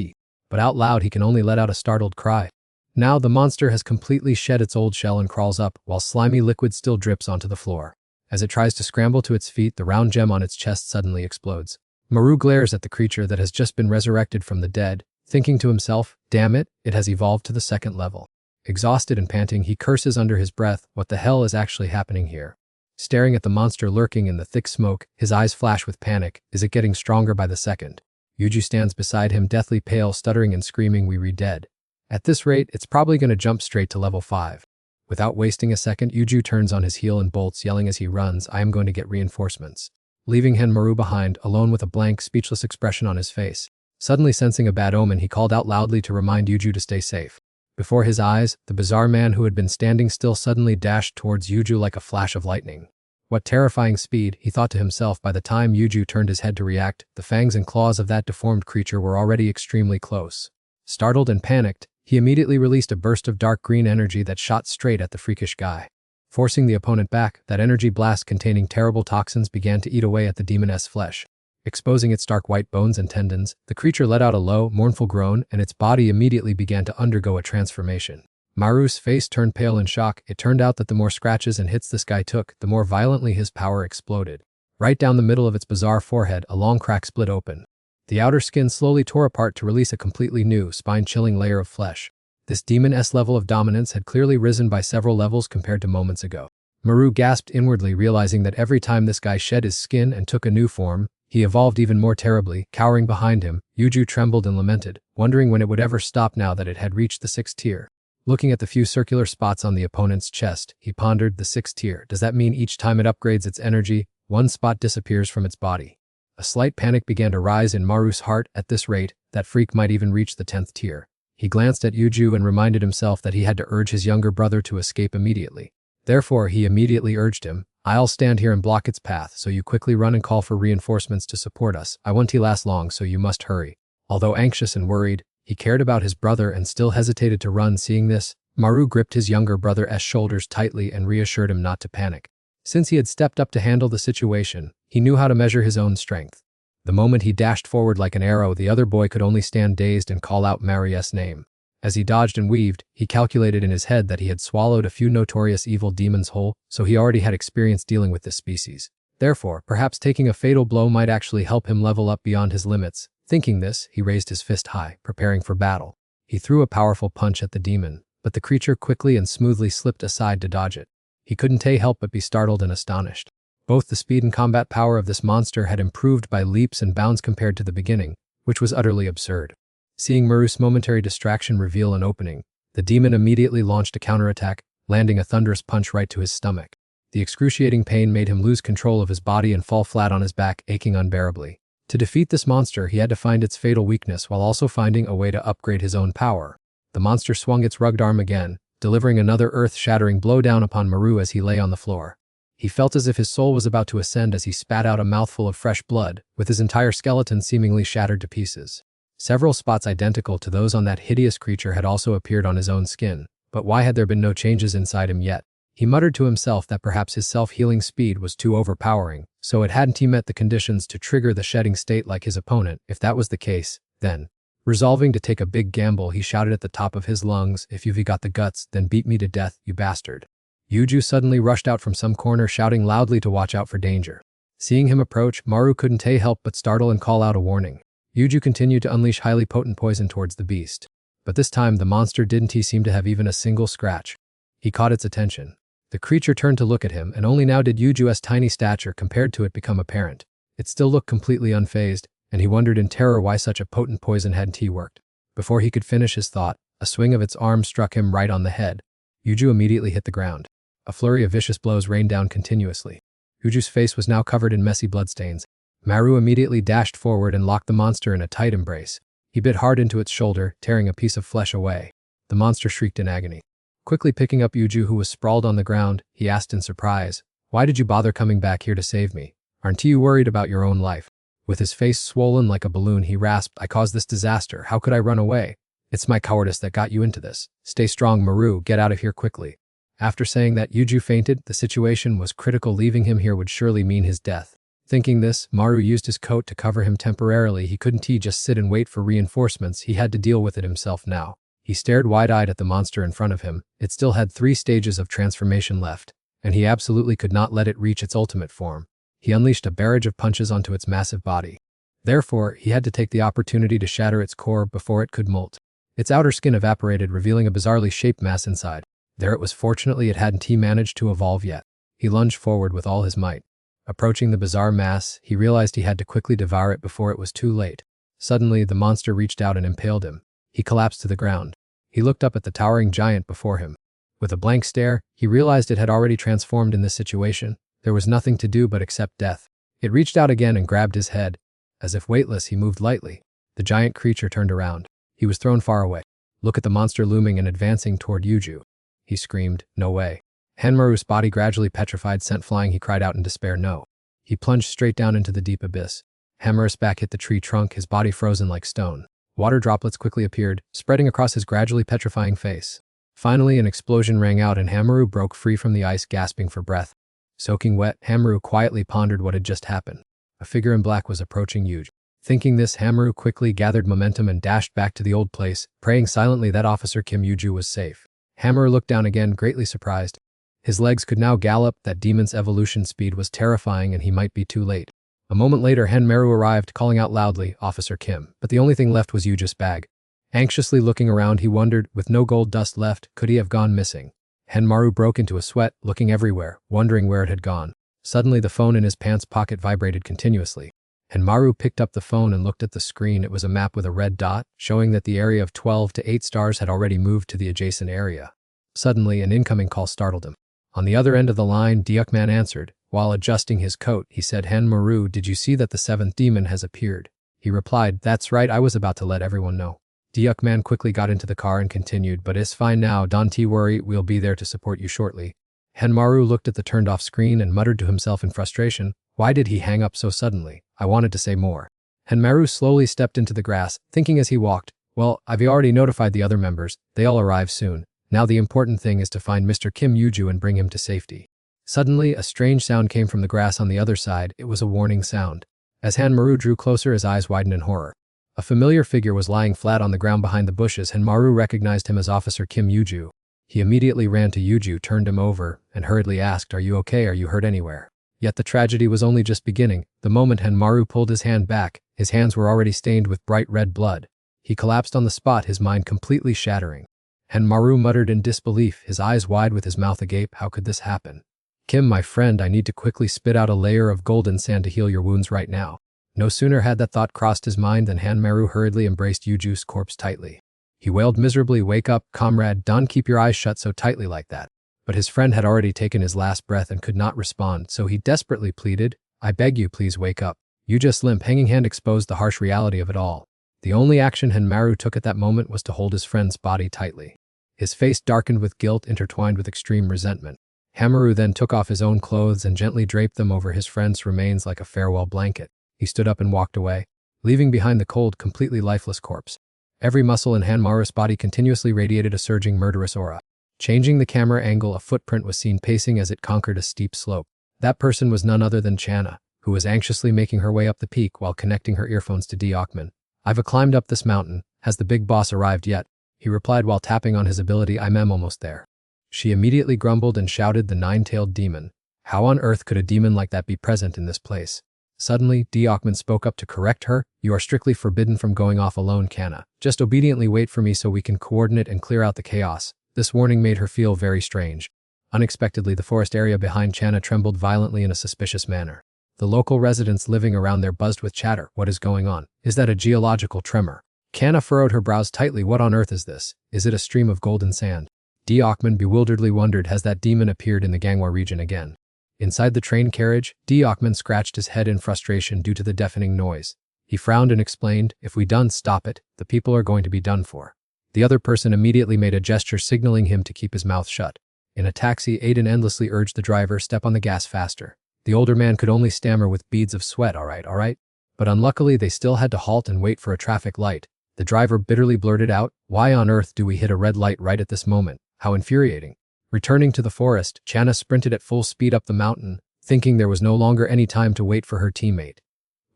But out loud, he can only let out a startled cry. Now the monster has completely shed its old shell and crawls up, while slimy liquid still drips onto the floor. As it tries to scramble to its feet, the round gem on its chest suddenly explodes. Maru glares at the creature that has just been resurrected from the dead, thinking to himself, "Damn it, it has evolved to the 2nd level." Exhausted and panting, he curses under his breath, "What the hell is actually happening here?" Staring at the monster lurking in the thick smoke, his eyes flash with panic. Is it getting stronger by the second? Yuju stands beside him, deathly pale, stuttering and screaming, "We dead. At this rate, it's probably gonna jump straight to level 5. Without wasting a second, Yuju turns on his heel and bolts, yelling as he runs, "I am going to get reinforcements." Leaving Maru behind, alone with a blank, speechless expression on his face. Suddenly sensing a bad omen, he called out loudly to remind Yuju to stay safe. Before his eyes, the bizarre man who had been standing still suddenly dashed towards Yuju like a flash of lightning. What terrifying speed, he thought to himself. By the time Yuju turned his head to react, the fangs and claws of that deformed creature were already extremely close. Startled and panicked, he immediately released a burst of dark green energy that shot straight at the freakish guy. Forcing the opponent back, that energy blast containing terrible toxins began to eat away at the demoness flesh. Exposing its dark white bones and tendons, the creature let out a low, mournful groan, and its body immediately began to undergo a transformation. Maru's face turned pale in shock. It turned out that the more scratches and hits this guy took, the more violently his power exploded. Right down the middle of its bizarre forehead, a long crack split open. The outer skin slowly tore apart to release a completely new, spine-chilling layer of flesh. This demon-s level of dominance had clearly risen by several levels compared to moments ago. Maru gasped inwardly, realizing that every time this guy shed his skin and took a new form, he evolved even more terribly. Cowering behind him, Yuju trembled and lamented, wondering when it would ever stop now that it had reached the 6th tier. Looking at the few circular spots on the opponent's chest, he pondered, the 6th tier. Does that mean each time it upgrades its energy, one spot disappears from its body? A slight panic began to rise in Maru's heart. At this rate, that freak might even reach the 10th tier. He glanced at Yuju and reminded himself that he had to urge his younger brother to escape immediately. Therefore, he immediately urged him, "I'll stand here and block its path, so you quickly run and call for reinforcements to support us. I won't last long, so you must hurry." Although anxious and worried, he cared about his brother and still hesitated to run. Seeing this, Maru gripped his younger brother's shoulders tightly and reassured him not to panic. Since he had stepped up to handle the situation, he knew how to measure his own strength. The moment he dashed forward like an arrow, the other boy could only stand dazed and call out Marius' name. As he dodged and weaved, he calculated in his head that he had swallowed a few notorious evil demons whole, so he already had experience dealing with this species. Therefore, perhaps taking a fatal blow might actually help him level up beyond his limits. Thinking this, he raised his fist high, preparing for battle. He threw a powerful punch at the demon, but the creature quickly and smoothly slipped aside to dodge it. He couldn't help but be startled and astonished. Both the speed and combat power of this monster had improved by leaps and bounds compared to the beginning, which was utterly absurd. Seeing Maru's momentary distraction reveal an opening, the demon immediately launched a counterattack, landing a thunderous punch right to his stomach. The excruciating pain made him lose control of his body and fall flat on his back, aching unbearably. To defeat this monster, he had to find its fatal weakness while also finding a way to upgrade his own power. The monster swung its rugged arm again, delivering another earth-shattering blow down upon Maru as he lay on the floor. He felt as if his soul was about to ascend as he spat out a mouthful of fresh blood, with his entire skeleton seemingly shattered to pieces. Several spots identical to those on that hideous creature had also appeared on his own skin, but why had there been no changes inside him yet? He muttered to himself that perhaps his self-healing speed was too overpowering, so it hadn't met the conditions to trigger the shedding state like his opponent. If that was the case, then, resolving to take a big gamble, he shouted at the top of his lungs, "If you've got the guts, then beat me to death, you bastard." Yuju suddenly rushed out from some corner, shouting loudly to watch out for danger. Seeing him approach, Maru couldn't help but startle and call out a warning. Yuju continued to unleash highly potent poison towards the beast. But this time the monster didn't seem to have even a single scratch. He caught its attention. The creature turned to look at him, and only now did Yuju's tiny stature compared to it become apparent. It still looked completely unfazed, and he wondered in terror why such a potent poison hadn't worked. Before he could finish his thought, a swing of its arm struck him right on the head. Yuju immediately hit the ground. A flurry of vicious blows rained down continuously. Yuju's face was now covered in messy bloodstains. Maru immediately dashed forward and locked the monster in a tight embrace. He bit hard into its shoulder, tearing a piece of flesh away. The monster shrieked in agony. Quickly picking up Yuju, who was sprawled on the ground, he asked in surprise, "Why did you bother coming back here to save me? Aren't you worried about your own life?" With his face swollen like a balloon, he rasped, "I caused this disaster. How could I run away? It's my cowardice that got you into this. Stay strong, Maru. Get out of here quickly." After saying that, Yuju fainted. The situation was critical. Leaving him here would surely mean his death. Thinking this, Maru used his coat to cover him temporarily. He couldn't just sit and wait for reinforcements. He had to deal with it himself now. He stared wide-eyed at the monster in front of him. It still had 3 stages of transformation left, and he absolutely could not let it reach its ultimate form. He unleashed a barrage of punches onto its massive body. Therefore, he had to take the opportunity to shatter its core before it could molt. Its outer skin evaporated, revealing a bizarrely shaped mass inside. There it was. Fortunately, it hadn't managed to evolve yet. He lunged forward with all his might. Approaching the bizarre mass, he realized he had to quickly devour it before it was too late. Suddenly, the monster reached out and impaled him. He collapsed to the ground. He looked up at the towering giant before him. With a blank stare, he realized it had already transformed in this situation. There was nothing to do but accept death. It reached out again and grabbed his head. As if weightless, he moved lightly. The giant creature turned around. He was thrown far away. Look at the monster looming and advancing toward Yuju. He screamed, "No way." Hanmaru's body gradually petrified, sent flying. He cried out in despair, "No." He plunged straight down into the deep abyss. Hanmaru's back hit the tree trunk, his body frozen like stone. Water droplets quickly appeared, spreading across his gradually petrifying face. Finally, an explosion rang out and Hanmaru broke free from the ice, gasping for breath. Soaking wet, Hanmaru quietly pondered what had just happened. A figure in black was approaching Yuju. Thinking this, Hanmaru quickly gathered momentum and dashed back to the old place, praying silently that Officer Kim Yuju was safe. Hanmaru looked down again, greatly surprised. His legs could now gallop. That demon's evolution speed was terrifying, and he might be too late. A moment later, Hanmaru arrived, calling out loudly, "Officer Kim," but the only thing left was Yuju's bag. Anxiously looking around, he wondered, with no gold dust left, could he have gone missing? Hanmaru broke into a sweat, looking everywhere, wondering where it had gone. Suddenly, the phone in his pants pocket vibrated continuously. Hanmaru picked up the phone and looked at the screen. It was a map with a red dot, showing that the area of 12 to 8 stars had already moved to the adjacent area. Suddenly, an incoming call startled him. On the other end of the line, Deukman answered. While adjusting his coat, he said, "Hanmaru, did you see that the 7th demon has appeared?" He replied, "That's right, I was about to let everyone know." Deukman quickly got into the car and continued, "But it's fine now, don't worry, we'll be there to support you shortly." Hanmaru looked at the turned-off screen and muttered to himself in frustration, why did he hang up so suddenly? I wanted to say more. Hanmaru slowly stepped into the grass, thinking as he walked, well, I've already notified the other members, they all arrive soon. Now the important thing is to find Mr. Kim Yuju and bring him to safety. Suddenly, a strange sound came from the grass on the other side. It was a warning sound. As Hanmaru drew closer, his eyes widened in horror. A familiar figure was lying flat on the ground behind the bushes. Hanmaru recognized him as Officer Kim Yuju. He immediately ran to Yuju, turned him over, and hurriedly asked, "Are you okay? Are you hurt anywhere?" Yet the tragedy was only just beginning. The moment Hanmaru pulled his hand back, his hands were already stained with bright red blood. He collapsed on the spot, his mind completely shattering. Hanmaru muttered in disbelief, his eyes wide with his mouth agape. How could this happen? Kim, my friend, I need to quickly spit out a layer of golden sand to heal your wounds right now. No sooner had that thought crossed his mind than Hanmaru hurriedly embraced Yuju's corpse tightly. He wailed miserably, wake up, comrade, don't keep your eyes shut so tightly like that. But his friend had already taken his last breath and could not respond, so he desperately pleaded, I beg you, please wake up. Yuju's limp, hanging hand exposed the harsh reality of it all. The only action Hanmaru took at that moment was to hold his friend's body tightly. His face darkened with guilt intertwined with extreme resentment. Hanmaru then took off his own clothes and gently draped them over his friend's remains like a farewell blanket. He stood up and walked away, leaving behind the cold, completely lifeless corpse. Every muscle in Hanmaru's body continuously radiated a surging, murderous aura. Changing the camera angle, a footprint was seen pacing as it conquered a steep slope. That person was none other than Channa, who was anxiously making her way up the peak while connecting her earphones to Awakens. I've climbed up this mountain. Has the big boss arrived yet? He replied while tapping on his ability, I'm almost there. She immediately grumbled and shouted, the nine-tailed demon. How on earth could a demon like that be present in this place? Suddenly, Awakens spoke up to correct her. You are strictly forbidden from going off alone, Channa. Just obediently wait for me so we can coordinate and clear out the chaos. This warning made her feel very strange. Unexpectedly, the forest area behind Channa trembled violently in a suspicious manner. The local residents living around there buzzed with chatter. What is going on? Is that a geological tremor? Channa furrowed her brows tightly. What on earth is this? Is it a stream of golden sand? Awakens bewilderedly wondered, has that demon appeared in the Gangwon region again? Inside the train carriage, Awakens scratched his head in frustration due to the deafening noise. He frowned and explained, if we don't stop it, the people are going to be done for. The other person immediately made a gesture signaling him to keep his mouth shut. In a taxi, Aiden endlessly urged the driver, step on the gas faster. The older man could only stammer with beads of sweat, all right. But unluckily, they still had to halt and wait for a traffic light. The driver bitterly blurted out, why on earth do we hit a red light right at this moment? How infuriating. Returning to the forest, Channa sprinted at full speed up the mountain, thinking there was no longer any time to wait for her teammate.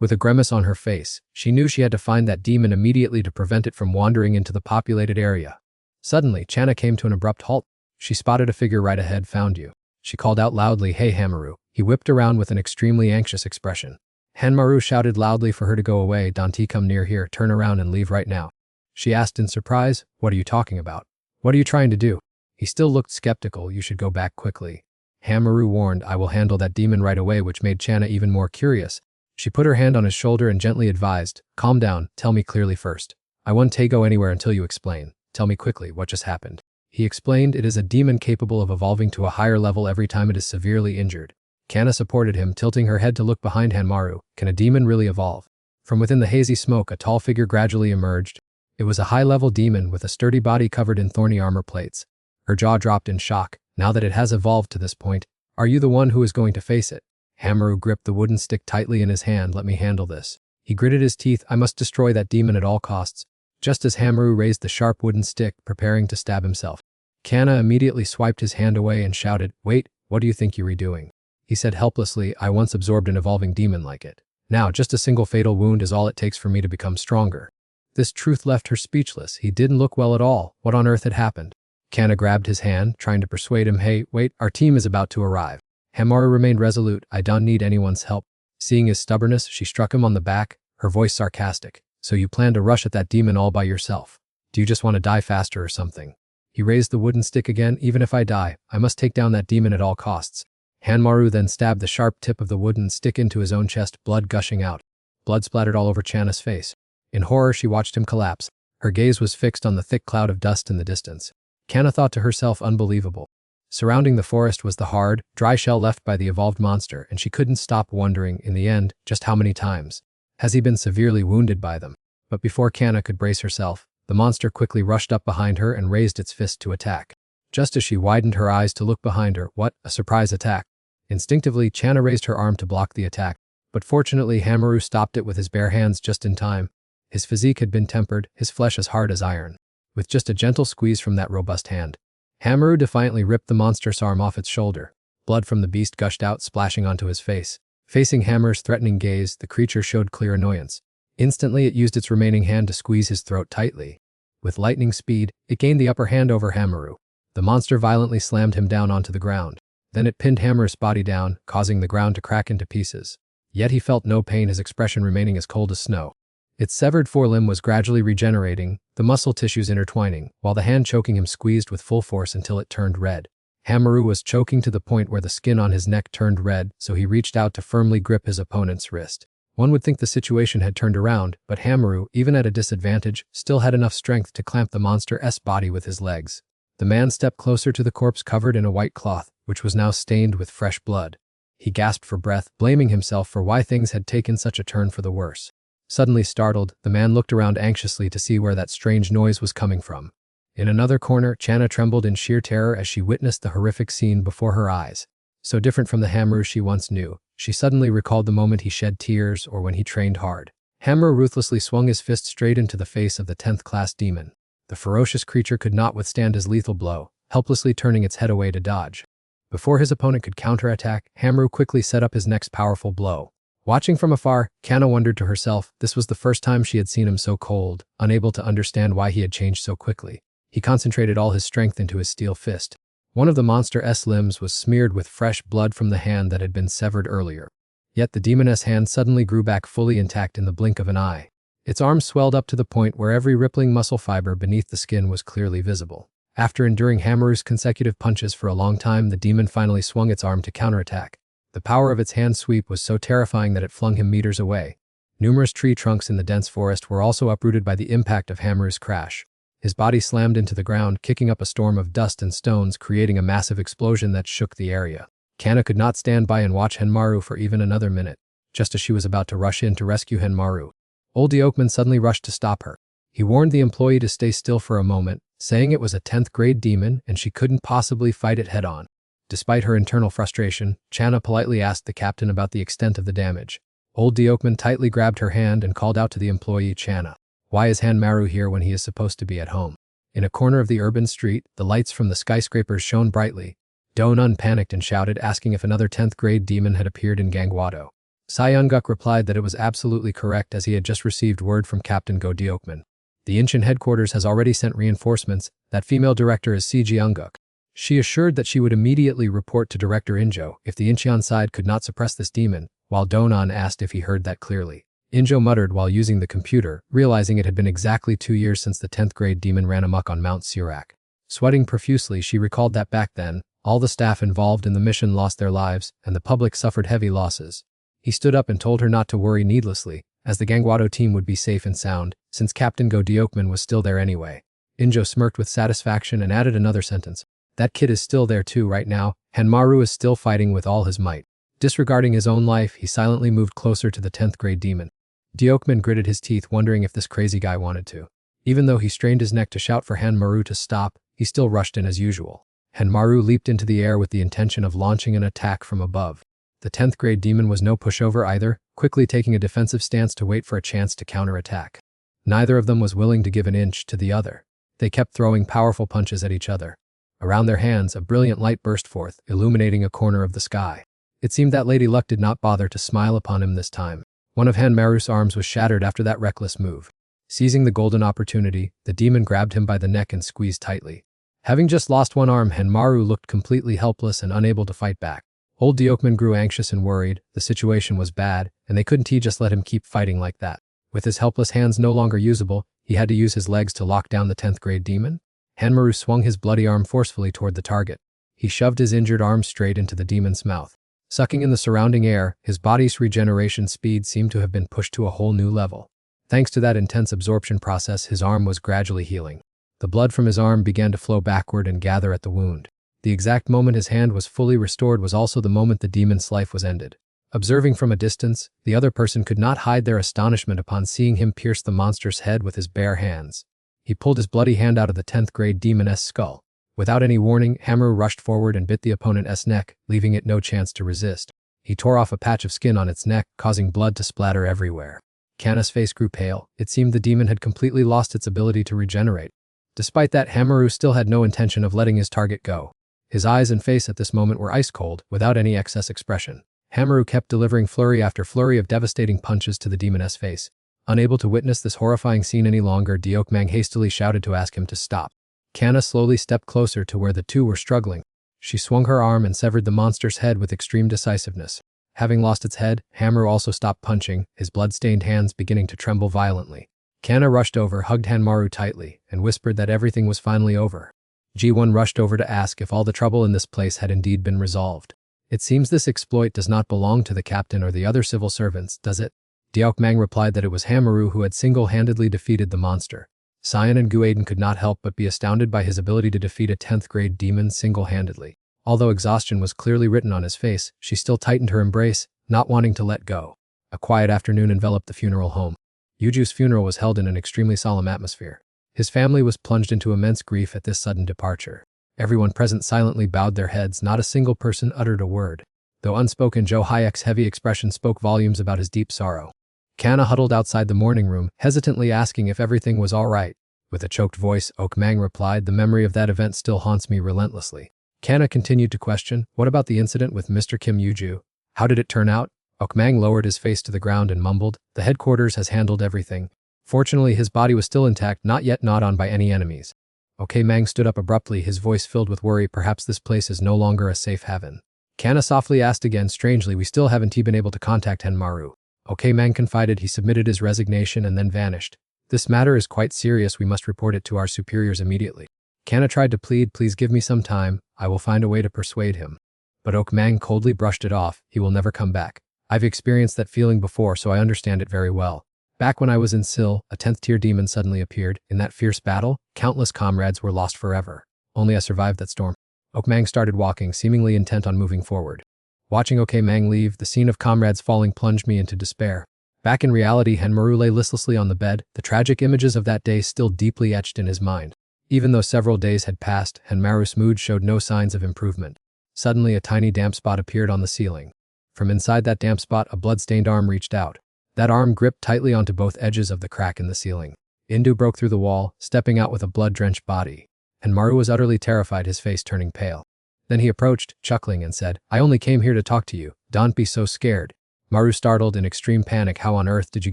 With a grimace on her face, she knew she had to find that demon immediately to prevent it from wandering into the populated area. Suddenly, Channa came to an abrupt halt. She spotted a figure right ahead. Found you. She called out loudly, hey Hanmaru. He whipped around with an extremely anxious expression. Hanmaru shouted loudly for her to go away. Don't come near here, turn around and leave right now. She asked in surprise, what are you talking about? What are you trying to do? He still looked skeptical. You should go back quickly. Hanmaru warned, I will handle that demon right away, which made Channa even more curious. She put her hand on his shoulder and gently advised, calm down, tell me clearly first. I won't go anywhere until you explain. Tell me quickly, what just happened? He explained, it is a demon capable of evolving to a higher level every time it is severely injured. Channa supported him, tilting her head to look behind Hanmaru. Can a demon really evolve? From within the hazy smoke, a tall figure gradually emerged. It was a high-level demon with a sturdy body covered in thorny armor plates. Her jaw dropped in shock. Now that it has evolved to this point, are you the one who is going to face it? Hanmaru gripped the wooden stick tightly in his hand. Let me handle this. He gritted his teeth. I must destroy that demon at all costs. Just as Hanmaru raised the sharp wooden stick, preparing to stab himself, Channa immediately swiped his hand away and shouted, wait, what do you think you're doing? He said helplessly, I once absorbed an evolving demon like it. Now, just a single fatal wound is all it takes for me to become stronger. This truth left her speechless. He didn't look well at all. What on earth had happened? Channa grabbed his hand, trying to persuade him, hey, wait, our team is about to arrive. Hanmaru remained resolute. I don't need anyone's help. Seeing his stubbornness, she struck him on the back, her voice sarcastic. So you plan to rush at that demon all by yourself? Do you just want to die faster or something? He raised the wooden stick again. Even if I die, I must take down that demon at all costs. Hanmaru then stabbed the sharp tip of the wooden stick into his own chest, blood gushing out. Blood splattered all over Channa's face. In horror, she watched him collapse. Her gaze was fixed on the thick cloud of dust in the distance. Channa thought to herself, unbelievable. Surrounding the forest was the hard, dry shell left by the evolved monster, and she couldn't stop wondering, in the end, just how many times has he been severely wounded by them. But before Channa could brace herself, the monster quickly rushed up behind her and raised its fist to attack. Just as she widened her eyes to look behind her, what, a surprise attack. Instinctively, Channa raised her arm to block the attack, but fortunately Hanmaru stopped it with his bare hands just in time. His physique had been tempered, his flesh as hard as iron. With just a gentle squeeze from that robust hand, Hanmaru defiantly ripped the monstrous arm off its shoulder. Blood from the beast gushed out, splashing onto his face. Facing Hammer's threatening gaze, the creature showed clear annoyance. Instantly, it used its remaining hand to squeeze his throat tightly. With lightning speed, it gained the upper hand over Hanmaru. The monster violently slammed him down onto the ground. Then it pinned Hammer's body down, causing the ground to crack into pieces. Yet he felt no pain, his expression remaining as cold as snow. Its severed forelimb was gradually regenerating, the muscle tissues intertwining, while the hand choking him squeezed with full force until it turned red. Hammuru was choking to the point where the skin on his neck turned red, so he reached out to firmly grip his opponent's wrist. One would think the situation had turned around, but Hammuru, even at a disadvantage, still had enough strength to clamp the monster's body with his legs. The man stepped closer to the corpse covered in a white cloth, which was now stained with fresh blood. He gasped for breath, blaming himself for why things had taken such a turn for the worse. Suddenly startled, the man looked around anxiously to see where that strange noise was coming from. In another corner, Channa trembled in sheer terror as she witnessed the horrific scene before her eyes. So different from the Hammuru she once knew, she suddenly recalled the moment he shed tears or when he trained hard. Hammuru ruthlessly swung his fist straight into the face of the 10th class demon. The ferocious creature could not withstand his lethal blow, helplessly turning its head away to dodge. Before his opponent could counterattack, Hammuru quickly set up his next powerful blow. Watching from afar, Channa wondered to herself, this was the first time she had seen him so cold, unable to understand why he had changed so quickly. He concentrated all his strength into his steel fist. One of the monster's limbs was smeared with fresh blood from the hand that had been severed earlier. Yet the demoness hand suddenly grew back fully intact in the blink of an eye. Its arms swelled up to the point where every rippling muscle fiber beneath the skin was clearly visible. After enduring Hammeru's consecutive punches for a long time, the demon finally swung its arm to counterattack. The power of its hand sweep was so terrifying that it flung him meters away. Numerous tree trunks in the dense forest were also uprooted by the impact of Hammeru's crash. His body slammed into the ground, kicking up a storm of dust and stones, creating a massive explosion that shook the area. Channa could not stand by and watch Henmaru for even another minute. Just as she was about to rush in to rescue Henmaru, old Deokman suddenly rushed to stop her. He warned the employee to stay still for a moment, saying it was a 10th grade demon and she couldn't possibly fight it head-on. Despite her internal frustration, Channa politely asked the captain about the extent of the damage. Old Deokman tightly grabbed her hand and called out to the employee, Channa, why is Hanmaru here when he is supposed to be at home? In a corner of the urban street, the lights from the skyscrapers shone brightly. Do-nun panicked and shouted, asking if another 10th grade demon had appeared in Gangwado. Sayunguk replied that it was absolutely correct as he had just received word from Captain Go Deokman. The Inchin headquarters has already sent reinforcements. That female director is Si Jeonguk. She assured that she would immediately report to Director Injo if the Incheon side could not suppress this demon, while Do-nun asked if he heard that clearly. Injo muttered while using the computer, realizing it had been exactly 2 years since the 10th grade demon ran amok on Mount Sirak. Sweating profusely, she recalled that back then, all the staff involved in the mission lost their lives, and the public suffered heavy losses. He stood up and told her not to worry needlessly, as the Gangwado team would be safe and sound, since Captain Go Deokman was still there anyway. Injo smirked with satisfaction and added another sentence. That kid is still there too right now. Hanmaru is still fighting with all his might. Disregarding his own life, he silently moved closer to the 10th grade demon. Deokman gritted his teeth, wondering if this crazy guy wanted to. Even though he strained his neck to shout for Hanmaru to stop, he still rushed in as usual. Hanmaru leaped into the air with the intention of launching an attack from above. The 10th grade demon was no pushover either, quickly taking a defensive stance to wait for a chance to counterattack. Neither of them was willing to give an inch to the other. They kept throwing powerful punches at each other. Around their hands, a brilliant light burst forth, illuminating a corner of the sky. It seemed that Lady Luck did not bother to smile upon him this time. One of Hanmaru's arms was shattered after that reckless move. Seizing the golden opportunity, the demon grabbed him by the neck and squeezed tightly. Having just lost one arm, Hanmaru looked completely helpless and unable to fight back. Old Deokman grew anxious and worried. The situation was bad, and they couldn't just let him keep fighting like that. With his helpless hands no longer usable, he had to use his legs to lock down the 10th grade demon. Hanmaru swung his bloody arm forcefully toward the target. He shoved his injured arm straight into the demon's mouth. Sucking in the surrounding air, his body's regeneration speed seemed to have been pushed to a whole new level. Thanks to that intense absorption process, his arm was gradually healing. The blood from his arm began to flow backward and gather at the wound. The exact moment his hand was fully restored was also the moment the demon's life was ended. Observing from a distance, the other person could not hide their astonishment upon seeing him pierce the monster's head with his bare hands. He pulled his bloody hand out of the 10th grade demon's skull. Without any warning, Hammuru rushed forward and bit the opponent's neck, leaving it no chance to resist. He tore off a patch of skin on its neck, causing blood to splatter everywhere. Kanna's face grew pale. It seemed the demon had completely lost its ability to regenerate. Despite that, Hammuru still had no intention of letting his target go. His eyes and face at this moment were ice cold, without any excess expression. Hammuru kept delivering flurry after flurry of devastating punches to the demon's face. Unable to witness this horrifying scene any longer, Deokman hastily shouted to ask him to stop. Kanna slowly stepped closer to where the two were struggling. She swung her arm and severed the monster's head with extreme decisiveness. Having lost its head, Hanmaru also stopped punching, his blood-stained hands beginning to tremble violently. Kana rushed over, hugged Hanmaru tightly, and whispered that everything was finally over. Ji-won rushed over to ask if all the trouble in this place had indeed been resolved. It seems this exploit does not belong to the captain or the other civil servants, does it? Deokmang replied that it was Hanmaru who had single-handedly defeated the monster. Sion and Guaden could not help but be astounded by his ability to defeat a 10th-grade demon single-handedly. Although exhaustion was clearly written on his face, she still tightened her embrace, not wanting to let go. A quiet afternoon enveloped the funeral home. Yuju's funeral was held in an extremely solemn atmosphere. His family was plunged into immense grief at this sudden departure. Everyone present silently bowed their heads, not a single person uttered a word. Though unspoken, Jo Hyek's heavy expression spoke volumes about his deep sorrow. Kana huddled outside the mourning room, hesitantly asking if everything was all right. With a choked voice, Okmang replied, "The memory of that event still haunts me relentlessly." Kana continued to question, "What about the incident with Mr. Kim Yuju? How did it turn out?" Okmang lowered his face to the ground and mumbled, "The headquarters has handled everything. Fortunately, his body was still intact, not yet gnawed on by any enemies." Okmang stood up abruptly, his voice filled with worry. "Perhaps this place is no longer a safe haven." Kana softly asked again, "Strangely, we still haven't been able to contact Hanmaru." Okmang confided he submitted his resignation and then vanished. "This matter is quite serious, we must report it to our superiors immediately." Kana tried to plead, "Please give me some time, I will find a way to persuade him." But Okmang coldly brushed it off, "He will never come back. I've experienced that feeling before, so I understand it very well. Back when I was in Sil, a 10th-tier demon suddenly appeared. In that fierce battle, countless comrades were lost forever. Only I survived that storm." Okmang started walking, seemingly intent on moving forward. Watching Okmang leave, the scene of comrades falling plunged me into despair. Back in reality, Hanmaru lay listlessly on the bed, the tragic images of that day still deeply etched in his mind. Even though several days had passed, Hanmaru's mood showed no signs of improvement. Suddenly, a tiny damp spot appeared on the ceiling. From inside that damp spot, a blood-stained arm reached out. That arm gripped tightly onto both edges of the crack in the ceiling. Indu broke through the wall, stepping out with a blood-drenched body. Hanmaru was utterly terrified, his face turning pale. Then he approached, chuckling, and said, "I only came here to talk to you. Don't be so scared." Maru startled in extreme panic, "How on earth did you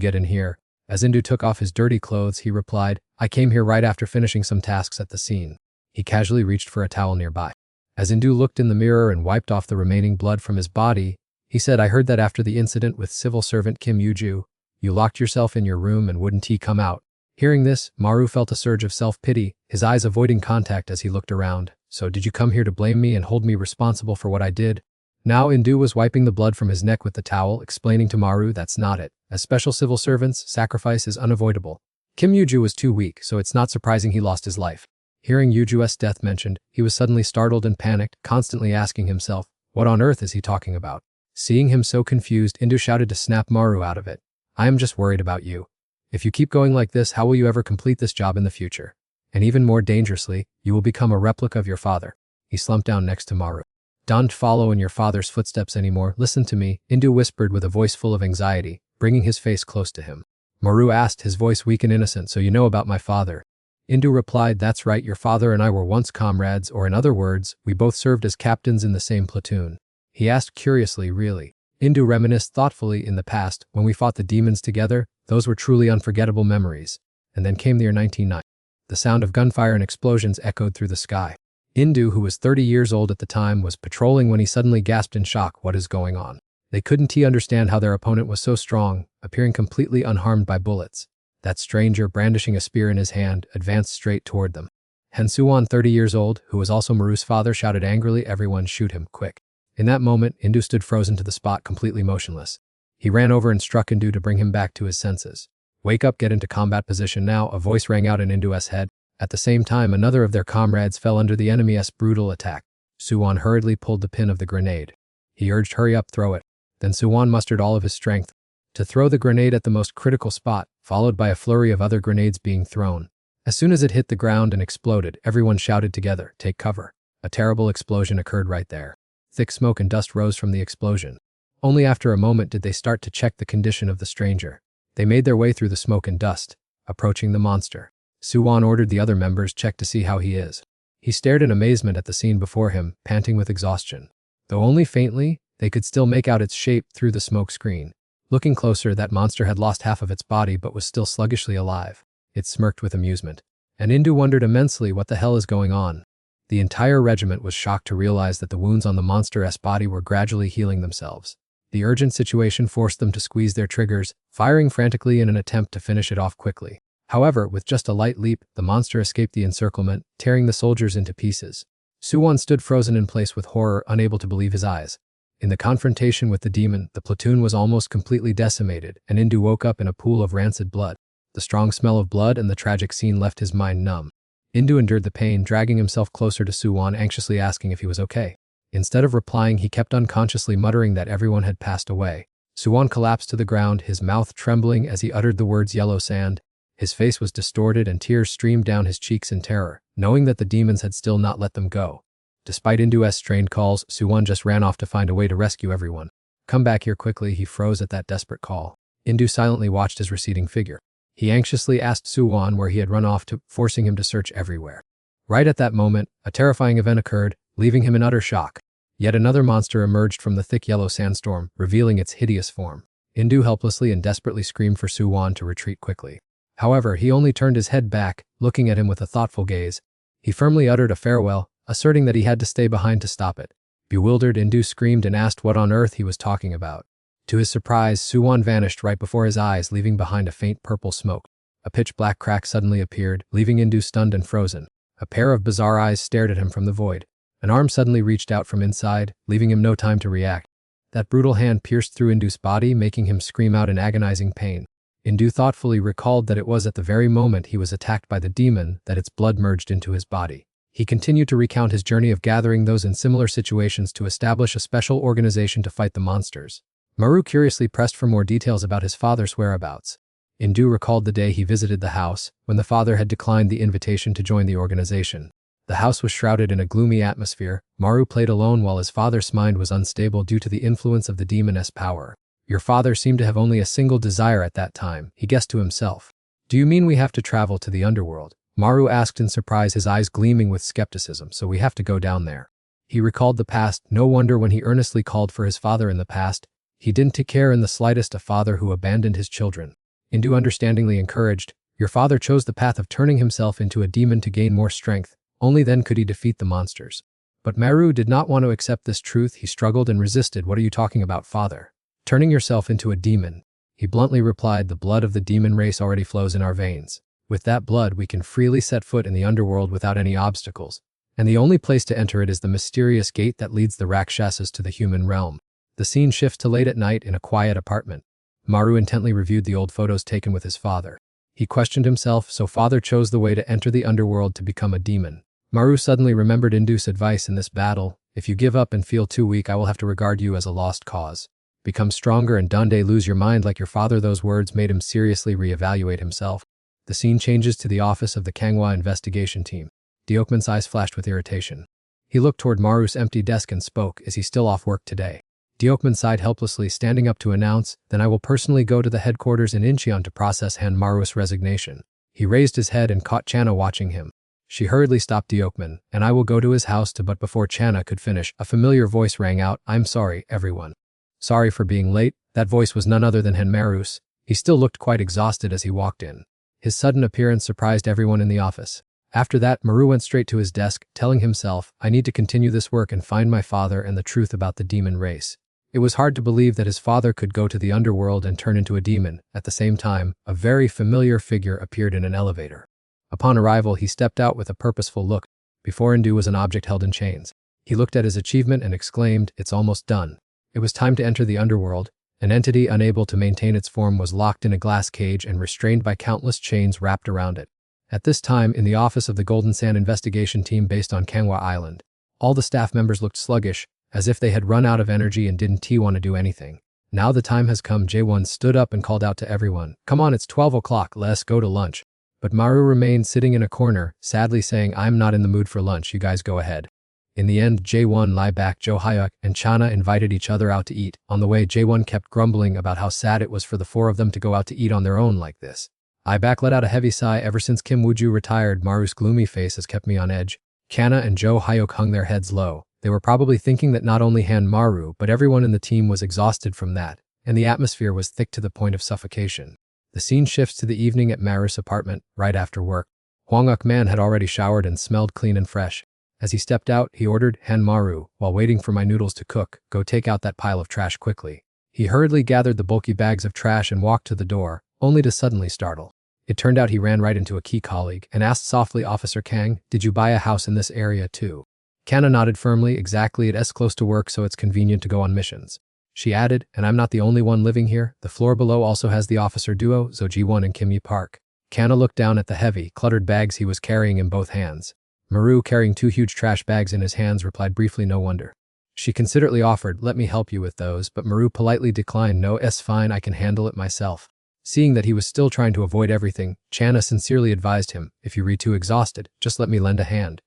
get in here?" As Indu took off his dirty clothes, he replied, "I came here right after finishing some tasks at the scene." He casually reached for a towel nearby. As Indu looked in the mirror and wiped off the remaining blood from his body, he said, "I heard that after the incident with civil servant Kim Yuju, you locked yourself in your room and wouldn't come out." Hearing this, Maru felt a surge of self-pity, his eyes avoiding contact as he looked around. "So did you come here to blame me and hold me responsible for what I did?" Now Indu was wiping the blood from his neck with the towel, explaining to Maru, "That's not it. As special civil servants, sacrifice is unavoidable. Kim Yuju was too weak, so it's not surprising he lost his life." Hearing Yuju's death mentioned, he was suddenly startled and panicked, constantly asking himself, "What on earth is he talking about?" Seeing him so confused, Indu shouted to snap Maru out of it. "I am just worried about you. If you keep going like this, how will you ever complete this job in the future? And even more dangerously, you will become a replica of your father." He slumped down next to Maru. "Don't follow in your father's footsteps anymore, listen to me," Indu whispered with a voice full of anxiety, bringing his face close to him. Maru asked, his voice weak and innocent, "So you know about my father?" Indu replied, "That's right, your father and I were once comrades, or in other words, we both served as captains in the same platoon." He asked curiously, "Really?" Indu reminisced thoughtfully, "In the past, when we fought the demons together, those were truly unforgettable memories." And then came the year 1990. The sound of gunfire and explosions echoed through the sky. Indu, who was 30 years old at the time, was patrolling when he suddenly gasped in shock, "What is going on?" They couldn't understand how their opponent was so strong, appearing completely unharmed by bullets. That stranger, brandishing a spear in his hand, advanced straight toward them. Hansuan, 30 years old, who was also Maru's father, shouted angrily, "Everyone shoot him, quick." In that moment, Indu stood frozen to the spot, completely motionless. He ran over and struck Indu to bring him back to his senses. "Wake up, get into combat position now," a voice rang out in Indu's head. At the same time, another of their comrades fell under the enemy's brutal attack. Suwon hurriedly pulled the pin of the grenade. He urged, "Hurry up, throw it." Then Suwon mustered all of his strength to throw the grenade at the most critical spot, followed by a flurry of other grenades being thrown. As soon as it hit the ground and exploded, everyone shouted together, "Take cover." A terrible explosion occurred right there. Thick smoke and dust rose from the explosion. Only after a moment did they start to check the condition of the stranger. They made their way through the smoke and dust, approaching the monster. Suwon ordered the other members check to see how he is. He stared in amazement at the scene before him, panting with exhaustion. Though only faintly, they could still make out its shape through the smoke screen. Looking closer, that monster had lost half of its body but was still sluggishly alive. It smirked with amusement. And Indu wondered immensely, what the hell is going on? The entire regiment was shocked to realize that the wounds on the monster's body were gradually healing themselves. The urgent situation forced them to squeeze their triggers, firing frantically in an attempt to finish it off quickly. However, with just a light leap, the monster escaped the encirclement, tearing the soldiers into pieces. Suwon stood frozen in place with horror, unable to believe his eyes. In the confrontation with the demon, the platoon was almost completely decimated, and Indu woke up in a pool of rancid blood. The strong smell of blood and the tragic scene left his mind numb. Indu endured the pain, dragging himself closer to Suwon, anxiously asking if he was okay. Instead of replying, he kept unconsciously muttering that everyone had passed away. Suwon collapsed to the ground, his mouth trembling as he uttered the words yellow sand. His face was distorted and tears streamed down his cheeks in terror, knowing that the demons had still not let them go. Despite Indu's strained calls, Suwon just ran off to find a way to rescue everyone. "Come back here quickly," he froze at that desperate call. Indu silently watched his receding figure. He anxiously asked Suwon where he had run off to, forcing him to search everywhere. Right at that moment, a terrifying event occurred, leaving him in utter shock. Yet another monster emerged from the thick yellow sandstorm, revealing its hideous form. Indu helplessly and desperately screamed for Suwon to retreat quickly. However, he only turned his head back, looking at him with a thoughtful gaze. He firmly uttered a farewell, asserting that he had to stay behind to stop it. Bewildered, Indu screamed and asked what on earth he was talking about. To his surprise, Suwon vanished right before his eyes, leaving behind a faint purple smoke. A pitch-black crack suddenly appeared, leaving Indu stunned and frozen. A pair of bizarre eyes stared at him from the void. An arm suddenly reached out from inside, leaving him no time to react. That brutal hand pierced through Indu's body, making him scream out in agonizing pain. Indu thoughtfully recalled that it was at the very moment he was attacked by the demon that its blood merged into his body. He continued to recount his journey of gathering those in similar situations to establish a special organization to fight the monsters. Maru curiously pressed for more details about his father's whereabouts. Indu recalled the day he visited the house, when the father had declined the invitation to join the organization. The house was shrouded in a gloomy atmosphere. Maru played alone while his father's mind was unstable due to the influence of the demon's power. "Your father seemed to have only a single desire at that time," he guessed to himself. "Do you mean we have to travel to the underworld?" Maru asked in surprise, his eyes gleaming with skepticism. "So we have to go down there." He recalled the past. No wonder when he earnestly called for his father in the past, he didn't take care in the slightest a father who abandoned his children. Indu understandingly encouraged, "Your father chose the path of turning himself into a demon to gain more strength. Only then could he defeat the monsters." But Maru did not want to accept this truth. He struggled and resisted. "What are you talking about, father? Turning yourself into a demon?" He bluntly replied, "The blood of the demon race already flows in our veins. With that blood we can freely set foot in the underworld without any obstacles. And the only place to enter it is the mysterious gate that leads the Rakshasas to the human realm." The scene shifts to late at night in a quiet apartment. Maru intently reviewed the old photos taken with his father. He questioned himself, so father chose the way to enter the underworld to become a demon. Maru suddenly remembered Indu's advice in this battle: "If you give up and feel too weak, I will have to regard you as a lost cause. Become stronger and Dande lose your mind like your father." Those words made him seriously reevaluate himself. The scene changes to the office of the Kangwa investigation team. Deokman's eyes flashed with irritation. He looked toward Maru's empty desk and spoke, "Is he still off work today?" Deokman sighed helplessly, standing up to announce, "Then I will personally go to the headquarters in Incheon to process Han Maru's resignation." He raised his head and caught Channa watching him. She hurriedly stopped Deokman, "And I will go to his house too." But before Channa could finish, a familiar voice rang out, "I'm sorry, everyone. Sorry for being late." That voice was none other than Han Marus. He still looked quite exhausted as he walked in. His sudden appearance surprised everyone in the office. After that, Maru went straight to his desk, telling himself, "I need to continue this work and find my father and the truth about the demon race." It was hard to believe that his father could go to the underworld and turn into a demon. At the same time, a very familiar figure appeared in an elevator. Upon arrival, he stepped out with a purposeful look. Before Indu was an object held in chains. He looked at his achievement and exclaimed, "It's almost done." It was time to enter the underworld. An entity unable to maintain its form was locked in a glass cage and restrained by countless chains wrapped around it. At this time, in the office of the Golden Sand investigation team based on Kangwa Island, all the staff members looked sluggish, as if they had run out of energy and didn't want to do anything. "Now the time has come." Jae-won stood up and called out to everyone, "Come on, it's 12 o'clock, let's go to lunch." But Maru remained sitting in a corner, sadly saying, "I'm not in the mood for lunch, you guys go ahead." In the end, Jae-won, Lie-bak, Jo Hyuk, and Channa invited each other out to eat. On the way, Jae-won kept grumbling about how sad it was for the four of them to go out to eat on their own like this. Lie-bak let out a heavy sigh. "Ever since Kim Woo-ju retired, Maru's gloomy face has kept me on edge." Channa and Jo Hyuk hung their heads low. They were probably thinking that not only Han Maru but everyone in the team was exhausted from that, and the atmosphere was thick to the point of suffocation. The scene shifts to the evening at Maru's apartment, right after work. Hwang-uk Man had already showered and smelled clean and fresh. As he stepped out, he ordered, "Hanmaru, while waiting for my noodles to cook, go take out that pile of trash quickly." He hurriedly gathered the bulky bags of trash and walked to the door, only to suddenly startle. It turned out he ran right into a key colleague and asked softly, "Officer Kang, did you buy a house in this area too?" Kana nodded firmly. "Exactly, it's close to work so it's convenient to go on missions." She added, "And I'm not the only one living here. The floor below also has the officer duo, Zoji-won and Kim Yi-park." Kana looked down at the heavy, cluttered bags he was carrying in both hands. Maru, carrying 2 huge trash bags in his hands, replied briefly, "No wonder." She considerately offered, "Let me help you with those," but Maru politely declined. "No, it's fine, I can handle it myself." Seeing that he was still trying to avoid everything, Chana sincerely advised him, "If you read too exhausted, just let me lend a hand.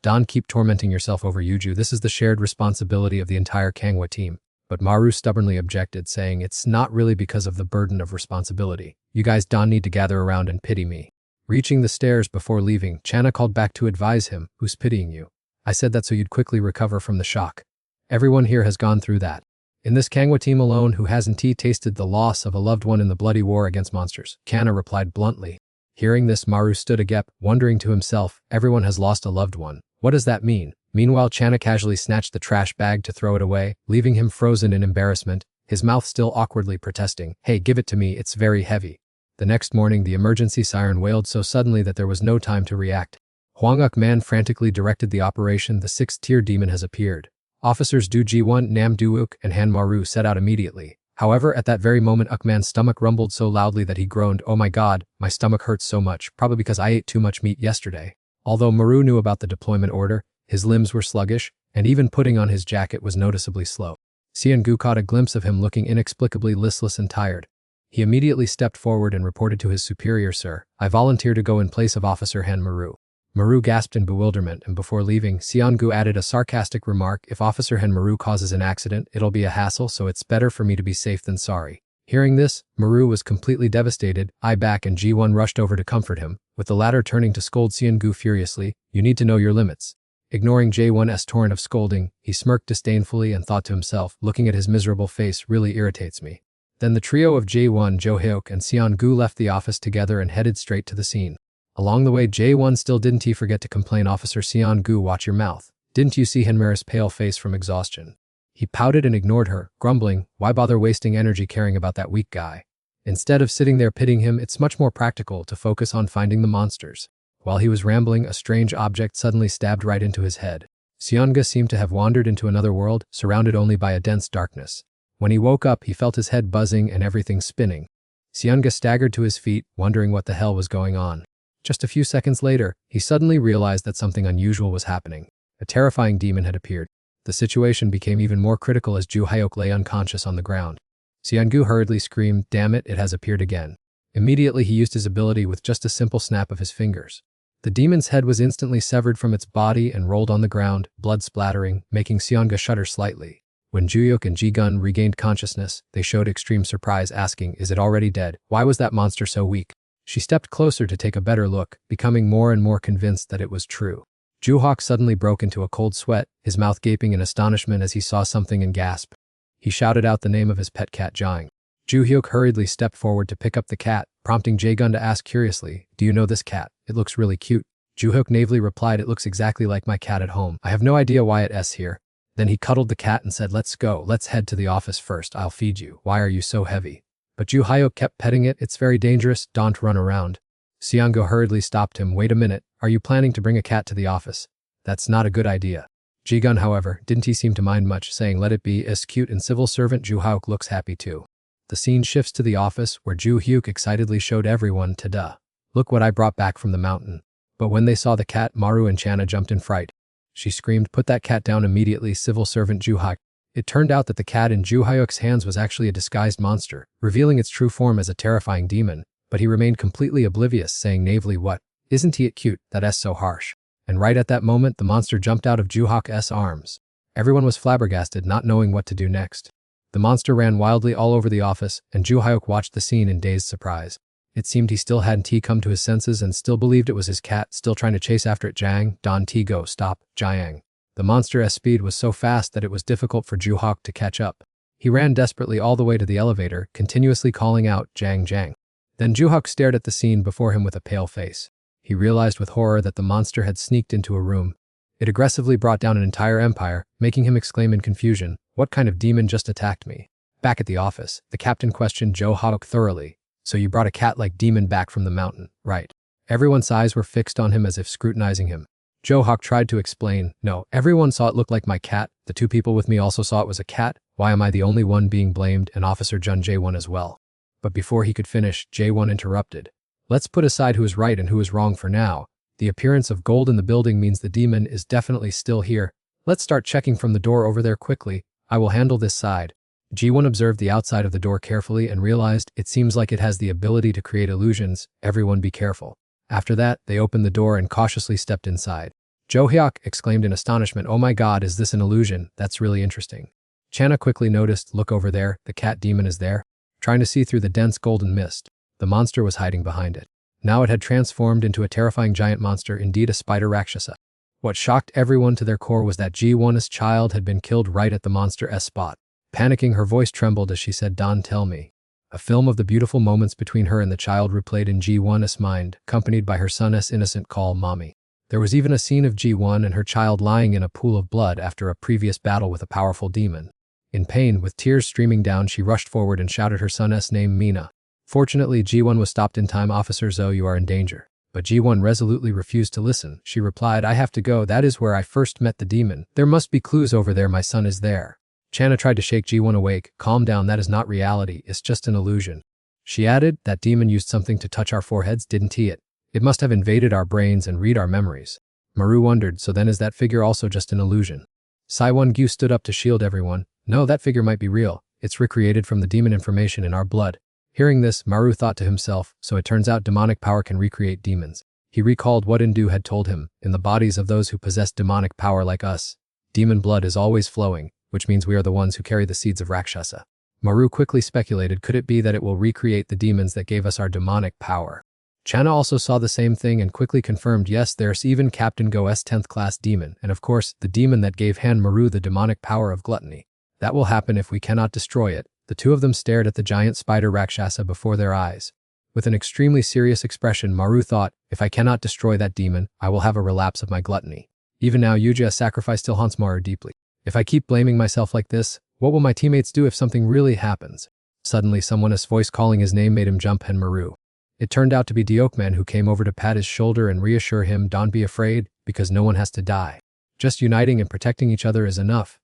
Don't keep tormenting yourself over Yuju. This is the shared responsibility of the entire Kangwa team." But Maru stubbornly objected, saying, "It's not really because of the burden of responsibility. You guys don't need to gather around and pity me." Reaching the stairs before leaving, Chana called back to advise him, "Who's pitying you? I said that so you'd quickly recover from the shock. Everyone here has gone through that. In this Kangwa team alone, who hasn't tasted the loss of a loved one in the bloody war against monsters?" Kana replied bluntly. Hearing this, Maru stood agape, wondering to himself, everyone has lost a loved one. What does that mean? Meanwhile, Chana casually snatched the trash bag to throw it away, leaving him frozen in embarrassment, his mouth still awkwardly protesting, "Hey, give it to me, it's very heavy." The next morning, the emergency siren wailed so suddenly that there was no time to react. Hwang Uk-man frantically directed the operation. The 6th-tier demon has appeared. Officers Du Ji-won, Nam Du-wook, and Han Maru set out immediately. However, at that very moment, Uk-man's stomach rumbled so loudly that he groaned, "Oh my god, my stomach hurts so much, probably because I ate too much meat yesterday." Although Maru knew about the deployment order, his limbs were sluggish, and even putting on his jacket was noticeably slow. Seon-gu caught a glimpse of him looking inexplicably listless and tired. He immediately stepped forward and reported to his superior, "Sir, I volunteer to go in place of Officer Han Maru." Maru gasped in bewilderment, and before leaving, Seon-gu added a sarcastic remark, "If Officer Han Maru causes an accident, it'll be a hassle, so it's better for me to be safe than sorry." Hearing this, Maru was completely devastated. Back and Ji-won rushed over to comfort him, with the latter turning to scold Seon-gu furiously, "You need to know your limits." Ignoring J1's torrent of scolding, he smirked disdainfully and thought to himself, "Looking at his miserable face really irritates me." Then the trio of J1, Jo-hyuk, and Seon-gu left the office together and headed straight to the scene. Along the way, J1 still didn't forget to complain, "Officer Seon-gu, watch your mouth. Didn't you see Henmara's pale face from exhaustion?" He pouted and ignored her, grumbling, "Why bother wasting energy caring about that weak guy? Instead of sitting there pitying him, it's much more practical to focus on finding the monsters." While he was rambling, a strange object suddenly stabbed right into his head. Seon-gu seemed to have wandered into another world, surrounded only by a dense darkness. When he woke up, he felt his head buzzing and everything spinning. Seon-gu staggered to his feet, wondering what the hell was going on. Just a few seconds later, he suddenly realized that something unusual was happening. A terrifying demon had appeared. The situation became even more critical as Ju-hyuk lay unconscious on the ground. Seon-gu hurriedly screamed, "Damn it, it has appeared again." Immediately, he used his ability with just a simple snap of his fingers. The demon's head was instantly severed from its body and rolled on the ground, blood splattering, making Seon-gu shudder slightly. When Ju-hyuk and Ji-gun regained consciousness, they showed extreme surprise, asking, "Is it already dead? Why was that monster so weak?" She stepped closer to take a better look, becoming more and more convinced that it was true. Ju-hyuk suddenly broke into a cold sweat, his mouth gaping in astonishment as he saw something and gasped. He shouted out the name of his pet cat, Jang. Ju-hyuk hurriedly stepped forward to pick up the cat, prompting Jae-gun to ask curiously, "Do you know this cat? It looks really cute." Ju-hyuk naively replied, "It looks exactly like my cat at home. I have no idea why it's here." Then he cuddled the cat and said, "Let's go. Let's head to the office first. I'll feed you. Why are you so heavy?" But Ju-hyuk kept petting it. "It's very dangerous. Don't run around." Seon-gu hurriedly stopped him. "Wait a minute. Are you planning to bring a cat to the office? That's not a good idea." Ji-gun, however, didn't seem to mind much, saying, "Let it be. It's cute, and civil servant Ju-hyuk looks happy too." The scene shifts to the office, where Ju-hyuk excitedly showed everyone, "Ta-da. Look what I brought back from the mountain." But when they saw the cat, Maru and Chana jumped in fright. She screamed, "Put that cat down immediately, civil servant Ju-hyuk." It turned out that the cat in Ju-hyuk's hands was actually a disguised monster, revealing its true form as a terrifying demon, but he remained completely oblivious, saying naively, "What? Isn't it cute? That's so harsh." And right at that moment, the monster jumped out of Ju-hyuk's arms. Everyone was flabbergasted, not knowing what to do next. The monster ran wildly all over the office, and Ju-hyuk watched the scene in dazed surprise. It seemed he still hadn't come to his senses and still believed it was his cat, still trying to chase after it. "Jang, don't go, stop, Jiang." The monster's speed was so fast that it was difficult for Ju-hyuk to catch up. He ran desperately all the way to the elevator, continuously calling out, "Jang, Jang." Then Ju-hyuk stared at the scene before him with a pale face. He realized with horror that the monster had sneaked into a room. It aggressively brought down an entire empire, making him exclaim in confusion, "What kind of demon just attacked me?" Back at the office, the captain questioned Joe Hawk thoroughly. "So you brought a cat-like demon back from the mountain, right?" Everyone's eyes were fixed on him as if scrutinizing him. Joe Hawk tried to explain, "No, everyone saw it looked like my cat. The two people with me also saw it was a cat. Why am I the only one being blamed, and Officer Jun J1 as well?" But before he could finish, J1 interrupted. "Let's put aside who is right and who is wrong for now. The appearance of gold in the building means the demon is definitely still here. Let's start checking from the door over there quickly. I will handle this side." G1 observed the outside of the door carefully and realized it seems like it has the ability to create illusions. Everyone be careful. After that, they opened the door and cautiously stepped inside. Jo Hyuk exclaimed in astonishment, "Oh my god, is this an illusion? That's really interesting." Channa quickly noticed, "Look over there, the cat demon is there." Trying to see through the dense golden mist, the monster was hiding behind it. Now it had transformed into a terrifying giant monster, indeed a spider rakshasa. What shocked everyone to their core was that Ji-won's child had been killed right at the monster's spot. Panicking, her voice trembled as she said, "Don, tell me." A film of the beautiful moments between her and the child replayed in Ji-won's mind, accompanied by her son's innocent call, "Mommy." There was even a scene of Ji-won and her child lying in a pool of blood after a previous battle with a powerful demon. In pain, with tears streaming down, she rushed forward and shouted her son's name, "Mina." Fortunately, Ji-won was stopped in time. "Officer Zo, you are in danger." But Ji-won resolutely refused to listen. She replied, "I have to go. That is where I first met the demon. There must be clues over there. My son is there." Channa tried to shake Ji-won awake. "Calm down, that is not reality. It's just an illusion." She added, "That demon used something to touch our foreheads, didn't he? It must have invaded our brains and read our memories." Maru wondered, "So then is that figure also just an illusion?" Saiwon-gyu stood up to shield everyone. "No, that figure might be real. It's recreated from the demon information in our blood." Hearing this, Maru thought to himself, so it turns out demonic power can recreate demons. He recalled what Indu had told him, in the bodies of those who possess demonic power like us, demon blood is always flowing, which means we are the ones who carry the seeds of Rakshasa. Maru quickly speculated, could it be that it will recreate the demons that gave us our demonic power? Channa also saw the same thing and quickly confirmed, yes, there's even Captain Go's 10th class demon, and of course, the demon that gave Han Maru the demonic power of gluttony. That will happen if we cannot destroy it. The two of them stared at the giant spider Rakshasa before their eyes. With an extremely serious expression, Maru thought, if I cannot destroy that demon, I will have a relapse of my gluttony. Even now, Yuji's sacrifice still haunts Maru deeply. If I keep blaming myself like this, what will my teammates do if something really happens? Suddenly, someone's voice calling his name made him jump, and Maru. It turned out to be Deokman, who came over to pat his shoulder and reassure him, "Don't be afraid, because no one has to die. Just uniting and protecting each other is enough."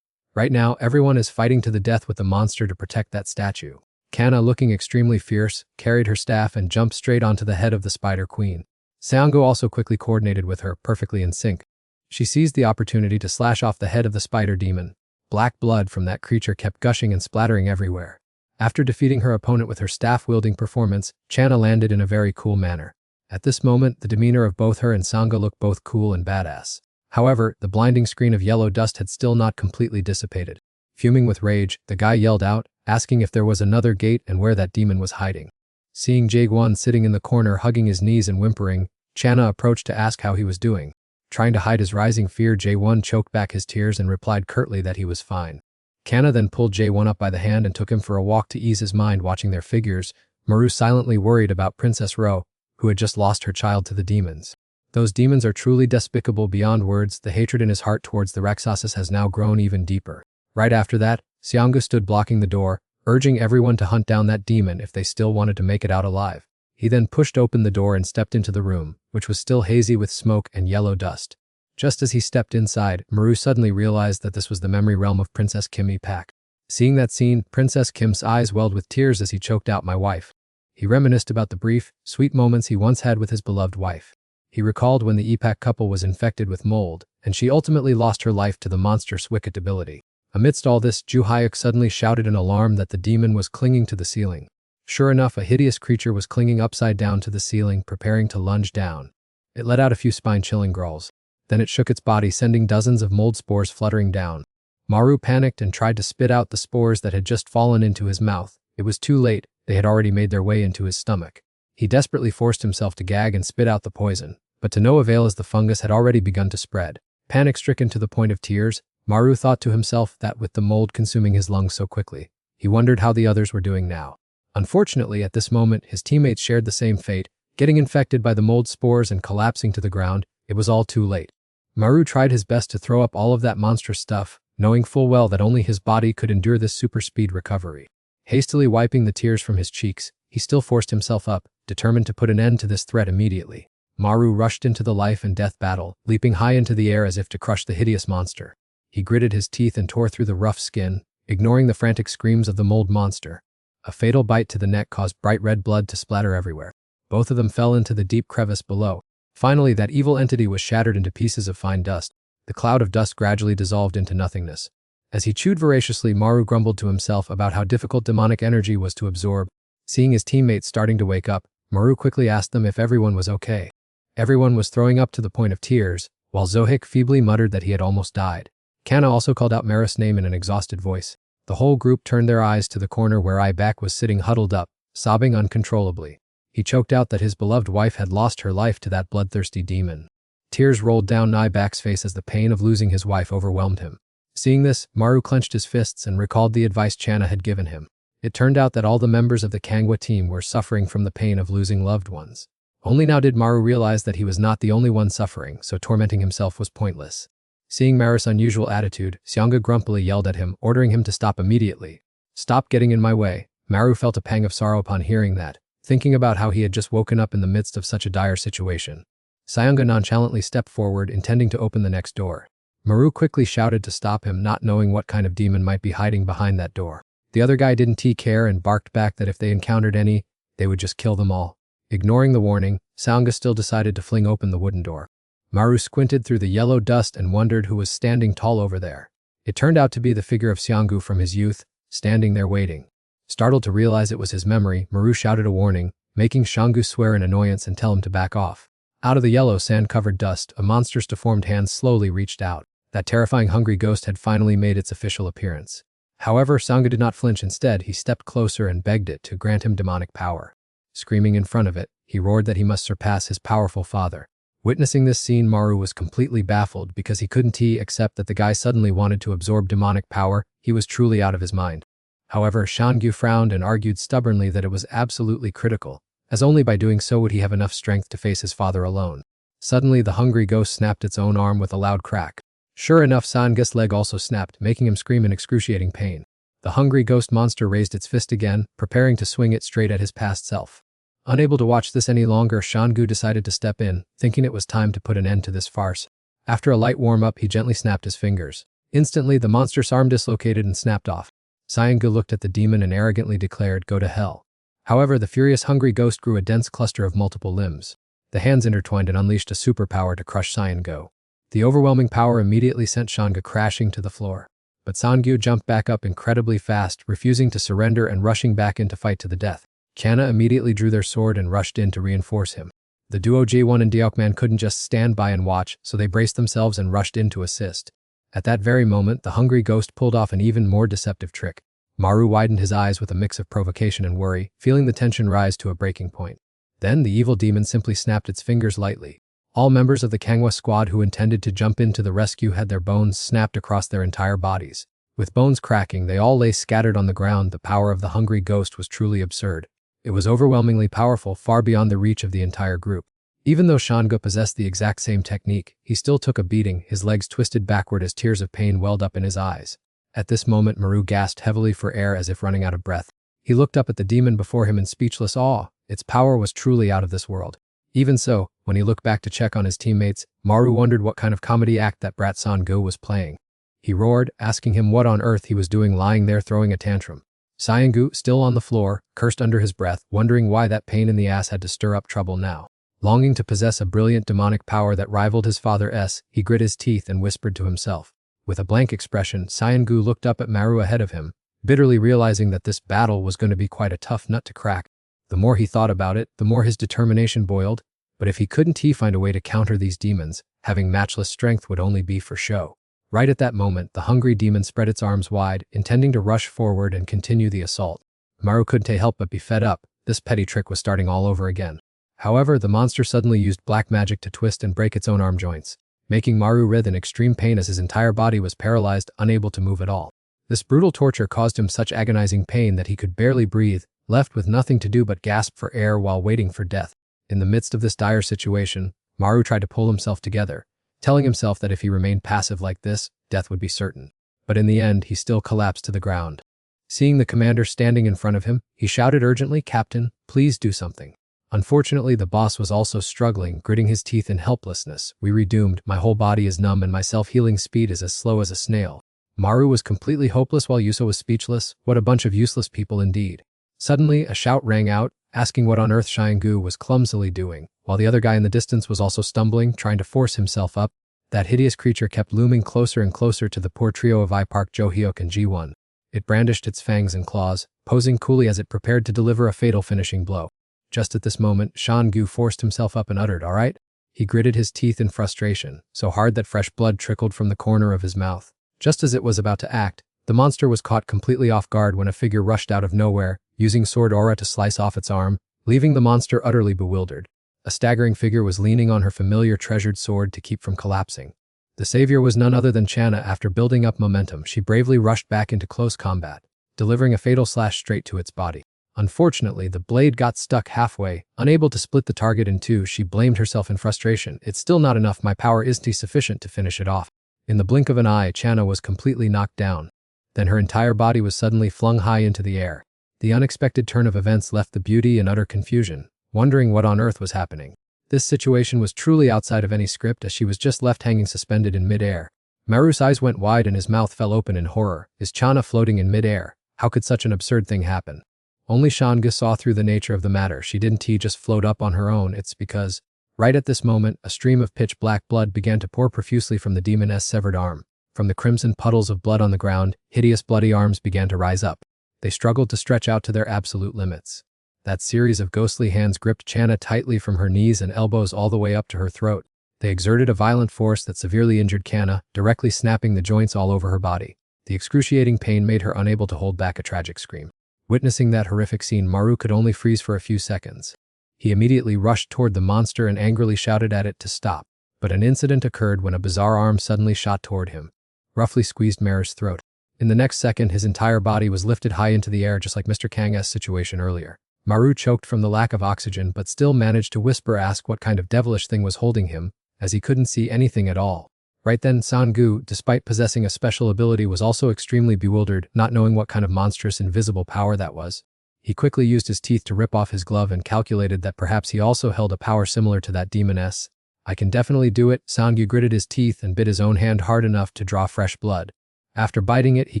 Right now, everyone is fighting to the death with the monster to protect that statue. Kanna, looking extremely fierce, carried her staff and jumped straight onto the head of the Spider Queen. Seongo also quickly coordinated with her, perfectly in sync. She seized the opportunity to slash off the head of the spider demon. Black blood from that creature kept gushing and splattering everywhere. After defeating her opponent with her staff-wielding performance, Channa landed in a very cool manner. At this moment, the demeanor of both her and Seongo looked both cool and badass. However, the blinding screen of yellow dust had still not completely dissipated. Fuming with rage, the guy yelled out, asking if there was another gate and where that demon was hiding. Seeing Jae-gwon sitting in the corner hugging his knees and whimpering, Channa approached to ask how he was doing. Trying to hide his rising fear, Jae-won choked back his tears and replied curtly that he was fine. Kanna then pulled Jae-won up by the hand and took him for a walk to ease his mind watching their figures. Maru silently worried about Princess Ro, who had just lost her child to the demons. Those demons are truly despicable beyond words. The hatred in his heart towards the Rakshasas has now grown even deeper. Right after that, Seongo stood blocking the door, urging everyone to hunt down that demon if they still wanted to make it out alive. He then pushed open the door and stepped into the room, which was still hazy with smoke and yellow dust. Just as he stepped inside, Maru suddenly realized that this was the memory realm of Princess Kim Epak. Seeing that scene, Princess Kim's eyes welled with tears as he choked out, "My wife." He reminisced about the brief, sweet moments he once had with his beloved wife. He recalled when the Epak couple was infected with mold, and she ultimately lost her life to the monster's wicked ability. Amidst all this, Ju Hyuk suddenly shouted in alarm that the demon was clinging to the ceiling. Sure enough, a hideous creature was clinging upside down to the ceiling, preparing to lunge down. It let out a few spine-chilling growls. Then it shook its body, sending dozens of mold spores fluttering down. Maru panicked and tried to spit out the spores that had just fallen into his mouth. It was too late, they had already made their way into his stomach. He desperately forced himself to gag and spit out the poison, but to no avail as the fungus had already begun to spread. Panic-stricken to the point of tears, Maru thought to himself that with the mold consuming his lungs so quickly, he wondered how the others were doing now. Unfortunately, at this moment, his teammates shared the same fate, getting infected by the mold spores and collapsing to the ground. It was all too late. Maru tried his best to throw up all of that monstrous stuff, knowing full well that only his body could endure this super speed recovery. Hastily wiping the tears from his cheeks, he still forced himself up, determined to put an end to this threat immediately. Maru rushed into the life and death battle, leaping high into the air as if to crush the hideous monster. He gritted his teeth and tore through the rough skin, ignoring the frantic screams of the mold monster. A fatal bite to the neck caused bright red blood to splatter everywhere. Both of them fell into the deep crevice below. Finally, that evil entity was shattered into pieces of fine dust. The cloud of dust gradually dissolved into nothingness. As he chewed voraciously, Maru grumbled to himself about how difficult demonic energy was to absorb. Seeing his teammates starting to wake up, Maru quickly asked them if everyone was okay. Everyone was throwing up to the point of tears, while Zohik feebly muttered that he had almost died. Kana also called out Maris's name in an exhausted voice. The whole group turned their eyes to the corner where Ibak was sitting huddled up, sobbing uncontrollably. He choked out that his beloved wife had lost her life to that bloodthirsty demon. Tears rolled down Ibak's face as the pain of losing his wife overwhelmed him. Seeing this, Maru clenched his fists and recalled the advice Channa had given him. It turned out that all the members of the Kangwa team were suffering from the pain of losing loved ones. Only now did Maru realize that he was not the only one suffering, so tormenting himself was pointless. Seeing Maris's unusual attitude, Xianga grumpily yelled at him, ordering him to stop immediately. "Stop getting in my way." Maru felt a pang of sorrow upon hearing that, thinking about how he had just woken up in the midst of such a dire situation. Xianga nonchalantly stepped forward, intending to open the next door. Maru quickly shouted to stop him, not knowing what kind of demon might be hiding behind that door. The other guy didn't care and barked back that if they encountered any, they would just kill them all. Ignoring the warning, Xianga still decided to fling open the wooden door. Maru squinted through the yellow dust and wondered who was standing tall over there. It turned out to be the figure of Xianggu from his youth, standing there waiting. Startled to realize it was his memory, Maru shouted a warning, making Xianggu swear in annoyance and tell him to back off. Out of the yellow sand-covered dust, a monster's deformed hand slowly reached out. That terrifying hungry ghost had finally made its official appearance. However, Xianggu did not flinch. Instead, he stepped closer and begged it to grant him demonic power. Screaming in front of it, he roared that he must surpass his powerful father. Witnessing this scene, Maru was completely baffled because he couldn't accept that the guy suddenly wanted to absorb demonic power. He was truly out of his mind. However, Xianggu frowned and argued stubbornly that it was absolutely critical, as only by doing so would he have enough strength to face his father alone. Suddenly, the hungry ghost snapped its own arm with a loud crack. Sure enough, Sanga's leg also snapped, making him scream in excruciating pain. The hungry ghost monster raised its fist again, preparing to swing it straight at his past self. Unable to watch this any longer, Xianggu decided to step in, thinking it was time to put an end to this farce. After a light warm-up, he gently snapped his fingers. Instantly, the monster's arm dislocated and snapped off. Xianggu looked at the demon and arrogantly declared, "Go to hell." However, the furious hungry ghost grew a dense cluster of multiple limbs. The hands intertwined and unleashed a superpower to crush Xianggu. The overwhelming power immediately sent Xianggu crashing to the floor. But Xianggu jumped back up incredibly fast, refusing to surrender and rushing back in to fight to the death. Channa immediately drew their sword and rushed in to reinforce him. The duo J1 and Deokman couldn't just stand by and watch, so they braced themselves and rushed in to assist. At that very moment, the hungry ghost pulled off an even more deceptive trick. Maru widened his eyes with a mix of provocation and worry, feeling the tension rise to a breaking point. Then the evil demon simply snapped its fingers lightly. All members of the Kangwa squad who intended to jump into the rescue had their bones snapped across their entire bodies. With bones cracking, they all lay scattered on the ground. The power of the hungry ghost was truly absurd. It was overwhelmingly powerful, far beyond the reach of the entire group. Even though Xianggu possessed the exact same technique, he still took a beating, his legs twisted backward as tears of pain welled up in his eyes. At this moment, Maru gasped heavily for air as if running out of breath. He looked up at the demon before him in speechless awe. Its power was truly out of this world. Even so, when he looked back to check on his teammates, Maru wondered what kind of comedy act that brat Sangu was playing. He roared, asking him what on earth he was doing lying there throwing a tantrum. Xianggu, still on the floor, cursed under his breath, wondering why that pain in the ass had to stir up trouble now. Longing to possess a brilliant demonic power that rivaled his father's, he grit his teeth and whispered to himself. With a blank expression, Xianggu looked up at Maru ahead of him, bitterly realizing that this battle was going to be quite a tough nut to crack. The more he thought about it, the more his determination boiled. But if he couldn't find a way to counter these demons, having matchless strength would only be for show. Right at that moment, the hungry demon spread its arms wide, intending to rush forward and continue the assault. Maru couldn't help but be fed up. This petty trick was starting all over again. However, the monster suddenly used black magic to twist and break its own arm joints, making Maru writhe in extreme pain as his entire body was paralyzed, unable to move at all. This brutal torture caused him such agonizing pain that he could barely breathe, left with nothing to do but gasp for air while waiting for death. In the midst of this dire situation, Maru tried to pull himself together, telling himself that if he remained passive like this, death would be certain. But in the end, he still collapsed to the ground. Seeing the commander standing in front of him, he shouted urgently, "Captain, please do something." Unfortunately, the boss was also struggling, gritting his teeth in helplessness. "We redoomed, my whole body is numb and my self-healing speed is as slow as a snail." Maru was completely hopeless while Yuso was speechless. What a bunch of useless people indeed. Suddenly, a shout rang out, asking what on earth Xianggu was clumsily doing, while the other guy in the distance was also stumbling, trying to force himself up. That hideous creature kept looming closer and closer to the poor trio of Park Jo-hyuk and Ji-won. It brandished its fangs and claws, posing coolly as it prepared to deliver a fatal finishing blow. Just at this moment, Xianggu forced himself up and uttered, "All right?" He gritted his teeth in frustration, so hard that fresh blood trickled from the corner of his mouth. Just as it was about to act, the monster was caught completely off guard when a figure rushed out of nowhere, using sword aura to slice off its arm, leaving the monster utterly bewildered. A staggering figure was leaning on her familiar treasured sword to keep from collapsing. The savior was none other than Channa. After building up momentum, she bravely rushed back into close combat, delivering a fatal slash straight to its body. Unfortunately, the blade got stuck halfway. Unable to split the target in two, she blamed herself in frustration. "It's still not enough, my power isn't sufficient to finish it off." In the blink of an eye, Channa was completely knocked down. Then her entire body was suddenly flung high into the air. The unexpected turn of events left the beauty in utter confusion, wondering what on earth was happening. This situation was truly outside of any script, as she was just left hanging suspended in mid-air. Maru's eyes went wide and his mouth fell open in horror. Is Channa floating in mid-air? How could such an absurd thing happen? Only Xianggu saw through the nature of the matter. She didn't just float up on her own, it's because, right at this moment, a stream of pitch-black blood began to pour profusely from the demon's severed arm. From the crimson puddles of blood on the ground, hideous bloody arms began to rise up. They struggled to stretch out to their absolute limits. That series of ghostly hands gripped Channa tightly from her knees and elbows all the way up to her throat. They exerted a violent force that severely injured Channa, directly snapping the joints all over her body. The excruciating pain made her unable to hold back a tragic scream. Witnessing that horrific scene, Maru could only freeze for a few seconds. He immediately rushed toward the monster and angrily shouted at it to stop. But an incident occurred when a bizarre arm suddenly shot toward him, roughly squeezed Maru's throat. In the next second, his entire body was lifted high into the air, just like Mr. Kang's situation earlier. Maru choked from the lack of oxygen but still managed to ask what kind of devilish thing was holding him, as he couldn't see anything at all. Right then, Xianggu, despite possessing a special ability, was also extremely bewildered, not knowing what kind of monstrous invisible power that was. He quickly used his teeth to rip off his glove and calculated that perhaps he also held a power similar to that demoness. "I can definitely do it." Xianggu gritted his teeth and bit his own hand hard enough to draw fresh blood. After biting it, he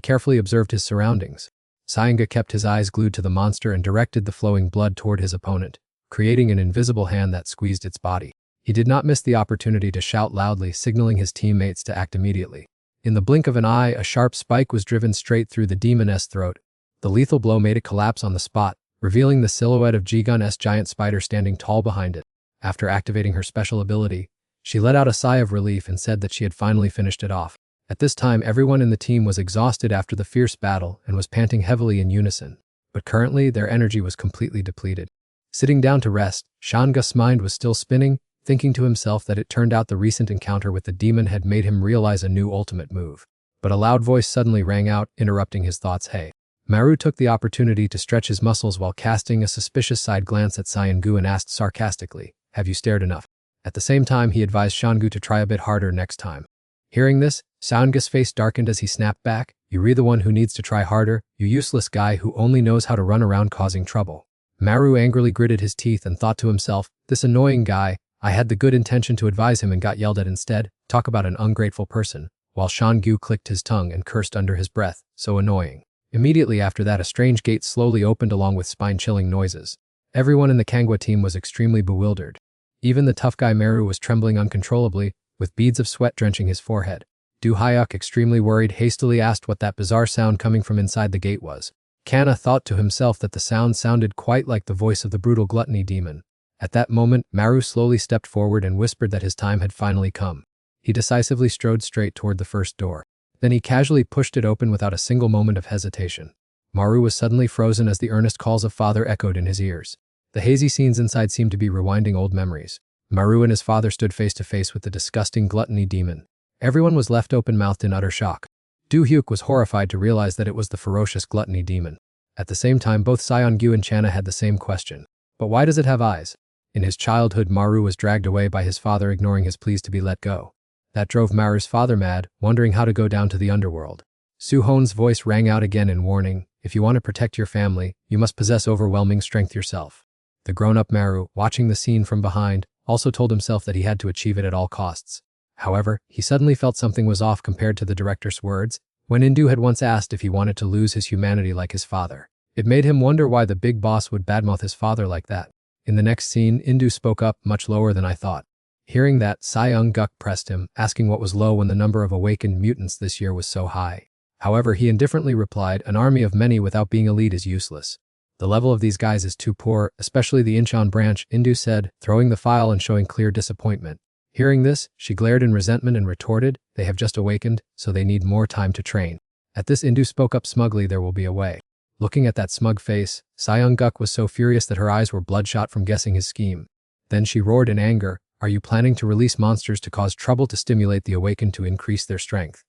carefully observed his surroundings. Xianggu kept his eyes glued to the monster and directed the flowing blood toward his opponent, creating an invisible hand that squeezed its body. He did not miss the opportunity to shout loudly, signaling his teammates to act immediately. In the blink of an eye, a sharp spike was driven straight through the demon's throat. The lethal blow made it collapse on the spot, revealing the silhouette of Ji-gun's giant spider standing tall behind it. After activating her special ability, she let out a sigh of relief and said that she had finally finished it off. At this time, everyone in the team was exhausted after the fierce battle and was panting heavily in unison. But currently, their energy was completely depleted. Sitting down to rest, Xianggu's mind was still spinning, thinking to himself that it turned out the recent encounter with the demon had made him realize a new ultimate move. But a loud voice suddenly rang out, interrupting his thoughts. "Hey." Maru took the opportunity to stretch his muscles while casting a suspicious side glance at Xianggu and asked sarcastically, "Have you stared enough?" At the same time, he advised Xianggu to try a bit harder next time. Hearing this, Xianggu's face darkened as he snapped back, "You're the one who needs to try harder, you useless guy who only knows how to run around causing trouble." Maru angrily gritted his teeth and thought to himself, "This annoying guy, I had the good intention to advise him and got yelled at instead. Talk about an ungrateful person," while Xianggu clicked his tongue and cursed under his breath, "So annoying." Immediately after that, a strange gate slowly opened along with spine-chilling noises. Everyone in the Kangwa team was extremely bewildered. Even the tough guy Maru was trembling uncontrollably, with beads of sweat drenching his forehead. Do-hyuk, extremely worried, hastily asked what that bizarre sound coming from inside the gate was. Kanna thought to himself that the sound sounded quite like the voice of the brutal gluttony demon. At that moment, Maru slowly stepped forward and whispered that his time had finally come. He decisively strode straight toward the first door. Then he casually pushed it open without a single moment of hesitation. Maru was suddenly frozen as the earnest calls of father echoed in his ears. The hazy scenes inside seemed to be rewinding old memories. Maru and his father stood face to face with the disgusting gluttony demon. Everyone was left open-mouthed in utter shock. Do-hyuk was horrified to realize that it was the ferocious gluttony demon. At the same time, both Xianggu and Channa had the same question. But why does it have eyes? In his childhood, Maru was dragged away by his father, ignoring his pleas to be let go. That drove Maru's father mad, wondering how to go down to the underworld. Su-hon's voice rang out again in warning, if you want to protect your family, you must possess overwhelming strength yourself. The grown-up Maru, watching the scene from behind, also told himself that he had to achieve it at all costs. However, he suddenly felt something was off compared to the director's words, when Indu had once asked if he wanted to lose his humanity like his father. It made him wonder why the big boss would badmouth his father like that. In the next scene, Indu spoke up, much lower than I thought. Hearing that, Seong-guk pressed him, asking what was low when the number of awakened mutants this year was so high. However, he indifferently replied, an army of many without being elite is useless. The level of these guys is too poor, especially the Incheon branch, Indu said, throwing the file and showing clear disappointment. Hearing this, she glared in resentment and retorted, they have just awakened, so they need more time to train. At this, Indu spoke up smugly, there will be a way. Looking at that smug face, Seong-guk was so furious that her eyes were bloodshot from guessing his scheme. Then she roared in anger, are you planning to release monsters to cause trouble to stimulate the awakened to increase their strength?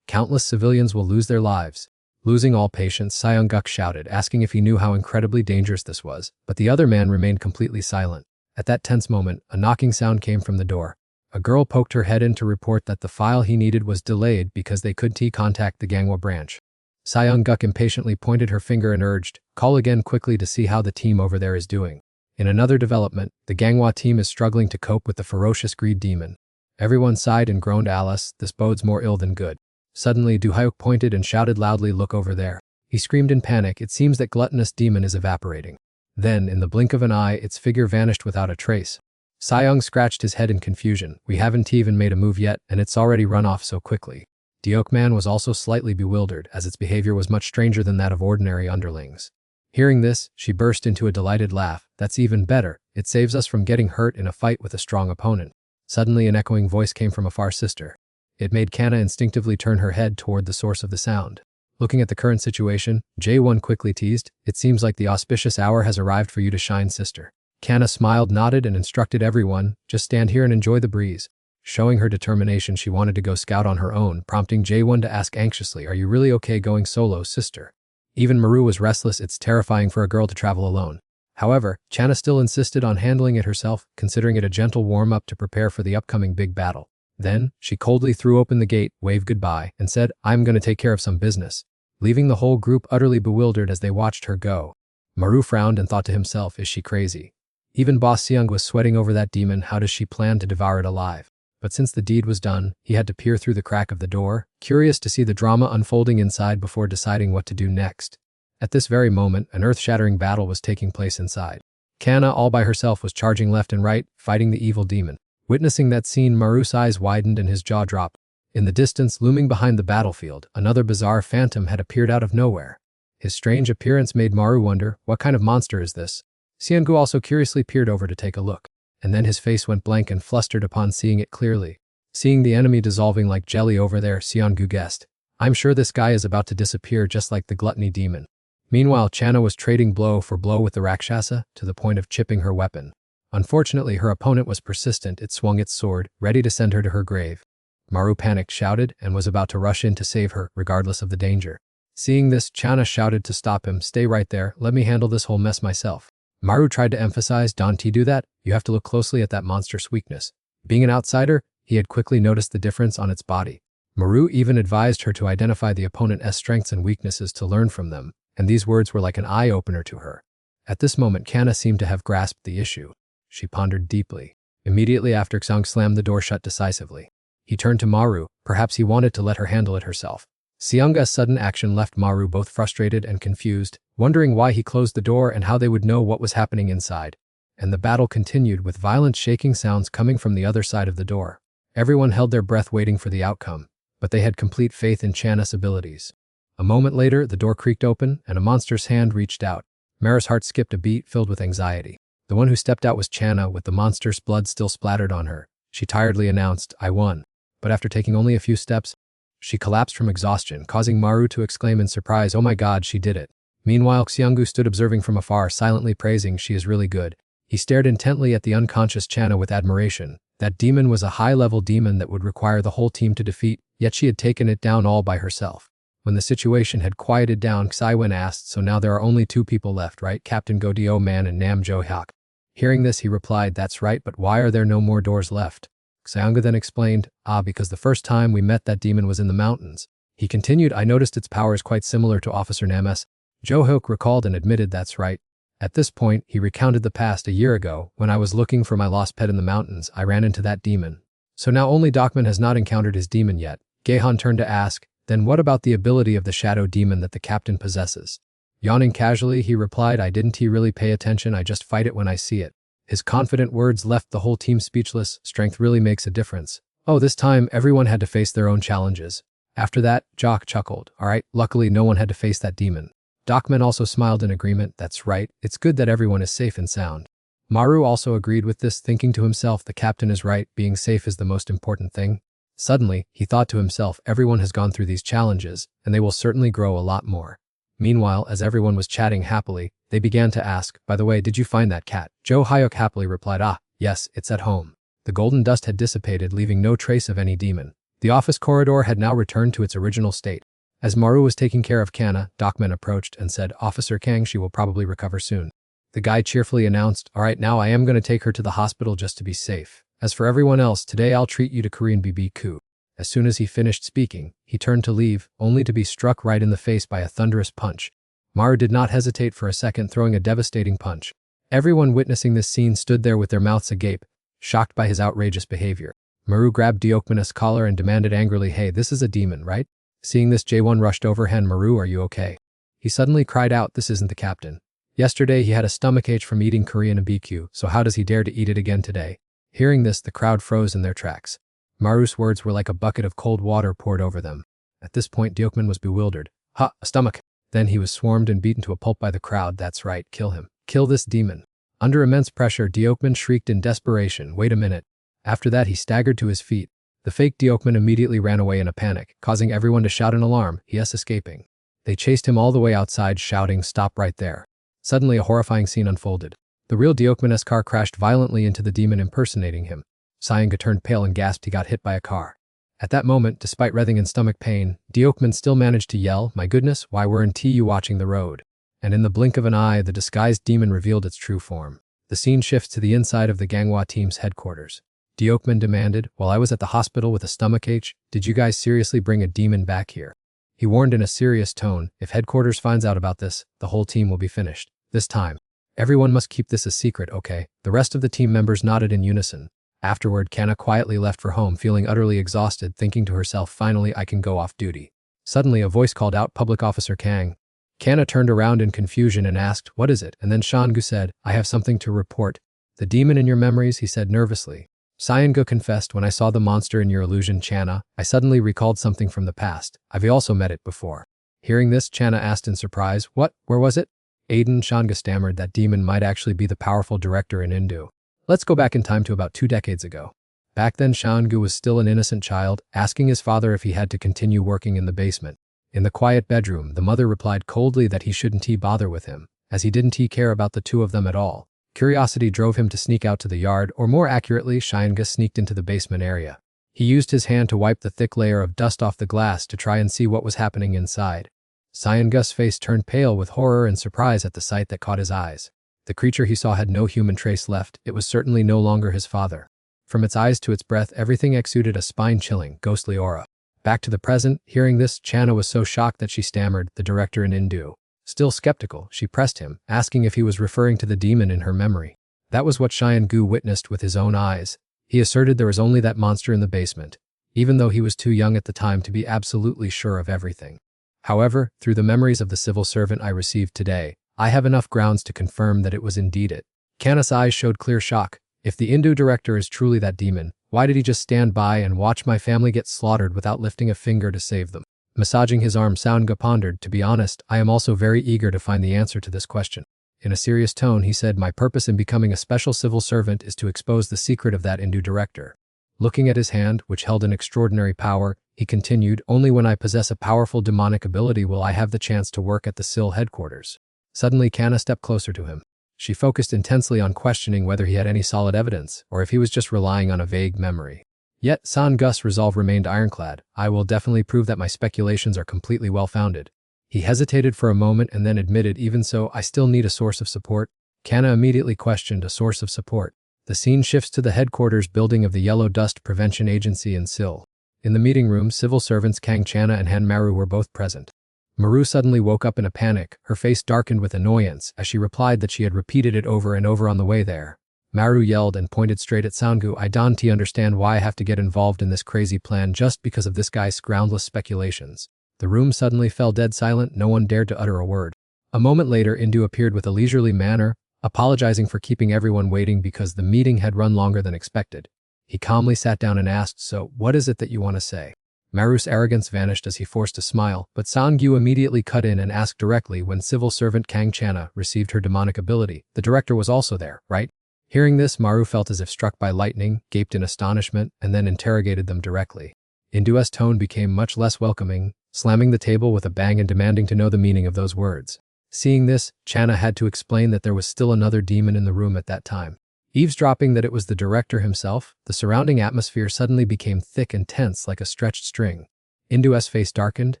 Countless civilians will lose their lives. Losing all patience, Seong-guk shouted, asking if he knew how incredibly dangerous this was, but the other man remained completely silent. At that tense moment, a knocking sound came from the door. A girl poked her head in to report that the file he needed was delayed because they couldn't contact the Gangwa branch. Seong-guk impatiently pointed her finger and urged, call again quickly to see how the team over there is doing. In another development, the Gangwa team is struggling to cope with the ferocious greed demon. Everyone sighed and groaned, alas, this bodes more ill than good. Suddenly, Du-hyuk pointed and shouted loudly, look over there. He screamed in panic, it seems that gluttonous demon is evaporating. Then, in the blink of an eye, its figure vanished without a trace. Seong scratched his head in confusion, we haven't even made a move yet, and it's already run off so quickly. Deokman was also slightly bewildered, as its behavior was much stranger than that of ordinary underlings. Hearing this, she burst into a delighted laugh, that's even better, it saves us from getting hurt in a fight with a strong opponent. Suddenly an echoing voice came from a far sister. It made Kana instinctively turn her head toward the source of the sound. Looking at the current situation, Jae-won quickly teased, it seems like the auspicious hour has arrived for you to shine, sister. Kana smiled, nodded, and instructed everyone, just stand here and enjoy the breeze. Showing her determination, she wanted to go scout on her own, prompting Jae-won to ask anxiously, are you really okay going solo, sister? Even Maru was restless, it's terrifying for a girl to travel alone. However, Chana still insisted on handling it herself, considering it a gentle warm-up to prepare for the upcoming big battle. Then, she coldly threw open the gate, waved goodbye, and said, I'm going to take care of some business, leaving the whole group utterly bewildered as they watched her go. Maru frowned and thought to himself, is she crazy? Even Boss Seung was sweating over that demon, how does she plan to devour it alive? But since the deed was done, he had to peer through the crack of the door, curious to see the drama unfolding inside before deciding what to do next. At this very moment, an earth-shattering battle was taking place inside. Kana, all by herself, was charging left and right, fighting the evil demon. Witnessing that scene, Maru's eyes widened and his jaw dropped. In the distance, looming behind the battlefield, another bizarre phantom had appeared out of nowhere. His strange appearance made Maru wonder, what kind of monster is this? Seong-gu also curiously peered over to take a look. And then his face went blank and flustered upon seeing it clearly. Seeing the enemy dissolving like jelly over there, Seong-gu guessed, I'm sure this guy is about to disappear just like the gluttony demon. Meanwhile, Chana was trading blow for blow with the Rakshasa, to the point of chipping her weapon. Unfortunately, her opponent was persistent, it swung its sword, ready to send her to her grave. Maru panicked, shouted, and was about to rush in to save her, regardless of the danger. Seeing this, Chana shouted to stop him, stay right there, let me handle this whole mess myself. Maru tried to emphasize, don't do that, you have to look closely at that monster's weakness. Being an outsider, he had quickly noticed the difference on its body. Maru even advised her to identify the opponent's strengths and weaknesses to learn from them, and these words were like an eye-opener to her. At this moment, Kana seemed to have grasped the issue. She pondered deeply. Immediately after, Xiang slammed the door shut decisively. He turned to Maru, perhaps he wanted to let her handle it herself. Seong-gu's sudden action left Maru both frustrated and confused, wondering why he closed the door and how they would know what was happening inside. And the battle continued with violent shaking sounds coming from the other side of the door. Everyone held their breath waiting for the outcome, but they had complete faith in Chana's abilities. A moment later, the door creaked open and a monster's hand reached out. Mara's heart skipped a beat, filled with anxiety. The one who stepped out was Chana, with the monster's blood still splattered on her. She tiredly announced, I won. But after taking only a few steps, she collapsed from exhaustion, causing Maru to exclaim in surprise, oh my god, she did it. Meanwhile, Seong-gu stood observing from afar, silently praising, she is really good. He stared intently at the unconscious Chana with admiration. That demon was a high-level demon that would require the whole team to defeat, yet she had taken it down all by herself. When the situation had quieted down, Xiwen asked, so now there are only two people left, right? Captain Godio Man and Nam Jo-hyuk. Hearing this, he replied, that's right, but why are there no more doors left? Xianga then explained, because the first time we met that demon was in the mountains. He continued, I noticed its power is quite similar to Officer Nam's. Jo-hook recalled and admitted that's right. At this point, he recounted the past a year ago. When I was looking for my lost pet in the mountains, I ran into that demon. So now only Dokman has not encountered his demon yet. Gehan turned to ask, then what about the ability of the shadow demon that the captain possesses? Yawning casually, he replied, didn't really pay attention, I just fight it when I see it. His confident words left the whole team speechless. Strength really makes a difference. This time, everyone had to face their own challenges. After that, Jock chuckled. Alright, luckily no one had to face that demon. Dokman also smiled in agreement. That's right, it's good that everyone is safe and sound. Maru also agreed with this, thinking to himself, the captain is right, being safe is the most important thing. Suddenly, he thought to himself, everyone has gone through these challenges, and they will certainly grow a lot more. Meanwhile, as everyone was chatting happily, they began to ask, by the way, did you find that cat? Jo-hyuk happily replied, yes, it's at home. The golden dust had dissipated, leaving no trace of any demon. The office corridor had now returned to its original state. As Maru was taking care of Kana, Dokman approached and said, Officer Kang, she will probably recover soon. The guy cheerfully announced, alright, now I am going to take her to the hospital just to be safe. As for everyone else, today I'll treat you to Korean BBQ. As soon as he finished speaking, he turned to leave, only to be struck right in the face by a thunderous punch. Maru did not hesitate for a second, throwing a devastating punch. Everyone witnessing this scene stood there with their mouths agape, shocked by his outrageous behavior. Maru grabbed Deokman's collar and demanded angrily, hey, this is a demon, right? Seeing this, Jae-won rushed over. Maru, are you okay? He suddenly cried out, this isn't the captain. Yesterday he had a stomachache from eating Korean BBQ, so how does he dare to eat it again today? Hearing this, the crowd froze in their tracks. Maru's words were like a bucket of cold water poured over them. At this point, Deokman was bewildered. A stomach. Then he was swarmed and beaten to a pulp by the crowd. That's right, kill him. Kill this demon. Under immense pressure, Deokman shrieked in desperation, wait a minute. After that, he staggered to his feet. The fake Deokman immediately ran away in a panic, causing everyone to shout in alarm, yes, escaping. They chased him all the way outside, shouting, stop right there. Suddenly, a horrifying scene unfolded. The real Deokman's car crashed violently into the demon impersonating him. Sayanga turned pale and gasped he got hit by a car. At that moment, despite writhing in stomach pain, Deokman still managed to yell, my goodness, why weren't you watching the road? And in the blink of an eye, the disguised demon revealed its true form. The scene shifts to the inside of the Ganghwa team's headquarters. Deokman demanded, while I was at the hospital with a stomachache, did you guys seriously bring a demon back here? He warned in a serious tone, if headquarters finds out about this, the whole team will be finished. This time. Everyone must keep this a secret, okay? The rest of the team members nodded in unison. Afterward, Kana quietly left for home, feeling utterly exhausted, thinking to herself, finally I can go off duty. Suddenly, a voice called out, Public Officer Kang. Kana turned around in confusion and asked, what is it? And then Shangu said, I have something to report. The demon in your memories, he said nervously. Sayanga confessed, when I saw the monster in your illusion, Channa, I suddenly recalled something from the past. I've also met it before. Hearing this, Channa asked in surprise, what? Where was it? Aiden, Shanga stammered, that demon might actually be the powerful director in Indu. Let's go back in time to about 2 decades ago. Back then, Shangu was still an innocent child, asking his father if he had to continue working in the basement. In the quiet bedroom, the mother replied coldly that he shouldn't bother with him, as he didn't care about the two of them at all. Curiosity drove him to sneak out to the yard, or more accurately, Shanga sneaked into the basement area. He used his hand to wipe the thick layer of dust off the glass to try and see what was happening inside. Sayanga's face turned pale with horror and surprise at the sight that caught his eyes. The creature he saw had no human trace left. It was certainly no longer his father. From its eyes to its breath, everything exuded a spine-chilling, ghostly aura. Back to the present, hearing this, Channa was so shocked that she stammered, the director in Indu. Still skeptical, she pressed him, asking if he was referring to the demon in her memory. That was what Gu witnessed with his own eyes. He asserted there was only that monster in the basement, even though he was too young at the time to be absolutely sure of everything. However, through the memories of the civil servant I received today, I have enough grounds to confirm that it was indeed it. Kanna's eyes showed clear shock. If the Indu director is truly that demon, why did he just stand by and watch my family get slaughtered without lifting a finger to save them? Massaging his arm, Soundga pondered, to be honest, I am also very eager to find the answer to this question. In a serious tone, he said, my purpose in becoming a special civil servant is to expose the secret of that Indu director. Looking at his hand, which held an extraordinary power, he continued, only when I possess a powerful demonic ability will I have the chance to work at the SIL headquarters. Suddenly, Kanna stepped closer to him. She focused intensely on questioning whether he had any solid evidence, or if he was just relying on a vague memory. Yet, San-Gus' resolve remained ironclad. I will definitely prove that my speculations are completely well-founded. He hesitated for a moment and then admitted, even so, I still need a source of support. Kanna immediately questioned, a source of support. The scene shifts to the headquarters building of the Yellow Dust Prevention Agency in Seoul. In the meeting room, civil servants Kang Chana and Han Maru were both present. Maru suddenly woke up in a panic, her face darkened with annoyance as she replied that she had repeated it over and over on the way there. Maru yelled and pointed straight at Sangu. I don't understand why I have to get involved in this crazy plan just because of this guy's groundless speculations. The room suddenly fell dead silent, no one dared to utter a word. A moment later, Indu appeared with a leisurely manner, apologizing for keeping everyone waiting because the meeting had run longer than expected. He calmly sat down and asked, so, what is it that you want to say? Maru's arrogance vanished as he forced a smile, but Sangyu immediately cut in and asked directly when civil servant Kang Chana received her demonic ability. The director was also there, right? Hearing this, Maru felt as if struck by lightning, gaped in astonishment, and then interrogated them directly. Indu's tone became much less welcoming, slamming the table with a bang and demanding to know the meaning of those words. Seeing this, Chana had to explain that there was still another demon in the room at that time. Eavesdropping that it was the director himself, the surrounding atmosphere suddenly became thick and tense like a stretched string. Indu's face darkened,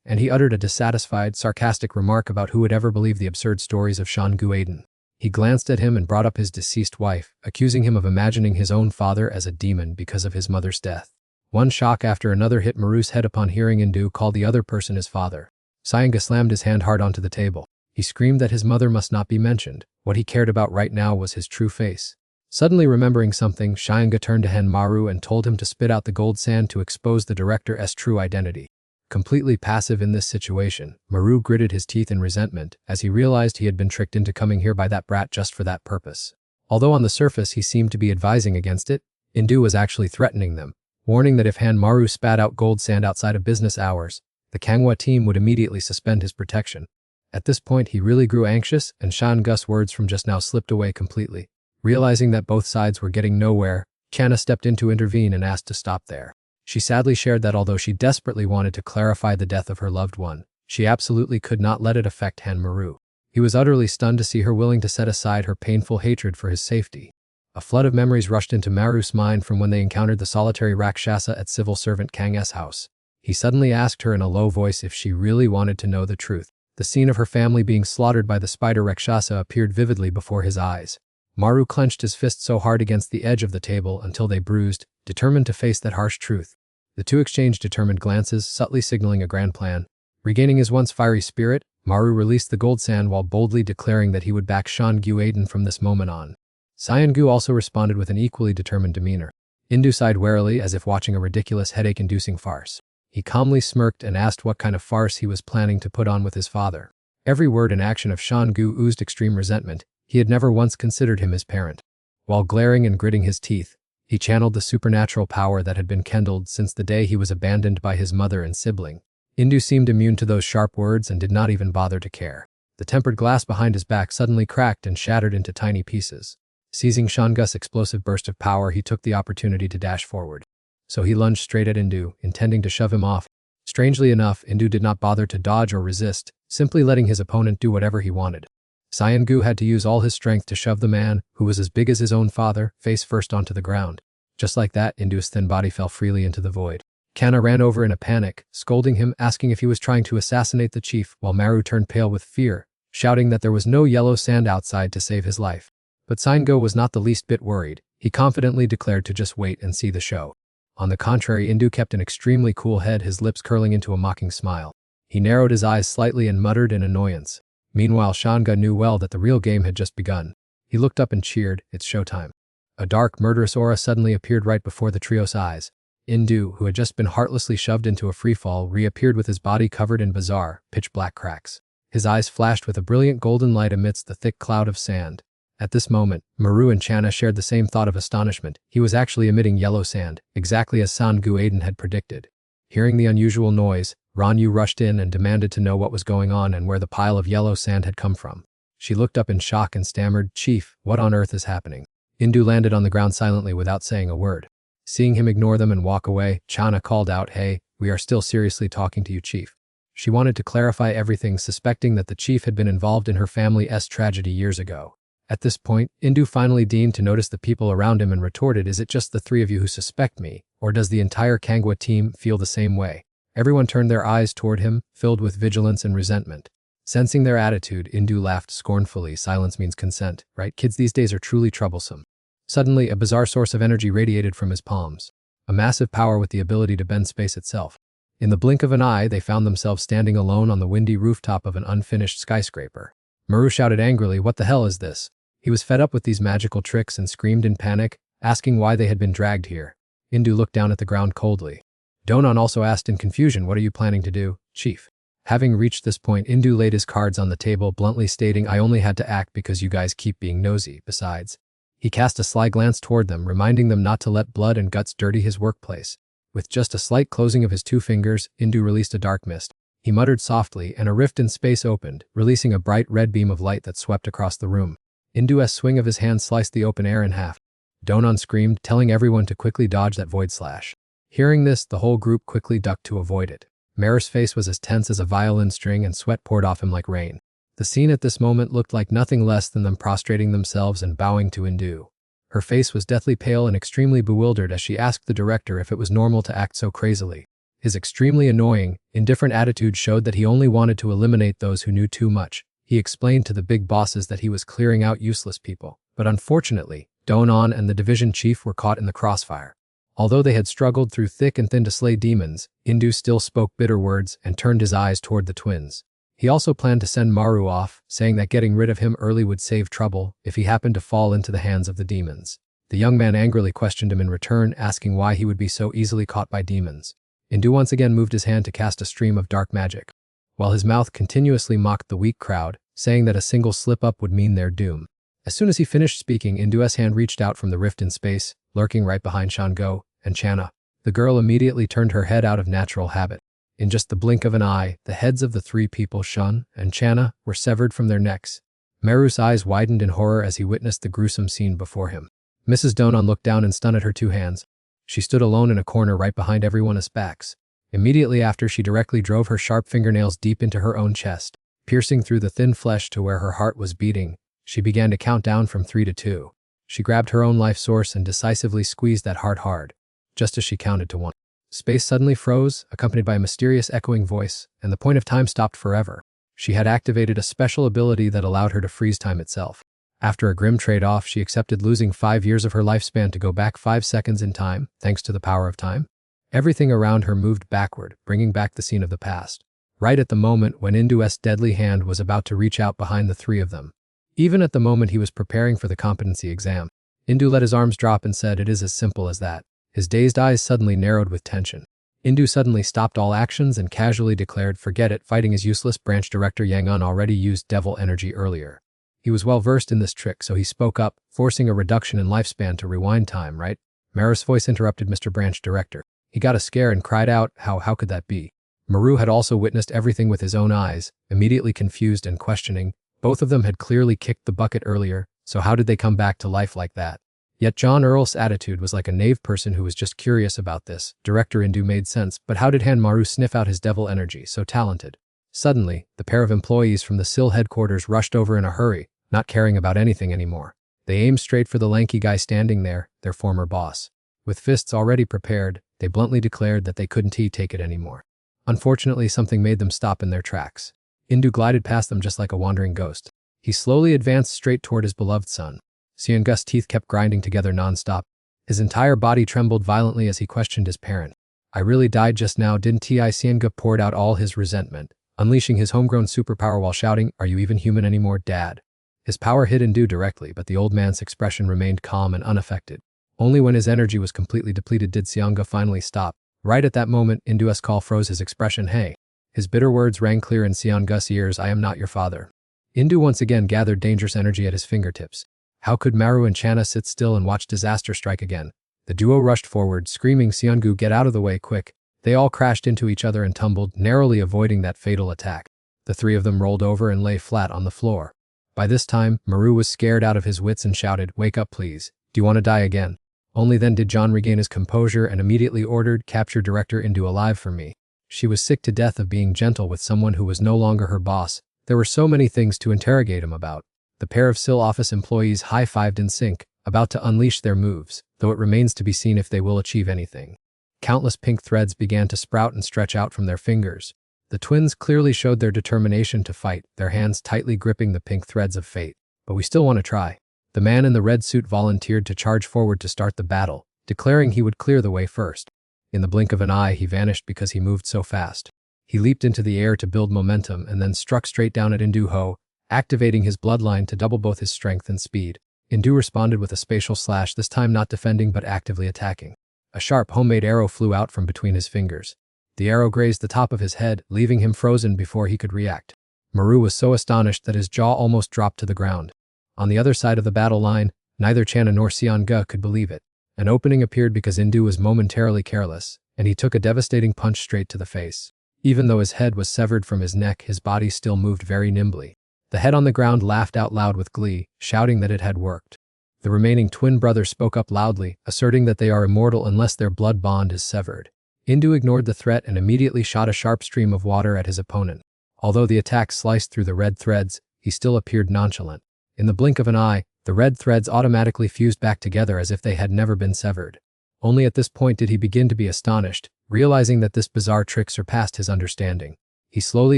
and he uttered a dissatisfied, sarcastic remark about who would ever believe the absurd stories of Shangu Aiden. He glanced at him and brought up his deceased wife, accusing him of imagining his own father as a demon because of his mother's death. One shock after another hit Maru's head upon hearing Indu call the other person his father. Sayanga slammed his hand hard onto the table. He screamed that his mother must not be mentioned. What he cared about right now was his true face. Suddenly remembering something, Sayanga turned to Han Maru and told him to spit out the gold sand to expose the director's true identity. Completely passive in this situation, Maru gritted his teeth in resentment as he realized he had been tricked into coming here by that brat just for that purpose. Although on the surface he seemed to be advising against it, Indu was actually threatening them, warning that if Han Maru spat out gold sand outside of business hours, the Manhwa team would immediately suspend his protection. At this point he really grew anxious and Shangu's words from just now slipped away completely. Realizing that both sides were getting nowhere, Chana stepped in to intervene and asked to stop there. She sadly shared that although she desperately wanted to clarify the death of her loved one, she absolutely could not let it affect Han Maru. He was utterly stunned to see her willing to set aside her painful hatred for his safety. A flood of memories rushed into Maru's mind from when they encountered the solitary Rakshasa at civil servant Kang's house. He suddenly asked her in a low voice if she really wanted to know the truth. The scene of her family being slaughtered by the spider Rakshasa appeared vividly before his eyes. Maru clenched his fist so hard against the edge of the table until they bruised, determined to face that harsh truth. The two exchanged determined glances, subtly signaling a grand plan. Regaining his once fiery spirit, Maru released the gold sand while boldly declaring that he would back Shangu Aiden from this moment on. Sayangu also responded with an equally determined demeanor. Indu sighed warily as if watching a ridiculous headache-inducing farce. He calmly smirked and asked what kind of farce he was planning to put on with his father. Every word and action of Shangu oozed extreme resentment. He had never once considered him his parent. While glaring and gritting his teeth, he channeled the supernatural power that had been kindled since the day he was abandoned by his mother and sibling. Indu seemed immune to those sharp words and did not even bother to care. The tempered glass behind his back suddenly cracked and shattered into tiny pieces. Seizing Shangu's explosive burst of power, he took the opportunity to dash forward. So he lunged straight at Indu, intending to shove him off. Strangely enough, Indu did not bother to dodge or resist, simply letting his opponent do whatever he wanted. Sayangu had to use all his strength to shove the man, who was as big as his own father, face first onto the ground. Just like that, Indu's thin body fell freely into the void. Kana ran over in a panic, scolding him, asking if he was trying to assassinate the chief, while Maru turned pale with fear, shouting that there was no yellow sand outside to save his life. But Sayangu was not the least bit worried. He confidently declared to just wait and see the show. On the contrary, Indu kept an extremely cool head, his lips curling into a mocking smile. He narrowed his eyes slightly and muttered in annoyance. Meanwhile, Shangu knew well that the real game had just begun. He looked up and cheered, "It's showtime." A dark, murderous aura suddenly appeared right before the trio's eyes. Indu, who had just been heartlessly shoved into a freefall, reappeared with his body covered in bizarre, pitch-black cracks. His eyes flashed with a brilliant golden light amidst the thick cloud of sand. At this moment, Maru and Chana shared the same thought of astonishment. He was actually emitting yellow sand, exactly as Sangyu Aiden had predicted. Hearing the unusual noise, Ranyu rushed in and demanded to know what was going on and where the pile of yellow sand had come from. She looked up in shock and stammered, "Chief, what on earth is happening?" Indu landed on the ground silently without saying a word. Seeing him ignore them and walk away, Chana called out, "Hey, we are still seriously talking to you, Chief." She wanted to clarify everything, suspecting that the chief had been involved in her family's tragedy years ago. At this point, Indu finally deigned to notice the people around him and retorted, "Is it just the three of you who suspect me, or does the entire Manhwa team feel the same way?" Everyone turned their eyes toward him, filled with vigilance and resentment. Sensing their attitude, Indu laughed scornfully. "Silence means consent, right? Kids these days are truly troublesome." Suddenly, a bizarre source of energy radiated from his palms. A massive power with the ability to bend space itself. In the blink of an eye, they found themselves standing alone on the windy rooftop of an unfinished skyscraper. Maru shouted angrily, "What the hell is this?" He was fed up with these magical tricks and screamed in panic, asking why they had been dragged here. Indu looked down at the ground coldly. Donan also asked in confusion, "What are you planning to do, Chief?" Having reached this point, Indu laid his cards on the table, bluntly stating, "I only had to act because you guys keep being nosy. Besides," he cast a sly glance toward them, reminding them not to let blood and guts dirty his workplace. With just a slight closing of his two fingers, Indu released a dark mist. He muttered softly, and a rift in space opened, releasing a bright red beam of light that swept across the room. Indu's swing of his hand sliced the open air in half. Donan screamed, telling everyone to quickly dodge that void slash. Hearing this, the whole group quickly ducked to avoid it. Maru's face was as tense as a violin string and sweat poured off him like rain. The scene at this moment looked like nothing less than them prostrating themselves and bowing to Indu. Her face was deathly pale and extremely bewildered as she asked the director if it was normal to act so crazily. His extremely annoying, indifferent attitude showed that he only wanted to eliminate those who knew too much. He explained to the big bosses that he was clearing out useless people, but unfortunately, Donan and the division chief were caught in the crossfire. Although they had struggled through thick and thin to slay demons, Indu still spoke bitter words and turned his eyes toward the twins. He also planned to send Maru off, saying that getting rid of him early would save trouble if he happened to fall into the hands of the demons. The young man angrily questioned him in return, asking why he would be so easily caught by demons. Indu once again moved his hand to cast a stream of dark magic, while his mouth continuously mocked the weak crowd, saying that a single slip-up would mean their doom. As soon as he finished speaking, Indu's hand reached out from the rift in space, lurking right behind Shango and Channa. The girl immediately turned her head out of natural habit. In just the blink of an eye, the heads of the three people, Shun and Channa, were severed from their necks. Maru's eyes widened in horror as he witnessed the gruesome scene before him. Mrs. Donan looked down in stun at her two hands. She stood alone in a corner right behind everyone's backs. Immediately after, she directly drove her sharp fingernails deep into her own chest, piercing through the thin flesh to where her heart was beating. She began to count down from 3 to 2. She grabbed her own life source and decisively squeezed that heart hard. Just as she counted to 1, space suddenly froze, accompanied by a mysterious echoing voice, and the point of time stopped forever. She had activated a special ability that allowed her to freeze time itself. After a grim trade-off, she accepted losing 5 years of her lifespan to go back 5 seconds in time, thanks to the power of time. Everything around her moved backward, bringing back the scene of the past. Right at the moment when Indu's deadly hand was about to reach out behind the three of them. Even at the moment he was preparing for the competency exam, Indu let his arms drop and said, "It is as simple as that." His dazed eyes suddenly narrowed with tension. Indu suddenly stopped all actions and casually declared, "Forget it, fighting is useless." Branch Director Yang Un already used devil energy earlier. He was well versed in this trick, so he spoke up, forcing a reduction in lifespan to rewind time, right? Maru's voice interrupted Mr. Branch Director. He got a scare and cried out, How could that be?" Maru had also witnessed everything with his own eyes, immediately confused and questioning. Both of them had clearly kicked the bucket earlier, so how did they come back to life like that? Yet John Earl's attitude was like a naive person who was just curious about this. Director Indu made sense, but how did Han Maru sniff out his devil energy, so talented? Suddenly, the pair of employees from the SIL headquarters rushed over in a hurry, not caring about anything anymore. They aimed straight for the lanky guy standing there, their former boss. With fists already prepared, they bluntly declared that they couldn't take it anymore. Unfortunately, something made them stop in their tracks. Indu glided past them just like a wandering ghost. He slowly advanced straight toward his beloved son. Seong's teeth kept grinding together non-stop. His entire body trembled violently as he questioned his parent. "I really died just now, didn't I?" Seong poured out all his resentment, unleashing his homegrown superpower while shouting, "Are you even human anymore, Dad?" His power hit Indu directly, but the old man's expression remained calm and unaffected. Only when his energy was completely depleted did Seong finally stop. Right at that moment, Indu's call froze his expression. "Hey." His bitter words rang clear in Seong's ears, "I am not your father." Indu once again gathered dangerous energy at his fingertips. How could Maru and Channa sit still and watch disaster strike again? The duo rushed forward, screaming, "Seong, get out of the way, quick." They all crashed into each other and tumbled, narrowly avoiding that fatal attack. The three of them rolled over and lay flat on the floor. By this time, Maru was scared out of his wits and shouted, "Wake up, please. Do you want to die again?" Only then did John regain his composure and immediately ordered, "Capture Director Indu alive for me." She was sick to death of being gentle with someone who was no longer her boss. There were so many things to interrogate him about. The pair of SIL office employees high-fived in sync, about to unleash their moves, though it remains to be seen if they will achieve anything. Countless pink threads began to sprout and stretch out from their fingers. The twins clearly showed their determination to fight, their hands tightly gripping the pink threads of fate. "But we still want to try." The man in the red suit volunteered to charge forward to start the battle, declaring he would clear the way first. In the blink of an eye, he vanished because he moved so fast. He leaped into the air to build momentum and then struck straight down at Indu Ho, activating his bloodline to double both his strength and speed. Indu responded with a spatial slash, this time not defending but actively attacking. A sharp homemade arrow flew out from between his fingers. The arrow grazed the top of his head, leaving him frozen before he could react. Maru was so astonished that his jaw almost dropped to the ground. On the other side of the battle line, neither Channa nor Seonga could believe it. An opening appeared because Indu was momentarily careless, and he took a devastating punch straight to the face. Even though his head was severed from his neck, his body still moved very nimbly. The head on the ground laughed out loud with glee, shouting that it had worked. The remaining twin brothers spoke up loudly, asserting that they are immortal unless their blood bond is severed. Indu ignored the threat and immediately shot a sharp stream of water at his opponent. Although the attack sliced through the red threads, he still appeared nonchalant. In the blink of an eye, the red threads automatically fused back together as if they had never been severed. Only at this point did he begin to be astonished, realizing that this bizarre trick surpassed his understanding. He slowly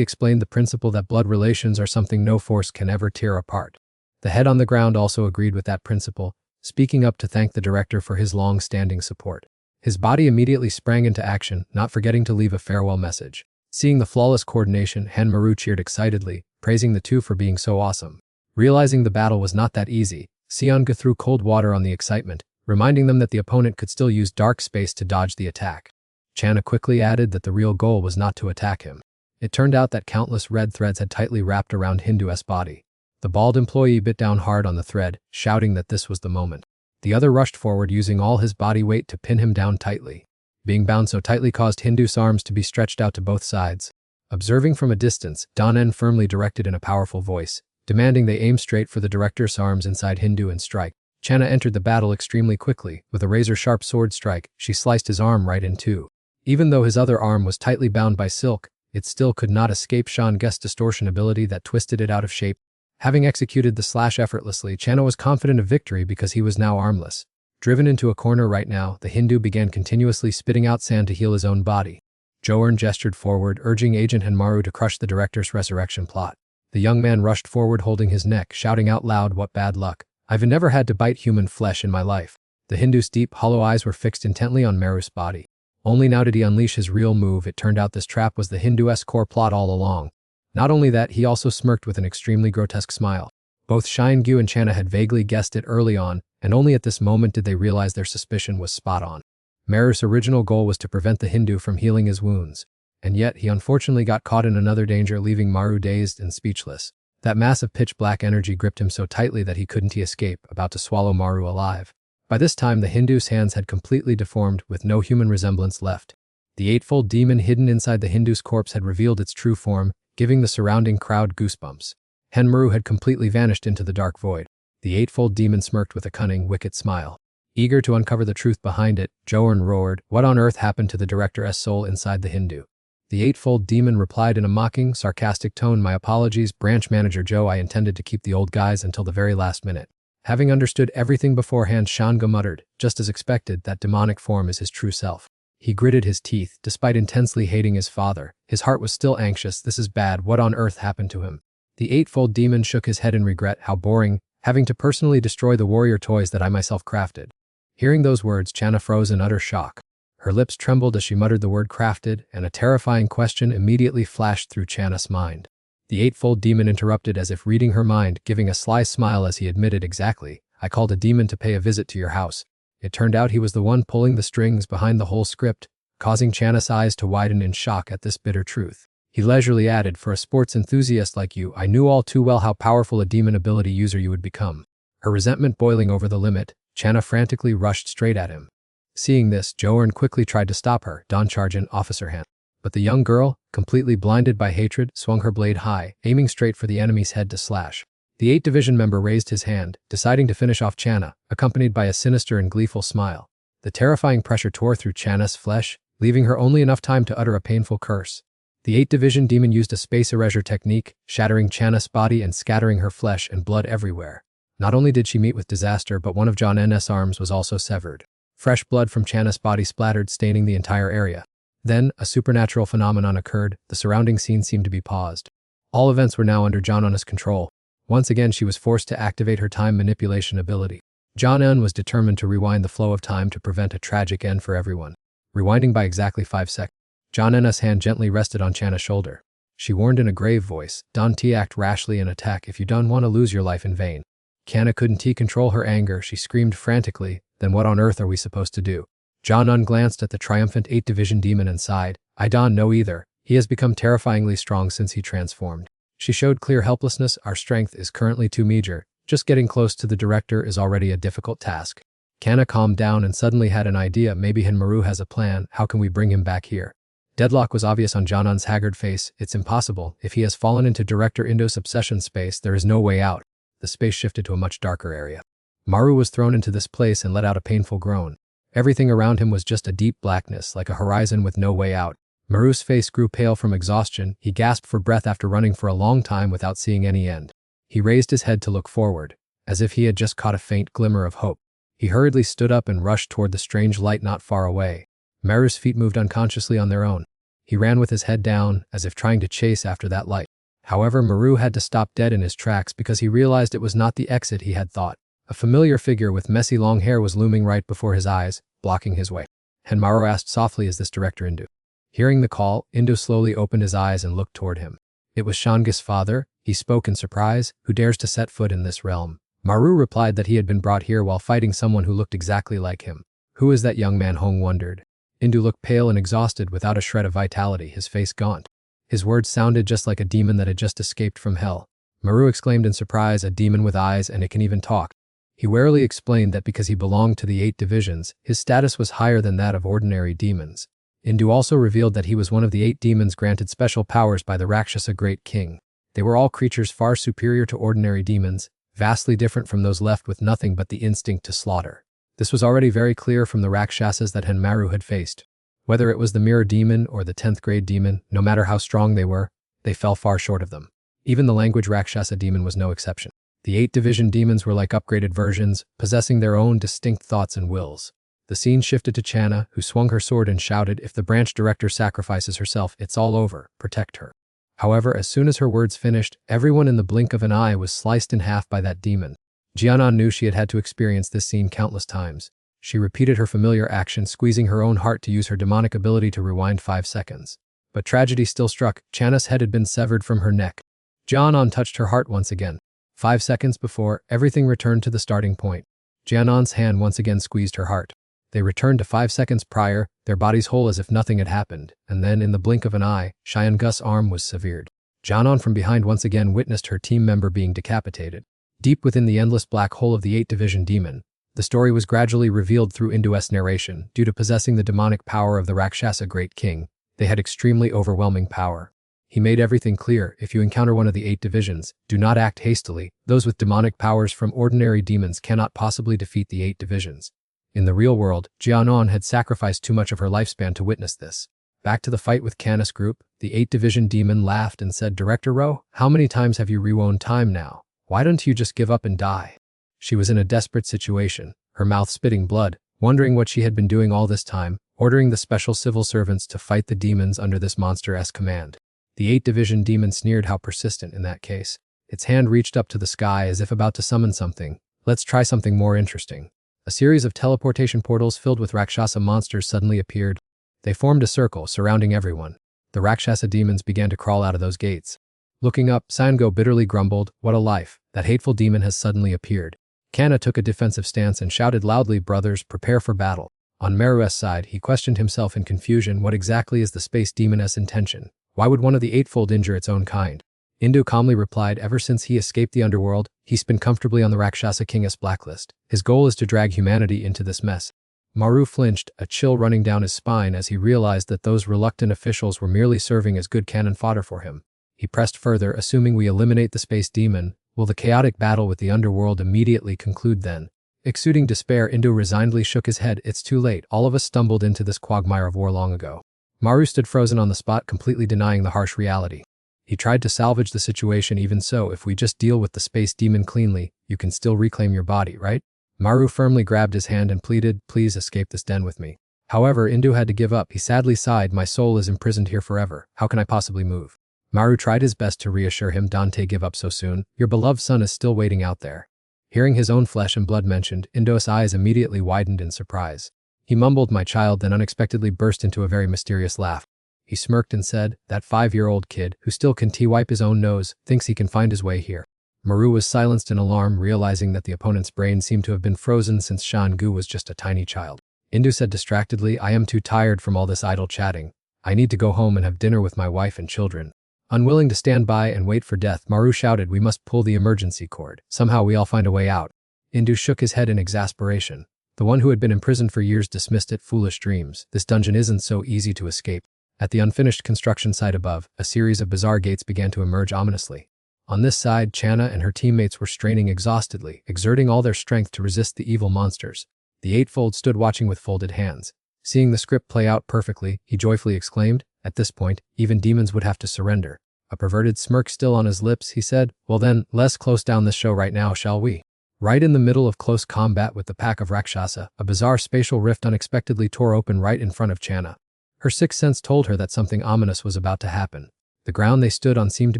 explained the principle that blood relations are something no force can ever tear apart. The head on the ground also agreed with that principle, speaking up to thank the director for his long-standing support. His body immediately sprang into action, not forgetting to leave a farewell message. Seeing the flawless coordination, Maru cheered excitedly, praising the two for being so awesome. Realizing the battle was not that easy, Seonga threw cold water on the excitement, reminding them that the opponent could still use dark space to dodge the attack. Channa quickly added that the real goal was not to attack him. It turned out that countless red threads had tightly wrapped around Hindu's body. The bald employee bit down hard on the thread, shouting that this was the moment. The other rushed forward using all his body weight to pin him down tightly. Being bound so tightly caused Hindu's arms to be stretched out to both sides. Observing from a distance, Don firmly directed in a powerful voice, demanding they aim straight for the director's arms inside Hindu and strike. Channa entered the battle extremely quickly. With a razor-sharp sword strike, she sliced his arm right in two. Even though his other arm was tightly bound by silk, it still could not escape Seonga's distortion ability that twisted it out of shape. Having executed the slash effortlessly, Channa was confident of victory because he was now armless. Driven into a corner right now, the Hindu began continuously spitting out sand to heal his own body. Joearn gestured forward, urging Agent Hanmaru to crush the director's resurrection plot. The young man rushed forward holding his neck, shouting out loud, "What bad luck. I've never had to bite human flesh in my life." The Hindu's deep, hollow eyes were fixed intently on Maru's body. Only now did he unleash his real move. It turned out this trap was the Hindu's core plot all along. Not only that, he also smirked with an extremely grotesque smile. Both Shin-gyu and Channa had vaguely guessed it early on, and only at this moment did they realize their suspicion was spot on. Maru's original goal was to prevent the Hindu from healing his wounds. And yet, he unfortunately got caught in another danger, leaving Maru dazed and speechless. That mass of pitch-black energy gripped him so tightly that he couldn't escape, about to swallow Maru alive. By this time, the Hindu's hands had completely deformed, with no human resemblance left. The eightfold demon hidden inside the Hindu's corpse had revealed its true form, giving the surrounding crowd goosebumps. Hanmaru had completely vanished into the dark void. The eightfold demon smirked with a cunning, wicked smile. Eager to uncover the truth behind it, Joearn roared, "What on earth happened to the director's soul inside the Hindu?" The eightfold demon replied in a mocking, sarcastic tone, "My apologies, branch manager Joe. I intended to keep the old guys until the very last minute." Having understood everything beforehand, Seonga muttered, "Just as expected, that demonic form is his true self." He gritted his teeth. Despite intensely hating his father, his heart was still anxious. This is bad. What on earth happened to him? The eightfold demon shook his head in regret. How boring, having to personally destroy the warrior toys that I myself crafted. Hearing those words, Channa froze in utter shock. Her lips trembled as she muttered the word crafted, and a terrifying question immediately flashed through Channa's mind. The eightfold demon interrupted as if reading her mind, giving a sly smile as he admitted, "Exactly. I called a demon to pay a visit to your house." It turned out he was the one pulling the strings behind the whole script, causing Channa's eyes to widen in shock at this bitter truth. He leisurely added, "For a sports enthusiast like you, I knew all too well how powerful a demon ability user you would become." Her resentment boiling over the limit, Channa frantically rushed straight at him. Seeing this, Joearn quickly tried to stop her, "Don Sergeant, Officer Han." But the young girl, completely blinded by hatred, swung her blade high, aiming straight for the enemy's head to slash. The 8th Division member raised his hand, deciding to finish off Channa, accompanied by a sinister and gleeful smile. The terrifying pressure tore through Channa's flesh, leaving her only enough time to utter a painful curse. The 8th Division demon used a space erasure technique, shattering Channa's body and scattering her flesh and blood everywhere. Not only did she meet with disaster, but one of John N's arms was also severed. Fresh blood from Channa's body splattered, staining the entire area. Then, a supernatural phenomenon occurred. The surrounding scene seemed to be paused. All events were now under John N's control. Once again she was forced to activate her time manipulation ability. John was determined to rewind the flow of time to prevent a tragic end for everyone. Rewinding by exactly 5 seconds. John's hand gently rested on Channa's shoulder. She warned in a grave voice, "Don't act rashly and attack if you don't want to lose your life in vain." Channa couldn't control her anger. She screamed frantically, "Then what on earth are we supposed to do?" John glanced at the triumphant 8th Division demon and sighed. "I don't know either. He has become terrifyingly strong since he transformed." She showed clear helplessness. "Our strength is currently too meager. Just getting close to the director is already a difficult task." Channa calmed down and suddenly had an idea. "Maybe Henmaru has a plan. How can we bring him back here?" Deadlock was obvious on John's haggard face. "It's impossible. If he has fallen into Director Indo's obsession space, there is no way out." The space shifted to a much darker area. Maru was thrown into this place and let out a painful groan. Everything around him was just a deep blackness, like a horizon with no way out. Maru's face grew pale from exhaustion. He gasped for breath after running for a long time without seeing any end. He raised his head to look forward, as if he had just caught a faint glimmer of hope. He hurriedly stood up and rushed toward the strange light not far away. Maru's feet moved unconsciously on their own. He ran with his head down, as if trying to chase after that light. However, Maru had to stop dead in his tracks because he realized it was not the exit he had thought. A familiar figure with messy long hair was looming right before his eyes, blocking his way. Henmaru asked softly, "Is this Director Indu?" Hearing the call, Indu slowly opened his eyes and looked toward him. It was Shanga's father. He spoke in surprise. "Who dares to set foot in this realm?" Maru replied that he had been brought here while fighting someone who looked exactly like him. "Who is that young man?" Hong wondered. Indu looked pale and exhausted, without a shred of vitality, his face gaunt. His words sounded just like a demon that had just escaped from hell. Maru exclaimed in surprise, "A demon with eyes, and it can even talk." He warily explained that because he belonged to the 8 divisions, his status was higher than that of ordinary demons. Indu also revealed that he was one of the 8 demons granted special powers by the Rakshasa Great King. They were all creatures far superior to ordinary demons, vastly different from those left with nothing but the instinct to slaughter. This was already very clear from the Rakshasas that Henmaru had faced. Whether it was the Mirror Demon or the 10th grade demon, no matter how strong they were, they fell far short of them. Even the language Rakshasa demon was no exception. The 8 division demons were like upgraded versions, possessing their own distinct thoughts and wills. The scene shifted to Channa, who swung her sword and shouted, "If the branch director sacrifices herself, it's all over. Protect her." However, as soon as her words finished, everyone in the blink of an eye was sliced in half by that demon. Jianan knew she had had to experience this scene countless times. She repeated her familiar action, squeezing her own heart to use her demonic ability to rewind 5 seconds. But tragedy still struck. Channa's head had been severed from her neck. Jianan touched her heart once again. 5 seconds before, everything returned to the starting point. Jianan's hand once again squeezed her heart. They returned to 5 seconds prior, their bodies whole as if nothing had happened, and then in the blink of an eye, Xiangus's arm was severed. Jianan from behind once again witnessed her team member being decapitated. Deep within the endless black hole of the 8 division demon, the story was gradually revealed through Indu's narration. Due to possessing the demonic power of the Rakshasa Great King, they had extremely overwhelming power. He made everything clear. If you encounter one of the 8 divisions, do not act hastily. Those with demonic powers from ordinary demons cannot possibly defeat the 8 divisions. In the real world, Jianan had sacrificed too much of her lifespan to witness this. Back to the fight with Canis Group, the 8 division demon laughed and said, "Director Ro, how many times have you rewound time now? Why don't you just give up and die?" She was in a desperate situation, her mouth spitting blood, wondering what she had been doing all this time, ordering the special civil servants to fight the demons under this monster's command. The 8 division demon sneered. How persistent in that case. Its hand reached up to the sky as if about to summon something. "Let's try something more interesting." A series of teleportation portals filled with Rakshasa monsters suddenly appeared. They formed a circle surrounding everyone. The Rakshasa demons began to crawl out of those gates. Looking up, Sango bitterly grumbled, "What a life, that hateful demon has suddenly appeared." Kanna took a defensive stance and shouted loudly, "Brothers, prepare for battle." On Meru's side, he questioned himself in confusion. What exactly is the space demoness intention? Why would one of the Eightfold injure its own kind? Indu calmly replied, "Ever since he escaped the underworld, he's been comfortably on the Rakshasa King's blacklist. His goal is to drag humanity into this mess." Maru flinched, a chill running down his spine as he realized that those reluctant officials were merely serving as good cannon fodder for him. He pressed further, "Assuming we eliminate the space demon, will the chaotic battle with the underworld immediately conclude then?" Exuding despair, Indu resignedly shook his head. "It's too late. All of us stumbled into this quagmire of war long ago." Maru stood frozen on the spot, completely denying the harsh reality. He tried to salvage the situation. "Even so, if we just deal with the space demon cleanly, you can still reclaim your body, right?" Maru firmly grabbed his hand and pleaded, "Please escape this den with me." However, Indu had to give up. He sadly sighed, "My soul is imprisoned here forever. How can I possibly move?" Maru tried his best to reassure him. Don't give up so soon. Your beloved son is still waiting out there. Hearing his own flesh and blood mentioned, Indo's eyes immediately widened in surprise. He mumbled, my child, then unexpectedly burst into a very mysterious laugh. He smirked and said, that 5-year-old kid, who still can wipe his own nose, thinks he can find his way here. Maru was silenced in alarm, realizing that the opponent's brain seemed to have been frozen since Shan-gu was just a tiny child. Indu said distractedly, I am too tired from all this idle chatting. I need to go home and have dinner with my wife and children. Unwilling to stand by and wait for death, Maru shouted, we must pull the emergency cord. Somehow we all find a way out. Indu shook his head in exasperation. The one who had been imprisoned for years dismissed it. Foolish dreams. This dungeon isn't so easy to escape. At the unfinished construction site above, a series of bizarre gates began to emerge ominously. On this side, Channa and her teammates were straining exhaustedly, exerting all their strength to resist the evil monsters. The Eightfold stood watching with folded hands. Seeing the script play out perfectly, he joyfully exclaimed, at this point, even demons would have to surrender. A perverted smirk still on his lips, he said, well then, let's close down this show right now, shall we? Right in the middle of close combat with the pack of Rakshasa, a bizarre spatial rift unexpectedly tore open right in front of Channa. Her sixth sense told her that something ominous was about to happen. The ground they stood on seemed to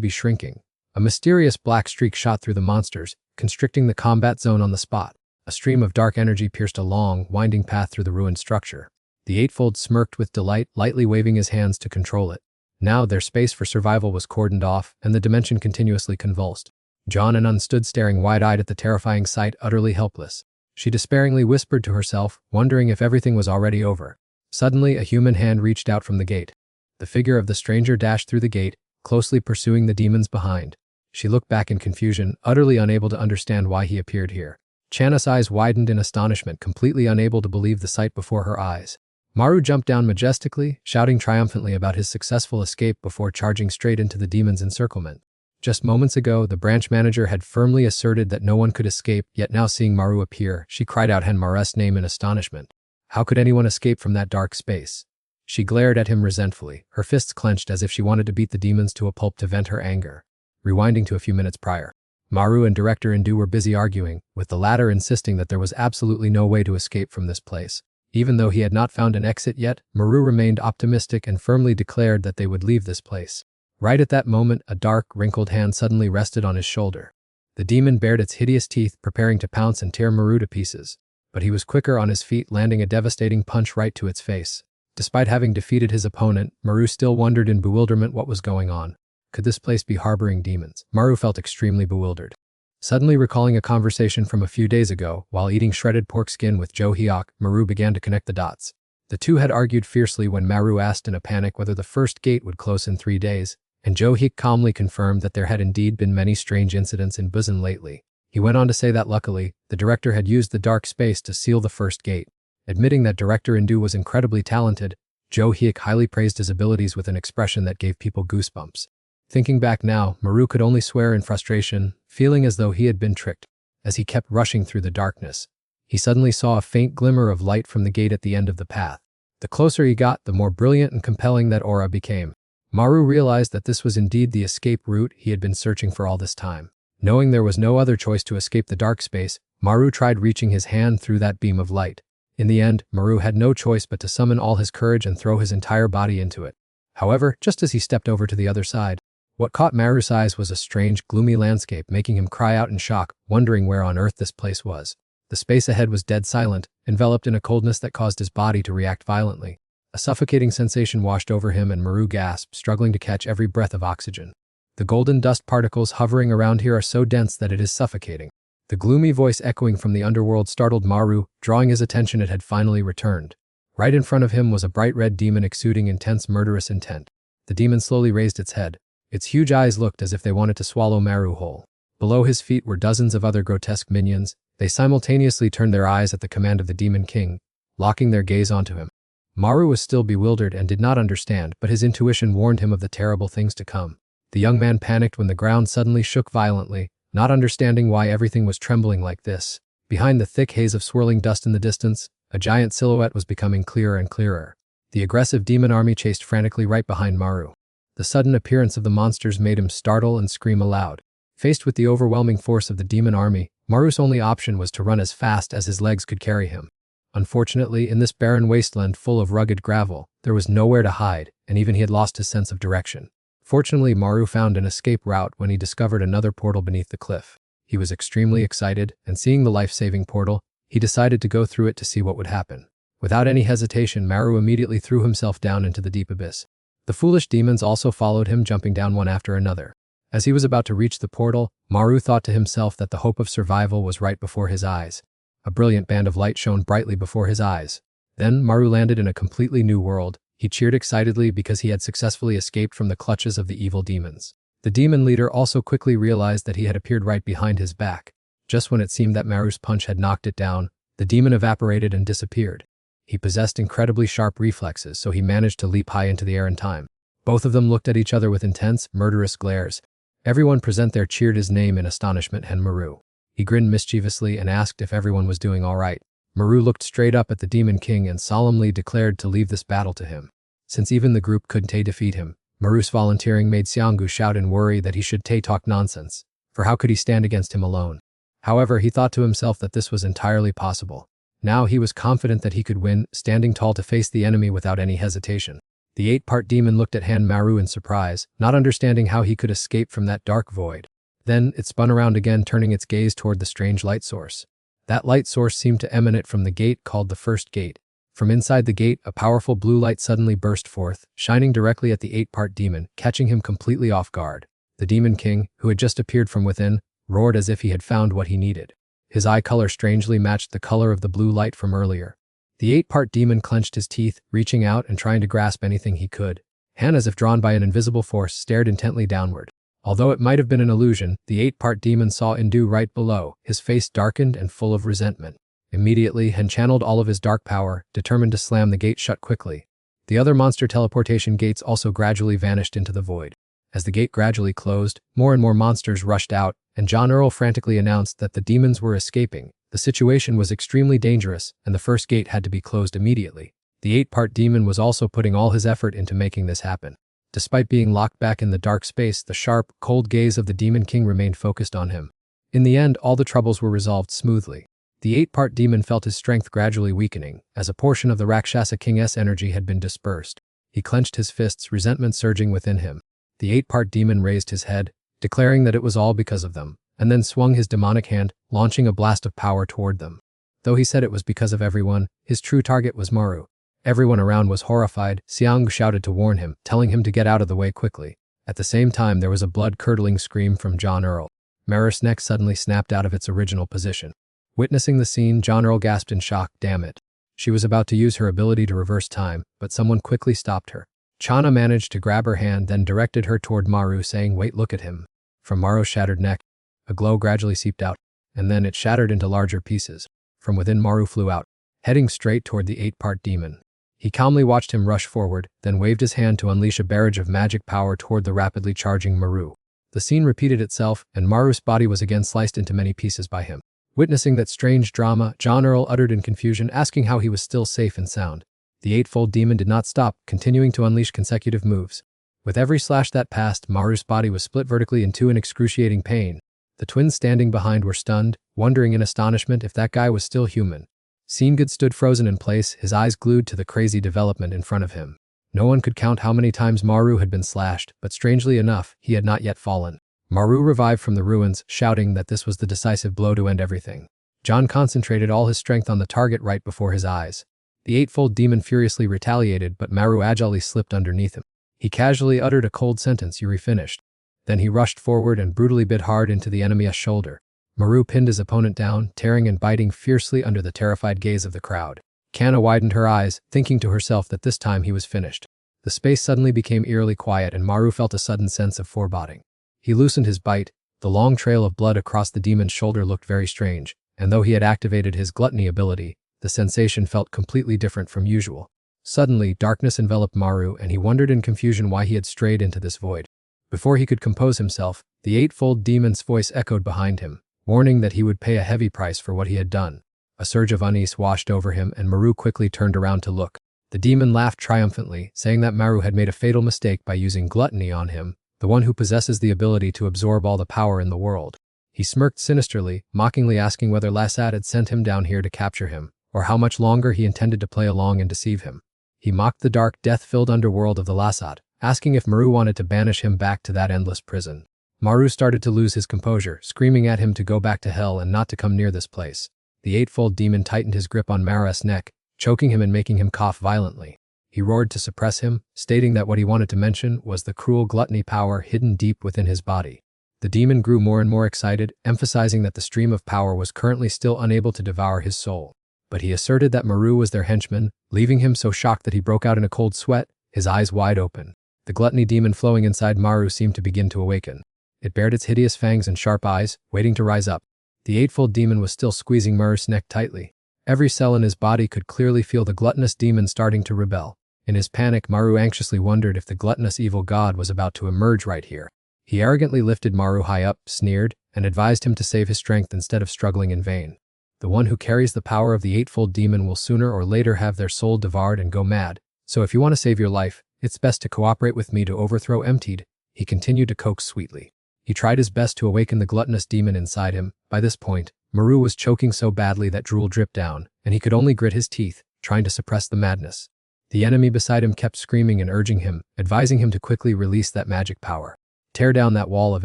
be shrinking. A mysterious black streak shot through the monsters, constricting the combat zone on the spot. A stream of dark energy pierced a long, winding path through the ruined structure. The Eightfold smirked with delight, lightly waving his hands to control it. Now their space for survival was cordoned off, and the dimension continuously convulsed. John and Un stood staring wide-eyed at the terrifying sight, utterly helpless. She despairingly whispered to herself, wondering if everything was already over. Suddenly, a human hand reached out from the gate. The figure of the stranger dashed through the gate, closely pursuing the demons behind. She looked back in confusion, utterly unable to understand why he appeared here. Channa's eyes widened in astonishment, completely unable to believe the sight before her eyes. Maru jumped down majestically, shouting triumphantly about his successful escape before charging straight into the demon's encirclement. Just moments ago, the branch manager had firmly asserted that no one could escape, yet now seeing Maru appear, she cried out Henmare's name in astonishment. How could anyone escape from that dark space? She glared at him resentfully, her fists clenched as if she wanted to beat the demons to a pulp to vent her anger. Rewinding to a few minutes prior, Maru and Director Indu were busy arguing, with the latter insisting that there was absolutely no way to escape from this place. Even though he had not found an exit yet, Maru remained optimistic and firmly declared that they would leave this place. Right at that moment, a dark, wrinkled hand suddenly rested on his shoulder. The demon bared its hideous teeth, preparing to pounce and tear Maru to pieces. But he was quicker on his feet, landing a devastating punch right to its face. Despite having defeated his opponent, Maru still wondered in bewilderment what was going on. Could this place be harboring demons? Maru felt extremely bewildered. Suddenly recalling a conversation from a few days ago, while eating shredded pork skin with Jo Hyuk, Maru began to connect the dots. The two had argued fiercely when Maru asked in a panic whether the first gate would close in 3 days, and Jo Hyuk calmly confirmed that there had indeed been many strange incidents in Bun lately. He went on to say that luckily, the director had used the dark space to seal the first gate. Admitting that Director Indu was incredibly talented, Jo Hyuk highly praised his abilities with an expression that gave people goosebumps. Thinking back now, Maru could only swear in frustration, feeling as though he had been tricked. As he kept rushing through the darkness, he suddenly saw a faint glimmer of light from the gate at the end of the path. The closer he got, the more brilliant and compelling that aura became. Maru realized that this was indeed the escape route he had been searching for all this time. Knowing there was no other choice to escape the dark space, Maru tried reaching his hand through that beam of light. In the end, Maru had no choice but to summon all his courage and throw his entire body into it. However, just as he stepped over to the other side, what caught Maru's eyes was a strange, gloomy landscape, making him cry out in shock, wondering where on earth this place was. The space ahead was dead silent, enveloped in a coldness that caused his body to react violently. A suffocating sensation washed over him and Maru gasped, struggling to catch every breath of oxygen. The golden dust particles hovering around here are so dense that it is suffocating. The gloomy voice echoing from the underworld startled Maru, drawing his attention. It had finally returned. Right in front of him was a bright red demon exuding intense murderous intent. The demon slowly raised its head. Its huge eyes looked as if they wanted to swallow Maru whole. Below his feet were dozens of other grotesque minions. They simultaneously turned their eyes at the command of the Demon King, locking their gaze onto him. Maru was still bewildered and did not understand, but his intuition warned him of the terrible things to come. The young man panicked when the ground suddenly shook violently, not understanding why everything was trembling like this. Behind the thick haze of swirling dust in the distance, a giant silhouette was becoming clearer and clearer. The aggressive demon army chased frantically right behind Maru. The sudden appearance of the monsters made him startle and scream aloud. Faced with the overwhelming force of the demon army, Maru's only option was to run as fast as his legs could carry him. Unfortunately, in this barren wasteland full of rugged gravel, there was nowhere to hide, and even he had lost his sense of direction. Fortunately, Maru found an escape route when he discovered another portal beneath the cliff. He was extremely excited, and seeing the life-saving portal, he decided to go through it to see what would happen. Without any hesitation, Maru immediately threw himself down into the deep abyss. The foolish demons also followed him, jumping down one after another. As he was about to reach the portal, Maru thought to himself that the hope of survival was right before his eyes. A brilliant band of light shone brightly before his eyes. Then Maru landed in a completely new world. He cheered excitedly because he had successfully escaped from the clutches of the evil demons. The demon leader also quickly realized that he had appeared right behind his back. Just when it seemed that Maru's punch had knocked it down, the demon evaporated and disappeared. He possessed incredibly sharp reflexes, so he managed to leap high into the air in time. Both of them looked at each other with intense, murderous glares. Everyone present there cheered his name in astonishment and Maru. He grinned mischievously and asked if everyone was doing all right. Maru looked straight up at the Demon King and solemnly declared to leave this battle to him. Since even the group couldn't defeat him, Maru's volunteering made Xianggu shout in worry that he should talk nonsense, for how could he stand against him alone? However, he thought to himself that this was entirely possible. Now he was confident that he could win, standing tall to face the enemy without any hesitation. The 8-part demon looked at Han Maru in surprise, not understanding how he could escape from that dark void. Then it spun around again, turning its gaze toward the strange light source. That light source seemed to emanate from the gate called the First Gate. From inside the gate, a powerful blue light suddenly burst forth, shining directly at the 8-part demon, catching him completely off guard. The Demon King, who had just appeared from within, roared as if he had found what he needed. His eye color strangely matched the color of the blue light from earlier. The 8-part demon clenched his teeth, reaching out and trying to grasp anything he could. Han, as if drawn by an invisible force, stared intently downward. Although it might have been an illusion, the 8-part demon saw Indu right below, his face darkened and full of resentment. Immediately, Han channeled all of his dark power, determined to slam the gate shut quickly. The other monster teleportation gates also gradually vanished into the void. As the gate gradually closed, more and more monsters rushed out, and John Earl frantically announced that the demons were escaping. The situation was extremely dangerous, and the first gate had to be closed immediately. The 8-part demon was also putting all his effort into making this happen. Despite being locked back in the dark space, the sharp, cold gaze of the Demon King remained focused on him. In the end, all the troubles were resolved smoothly. The 8-part demon felt his strength gradually weakening, as a portion of the Rakshasa King's energy had been dispersed. He clenched his fists, resentment surging within him. The 8-part demon raised his head, declaring that it was all because of them, and then swung his demonic hand, launching a blast of power toward them. Though he said it was because of everyone, his true target was Maru. Everyone around was horrified. Xiang shouted to warn him, telling him to get out of the way quickly. At the same time, there was a blood-curdling scream from John Earl. Maru's neck suddenly snapped out of its original position. Witnessing the scene, John Earl gasped in shock. Damn it. She was about to use her ability to reverse time, but someone quickly stopped her. Chana managed to grab her hand, then directed her toward Maru, saying, "Wait, look at him." From Maru's shattered neck, a glow gradually seeped out, and then it shattered into larger pieces. From within, Maru flew out, heading straight toward the 8-part demon. He calmly watched him rush forward, then waved his hand to unleash a barrage of magic power toward the rapidly charging Maru. The scene repeated itself, and Maru's body was again sliced into many pieces by him. Witnessing that strange drama, John Earl uttered in confusion, asking how he was still safe and sound. The 8-fold demon did not stop, continuing to unleash consecutive moves. With every slash that passed, Maru's body was split vertically in two in excruciating pain. The twins standing behind were stunned, wondering in astonishment if that guy was still human. Seengud stood frozen in place, his eyes glued to the crazy development in front of him. No one could count how many times Maru had been slashed, but strangely enough, he had not yet fallen. Maru revived from the ruins, shouting that this was the decisive blow to end everything. John concentrated all his strength on the target right before his eyes. The 8-fold demon furiously retaliated, but Maru agilely slipped underneath him. He casually uttered a cold sentence, "Yuri finished." Then he rushed forward and brutally bit hard into the enemy's shoulder. Maru pinned his opponent down, tearing and biting fiercely under the terrified gaze of the crowd. Kanna widened her eyes, thinking to herself that this time he was finished. The space suddenly became eerily quiet, and Maru felt a sudden sense of foreboding. He loosened his bite. The long trail of blood across the demon's shoulder looked very strange, and though he had activated his gluttony ability, the sensation felt completely different from usual. Suddenly, darkness enveloped Maru, and he wondered in confusion why he had strayed into this void. Before he could compose himself, the 8-fold demon's voice echoed behind him, warning that he would pay a heavy price for what he had done. A surge of unease washed over him, and Maru quickly turned around to look. The demon laughed triumphantly, saying that Maru had made a fatal mistake by using gluttony on him, the one who possesses the ability to absorb all the power in the world. He smirked sinisterly, mockingly asking whether Lasat had sent him down here to capture him, or how much longer he intended to play along and deceive him. He mocked the dark, death-filled underworld of the Lasat, asking if Maru wanted to banish him back to that endless prison. Maru started to lose his composure, screaming at him to go back to hell and not to come near this place. The eightfold demon tightened his grip on Maru's neck, choking him and making him cough violently. He roared to suppress him, stating that what he wanted to mention was the cruel gluttony power hidden deep within his body. The demon grew more and more excited, emphasizing that the stream of power was currently still unable to devour his soul. But he asserted that Maru was their henchman, leaving him so shocked that he broke out in a cold sweat, his eyes wide open. The gluttony demon flowing inside Maru seemed to begin to awaken. It bared its hideous fangs and sharp eyes, waiting to rise up. The eightfold demon was still squeezing Maru's neck tightly. Every cell in his body could clearly feel the gluttonous demon starting to rebel. In his panic, Maru anxiously wondered if the gluttonous evil god was about to emerge right here. He arrogantly lifted Maru high up, sneered, and advised him to save his strength instead of struggling in vain. The one who carries the power of the eightfold demon will sooner or later have their soul devoured and go mad, so if you want to save your life, it's best to cooperate with me to overthrow Emptied, he continued to coax sweetly. He tried his best to awaken the gluttonous demon inside him. By this point, Maru was choking so badly that drool dripped down, and he could only grit his teeth, trying to suppress the madness. The enemy beside him kept screaming and urging him, advising him to quickly release that magic power. Tear down that wall of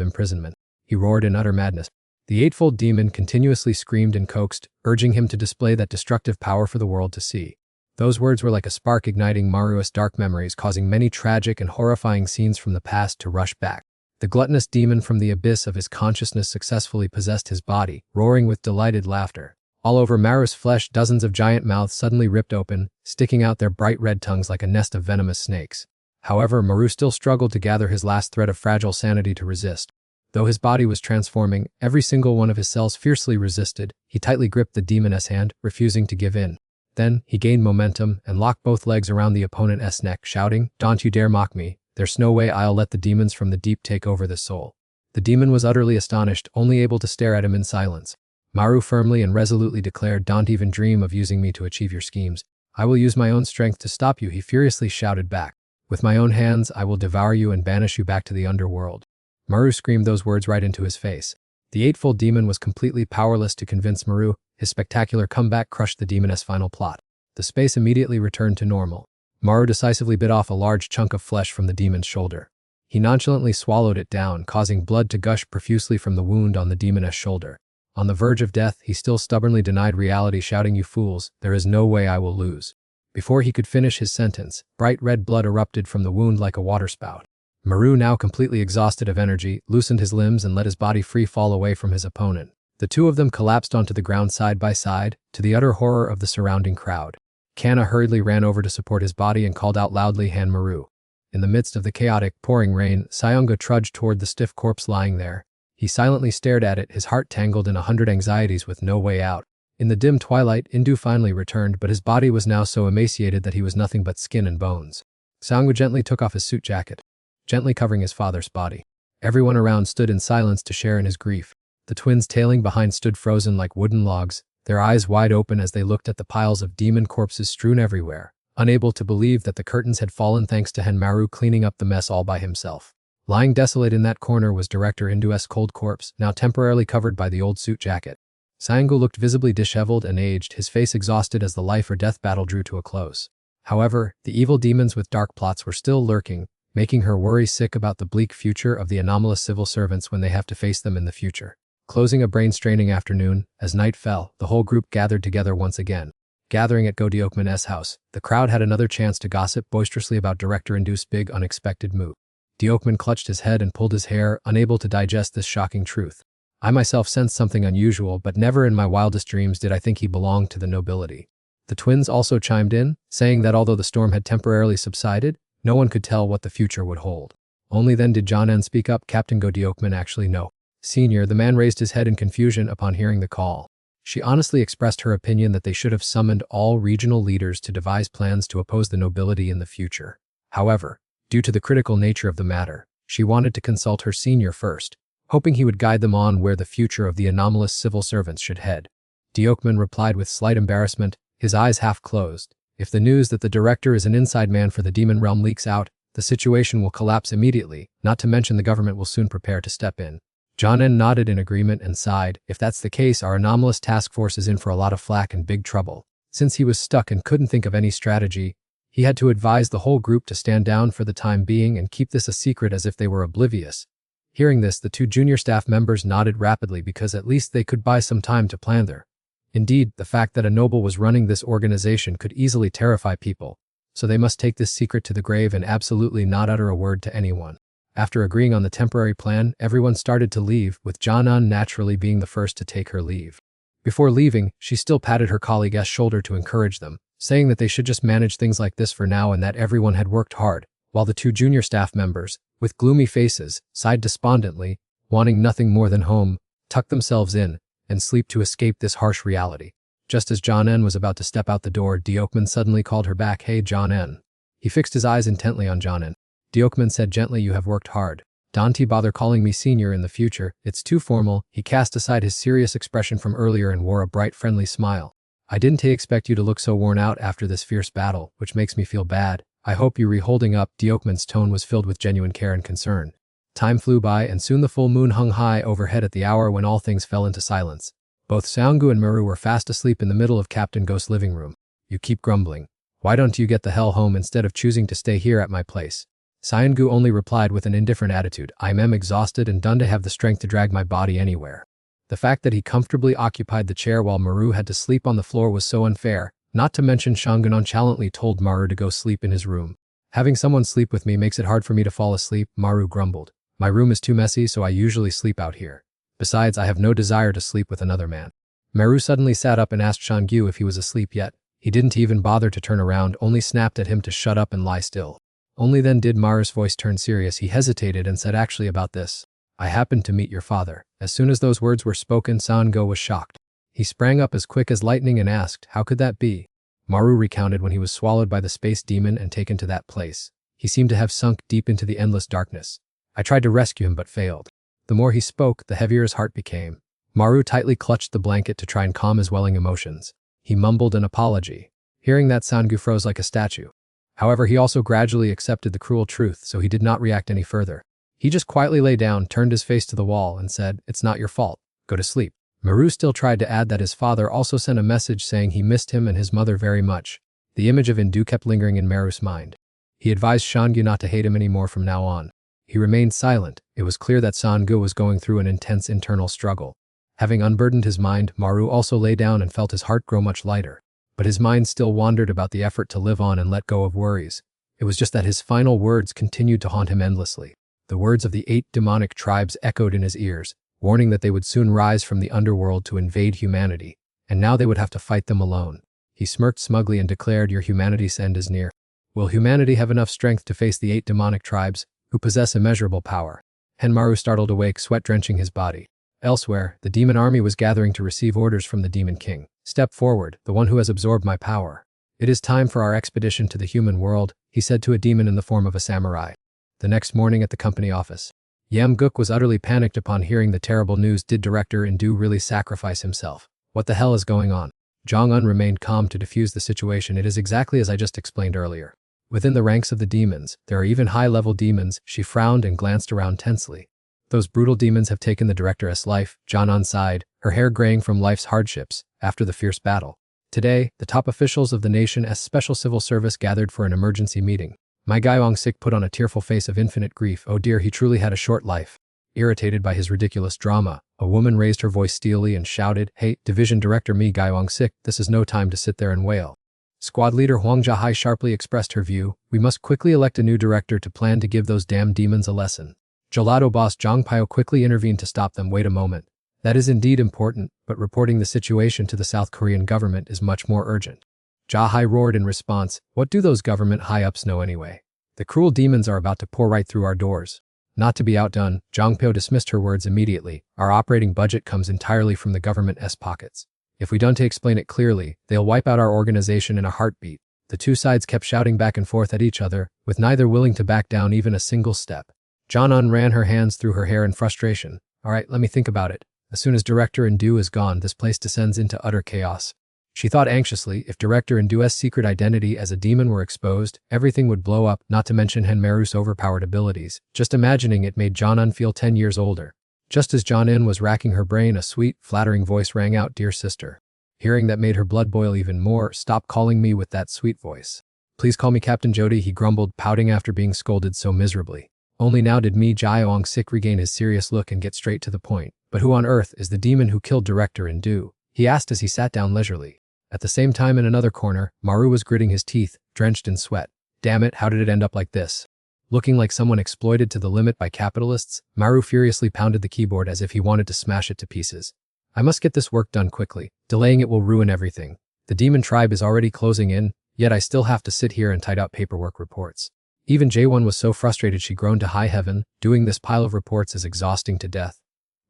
imprisonment, he roared in utter madness. The eightfold demon continuously screamed and coaxed, urging him to display that destructive power for the world to see. Those words were like a spark igniting Maru's dark memories, causing many tragic and horrifying scenes from the past to rush back. The gluttonous demon from the abyss of his consciousness successfully possessed his body, roaring with delighted laughter. All over Maru's flesh, dozens of giant mouths suddenly ripped open, sticking out their bright red tongues like a nest of venomous snakes. However, Maru still struggled to gather his last thread of fragile sanity to resist. Though his body was transforming, every single one of his cells fiercely resisted. He tightly gripped the demon's hand, refusing to give in. Then, he gained momentum and locked both legs around the opponent's neck, shouting, "Don't you dare mock me. There's no way I'll let the demons from the deep take over this soul." The demon was utterly astonished, only able to stare at him in silence. Maru firmly and resolutely declared, "Don't even dream of using me to achieve your schemes. I will use my own strength to stop you," he furiously shouted back. "With my own hands, I will devour you and banish you back to the underworld." Maru screamed those words right into his face. The eightfold demon was completely powerless to convince Maru. His spectacular comeback crushed the demon's final plot. The space immediately returned to normal. Maru decisively bit off a large chunk of flesh from the demon's shoulder. He nonchalantly swallowed it down, causing blood to gush profusely from the wound on the demon's shoulder. On the verge of death, he still stubbornly denied reality, shouting, "You fools, there is no way I will lose." Before he could finish his sentence, bright red blood erupted from the wound like a waterspout. Maru, now completely exhausted of energy, loosened his limbs and let his body free fall away from his opponent. The two of them collapsed onto the ground side by side, to the utter horror of the surrounding crowd. Kana hurriedly ran over to support his body and called out loudly, "Han Maru." In the midst of the chaotic, pouring rain, Sayonga trudged toward the stiff corpse lying there. He silently stared at it, his heart tangled in 100 anxieties with no way out. In the dim twilight, Indu finally returned, but his body was now so emaciated that he was nothing but skin and bones. Sayonga gently took off his suit jacket, gently covering his father's body. Everyone around stood in silence to share in his grief. The twins tailing behind stood frozen like wooden logs, their eyes wide open as they looked at the piles of demon corpses strewn everywhere, unable to believe that the curtains had fallen thanks to Maru cleaning up the mess all by himself. Lying desolate in that corner was Director Indu's cold corpse, now temporarily covered by the old suit jacket. Sayonga looked visibly disheveled and aged, his face exhausted as the life or death battle drew to a close. However, the evil demons with dark plots were still lurking, making her worry sick about the bleak future of the anomalous civil servants when they have to face them in the future. Closing a brain-straining afternoon, as night fell, the whole group gathered together once again. Gathering at Deokman's house, the crowd had another chance to gossip boisterously about Director Indu's big unexpected move. Deokman clutched his head and pulled his hair, unable to digest this shocking truth. "I myself sensed something unusual, but never in my wildest dreams did I think he belonged to the nobility." The twins also chimed in, saying that although the storm had temporarily subsided, no one could tell what the future would hold. Only then did John speak up. "Captain Deokman actually know. Senior," the man raised his head in confusion upon hearing the call. She honestly expressed her opinion that they should have summoned all regional leaders to devise plans to oppose the nobility in the future. However, due to the critical nature of the matter, she wanted to consult her senior first, hoping he would guide them on where the future of the anomalous civil servants should head. Deokman replied with slight embarrassment, his eyes half closed. "If the news that the director is an inside man for the demon realm leaks out, the situation will collapse immediately, not to mention the government will soon prepare to step in." John nodded in agreement and sighed. "If that's the case, our anomalous task force is in for a lot of flack and big trouble." Since he was stuck and couldn't think of any strategy, He had to advise the whole group to stand down for the time being and keep this a secret as if they were oblivious. Hearing this, the 2 junior staff members nodded rapidly because at least they could buy some time to plan their. Indeed, the fact that a noble was running this organization could easily terrify people, so they must take this secret to the grave and absolutely not utter a word to anyone. After agreeing on the temporary plan, everyone started to leave, with Janan naturally being the first to take her leave. Before leaving, she still patted her colleague's shoulder to encourage them, saying that they should just manage things like this for now and that everyone had worked hard, while the 2 junior staff members, with gloomy faces, sighed despondently, wanting nothing more than home, tucked themselves in, and sleep to escape this harsh reality. Just as John-en was about to step out the door, Deokman suddenly called her back. "Hey, John-en." He fixed his eyes intently on John-en. Deokman said gently, "You have worked hard. Don't bother calling me senior in the future, it's too formal." He cast aside his serious expression from earlier and wore a bright friendly smile. "I didn't expect you to look so worn out after this fierce battle, which makes me feel bad. I hope you're holding up." Deokman's tone was filled with genuine care and concern. Time flew by and soon the full moon hung high overhead at the hour when all things fell into silence. Both Seonggu and Maru were fast asleep in the middle of Captain Ghost's living room. "You keep grumbling. Why don't you get the hell home instead of choosing to stay here at my place?" Seonggu only replied with an indifferent attitude. "I'm exhausted and done to have the strength to drag my body anywhere." The fact that he comfortably occupied the chair while Maru had to sleep on the floor was so unfair, not to mention Seonggu nonchalantly told Maru to go sleep in his room. "Having someone sleep with me makes it hard for me to fall asleep," Maru grumbled. "My room is too messy, so I usually sleep out here. Besides, I have no desire to sleep with another man." Maru suddenly sat up and asked Seonggu if he was asleep yet. He didn't even bother to turn around, only snapped at him to shut up and lie still. Only then did Maru's voice turn serious. He hesitated and said, "Actually about this. I happened to meet your father." As soon as those words were spoken, Seonggu was shocked. He sprang up as quick as lightning and asked, "How could that be?" Maru recounted when he was swallowed by the space demon and taken to that place. He seemed to have sunk deep into the endless darkness. "I tried to rescue him but failed." The more he spoke, the heavier his heart became. Maru tightly clutched the blanket to try and calm his welling emotions. He mumbled an apology. Hearing that, Seonggu froze like a statue. However, he also gradually accepted the cruel truth, so he did not react any further. He just quietly lay down, turned his face to the wall, and said, "It's not your fault. Go to sleep." Maru still tried to add that his father also sent a message saying he missed him and his mother very much. The image of Indu kept lingering in Maru's mind. He advised Seonggu not to hate him anymore from now on. He remained silent. It was clear that Seonggu was going through an intense internal struggle. Having unburdened his mind, Maru also lay down and felt his heart grow much lighter. But his mind still wandered about the effort to live on and let go of worries. It was just that his final words continued to haunt him endlessly. The words of the 8 demonic tribes echoed in his ears, warning that they would soon rise from the underworld to invade humanity, and now they would have to fight them alone. He smirked smugly and declared, "Your humanity's end is near." Will humanity have enough strength to face the 8 demonic tribes, who possess immeasurable power? Maru startled awake, sweat drenching his body. Elsewhere, the demon army was gathering to receive orders from the demon king. "Step forward, the one who has absorbed my power. It is time for our expedition to the human world," he said to a demon in the form of a samurai. The next morning at the company office, Yam-guk was utterly panicked upon hearing the terrible news. Did Director Indu really sacrifice himself? What the hell is going on? Jong-un remained calm to defuse the situation. "It is exactly as I just explained earlier. Within the ranks of the demons, there are even high-level demons." She frowned and glanced around tensely. "Those brutal demons have taken the director's life." Jong-un sighed, her hair graying from life's hardships after the fierce battle. Today, the top officials of the nation's special civil service gathered for an emergency meeting. My Gyeong-sik put on a tearful face of infinite grief. "Oh dear, he truly had a short life." Irritated by his ridiculous drama, a woman raised her voice steelily and shouted, "Hey, Division Director Mi Gyeong-sik, this is no time to sit there and wail." Squad leader Hwang Ja-hai sharply expressed her view, "We must quickly elect a new director to plan to give those damn demons a lesson." Gelato boss Jong Pyo quickly intervened to stop them. "Wait a moment. That is indeed important, but reporting the situation to the South Korean government is much more urgent." Ja-hai roared in response, "What do those government high-ups know anyway? The cruel demons are about to pour right through our doors." Not to be outdone, Jong Pyo dismissed her words immediately. "Our operating budget comes entirely from the government's pockets. If we don't explain it clearly, they'll wipe out our organization in a heartbeat." The two sides kept shouting back and forth at each other, with neither willing to back down even a single step. Jong-un ran her hands through her hair in frustration. "All right, let me think about it. As soon as Director Indu is gone, this place descends into utter chaos." She thought anxiously, if Director Indu's secret identity as a demon were exposed, everything would blow up, not to mention Henmaru's overpowered abilities. Just imagining it made Jong-un feel 10 years older. Just as Jong-un was racking her brain, a sweet, flattering voice rang out, "Dear sister." Hearing that made her blood boil even more. "Stop calling me with that sweet voice. Please call me Captain Jody, he grumbled, pouting after being scolded so miserably. Only now did Mi Jiaong Sik regain his serious look and get straight to the point. But who on earth is the demon who killed Director Indu? He asked as he sat down leisurely. At the same time, in another corner, Maru was gritting his teeth, drenched in sweat. Damn it, how did it end up like this? Looking like someone exploited to the limit by capitalists, Maru furiously pounded the keyboard as if he wanted to smash it to pieces. I must get this work done quickly. Delaying it will ruin everything. The demon tribe is already closing in, yet I still have to sit here and type out paperwork reports. Even J1 was so frustrated she groaned to high heaven. Doing this pile of reports is exhausting to death.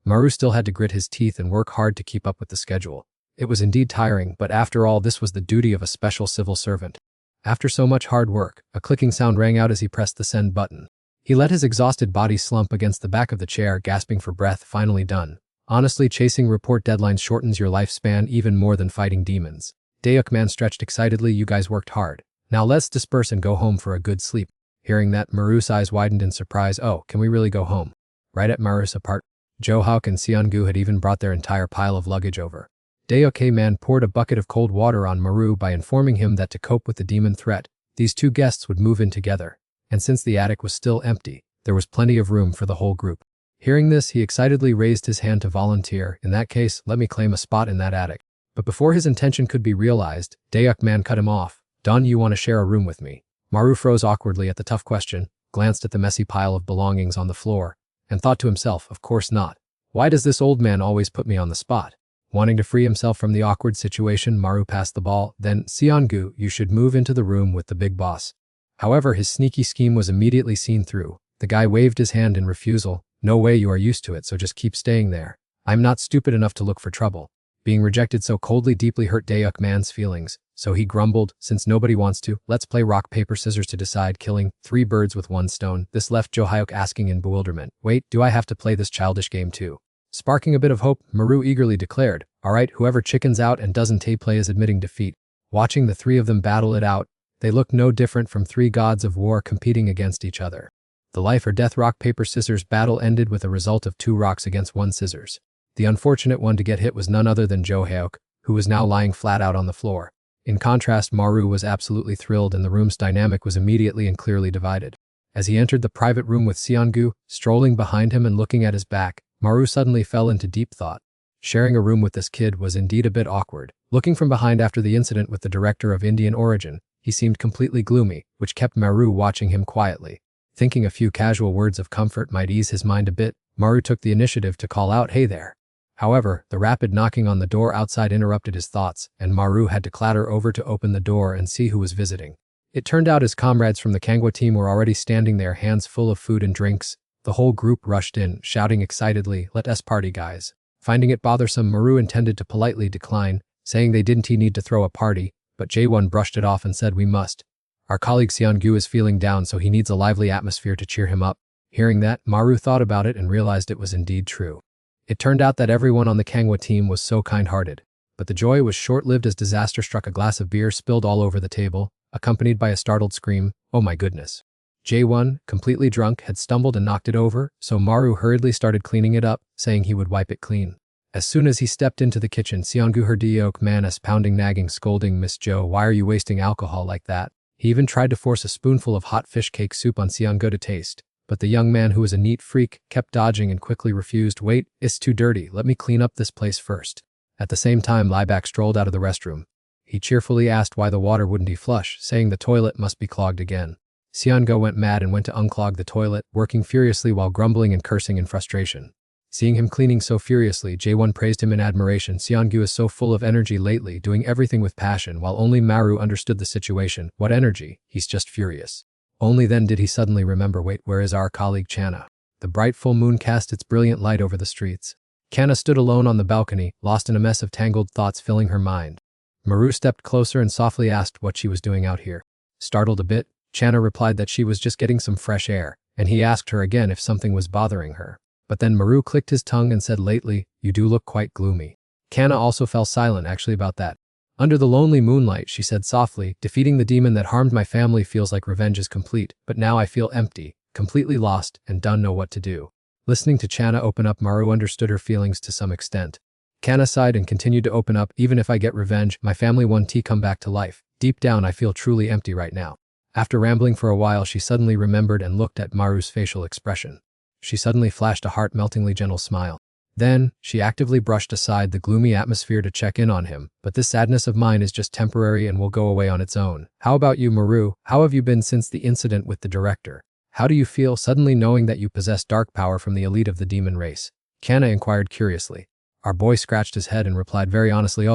Maru still had to grit his teeth and work hard to keep up with the schedule. It was indeed tiring, but after all, this was the duty of a special civil servant. After so much hard work, a clicking sound rang out as he pressed the send button. He let his exhausted body slump against the back of the chair, gasping for breath. Finally done. Honestly, chasing report deadlines shortens your lifespan even more than fighting demons. Daeuk Man stretched excitedly. You guys worked hard. Now let's disperse and go home for a good sleep. Hearing that, Maru's eyes widened in surprise. Oh, can we really go home? Right at Maru's apart. Jo Hauk and Seongu had even brought their entire pile of luggage over. Daeuk Man poured a bucket of cold water on Maru by informing him that to cope with the demon threat, these two guests would move in together. And since the attic was still empty, there was plenty of room for the whole group. Hearing this, he excitedly raised his hand to volunteer. In that case, let me claim a spot in that attic. But before his intention could be realized, Daeuk Man cut him off. Don, you want to share a room with me? Maru froze awkwardly at the tough question, glanced at the messy pile of belongings on the floor, and thought to himself, of course not. Why does this old man always put me on the spot? Wanting to free himself from the awkward situation, Maru passed the ball. Then, Seongu, you should move into the room with the big boss. However, his sneaky scheme was immediately seen through. The guy waved his hand in refusal. No way, you are used to it, so just keep staying there. I'm not stupid enough to look for trouble. Being rejected so coldly deeply hurt Daeuk Man's feelings, so he grumbled, since nobody wants to, let's play rock, paper, scissors to decide, killing 3 birds with 1 stone. This left Jo Hyuk asking in bewilderment, wait, do I have to play this childish game too? Sparking a bit of hope, Maru eagerly declared, alright, whoever chickens out and doesn't play is admitting defeat. Watching the 3 of them battle it out, they looked no different from 3 gods of war competing against each other. The life or death rock, paper, scissors battle ended with a result of 2 rocks against 1 scissors. The unfortunate one to get hit was none other than Jo Hyuk, who was now lying flat out on the floor. In contrast, Maru was absolutely thrilled, and the room's dynamic was immediately and clearly divided. As he entered the private room with Seongu, strolling behind him and looking at his back, Maru suddenly fell into deep thought. Sharing a room with this kid was indeed a bit awkward. Looking from behind after the incident with the director of Indian origin, he seemed completely gloomy, which kept Maru watching him quietly. Thinking a few casual words of comfort might ease his mind a bit, Maru took the initiative to call out, hey there. However, the rapid knocking on the door outside interrupted his thoughts, and Maru had to clatter over to open the door and see who was visiting. It turned out his comrades from the Kangwa team were already standing there, hands full of food and drinks. The whole group rushed in, shouting excitedly, let us party, guys. Finding it bothersome, Maru intended to politely decline, saying they didn't need to throw a party, but J1 brushed it off and said, we must. Our colleague Seongu is feeling down, so he needs a lively atmosphere to cheer him up. Hearing that, Maru thought about it and realized it was indeed true. It turned out that everyone on the Kangwa team was so kind-hearted, but the joy was short-lived as disaster struck. A glass of beer spilled all over the table, accompanied by a startled scream, oh my goodness. J1, completely drunk, had stumbled and knocked it over, so Maru hurriedly started cleaning it up, saying he would wipe it clean. As soon as he stepped into the kitchen, Seongu heard Daeuk Man pounding, nagging, scolding, Miss Jo, why are you wasting alcohol like that? He even tried to force a spoonful of hot fish cake soup on Seongu to taste. But the young man, who was a neat freak, kept dodging and quickly refused. Wait, it's too dirty, let me clean up this place first. At the same time, Lieback strolled out of the restroom. He cheerfully asked why the water wouldn't deflush, saying the toilet must be clogged again. Seongu went mad and went to unclog the toilet, working furiously while grumbling and cursing in frustration. Seeing him cleaning so furiously, J1 praised him in admiration. Seongu is so full of energy lately, doing everything with passion, while only Maru understood the situation. What energy? He's just furious. Only then did he suddenly remember, wait, where is our colleague Channa? The bright full moon cast its brilliant light over the streets. Channa stood alone on the balcony, lost in a mess of tangled thoughts filling her mind. Maru stepped closer and softly asked what she was doing out here. Startled a bit, Channa replied that she was just getting some fresh air, and he asked her again if something was bothering her. But then Maru clicked his tongue and said, lately, you do look quite gloomy. Channa also fell silent actually about that. Under the lonely moonlight, she said softly, defeating the demon that harmed my family feels like revenge is complete, but now I feel empty, completely lost, and don't know what to do. Listening to Channa open up, Maru understood her feelings to some extent. Channa sighed and continued to open up, even if I get revenge, my family won't come back to life. Deep down I feel truly empty right now. After rambling for a while, she suddenly remembered and looked at Maru's facial expression. She suddenly flashed a heart-meltingly gentle smile. Then, she actively brushed aside the gloomy atmosphere to check in on him, but this sadness of mine is just temporary and will go away on its own. How about you, Maru? How have you been since the incident with the director? How do you feel suddenly knowing that you possess dark power from the elite of the demon race? Kana inquired curiously. Our boy scratched his head and replied very honestly,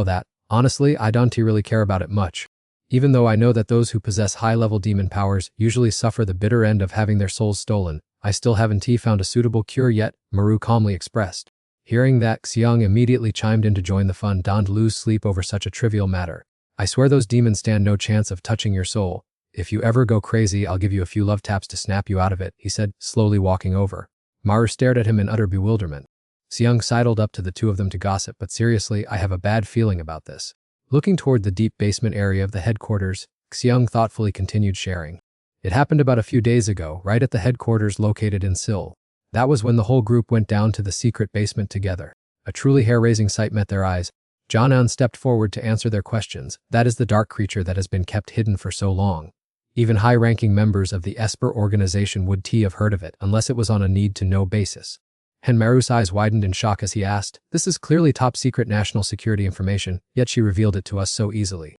honestly, I don't really care about it much. Even though I know that those who possess high-level demon powers usually suffer the bitter end of having their souls stolen, I still haven't found a suitable cure yet, Maru calmly expressed. Hearing that, Xiang immediately chimed in to join the fun. Don't lose sleep over such a trivial matter. I swear those demons stand no chance of touching your soul. If you ever go crazy, I'll give you a few love taps to snap you out of it, he said, slowly walking over. Maru stared at him in utter bewilderment. Xiang sidled up to the two of them to gossip, but seriously, I have a bad feeling about this. Looking toward the deep basement area of the headquarters, Xiang thoughtfully continued sharing. It happened about a few days ago, right at the headquarters located in Seoul. That was when the whole group went down to the secret basement together. A truly hair-raising sight met their eyes. Jianan stepped forward to answer their questions. That is the dark creature that has been kept hidden for so long. Even high-ranking members of the Esper organization would have heard of it unless it was on a need-to-know basis. Maru's eyes widened in shock as he asked, this is clearly top-secret national security information, yet she revealed it to us so easily.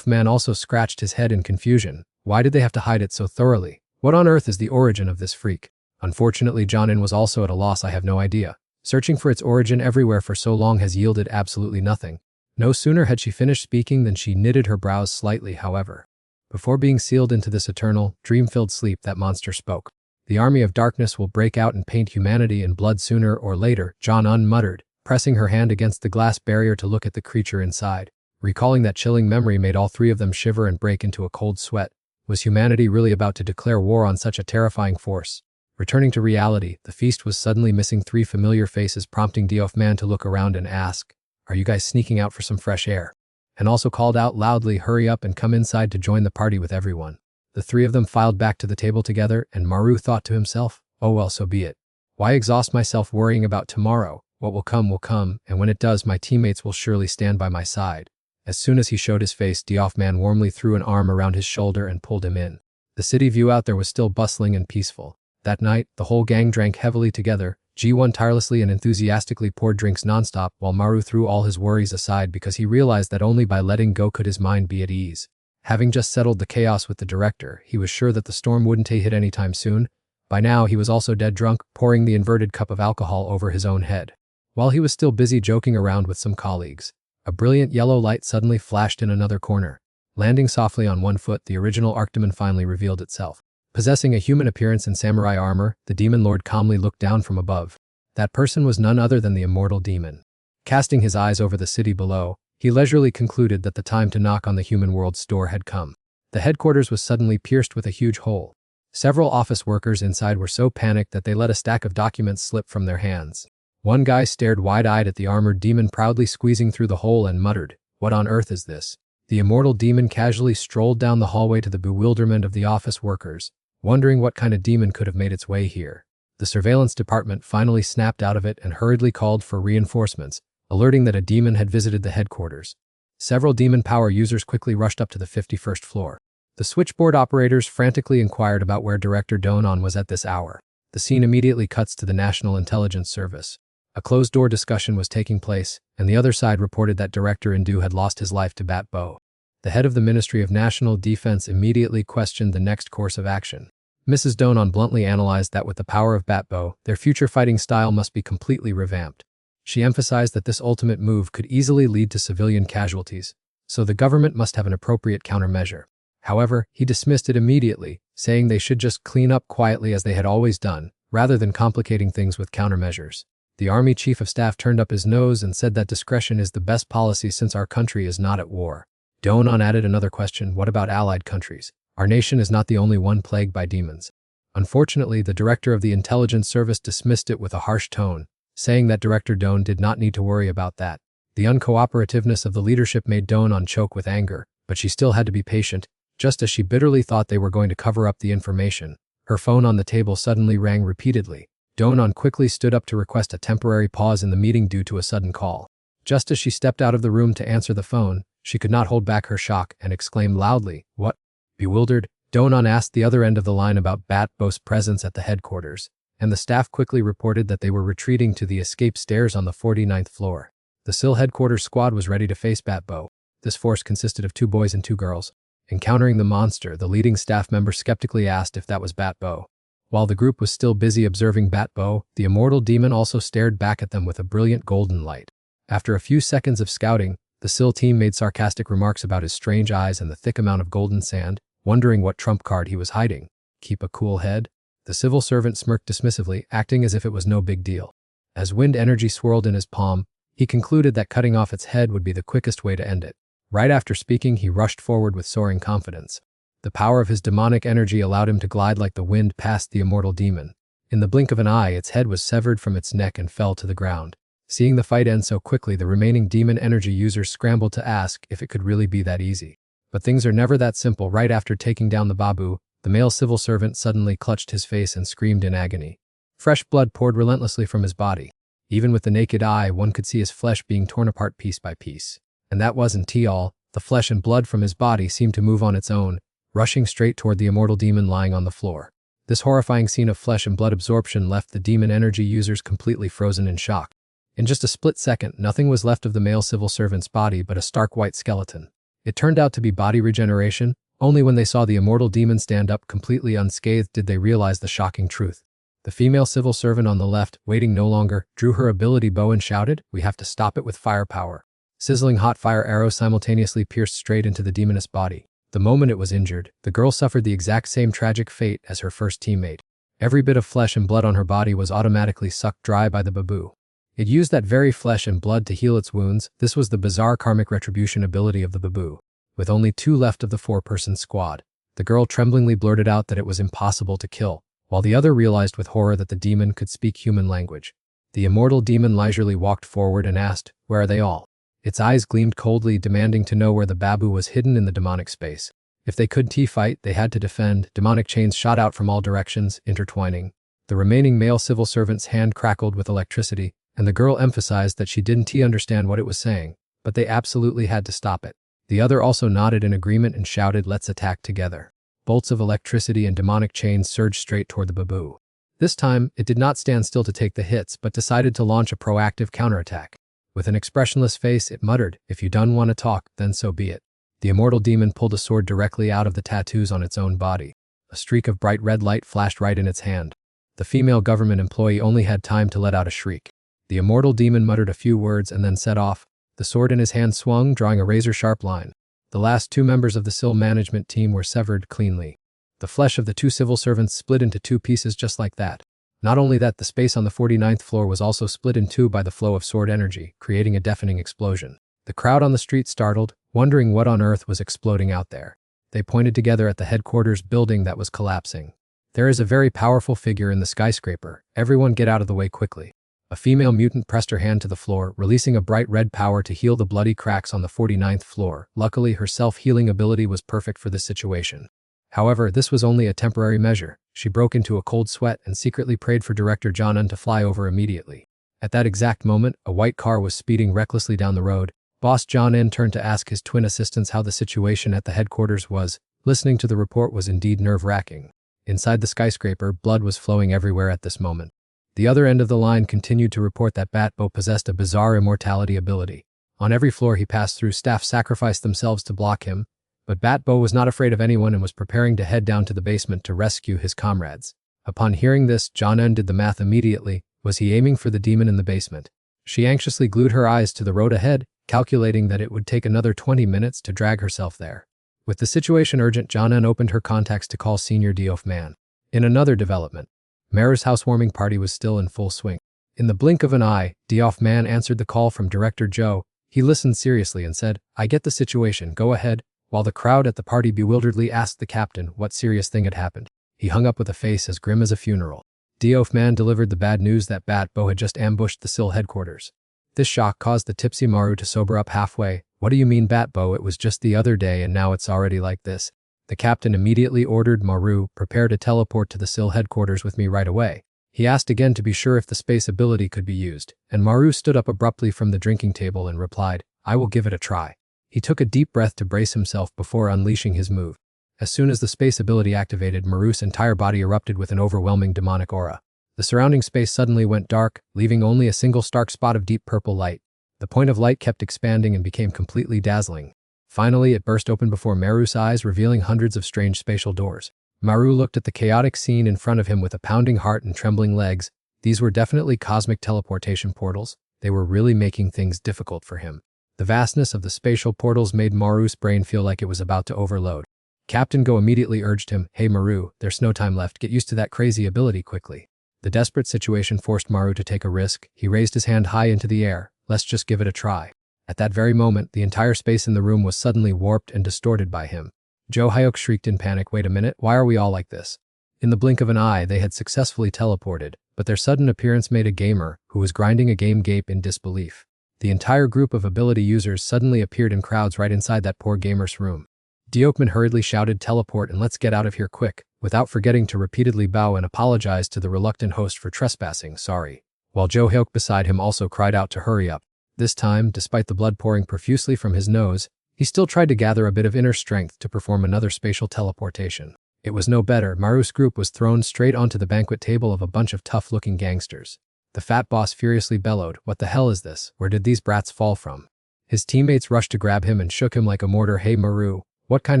Man also scratched his head in confusion. Why did they have to hide it so thoroughly? What on earth is the origin of this freak? Unfortunately, Jianan was also at a loss. I have no idea. Searching for its origin everywhere for so long has yielded absolutely nothing. No sooner had she finished speaking than she knitted her brows slightly, however. Before being sealed into this eternal, dream-filled sleep, that monster spoke. The army of darkness will break out and paint humanity in blood sooner or later, Jianan muttered, pressing her hand against the glass barrier to look at the creature inside. Recalling that chilling memory made all three of them shiver and break into a cold sweat. Was humanity really about to declare war on such a terrifying force? Returning to reality, the feast was suddenly missing three familiar faces, prompting Man to look around and ask, are you guys sneaking out for some fresh air? And also called out loudly, hurry up and come inside to join the party with everyone. The three of them filed back to the table together, and Maru thought to himself, oh well, so be it. Why exhaust myself worrying about tomorrow? What will come, and when it does, my teammates will surely stand by my side. As soon as he showed his face, Man warmly threw an arm around his shoulder and pulled him in. The city view out there was still bustling and peaceful. That night, the whole gang drank heavily together. Ji-won tirelessly and enthusiastically poured drinks nonstop, while Maru threw all his worries aside because he realized that only by letting go could his mind be at ease. Having just settled the chaos with the director, he was sure that the storm wouldn't hit anytime soon. By now, he was also dead drunk, pouring the inverted cup of alcohol over his own head. While he was still busy joking around with some colleagues, a brilliant yellow light suddenly flashed in another corner. Landing softly on one foot, the original Archdemon finally revealed itself. Possessing a human appearance and samurai armor, the demon lord calmly looked down from above. That person was none other than the immortal demon. Casting his eyes over the city below, he leisurely concluded that the time to knock on the human world's door had come. The headquarters was suddenly pierced with a huge hole. Several office workers inside were so panicked that they let a stack of documents slip from their hands. One guy stared wide-eyed at the armored demon proudly squeezing through the hole and muttered, what on earth is this? The immortal demon casually strolled down the hallway to the bewilderment of the office workers, wondering what kind of demon could have made its way here. The surveillance department finally snapped out of it and hurriedly called for reinforcements, alerting that a demon had visited the headquarters. Several demon power users quickly rushed up to the 51st floor. The switchboard operators frantically inquired about where Director Donon was at this hour. The scene immediately cuts to the National Intelligence Service. A closed-door discussion was taking place, and the other side reported that Director Indu had lost his life to Bat Bo. The head of the Ministry of National Defense immediately questioned the next course of action. Mrs. Donon bluntly analyzed that with the power of Bat Bo, their future fighting style must be completely revamped. She emphasized that this ultimate move could easily lead to civilian casualties, so the government must have an appropriate countermeasure. However, he dismissed it immediately, saying they should just clean up quietly as they had always done, rather than complicating things with countermeasures. The Army Chief of Staff turned up his nose and said that discretion is the best policy since our country is not at war. Donon added another question, what about allied countries? Our nation is not the only one plagued by demons. Unfortunately, the director of the intelligence service dismissed it with a harsh tone, saying that Director Doan did not need to worry about that. The uncooperativeness of the leadership made Donon choke with anger, but she still had to be patient, just as she bitterly thought they were going to cover up the information. Her phone on the table suddenly rang repeatedly. Donon quickly stood up to request a temporary pause in the meeting due to a sudden call. Just as she stepped out of the room to answer the phone, she could not hold back her shock and exclaimed loudly, "What?" Bewildered, Donan asked the other end of the line about Bat-Bo's presence at the headquarters, and the staff quickly reported that they were retreating to the escape stairs on the 49th floor. The SIL headquarters squad was ready to face Bat-Bo. This force consisted of 2 boys and 2 girls. Encountering the monster, the leading staff member skeptically asked if that was Bat-Bo. While the group was still busy observing Bat-Bo, the immortal demon also stared back at them with a brilliant golden light. After a few seconds of scouting, the SIL team made sarcastic remarks about his strange eyes and the thick amount of golden sand, wondering what trump card he was hiding. Keep a cool head? The civil servant smirked dismissively, acting as if it was no big deal. As wind energy swirled in his palm, he concluded that cutting off its head would be the quickest way to end it. Right after speaking, he rushed forward with soaring confidence. The power of his demonic energy allowed him to glide like the wind past the immortal demon. In the blink of an eye, its head was severed from its neck and fell to the ground. Seeing the fight end so quickly, the remaining demon energy users scrambled to ask if it could really be that easy. But things are never that simple. Right after taking down the babu, the male civil servant suddenly clutched his face and screamed in agony. Fresh blood poured relentlessly from his body. Even with the naked eye, one could see his flesh being torn apart piece by piece. And that wasn't all. The flesh and blood from his body seemed to move on its own, rushing straight toward the immortal demon lying on the floor. This horrifying scene of flesh and blood absorption left the demon energy users completely frozen in shock. In just a split second, nothing was left of the male civil servant's body but a stark white skeleton. It turned out to be body regeneration. Only when they saw the immortal demon stand up completely unscathed did they realize the shocking truth. The female civil servant on the left, waiting no longer, drew her ability bow and shouted, "We have to stop it with firepower." Sizzling hot fire arrows simultaneously pierced straight into the demoness body. The moment it was injured, the girl suffered the exact same tragic fate as her first teammate. Every bit of flesh and blood on her body was automatically sucked dry by the babu. It used that very flesh and blood to heal its wounds. This was the bizarre karmic retribution ability of the babu. With only 2 left of the 4-person squad, the girl tremblingly blurted out that it was impossible to kill, while the other realized with horror that the demon could speak human language. The immortal demon leisurely walked forward and asked, "Where are they all?" Its eyes gleamed coldly, demanding to know where the babu was hidden in the demonic space. If they couldn't fight, they had to defend. Demonic chains shot out from all directions, intertwining. The remaining male civil servant's hand crackled with electricity, and the girl emphasized that she didn't understand what it was saying, but they absolutely had to stop it. The other also nodded in agreement and shouted, "Let's attack together." Bolts of electricity and demonic chains surged straight toward the babu. This time, it did not stand still to take the hits, but decided to launch a proactive counterattack. With an expressionless face, it muttered, "If you don't want to talk, then so be it." The immortal demon pulled a sword directly out of the tattoos on its own body. A streak of bright red light flashed right in its hand. The female government employee only had time to let out a shriek. The immortal demon muttered a few words and then set off. The sword in his hand swung, drawing a razor-sharp line. The last 2 members of the SIL management team were severed cleanly. The flesh of the 2 civil servants split into 2 pieces just like that. Not only that, the space on the 49th floor was also split in 2 by the flow of sword energy, creating a deafening explosion. The crowd on the street startled, wondering what on earth was exploding out there. They pointed together at the headquarters building that was collapsing. "There is a very powerful figure in the skyscraper. Everyone get out of the way quickly." A female mutant pressed her hand to the floor, releasing a bright red power to heal the bloody cracks on the 49th floor. Luckily, her self-healing ability was perfect for this situation. However, this was only a temporary measure. She broke into a cold sweat and secretly prayed for Director John to fly over immediately. At that exact moment, a white car was speeding recklessly down the road. Boss John turned to ask his twin assistants how the situation at the headquarters was. Listening to the report was indeed nerve-wracking. Inside the skyscraper, blood was flowing everywhere at this moment. The other end of the line continued to report that Bat-Bo possessed a bizarre immortality ability. On every floor he passed through, staff sacrificed themselves to block him, but Bat-Bo was not afraid of anyone and was preparing to head down to the basement to rescue his comrades. Upon hearing this, John did the math immediately. Was he aiming for the demon in the basement? She anxiously glued her eyes to the road ahead, calculating that it would take another 20 minutes to drag herself there. With the situation urgent, John opened her contacts to call Senior Devour Man. In another development, Maru's housewarming party was still in full swing. In the blink of an eye, Devour Man answered the call from Director Joe. He listened seriously and said, "I get the situation, go ahead," while the crowd at the party bewilderedly asked the captain what serious thing had happened. He hung up with a face as grim as a funeral. Devour Man delivered the bad news that Bat-Bo had just ambushed the SIL headquarters. This shock caused the tipsy Maru to sober up halfway. "What do you mean, Bat-Bo? It was just the other day and now it's already like this." The captain immediately ordered Maru, "Prepare to teleport to the SIL headquarters with me right away." He asked again to be sure if the space ability could be used, and Maru stood up abruptly from the drinking table and replied, "I will give it a try." He took a deep breath to brace himself before unleashing his move. As soon as the space ability activated, Maru's entire body erupted with an overwhelming demonic aura. The surrounding space suddenly went dark, leaving only a single stark spot of deep purple light. The point of light kept expanding and became completely dazzling. Finally, it burst open before Maru's eyes, revealing hundreds of strange spatial doors. Maru looked at the chaotic scene in front of him with a pounding heart and trembling legs. These were definitely cosmic teleportation portals. They were really making things difficult for him. The vastness of the spatial portals made Maru's brain feel like it was about to overload. Captain Go immediately urged him, "Hey Maru, there's no time left, get used to that crazy ability quickly." The desperate situation forced Maru to take a risk. He raised his hand high into the air. "Let's just give it a try." At that very moment, the entire space in the room was suddenly warped and distorted by him. Jo Hyuk shrieked in panic, "Wait a minute, why are we all like this?" In the blink of an eye, they had successfully teleported, but their sudden appearance made a gamer, who was grinding a game, gape in disbelief. The entire group of ability users suddenly appeared in crowds right inside that poor gamer's room. Deokman hurriedly shouted, "Teleport and let's get out of here quick," without forgetting to repeatedly bow and apologize to the reluctant host for trespassing, "Sorry," while Jo Hyuk beside him also cried out to hurry up. This time, despite the blood pouring profusely from his nose, he still tried to gather a bit of inner strength to perform another spatial teleportation. It was no better. Maru's group was thrown straight onto the banquet table of a bunch of tough-looking gangsters. The fat boss furiously bellowed, "What the hell is this? Where did these brats fall from?" His teammates rushed to grab him and shook him like a mortar. "Hey Maru, what kind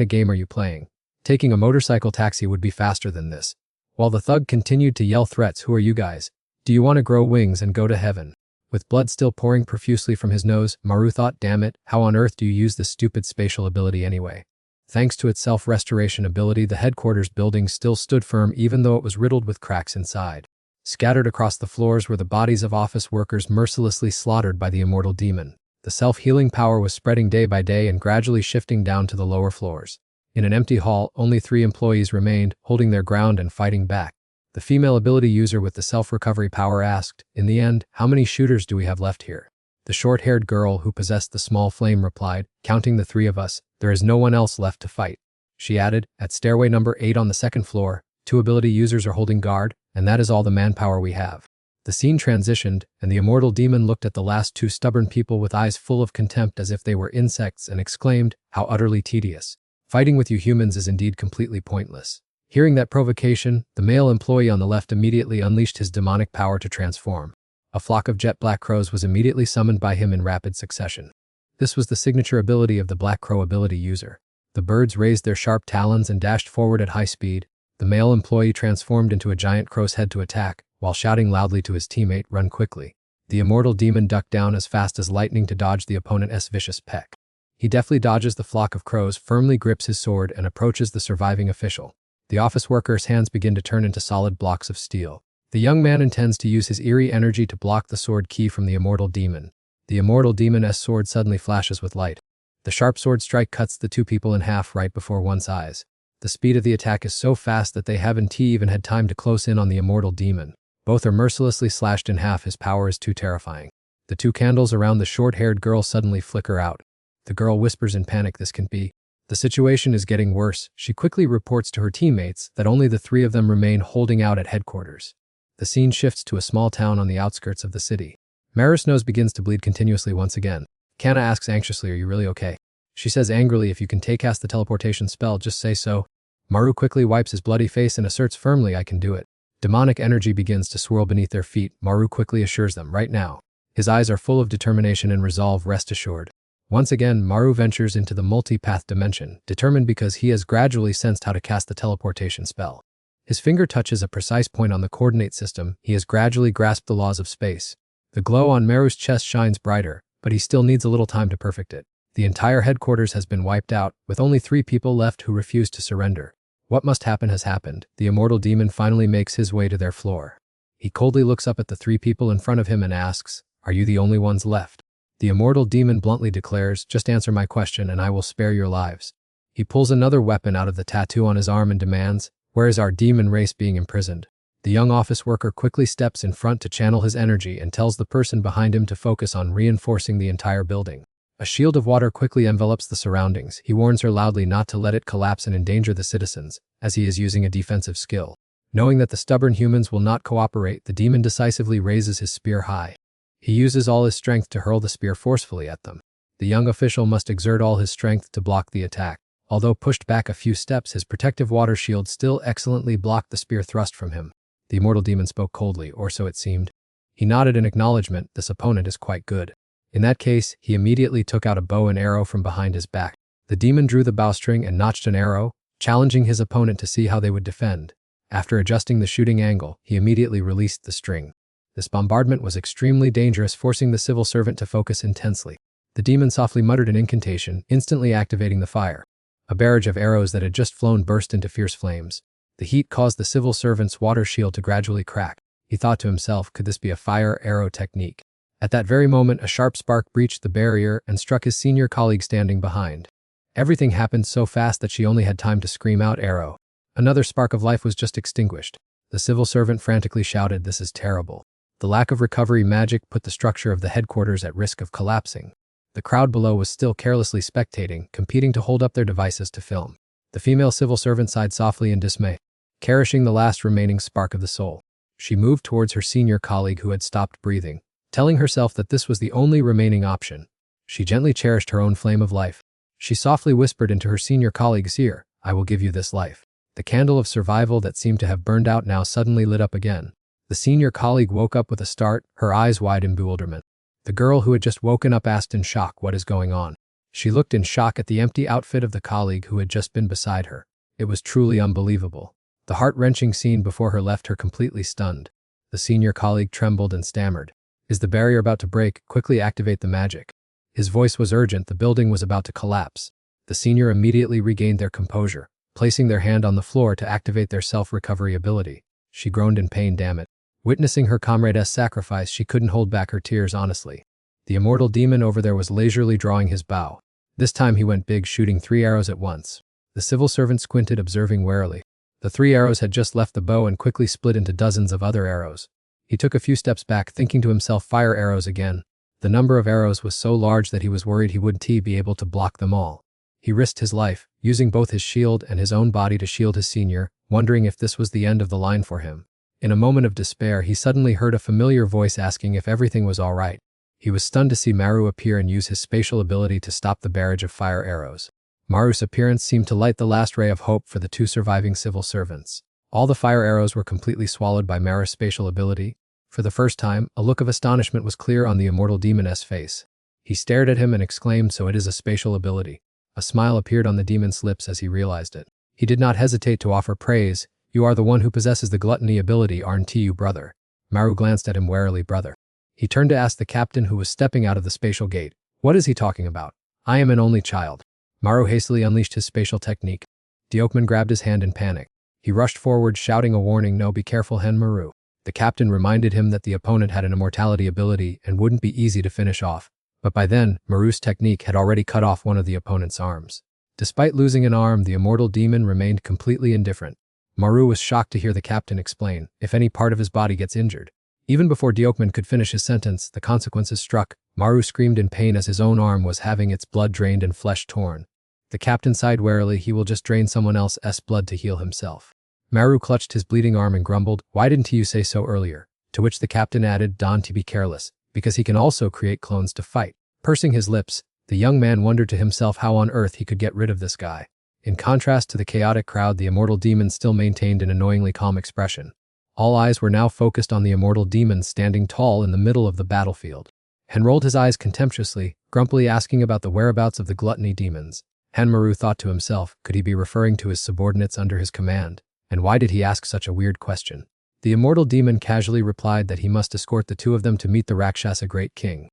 of game are you playing? Taking a motorcycle taxi would be faster than this." While the thug continued to yell threats, "Who are you guys? Do you want to grow wings and go to heaven?" With blood still pouring profusely from his nose, Maru thought, "Damn it, how on earth do you use this stupid spatial ability anyway?" Thanks to its self-restoration ability, the headquarters building still stood firm even though it was riddled with cracks inside. Scattered across the floors were the bodies of office workers mercilessly slaughtered by the immortal demon. The self-healing power was spreading day by day and gradually shifting down to the lower floors. In an empty hall, only 3 employees remained, holding their ground and fighting back. The female ability user with the self-recovery power asked, "In the end, how many shooters do we have left here?" The short-haired girl who possessed the small flame replied, "Counting the 3 of us, there is no one else left to fight." She added, "At stairway number 8 on the 2nd floor, 2 ability users are holding guard, and that is all the manpower we have." The scene transitioned, and the immortal demon looked at the last 2 stubborn people with eyes full of contempt as if they were insects and exclaimed, "How utterly tedious. Fighting with you humans is indeed completely pointless." Hearing that provocation, the male employee on the left immediately unleashed his demonic power to transform. A flock of jet black crows was immediately summoned by him in rapid succession. This was the signature ability of the Black Crow ability user. The birds raised their sharp talons and dashed forward at high speed. The male employee transformed into a giant crow's head to attack, while shouting loudly to his teammate, "Run quickly." The immortal demon ducked down as fast as lightning to dodge the opponent's vicious peck. He deftly dodges the flock of crows, firmly grips his sword, and approaches the surviving official. The office worker's hands begin to turn into solid blocks of steel. The young man intends to use his eerie energy to block the sword key from the immortal demon. The immortal demon's sword suddenly flashes with light. The sharp sword strike cuts the 2 people in half right before one's eyes. The speed of the attack is so fast that they haven't even had time to close in on the immortal demon. Both are mercilessly slashed in half. His power is too terrifying. The 2 candles around the short-haired girl suddenly flicker out. The girl whispers in panic, "This can't be." The situation is getting worse. She quickly reports to her teammates that only the 3 of them remain holding out at headquarters. The scene shifts to a small town on the outskirts of the city. Maru's nose begins to bleed continuously once again. Kana asks anxiously, "Are you really okay?" She says angrily, "If you can cast the teleportation spell, just say so." Maru quickly wipes his bloody face and asserts firmly, "I can do it." Demonic energy begins to swirl beneath their feet. Maru quickly assures them, "Right now." His eyes are full of determination and resolve, rest assured. Once again, Maru ventures into the multi-path dimension, determined because he has gradually sensed how to cast the teleportation spell. His finger touches a precise point on the coordinate system. He has gradually grasped the laws of space. The glow on Maru's chest shines brighter, but he still needs a little time to perfect it. The entire headquarters has been wiped out, with only 3 people left who refuse to surrender. What must happen has happened. The immortal demon finally makes his way to their floor. He coldly looks up at the 3 people in front of him and asks, "Are you the only ones left?" The immortal demon bluntly declares, "Just answer my question and I will spare your lives." He pulls another weapon out of the tattoo on his arm and demands, "Where is our demon race being imprisoned?" The young office worker quickly steps in front to channel his energy and tells the person behind him to focus on reinforcing the entire building. A shield of water quickly envelops the surroundings. He warns her loudly not to let it collapse and endanger the citizens, as he is using a defensive skill. Knowing that the stubborn humans will not cooperate, the demon decisively raises his spear high. He uses all his strength to hurl the spear forcefully at them. The young official must exert all his strength to block the attack. Although pushed back a few steps, his protective water shield still excellently blocked the spear thrust from him. The immortal demon spoke coldly, or so it seemed. He nodded in acknowledgement. This opponent is quite good. In that case, he immediately took out a bow and arrow from behind his back. The demon drew the bowstring and notched an arrow, challenging his opponent to see how they would defend. After adjusting the shooting angle, he immediately released the string. This bombardment was extremely dangerous, forcing the civil servant to focus intensely. The demon softly muttered an incantation, instantly activating the fire. A barrage of arrows that had just flown burst into fierce flames. The heat caused the civil servant's water shield to gradually crack. He thought to himself, could this be a fire arrow technique? At that very moment, a sharp spark breached the barrier and struck his senior colleague standing behind. Everything happened so fast that she only had time to scream out, "Arrow!" Another spark of life was just extinguished. The civil servant frantically shouted, "This is terrible." The lack of recovery magic put the structure of the headquarters at risk of collapsing. The crowd below was still carelessly spectating, competing to hold up their devices to film. The female civil servant sighed softly in dismay, cherishing the last remaining spark of the soul. She moved towards her senior colleague who had stopped breathing, telling herself that this was the only remaining option. She gently cherished her own flame of life. She softly whispered into her senior colleague's ear, "I will give you this life." The candle of survival that seemed to have burned out now suddenly lit up again. The senior colleague woke up with a start, her eyes wide in bewilderment. The girl who had just woken up asked in shock, "What is going on?" She looked in shock at the empty outfit of the colleague who had just been beside her. It was truly unbelievable. The heart-wrenching scene before her left her completely stunned. The senior colleague trembled and stammered. "Is the barrier about to break? Quickly activate the magic." His voice was urgent. The building was about to collapse. The senior immediately regained their composure, placing their hand on the floor to activate their self-recovery ability. She groaned in pain. Damn it. Witnessing her comrade's sacrifice, she couldn't hold back her tears honestly. The immortal demon over there was leisurely drawing his bow. This time he went big, shooting 3 arrows at once. The civil servant squinted, observing warily. The 3 arrows had just left the bow and quickly split into dozens of other arrows. He took a few steps back, thinking to himself, fire arrows again. The number of arrows was so large that he was worried he wouldn't be able to block them all. He risked his life, using both his shield and his own body to shield his senior, wondering if this was the end of the line for him. In a moment of despair, he suddenly heard a familiar voice asking if everything was all right. He was stunned to see Maru appear and use his spatial ability to stop the barrage of fire arrows. Maru's appearance seemed to light the last ray of hope for the 2 surviving civil servants. All the fire arrows were completely swallowed by Maru's spatial ability. For the first time, a look of astonishment was clear on the immortal demon's face. He stared at him and exclaimed, "So it is a spatial ability." A smile appeared on the demon's lips as he realized it. He did not hesitate to offer praise. "You are the one who possesses the gluttony ability, aren't you, brother?" Maru glanced at him warily. "Brother." He turned to ask the captain who was stepping out of the spatial gate, "What is he talking about? I am an only child." Maru hastily unleashed his spatial technique. Deokman grabbed his hand in panic. He rushed forward, shouting a warning, "No, be careful, Maru." The captain reminded him that the opponent had an immortality ability and wouldn't be easy to finish off. But by then, Maru's technique had already cut off one of the opponent's arms. Despite losing an arm, the immortal demon remained completely indifferent. Maru was shocked to hear the captain explain, "If any part of his body gets injured." Even before Deokman could finish his sentence, the consequences struck. Maru screamed in pain as his own arm was having its blood drained and flesh torn. The captain sighed warily, "He will just drain someone else's blood to heal himself." Maru clutched his bleeding arm and grumbled, "Why didn't you say so earlier?" To which the captain added, "Don't be careless, because he can also create clones to fight." Pursing his lips, the young man wondered to himself how on earth he could get rid of this guy. In contrast to the chaotic crowd, the immortal demon still maintained an annoyingly calm expression. All eyes were now focused on the immortal demon standing tall in the middle of the battlefield. Han rolled his eyes contemptuously, grumpily asking about the whereabouts of the gluttony demons. Maru thought to himself, could he be referring to his subordinates under his command? And why did he ask such a weird question? The immortal demon casually replied that he must escort the 2 of them to meet the Rakshasa Great King.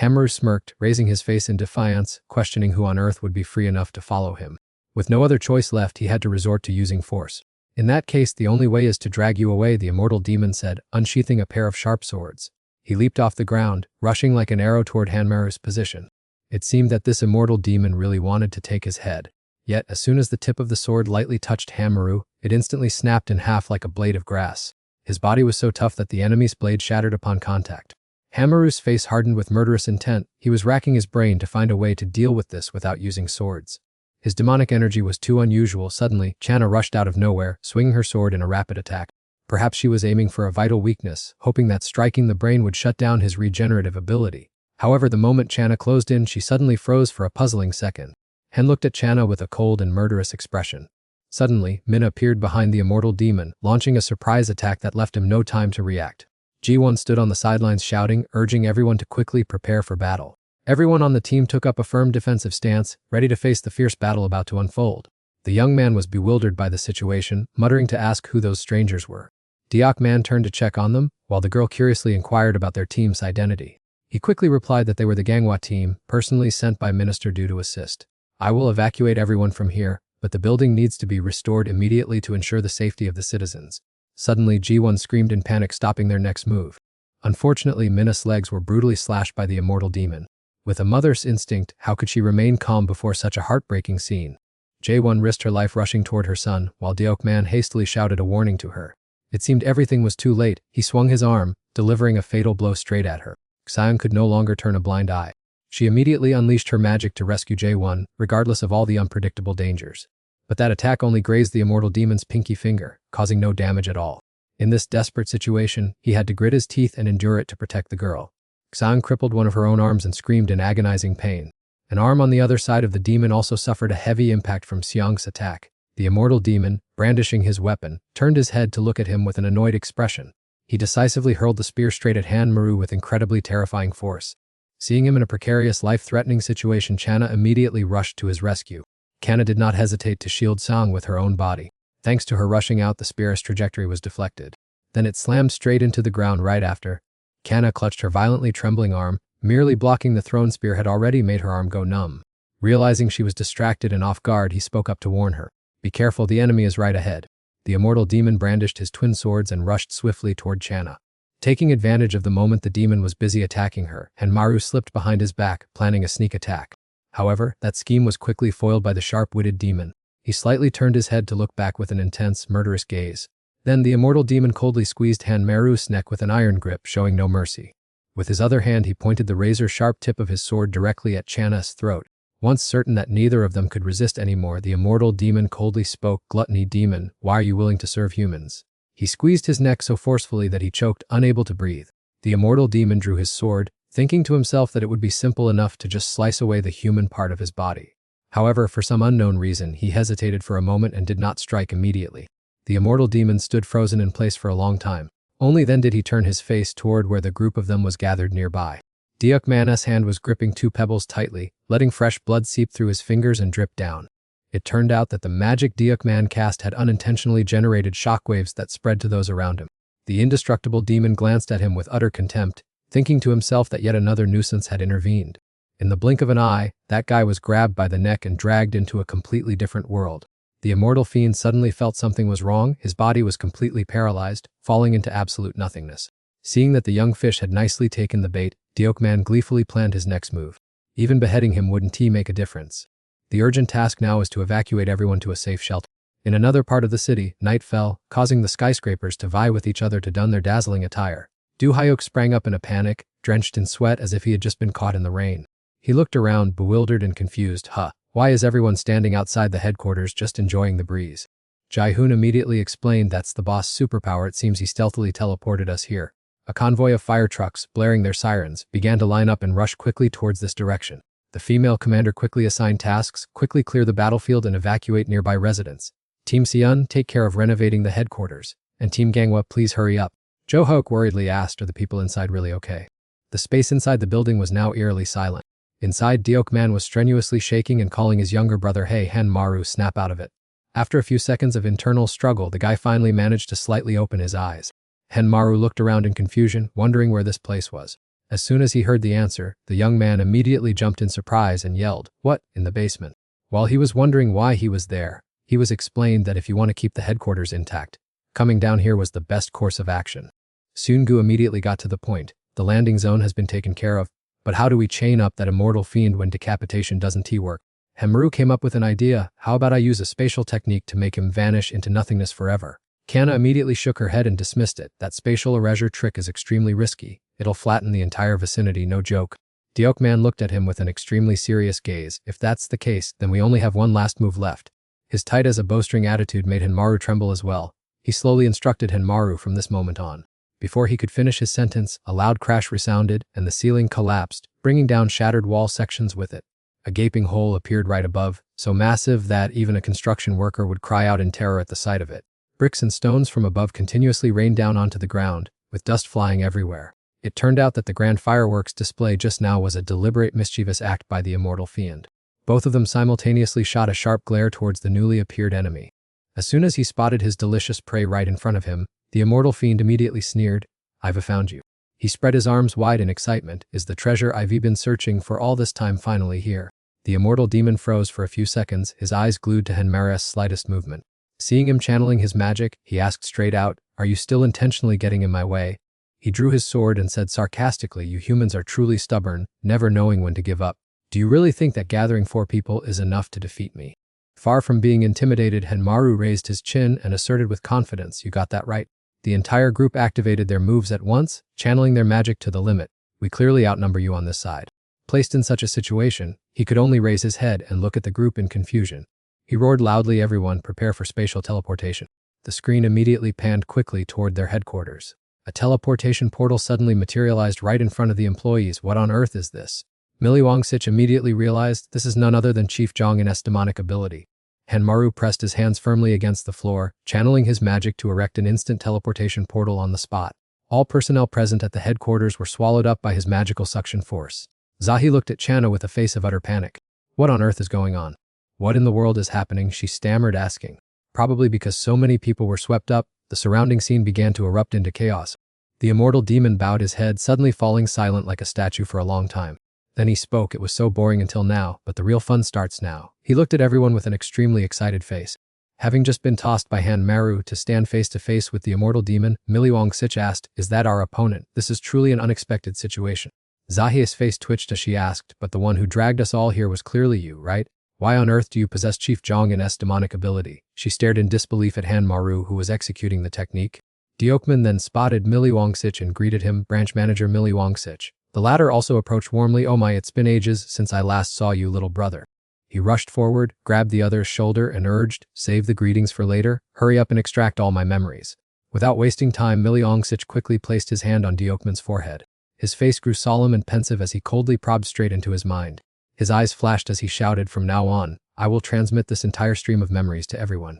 Maru smirked, raising his face in defiance, questioning who on earth would be free enough to follow him. With no other choice left, he had to resort to using force. "In that case, the only way is to drag you away," the immortal demon said, unsheathing a pair of sharp swords. He leaped off the ground, rushing like an arrow toward Maru's position. It seemed that this immortal demon really wanted to take his head. Yet, as soon as the tip of the sword lightly touched Maru, it instantly snapped in half like a blade of grass. His body was so tough that the enemy's blade shattered upon contact. Maru's face hardened with murderous intent. He was racking his brain to find a way to deal with this without using swords. His demonic energy was too unusual. Suddenly, Channa rushed out of nowhere, swinging her sword in a rapid attack. Perhaps she was aiming for a vital weakness, hoping that striking the brain would shut down his regenerative ability. However, the moment Channa closed in, she suddenly froze for a puzzling second. Hen looked at Channa with a cold and murderous expression. Suddenly, Min appeared behind the immortal demon, launching a surprise attack that left him no time to react. Ji-won stood on the sidelines shouting, urging everyone to quickly prepare for battle. Everyone on the team took up a firm defensive stance, ready to face the fierce battle about to unfold. The young man was bewildered by the situation, muttering to ask who those strangers were. Deok Man turned to check on them, while the girl curiously inquired about their team's identity. He quickly replied that they were the Ganghwa team, personally sent by Minister Du to assist. I will evacuate everyone from here, but the building needs to be restored immediately to ensure the safety of the citizens. Suddenly, Ji-won screamed in panic, stopping their next move. Unfortunately, Minna's legs were brutally slashed by the immortal demon. With a mother's instinct, how could she remain calm before such a heartbreaking scene? Jae-won risked her life rushing toward her son, while Deok Man hastily shouted a warning to her. It seemed everything was too late. He swung his arm, delivering a fatal blow straight at her. Xion could no longer turn a blind eye. She immediately unleashed her magic to rescue Jae-won, regardless of all the unpredictable dangers. But that attack only grazed the immortal demon's pinky finger, causing no damage at all. In this desperate situation, he had to grit his teeth and endure it to protect the girl. Xion crippled one of her own arms and screamed in agonizing pain. An arm on the other side of the demon also suffered a heavy impact from Xiong's attack. The immortal demon, brandishing his weapon, turned his head to look at him with an annoyed expression. He decisively hurled the spear straight at Han Maru with incredibly terrifying force. Seeing him in a precarious, life-threatening situation, Channa immediately rushed to his rescue. Kanna did not hesitate to shield Sang with her own body. Thanks to her rushing out, the spear's trajectory was deflected. Then it slammed straight into the ground right after. Kanna clutched her violently trembling arm. Merely blocking the thrown spear had already made her arm go numb. Realizing she was distracted and off guard, he spoke up to warn her. Be careful, the enemy is right ahead. The immortal demon brandished his twin swords and rushed swiftly toward Channa. Taking advantage of the moment the demon was busy attacking her, and Maru slipped behind his back, planning a sneak attack. However, that scheme was quickly foiled by the sharp-witted demon. He slightly turned his head to look back with an intense, murderous gaze. Then the immortal demon coldly squeezed Han Maru's neck with an iron grip, showing no mercy. With his other hand, he pointed the razor-sharp tip of his sword directly at Channa's throat. Once certain that neither of them could resist anymore, the immortal demon coldly spoke, "Gluttony demon, why are you willing to serve humans?" He squeezed his neck so forcefully that he choked, unable to breathe. The immortal demon drew his sword, thinking to himself that it would be simple enough to just slice away the human part of his body. However, for some unknown reason, he hesitated for a moment and did not strike immediately. The immortal demon stood frozen in place for a long time. Only then did he turn his face toward where the group of them was gathered nearby. Deok Man's hand was gripping two pebbles tightly, letting fresh blood seep through his fingers and drip down. It turned out that the magic Deok Man cast had unintentionally generated shockwaves that spread to those around him. The indestructible demon glanced at him with utter contempt, thinking to himself that yet another nuisance had intervened. In the blink of an eye, that guy was grabbed by the neck and dragged into a completely different world. The immortal fiend suddenly felt something was wrong. His body was completely paralyzed, falling into absolute nothingness. Seeing that the young fish had nicely taken the bait, Deok Man gleefully planned his next move. Even beheading him wouldn't make a difference. The urgent task now was to evacuate everyone to a safe shelter. In another part of the city, night fell, causing the skyscrapers to vie with each other to don their dazzling attire. Du Hyuk sprang up in a panic, drenched in sweat as if he had just been caught in the rain. He looked around, bewildered and confused. Why is everyone standing outside the headquarters just enjoying the breeze? Jae-hoon immediately explained, that's the boss' superpower, it seems he stealthily teleported us here. A convoy of fire trucks, blaring their sirens, began to line up and rush quickly towards this direction. The female commander quickly assigned tasks, quickly clear the battlefield and evacuate nearby residents. Team Seon, take care of renovating the headquarters. And Team Ganghwa, please hurry up. Jo Hook worriedly asked, are the people inside really okay? The space inside the building was now eerily silent. Inside, Deok Man was strenuously shaking and calling his younger brother, hey Han Maru, snap out of it. After a few seconds of internal struggle, the guy finally managed to slightly open his eyes. Han Maru looked around in confusion, wondering where this place was. As soon as he heard the answer, the young man immediately jumped in surprise and yelled, what, in the basement? While he was wondering why he was there, he was explained that if you want to keep the headquarters intact, coming down here was the best course of action. Seung-gu immediately got to the point. The landing zone has been taken care of, but how do we chain up that immortal fiend when decapitation doesn't work? Hemru came up with an idea. How about I use a spatial technique to make him vanish into nothingness forever? Kanna immediately shook her head and dismissed it. That spatial erasure trick is extremely risky. It'll flatten the entire vicinity, no joke. Deok Man looked at him with an extremely serious gaze. If that's the case, then we only have one last move left. His tight as a bowstring attitude made Hanmaru tremble as well. He slowly instructed Hanmaru from this moment on. Before he could finish his sentence, a loud crash resounded and the ceiling collapsed, bringing down shattered wall sections with it. A gaping hole appeared right above, so massive that even a construction worker would cry out in terror at the sight of it. Bricks and stones from above continuously rained down onto the ground, with dust flying everywhere. It turned out that the grand fireworks display just now was a deliberate mischievous act by the immortal fiend. Both of them simultaneously shot a sharp glare towards the newly appeared enemy. As soon as he spotted his delicious prey right in front of him, the immortal fiend immediately sneered, "I've found you." He spread his arms wide in excitement. "Is the treasure I've been searching for all this time finally here?" The immortal demon froze for a few seconds, his eyes glued to Henmaru's slightest movement. Seeing him channeling his magic, he asked straight out, "Are you still intentionally getting in my way?" He drew his sword and said sarcastically, "You humans are truly stubborn, never knowing when to give up. Do you really think that gathering 4 people is enough to defeat me?" Far from being intimidated, Henmaru raised his chin and asserted with confidence, "You got that right." The entire group activated their moves at once, channeling their magic to the limit. "We clearly outnumber you on this side." Placed in such a situation, he could only raise his head and look at the group in confusion. He roared loudly, "Everyone, prepare for spatial teleportation." The screen immediately panned quickly toward their headquarters. A teleportation portal suddenly materialized right in front of the employees. "What on earth is this?" Millie Wongsich immediately realized this is none other than Chief Jong-in's demonic ability. Henmaru pressed his hands firmly against the floor, channeling his magic to erect an instant teleportation portal on the spot. All personnel present at the headquarters were swallowed up by his magical suction force. Zahi looked at Channa with a face of utter panic. "What on earth is going on? What in the world is happening?" she stammered, asking. Probably because so many people were swept up, the surrounding scene began to erupt into chaos. The immortal demon bowed his head, suddenly falling silent like a statue for a long time. Then he spoke. "It was so boring until now, but the real fun starts now." He looked at everyone with an extremely excited face. Having just been tossed by Henmaru to stand face to face with the immortal demon, Millie Wongsich asked, "Is that our opponent? This is truly an unexpected situation." Zahi's face twitched as she asked, "But the one who dragged us all here was clearly you, right? Why on earth do you possess Chief Jong-in's demonic ability?" She stared in disbelief at Henmaru, who was executing the technique. Deokman then spotted Millie Wongsich and greeted him, "Branch Manager Millie Wongsich." The latter also approached warmly. "Oh my, it's been ages since I last saw you, little brother." He rushed forward, grabbed the other's shoulder and urged, "Save the greetings for later, hurry up and extract all my memories." Without wasting time, Millie Wongsich quickly placed his hand on Deokman's forehead. His face grew solemn and pensive as he coldly probed straight into his mind. His eyes flashed as he shouted, "From now on, I will transmit this entire stream of memories to everyone."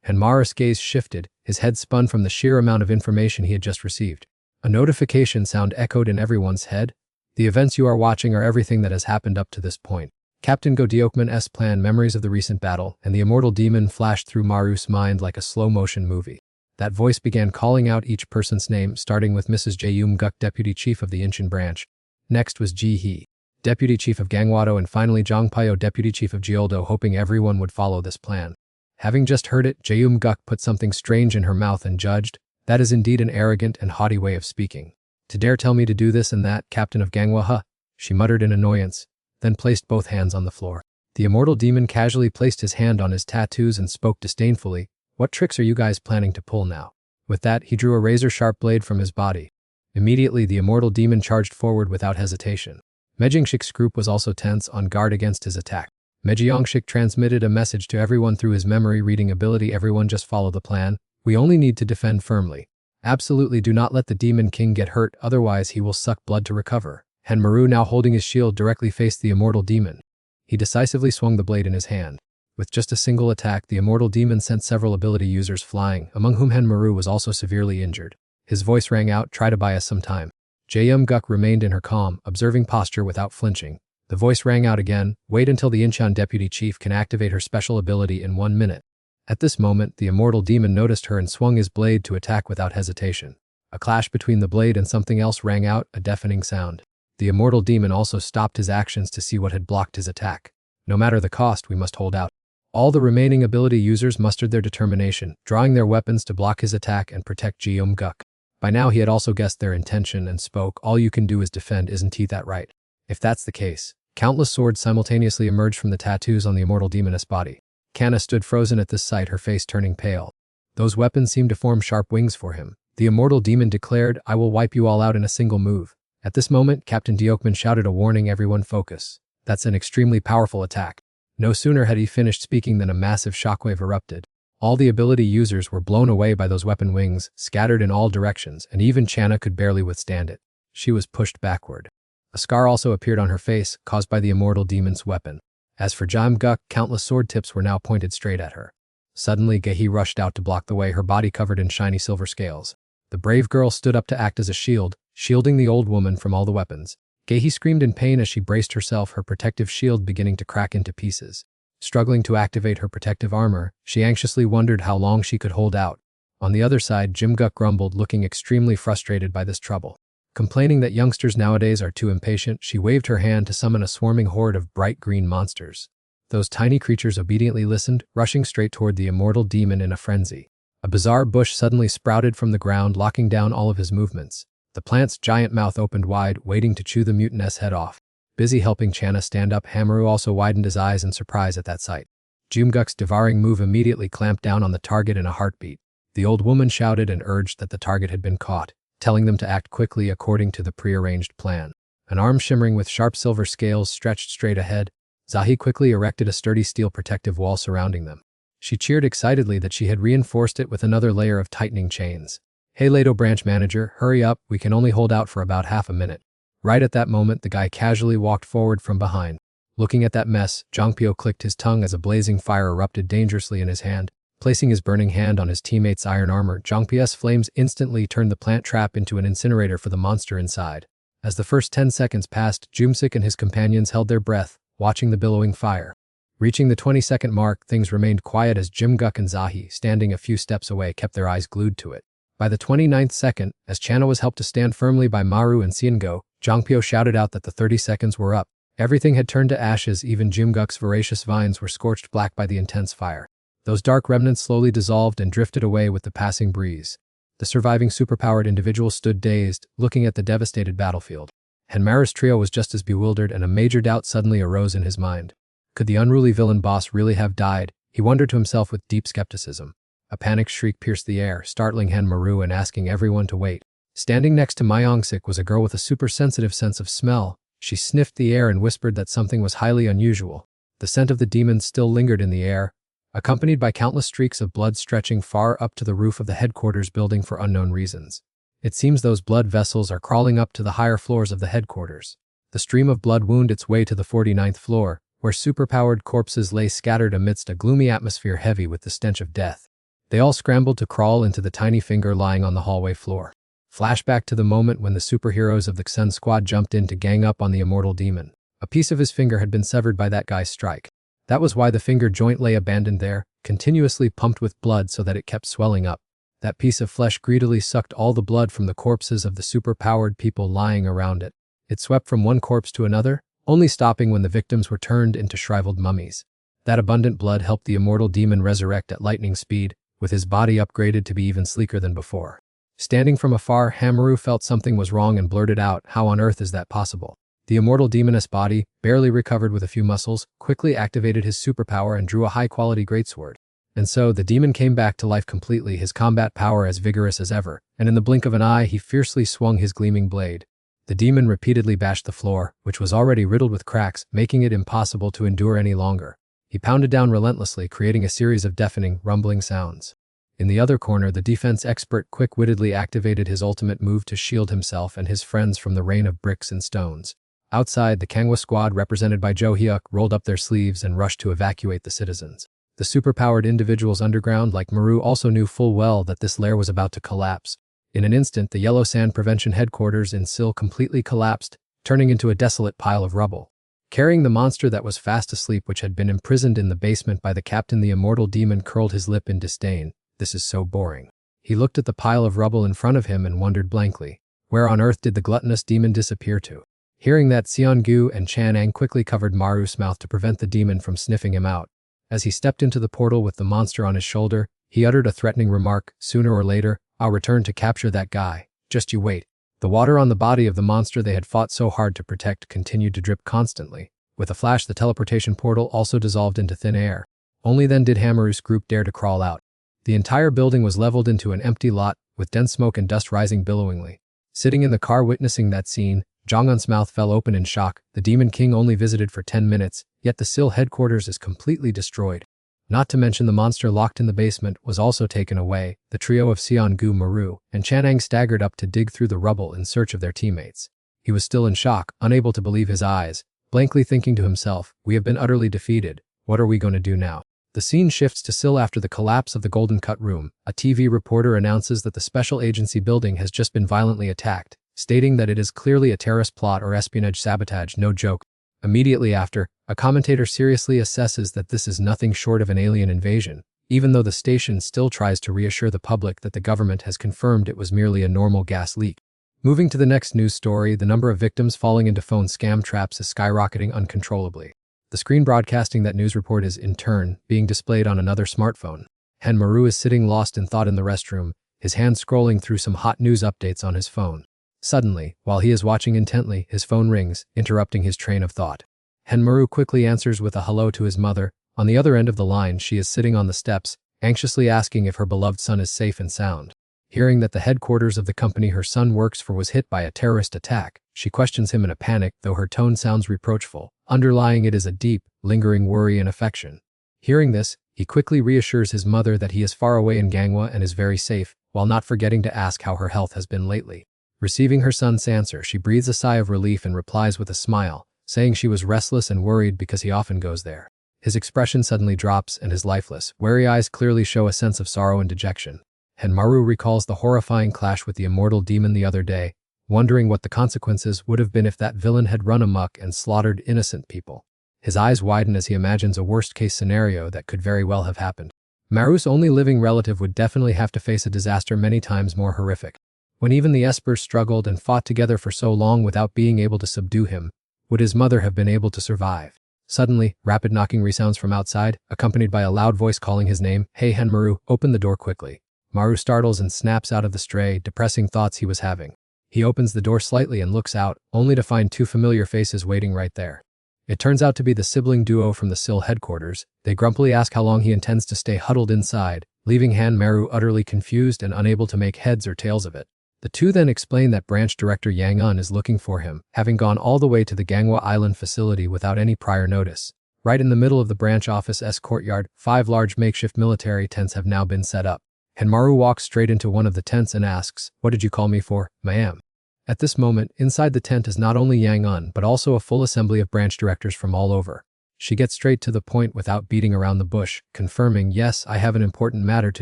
Henmaru's gaze shifted, his head spun from the sheer amount of information he had just received. A notification sound echoed in everyone's head. "The events you are watching are everything that has happened up to this point. Captain Go Deokman's plan, memories of the recent battle," and the immortal demon flashed through Maru's mind like a slow-motion movie. That voice began calling out each person's name, starting with Mrs. Jaeum-guk, Deputy Chief of the Incheon Branch. Next was Ji Hee, Deputy Chief of Gangwado, and finally Jong Pyo, Deputy Chief of Jeoldo, hoping everyone would follow this plan. Having just heard it, Jaeum-guk put something strange in her mouth and judged, "That is indeed an arrogant and haughty way of speaking. To dare tell me to do this and that, Captain of Gangwa, huh?" She muttered in annoyance, then placed both hands on the floor. The immortal demon casually placed his hand on his tattoos and spoke disdainfully, "What tricks are you guys planning to pull now?" With that, he drew a razor-sharp blade from his body. Immediately, the immortal demon charged forward without hesitation. Mejingshik's group was also tense, on guard against his attack. Mejingshik transmitted a message to everyone through his memory-reading ability. "Everyone just follow the plan. We only need to defend firmly. Absolutely do not let the Demon King get hurt, otherwise he will suck blood to recover." Henmaru, now holding his shield, directly faced the immortal demon. He decisively swung the blade in his hand. With just a single attack, the immortal demon sent several ability users flying, among whom Henmaru was also severely injured. His voice rang out, "Try to buy us some time." Jaeum-guk remained in her calm, observing posture without flinching. The voice rang out again, "Wait until the Incheon Deputy Chief can activate her special ability in 1 minute. At this moment, the immortal demon noticed her and swung his blade to attack without hesitation. A clash between the blade and something else rang out, a deafening sound. The immortal demon also stopped his actions to see what had blocked his attack. "No matter the cost, we must hold out." All the remaining ability users mustered their determination, drawing their weapons to block his attack and protect Jaeum-guk. By now he had also guessed their intention and spoke, "All you can do is defend, isn't that right?" If that's the case, countless swords simultaneously emerged from the tattoos on the immortal demon's body. Kanna stood frozen at this sight, her face turning pale. Those weapons seemed to form sharp wings for him. The immortal demon declared, "I will wipe you all out in a single move." At this moment, Captain Deokman shouted a warning, "Everyone focus. That's an extremely powerful attack." No sooner had he finished speaking than a massive shockwave erupted. All the ability users were blown away by those weapon wings, scattered in all directions, and even Channa could barely withstand it. She was pushed backward. A scar also appeared on her face, caused by the immortal demon's weapon. As for Jim-guk, countless sword tips were now pointed straight at her. Suddenly, Gehi rushed out to block the way, her body covered in shiny silver scales. The brave girl stood up to act as a shield, shielding the old woman from all the weapons. Gehi screamed in pain as she braced herself, her protective shield beginning to crack into pieces. Struggling to activate her protective armor, she anxiously wondered how long she could hold out. On the other side, Jim-guk grumbled, looking extremely frustrated by this trouble. Complaining that youngsters nowadays are too impatient, she waved her hand to summon a swarming horde of bright green monsters. Those tiny creatures obediently listened, rushing straight toward the immortal demon in a frenzy. A bizarre bush suddenly sprouted from the ground, locking down all of his movements. The plant's giant mouth opened wide, waiting to chew the mutinous head off. Busy helping Channa stand up, Hamaru also widened his eyes in surprise at that sight. Jim-guk's devouring move immediately clamped down on the target in a heartbeat. The old woman shouted and urged that the target had been caught, telling them to act quickly according to the prearranged plan. An arm shimmering with sharp silver scales stretched straight ahead. Zahi quickly erected a sturdy steel protective wall surrounding them. She cheered excitedly that she had reinforced it with another layer of tightening chains. "Hey Leto branch manager, hurry up, we can only hold out for about half a minute." Right at that moment, the guy casually walked forward from behind. Looking at that mess, Jongpyo clicked his tongue as a blazing fire erupted dangerously in his hand. Placing his burning hand on his teammate's iron armor, Jongpyo's flames instantly turned the plant trap into an incinerator for the monster inside. As the first 10 seconds passed, Jumsik and his companions held their breath, watching the billowing fire. Reaching the 20-second mark, things remained quiet as Jim-guk and Zahi, standing a few steps away, kept their eyes glued to it. By the 29th second, as Channa was helped to stand firmly by Maru and Seongo, Jongpyo shouted out that the 30 seconds were up. Everything had turned to ashes, even Jim-guk's voracious vines were scorched black by the intense fire. Those dark remnants slowly dissolved and drifted away with the passing breeze. The surviving superpowered individual stood dazed, looking at the devastated battlefield. Hanmaru's trio was just as bewildered, and a major doubt suddenly arose in his mind. Could the unruly villain boss really have died? He wondered to himself with deep skepticism. A panicked shriek pierced the air, startling Hanmaru and asking everyone to wait. Standing next to Myongsik was a girl with a super-sensitive sense of smell. She sniffed the air and whispered that something was highly unusual. The scent of the demon still lingered in the air, accompanied by countless streaks of blood stretching far up to the roof of the headquarters building for unknown reasons. It seems those blood vessels are crawling up to the higher floors of the headquarters. The stream of blood wound its way to the 49th floor, where superpowered corpses lay scattered amidst a gloomy atmosphere heavy with the stench of death. They all scrambled to crawl into the tiny finger lying on the hallway floor. Flashback to the moment when the superheroes of the Xen squad jumped in to gang up on the immortal demon. A piece of his finger had been severed by that guy's strike. That was why the finger joint lay abandoned there, continuously pumped with blood so that it kept swelling up. That piece of flesh greedily sucked all the blood from the corpses of the superpowered people lying around it. It swept from one corpse to another, only stopping when the victims were turned into shriveled mummies. That abundant blood helped the immortal demon resurrect at lightning speed, with his body upgraded to be even sleeker than before. Standing from afar, Hamaru felt something was wrong and blurted out, "How on earth is that possible?" The immortal demoness body, barely recovered with a few muscles, quickly activated his superpower and drew a high-quality greatsword. And so, the demon came back to life completely, his combat power as vigorous as ever, and in the blink of an eye he fiercely swung his gleaming blade. The demon repeatedly bashed the floor, which was already riddled with cracks, making it impossible to endure any longer. He pounded down relentlessly, creating a series of deafening, rumbling sounds. In the other corner, the defense expert quick-wittedly activated his ultimate move to shield himself and his friends from the rain of bricks and stones. Outside, the Kangwa squad, represented by Jo Hyuk, rolled up their sleeves and rushed to evacuate the citizens. The superpowered individuals underground, like Maru, also knew full well that this lair was about to collapse. In an instant, the Yellow Sand Prevention headquarters in Sil completely collapsed, turning into a desolate pile of rubble. Carrying the monster that was fast asleep, which had been imprisoned in the basement by the captain, the immortal demon curled his lip in disdain. "This is so boring." He looked at the pile of rubble in front of him and wondered blankly, where on earth did the gluttonous demon disappear to? Hearing that, Seongu and Chanang quickly covered Maru's mouth to prevent the demon from sniffing him out. As he stepped into the portal with the monster on his shoulder, he uttered a threatening remark, "Sooner or later, I'll return to capture that guy. Just you wait." The water on the body of the monster they had fought so hard to protect continued to drip constantly. With a flash, the teleportation portal also dissolved into thin air. Only then did Hamaru's group dare to crawl out. The entire building was leveled into an empty lot, with dense smoke and dust rising billowingly. Sitting in the car witnessing that scene, Jong-un's mouth fell open in shock. The Demon King only visited for 10 minutes, yet the Sil headquarters is completely destroyed. Not to mention the monster locked in the basement was also taken away. The trio of Seongu, Maru, and Chanang staggered up to dig through the rubble in search of their teammates. He was still in shock, unable to believe his eyes. blankly thinking to himself, we have been utterly defeated, what are we going to do now? The scene shifts to Seoul after the collapse of the Golden Cut Room. A TV reporter announces that the special agency building has just been violently attacked, stating that it is clearly a terrorist plot or espionage sabotage, no joke. Immediately after, a commentator seriously assesses that this is nothing short of an alien invasion, even though the station still tries to reassure the public that the government has confirmed it was merely a normal gas leak. Moving to the next news story, the number of victims falling into phone scam traps is skyrocketing uncontrollably. The screen broadcasting that news report is, in turn, being displayed on another smartphone. Han Maru is sitting lost in thought in the restroom, his hand scrolling through some hot news updates on his phone. Suddenly, while he is watching intently, his phone rings, interrupting his train of thought. Han Maru quickly answers with a hello to his mother. On the other end of the line, she is sitting on the steps, anxiously asking if her beloved son is safe and sound. Hearing that the headquarters of the company her son works for was hit by a terrorist attack, she questions him in a panic, though her tone sounds reproachful. Underlying it is a deep, lingering worry and affection. Hearing this, he quickly reassures his mother that he is far away in Gangwon and is very safe, while not forgetting to ask how her health has been lately. Receiving her son's answer, she breathes a sigh of relief and replies with a smile, saying she was restless and worried because he often goes there. His expression suddenly drops and his lifeless, wary eyes clearly show a sense of sorrow and dejection. Han Maru recalls the horrifying clash with the immortal demon the other day, wondering what the consequences would have been if that villain had run amok and slaughtered innocent people. His eyes widen as he imagines a worst-case scenario that could very well have happened. Maru's only living relative would definitely have to face a disaster many times more horrific. When even the Espers struggled and fought together for so long without being able to subdue him, would his mother have been able to survive? Suddenly, rapid knocking resounds from outside, accompanied by a loud voice calling his name. Hey Han Maru, open the door quickly. Maru startles and snaps out of the stray, depressing thoughts he was having. He opens the door slightly and looks out, only to find two familiar faces waiting right there. It turns out to be the sibling duo from the SIL headquarters. They grumpily ask how long he intends to stay huddled inside, leaving Han Maru utterly confused and unable to make heads or tails of it. The two then explain that branch director Yang Un is looking for him, having gone all the way to the Gangwon Island facility without any prior notice. Right in the middle of the branch office's courtyard, 5 large makeshift military tents have now been set up. Han Maru walks straight into one of the tents and asks, "What did you call me for, ma'am?" At this moment, inside the tent is not only Yang Un but also a full assembly of branch directors from all over. She gets straight to the point without beating around the bush, confirming, "Yes, I have an important matter to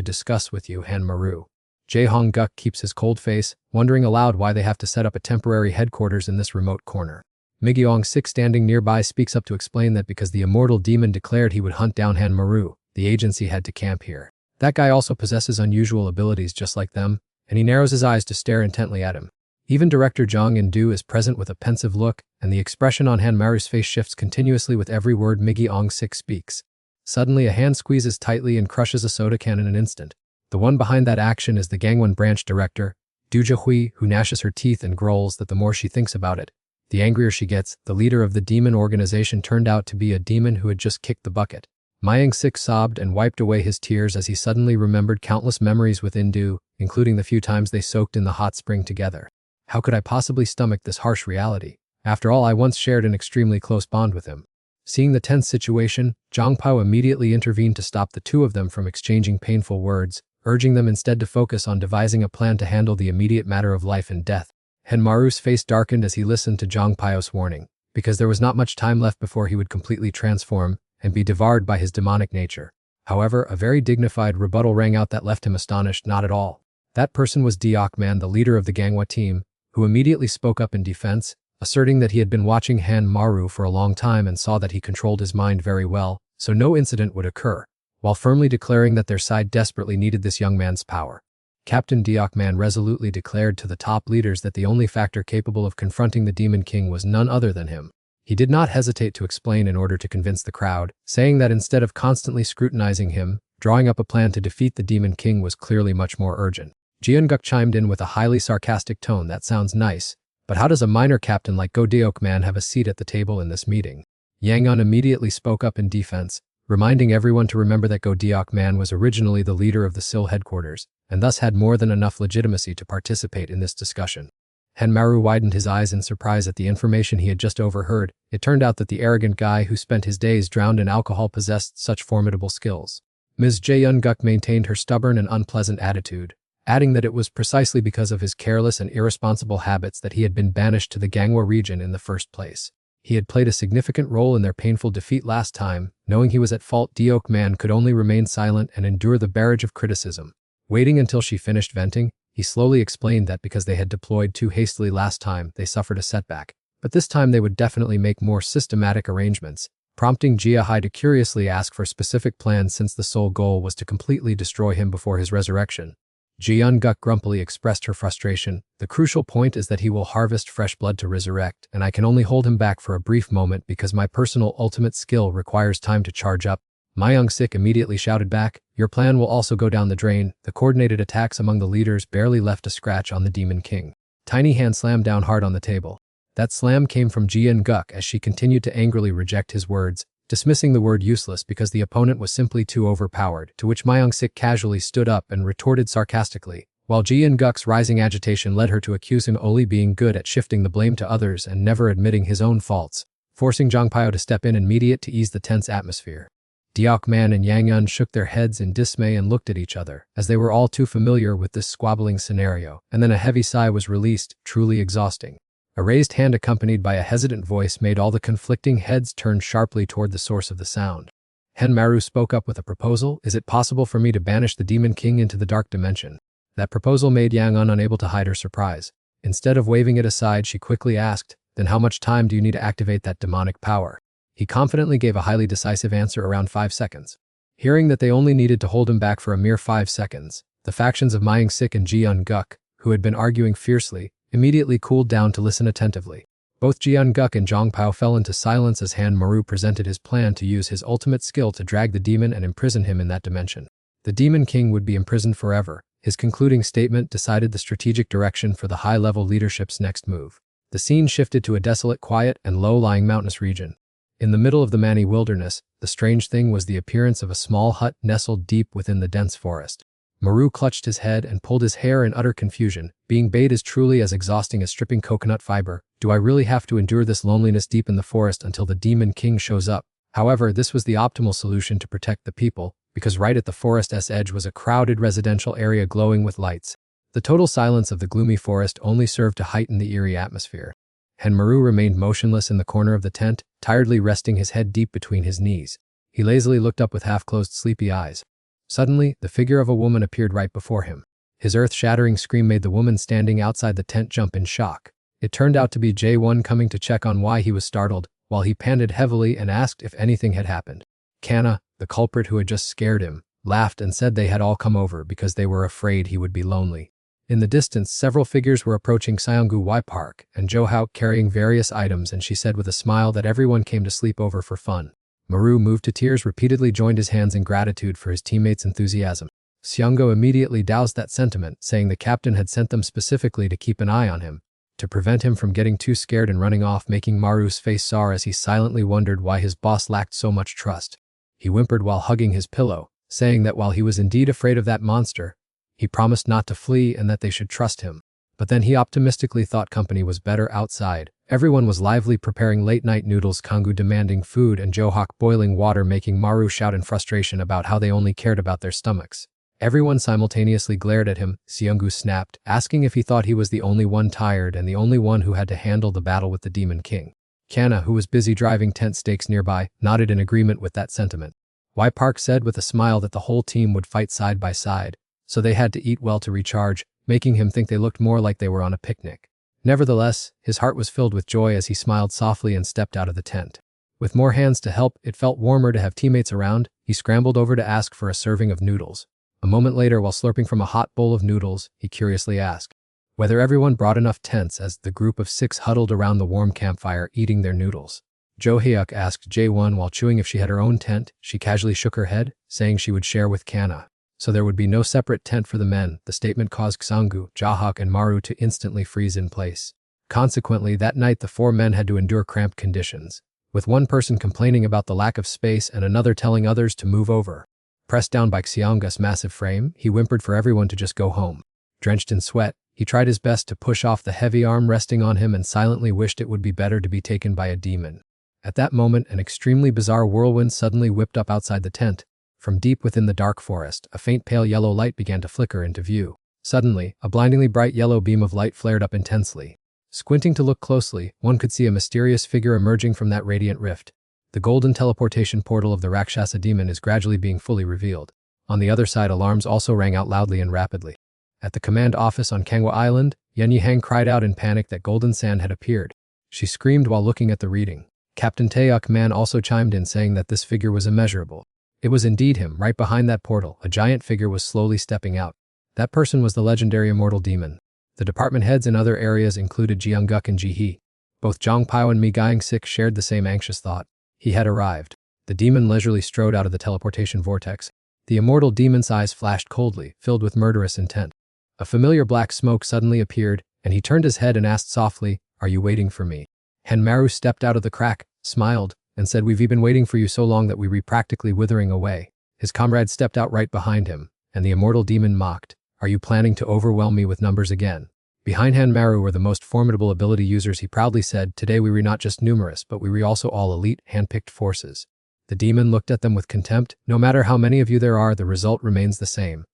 discuss with you, Han Maru." Jae Hong-guk keeps his cold face, wondering aloud why they have to set up a temporary headquarters in this remote corner. Migyeong-sik standing nearby speaks up to explain that because the immortal demon declared he would hunt down Han Maru, the agency had to camp here. That guy also possesses unusual abilities just like them, and he narrows his eyes to stare intently at him. Even director Jong In-do is present with a pensive look, and the expression on Han Maru's face shifts continuously with every word Migyeong-sik speaks. Suddenly a hand squeezes tightly and crushes a soda can in an instant. The one behind that action is the Gangwon branch director, Do Ja-hui, who gnashes her teeth and growls that the more she thinks about it, the angrier she gets. The leader of the demon organization turned out to be a demon who had just kicked the bucket. Myung-sik sobbed and wiped away his tears as he suddenly remembered countless memories with In-do, including the few times they soaked in the hot spring together. How could I possibly stomach this harsh reality? After all, I once shared an extremely close bond with him. Seeing the tense situation, Jong Pao immediately intervened to stop the two of them from exchanging painful words, urging them instead to focus on devising a plan to handle the immediate matter of life and death. Han Maru's face darkened as he listened to Jong Pao's warning, because there was not much time left before he would completely transform and be devoured by his demonic nature. However, a very dignified rebuttal rang out that left him astonished not at all. That person was Deokman, the leader of the Gangwon team, who immediately spoke up in defense, asserting that he had been watching Han Maru for a long time and saw that he controlled his mind very well, so no incident would occur, while firmly declaring that their side desperately needed this young man's power. Captain Deokman resolutely declared to the top leaders that the only factor capable of confronting the Demon King was none other than him. He did not hesitate to explain in order to convince the crowd, saying that instead of constantly scrutinizing him, drawing up a plan to defeat the Demon King was clearly much more urgent. Jeon-guk chimed in with a highly sarcastic tone. "That sounds nice, but how does a minor captain like Go Deokman have a seat at the table in this meeting?" Yang Un immediately spoke up in defense, reminding everyone to remember that Go Deokman was originally the leader of the SIL headquarters, and thus had more than enough legitimacy to participate in this discussion. Han Maru widened his eyes in surprise at the information he had just overheard. It turned out that the arrogant guy who spent his days drowned in alcohol possessed such formidable skills. Ms. Jeon-guk maintained her stubborn and unpleasant attitude, adding that it was precisely because of his careless and irresponsible habits that he had been banished to the Gangwon region in the first place. He had played a significant role in their painful defeat last time. Knowing he was at fault, Deok Man could only remain silent and endure the barrage of criticism. Waiting until she finished venting, he slowly explained that because they had deployed too hastily last time, they suffered a setback. But this time they would definitely make more systematic arrangements, prompting Jia Hai to curiously ask for specific plans since the sole goal was to completely destroy him before his resurrection. Ji-Eun Guk grumpily expressed her frustration. The crucial point is that he will harvest fresh blood to resurrect, and I can only hold him back for a brief moment because my personal ultimate skill requires time to charge up. Ma Young-sik immediately shouted back, "Your plan will also go down the drain." The coordinated attacks among the leaders barely left a scratch on the Demon King. Tiny hand slammed down hard on the table. That slam came from Ji-Eun Guk as she continued to angrily reject his words, dismissing the word useless because the opponent was simply too overpowered, to which Ma Young-sik casually stood up and retorted sarcastically, while Ji-Eun Guk's rising agitation led her to accuse him only being good at shifting the blame to others and never admitting his own faults, forcing Zhang Pio to step in immediate to ease the tense atmosphere. Deok Man and Yang Yun shook their heads in dismay and looked at each other, as they were all too familiar with this squabbling scenario, and then a heavy sigh was released, truly exhausting. A raised hand accompanied by a hesitant voice made all the conflicting heads turn sharply toward the source of the sound. Hen Maru spoke up with a proposal. "Is it possible for me to banish the Demon King into the dark dimension?" That proposal made Yang Un unable to hide her surprise. Instead of waving it aside, she quickly asked, "Then how much time do you need to activate that demonic power?" He confidently gave a highly decisive answer: around 5 seconds. Hearing that they only needed to hold him back for a mere 5 seconds, the factions of Ma Young-sik and Ji-Eun Guk, who had been arguing fiercely, immediately cooled down to listen attentively. Both Ji-Eun Guk and Zhang Pao fell into silence as Han Maru presented his plan to use his ultimate skill to drag the demon and imprison him in that dimension. The Demon King would be imprisoned forever. His concluding statement decided the strategic direction for the high-level leadership's next move. The scene shifted to a desolate, quiet, and low-lying mountainous region. In the middle of the Mani wilderness, the strange thing was the appearance of a small hut nestled deep within the dense forest. Maru clutched his head and pulled his hair in utter confusion. Being bait is truly as exhausting as stripping coconut fiber. Do I really have to endure this loneliness deep in the forest until the Demon King shows up? However, this was the optimal solution to protect the people, because right at the forest's edge was a crowded residential area glowing with lights. The total silence of the gloomy forest only served to heighten the eerie atmosphere. And Maru remained motionless in the corner of the tent, tiredly resting his head deep between his knees. He lazily looked up with half-closed sleepy eyes. Suddenly, the figure of a woman appeared right before him. His earth-shattering scream made the woman standing outside the tent jump in shock. It turned out to be Jae-won coming to check on why he was startled, while he panted heavily and asked if anything had happened. Kana, the culprit who had just scared him, laughed and said they had all come over because they were afraid he would be lonely. In the distance, several figures were approaching Seonggu Y Park and Jo Hauk carrying various items, and she said with a smile that everyone came to sleep over for fun. Maru, moved to tears, repeatedly joined his hands in gratitude for his teammates' enthusiasm. Seonggo immediately doused that sentiment, saying the captain had sent them specifically to keep an eye on him, to prevent him from getting too scared and running off, making Maru's face sour as he silently wondered why his boss lacked so much trust. He whimpered while hugging his pillow, saying that while he was indeed afraid of that monster, he promised not to flee and that they should trust him. But then he optimistically thought company was better outside. Everyone was lively preparing late-night noodles, Kanggu demanding food, and Jo Hauk boiling water, making Maru shout in frustration about how they only cared about their stomachs. Everyone simultaneously glared at him. Seonggu snapped, asking if he thought he was the only one tired and the only one who had to handle the battle with the Demon King. Kana, who was busy driving tent stakes nearby, nodded in agreement with that sentiment. Y Park said with a smile that the whole team would fight side by side, so they had to eat well to recharge, making him think they looked more like they were on a picnic. Nevertheless, his heart was filled with joy as he smiled softly and stepped out of the tent. With more hands to help, it felt warmer to have teammates around. He scrambled over to ask for a serving of noodles. A moment later, while slurping from a hot bowl of noodles, he curiously asked whether everyone brought enough tents as the group of 6 huddled around the warm campfire eating their noodles. Jo Hyuk asked Jae-won while chewing if she had her own tent. She casually shook her head, saying she would share with Kana. So there would be no separate tent for the men. The statement caused Seonggu, Jo Hauk, and Maru to instantly freeze in place. Consequently, that night the 4 men had to endure cramped conditions, with one person complaining about the lack of space and another telling others to move over. Pressed down by Xiong's massive frame, he whimpered for everyone to just go home. Drenched in sweat, he tried his best to push off the heavy arm resting on him and silently wished it would be better to be taken by a demon. At that moment, an extremely bizarre whirlwind suddenly whipped up outside the tent. From deep within the dark forest, a faint pale yellow light began to flicker into view. Suddenly, a blindingly bright yellow beam of light flared up intensely. Squinting to look closely, one could see a mysterious figure emerging from that radiant rift. The golden teleportation portal of the Rakshasa demon is gradually being fully revealed. On the other side, alarms also rang out loudly and rapidly. At the command office on Kangwa Island, Yen Yihang cried out in panic that Golden Sand had appeared. She screamed while looking at the reading. Captain Taeyuk Man also chimed in, saying that this figure was immeasurable. It was indeed him. Right behind that portal, a giant figure was slowly stepping out. That person was the legendary immortal demon. The department heads in other areas included Jiyoung-guk and Ji-hee. Both Zhang Pao and Mi Gying-sik shared the same anxious thought. He had arrived. The demon leisurely strode out of the teleportation vortex. The immortal demon's eyes flashed coldly, filled with murderous intent. A familiar black smoke suddenly appeared, and he turned his head and asked softly, "Are you waiting for me?" Henmaru stepped out of the crack, smiled, and said, "We've been waiting for you so long that we were practically withering away." His comrade stepped out right behind him, and the immortal demon mocked, "Are you planning to overwhelm me with numbers again?" Behind Hanmaru were the most formidable ability users. He proudly said, "Today we were not just numerous, but we were also all elite, hand-picked forces." The demon looked at them with contempt. "No matter how many of you there are, the result remains the same.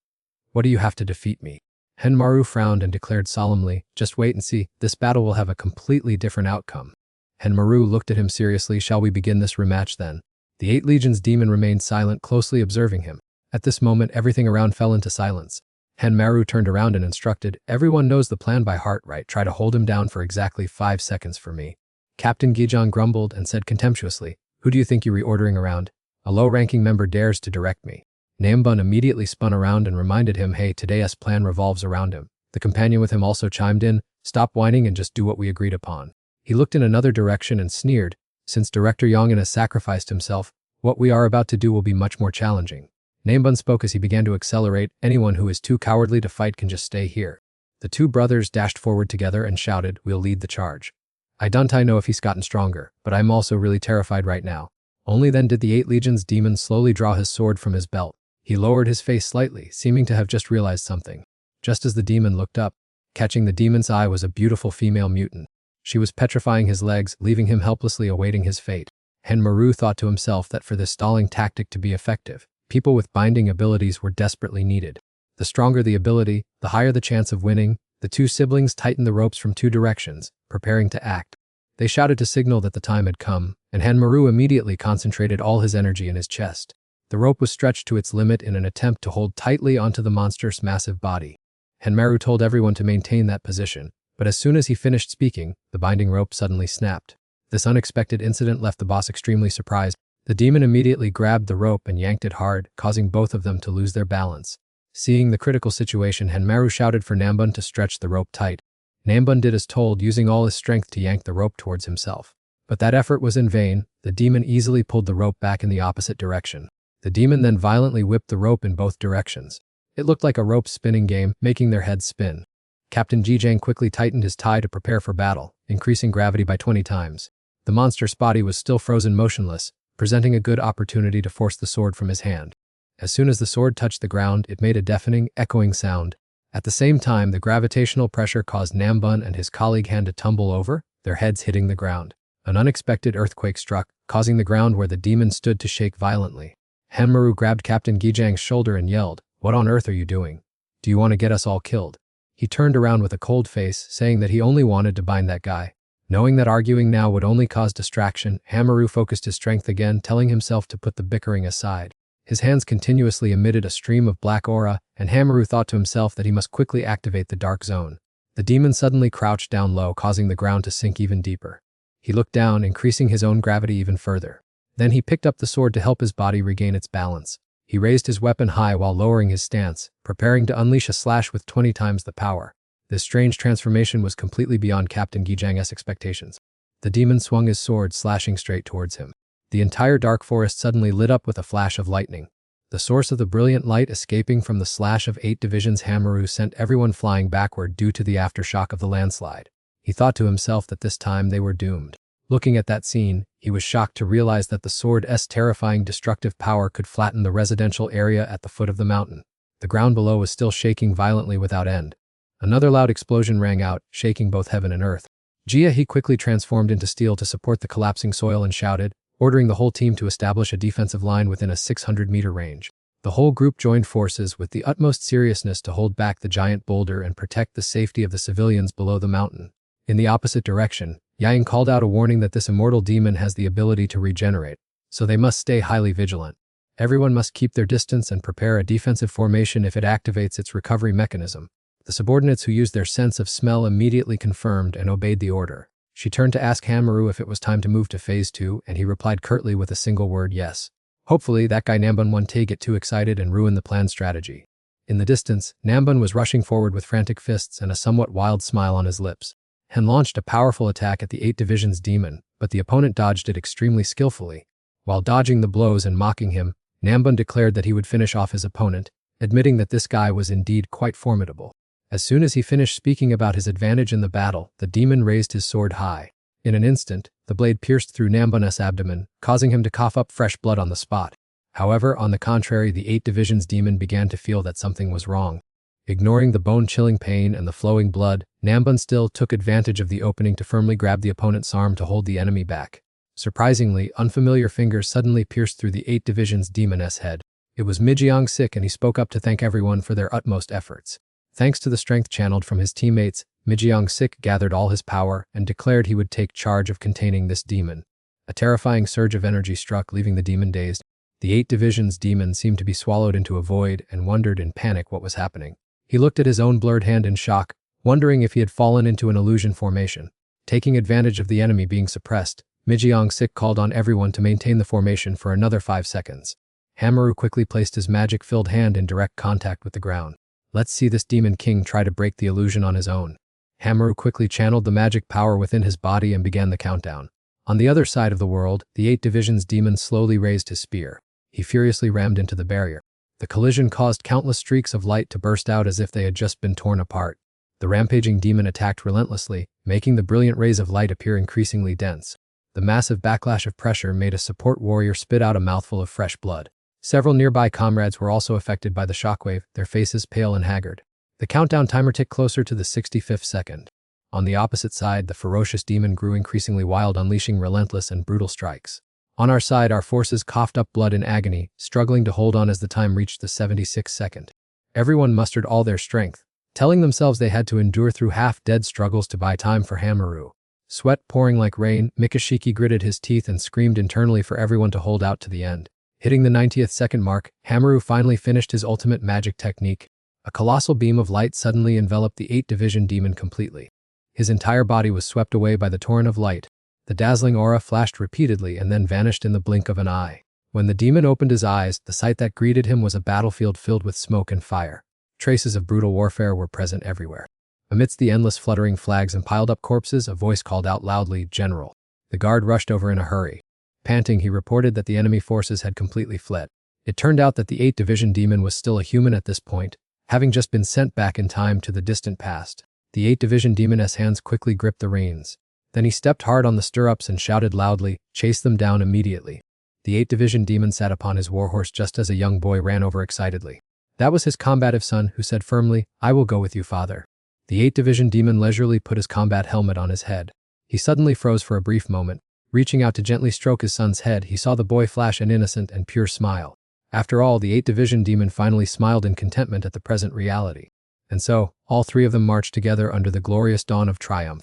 What do you have to defeat me?" Henmaru frowned and declared solemnly, "Just wait and see. This battle will have a completely different outcome." Henmaru looked at him seriously. "Shall we begin this rematch then?" The 8 Legions demon remained silent, closely observing him. At this moment, everything around fell into silence. Henmaru turned around and instructed, "Everyone knows the plan by heart, right? Try to hold him down for exactly 5 seconds for me." Captain Gijong grumbled and said contemptuously, "Who do you think you're reordering around? A low-ranking member dares to direct me." Nambun immediately spun around and reminded him, "Hey, today's plan revolves around him." The companion with him also chimed in, "Stop whining and just do what we agreed upon." He looked in another direction and sneered, "Since Director Yongin has sacrificed himself, what we are about to do will be much more challenging." Nambun spoke as he began to accelerate, "Anyone who is too cowardly to fight can just stay here." The 2 brothers dashed forward together and shouted, "We'll lead the charge." "I don't know if he's gotten stronger, but I'm also really terrified right now." Only then did the 8 Legions demon slowly draw his sword from his belt. He lowered his face slightly, seeming to have just realized something. Just as the demon looked up, catching the demon's eye was a beautiful female mutant. She was petrifying his legs, leaving him helplessly awaiting his fate. Henmaru thought to himself that for this stalling tactic to be effective, people with binding abilities were desperately needed. The stronger the ability, the higher the chance of winning. The 2 siblings tightened the ropes from 2 directions, preparing to act. They shouted to signal that the time had come, and Henmaru immediately concentrated all his energy in his chest. The rope was stretched to its limit in an attempt to hold tightly onto the monster's massive body. Henmaru told everyone to maintain that position, but as soon as he finished speaking, the binding rope suddenly snapped. This unexpected incident left the boss extremely surprised. The demon immediately grabbed the rope and yanked it hard, causing both of them to lose their balance. Seeing the critical situation, Henmaru shouted for Nambun to stretch the rope tight. Nambun did as told, using all his strength to yank the rope towards himself. But that effort was in vain. The demon easily pulled the rope back in the opposite direction. The demon then violently whipped the rope in both directions. It looked like a rope spinning game, making their heads spin. Captain Jijang quickly tightened his tie to prepare for battle, increasing gravity by 20 times. The monster's body was still frozen motionless, presenting a good opportunity to force the sword from his hand. As soon as the sword touched the ground, it made a deafening, echoing sound. At the same time, the gravitational pressure caused Nambun and his colleague Han to tumble over, their heads hitting the ground. An unexpected earthquake struck, causing the ground where the demon stood to shake violently. Henmaru grabbed Captain Gijang's shoulder and yelled, "What on earth are you doing? Do you want to get us all killed?" He turned around with a cold face, saying that he only wanted to bind that guy. Knowing that arguing now would only cause distraction, Henmaru focused his strength again, telling himself to put the bickering aside. His hands continuously emitted a stream of black aura, and Henmaru thought to himself that he must quickly activate the dark zone. The demon suddenly crouched down low, causing the ground to sink even deeper. He looked down, increasing his own gravity even further. Then he picked up the sword to help his body regain its balance. He raised his weapon high while lowering his stance, preparing to unleash a slash with 20 times the power. This strange transformation was completely beyond Captain Gijang's expectations. The demon swung his sword, slashing straight towards him. The entire dark forest suddenly lit up with a flash of lightning. The source of the brilliant light escaping from the slash of 8 divisions Henmaru sent everyone flying backward due to the aftershock of the landslide. He thought to himself that this time they were doomed. Looking at that scene, he was shocked to realize that the sword's terrifying destructive power could flatten the residential area at the foot of the mountain. The ground below was still shaking violently without end. Another loud explosion rang out, shaking both heaven and earth. He quickly transformed into steel to support the collapsing soil and shouted, ordering the whole team to establish a defensive line within a 600-meter range. The whole group joined forces with the utmost seriousness to hold back the giant boulder and protect the safety of the civilians below the mountain. In the opposite direction, Yang called out a warning that this immortal demon has the ability to regenerate, so they must stay highly vigilant. Everyone must keep their distance and prepare a defensive formation if it activates its recovery mechanism. The subordinates who used their sense of smell immediately confirmed and obeyed the order. She turned to ask Hamaru if it was time to move to Phase 2, and he replied curtly with a single word, yes. Hopefully, that guy Nambun won't get too excited and ruin the planned strategy. In the distance, Nambun was rushing forward with frantic fists and a somewhat wild smile on his lips. Hen launched a powerful attack at the 8 Division's demon, but the opponent dodged it extremely skillfully. While dodging the blows and mocking him, Nambun declared that he would finish off his opponent, admitting that this guy was indeed quite formidable. As soon as he finished speaking about his advantage in the battle, the demon raised his sword high. In an instant, the blade pierced through Nambun's abdomen, causing him to cough up fresh blood on the spot. However, on the contrary, the 8 Division's demon began to feel that something was wrong. Ignoring the bone-chilling pain and the flowing blood, Nambun still took advantage of the opening to firmly grab the opponent's arm to hold the enemy back. Surprisingly, unfamiliar fingers suddenly pierced through the 8 Division's demon's head. It was Mijiang Sik, and he spoke up to thank everyone for their utmost efforts. Thanks to the strength channeled from his teammates, Mijiang Sik gathered all his power and declared he would take charge of containing this demon. A terrifying surge of energy struck, leaving the demon dazed. The 8 Division's demon seemed to be swallowed into a void and wondered in panic what was happening. He looked at his own blurred hand in shock, wondering if he had fallen into an illusion formation. Taking advantage of the enemy being suppressed, Mijiang Sik called on everyone to maintain the formation for another 5 seconds. Hamaru quickly placed his magic-filled hand in direct contact with the ground. Let's see this demon king try to break the illusion on his own. Hamaru quickly channeled the magic power within his body and began the countdown. On the other side of the world, the 8 Division's demon slowly raised his spear. He furiously rammed into the barrier. The collision caused countless streaks of light to burst out as if they had just been torn apart. The rampaging demon attacked relentlessly, making the brilliant rays of light appear increasingly dense. The massive backlash of pressure made a support warrior spit out a mouthful of fresh blood. Several nearby comrades were also affected by the shockwave, their faces pale and haggard. The countdown timer ticked closer to the 65th second. On the opposite side, the ferocious demon grew increasingly wild, unleashing relentless and brutal strikes. On our side, our forces coughed up blood in agony, struggling to hold on as the time reached the 76th second. Everyone mustered all their strength, telling themselves they had to endure through half-dead struggles to buy time for Hamaru. Sweat pouring like rain, Mikashiki gritted his teeth and screamed internally for everyone to hold out to the end. Hitting the 90th second mark, Hamaru finally finished his ultimate magic technique. A colossal beam of light suddenly enveloped the 8 Division demon completely. His entire body was swept away by the torrent of light. The dazzling aura flashed repeatedly and then vanished in the blink of an eye. When the demon opened his eyes, the sight that greeted him was a battlefield filled with smoke and fire. Traces of brutal warfare were present everywhere. Amidst the endless fluttering flags and piled-up corpses, a voice called out loudly, "General." The guard rushed over in a hurry. Panting, he reported that the enemy forces had completely fled. It turned out that the 8 Division demon was still a human at this point, having just been sent back in time to the distant past. The 8 Division demon's hands quickly gripped the reins. Then he stepped hard on the stirrups and shouted loudly, "Chase them down immediately." The 8 Division demon sat upon his warhorse just as a young boy ran over excitedly. That was his combative son, who said firmly, "I will go with you, father." The 8 Division demon leisurely put his combat helmet on his head. He suddenly froze for a brief moment. Reaching out to gently stroke his son's head, he saw the boy flash an innocent and pure smile. After all, the 8 Division demon finally smiled in contentment at the present reality. And so, all three of them marched together under the glorious dawn of triumph.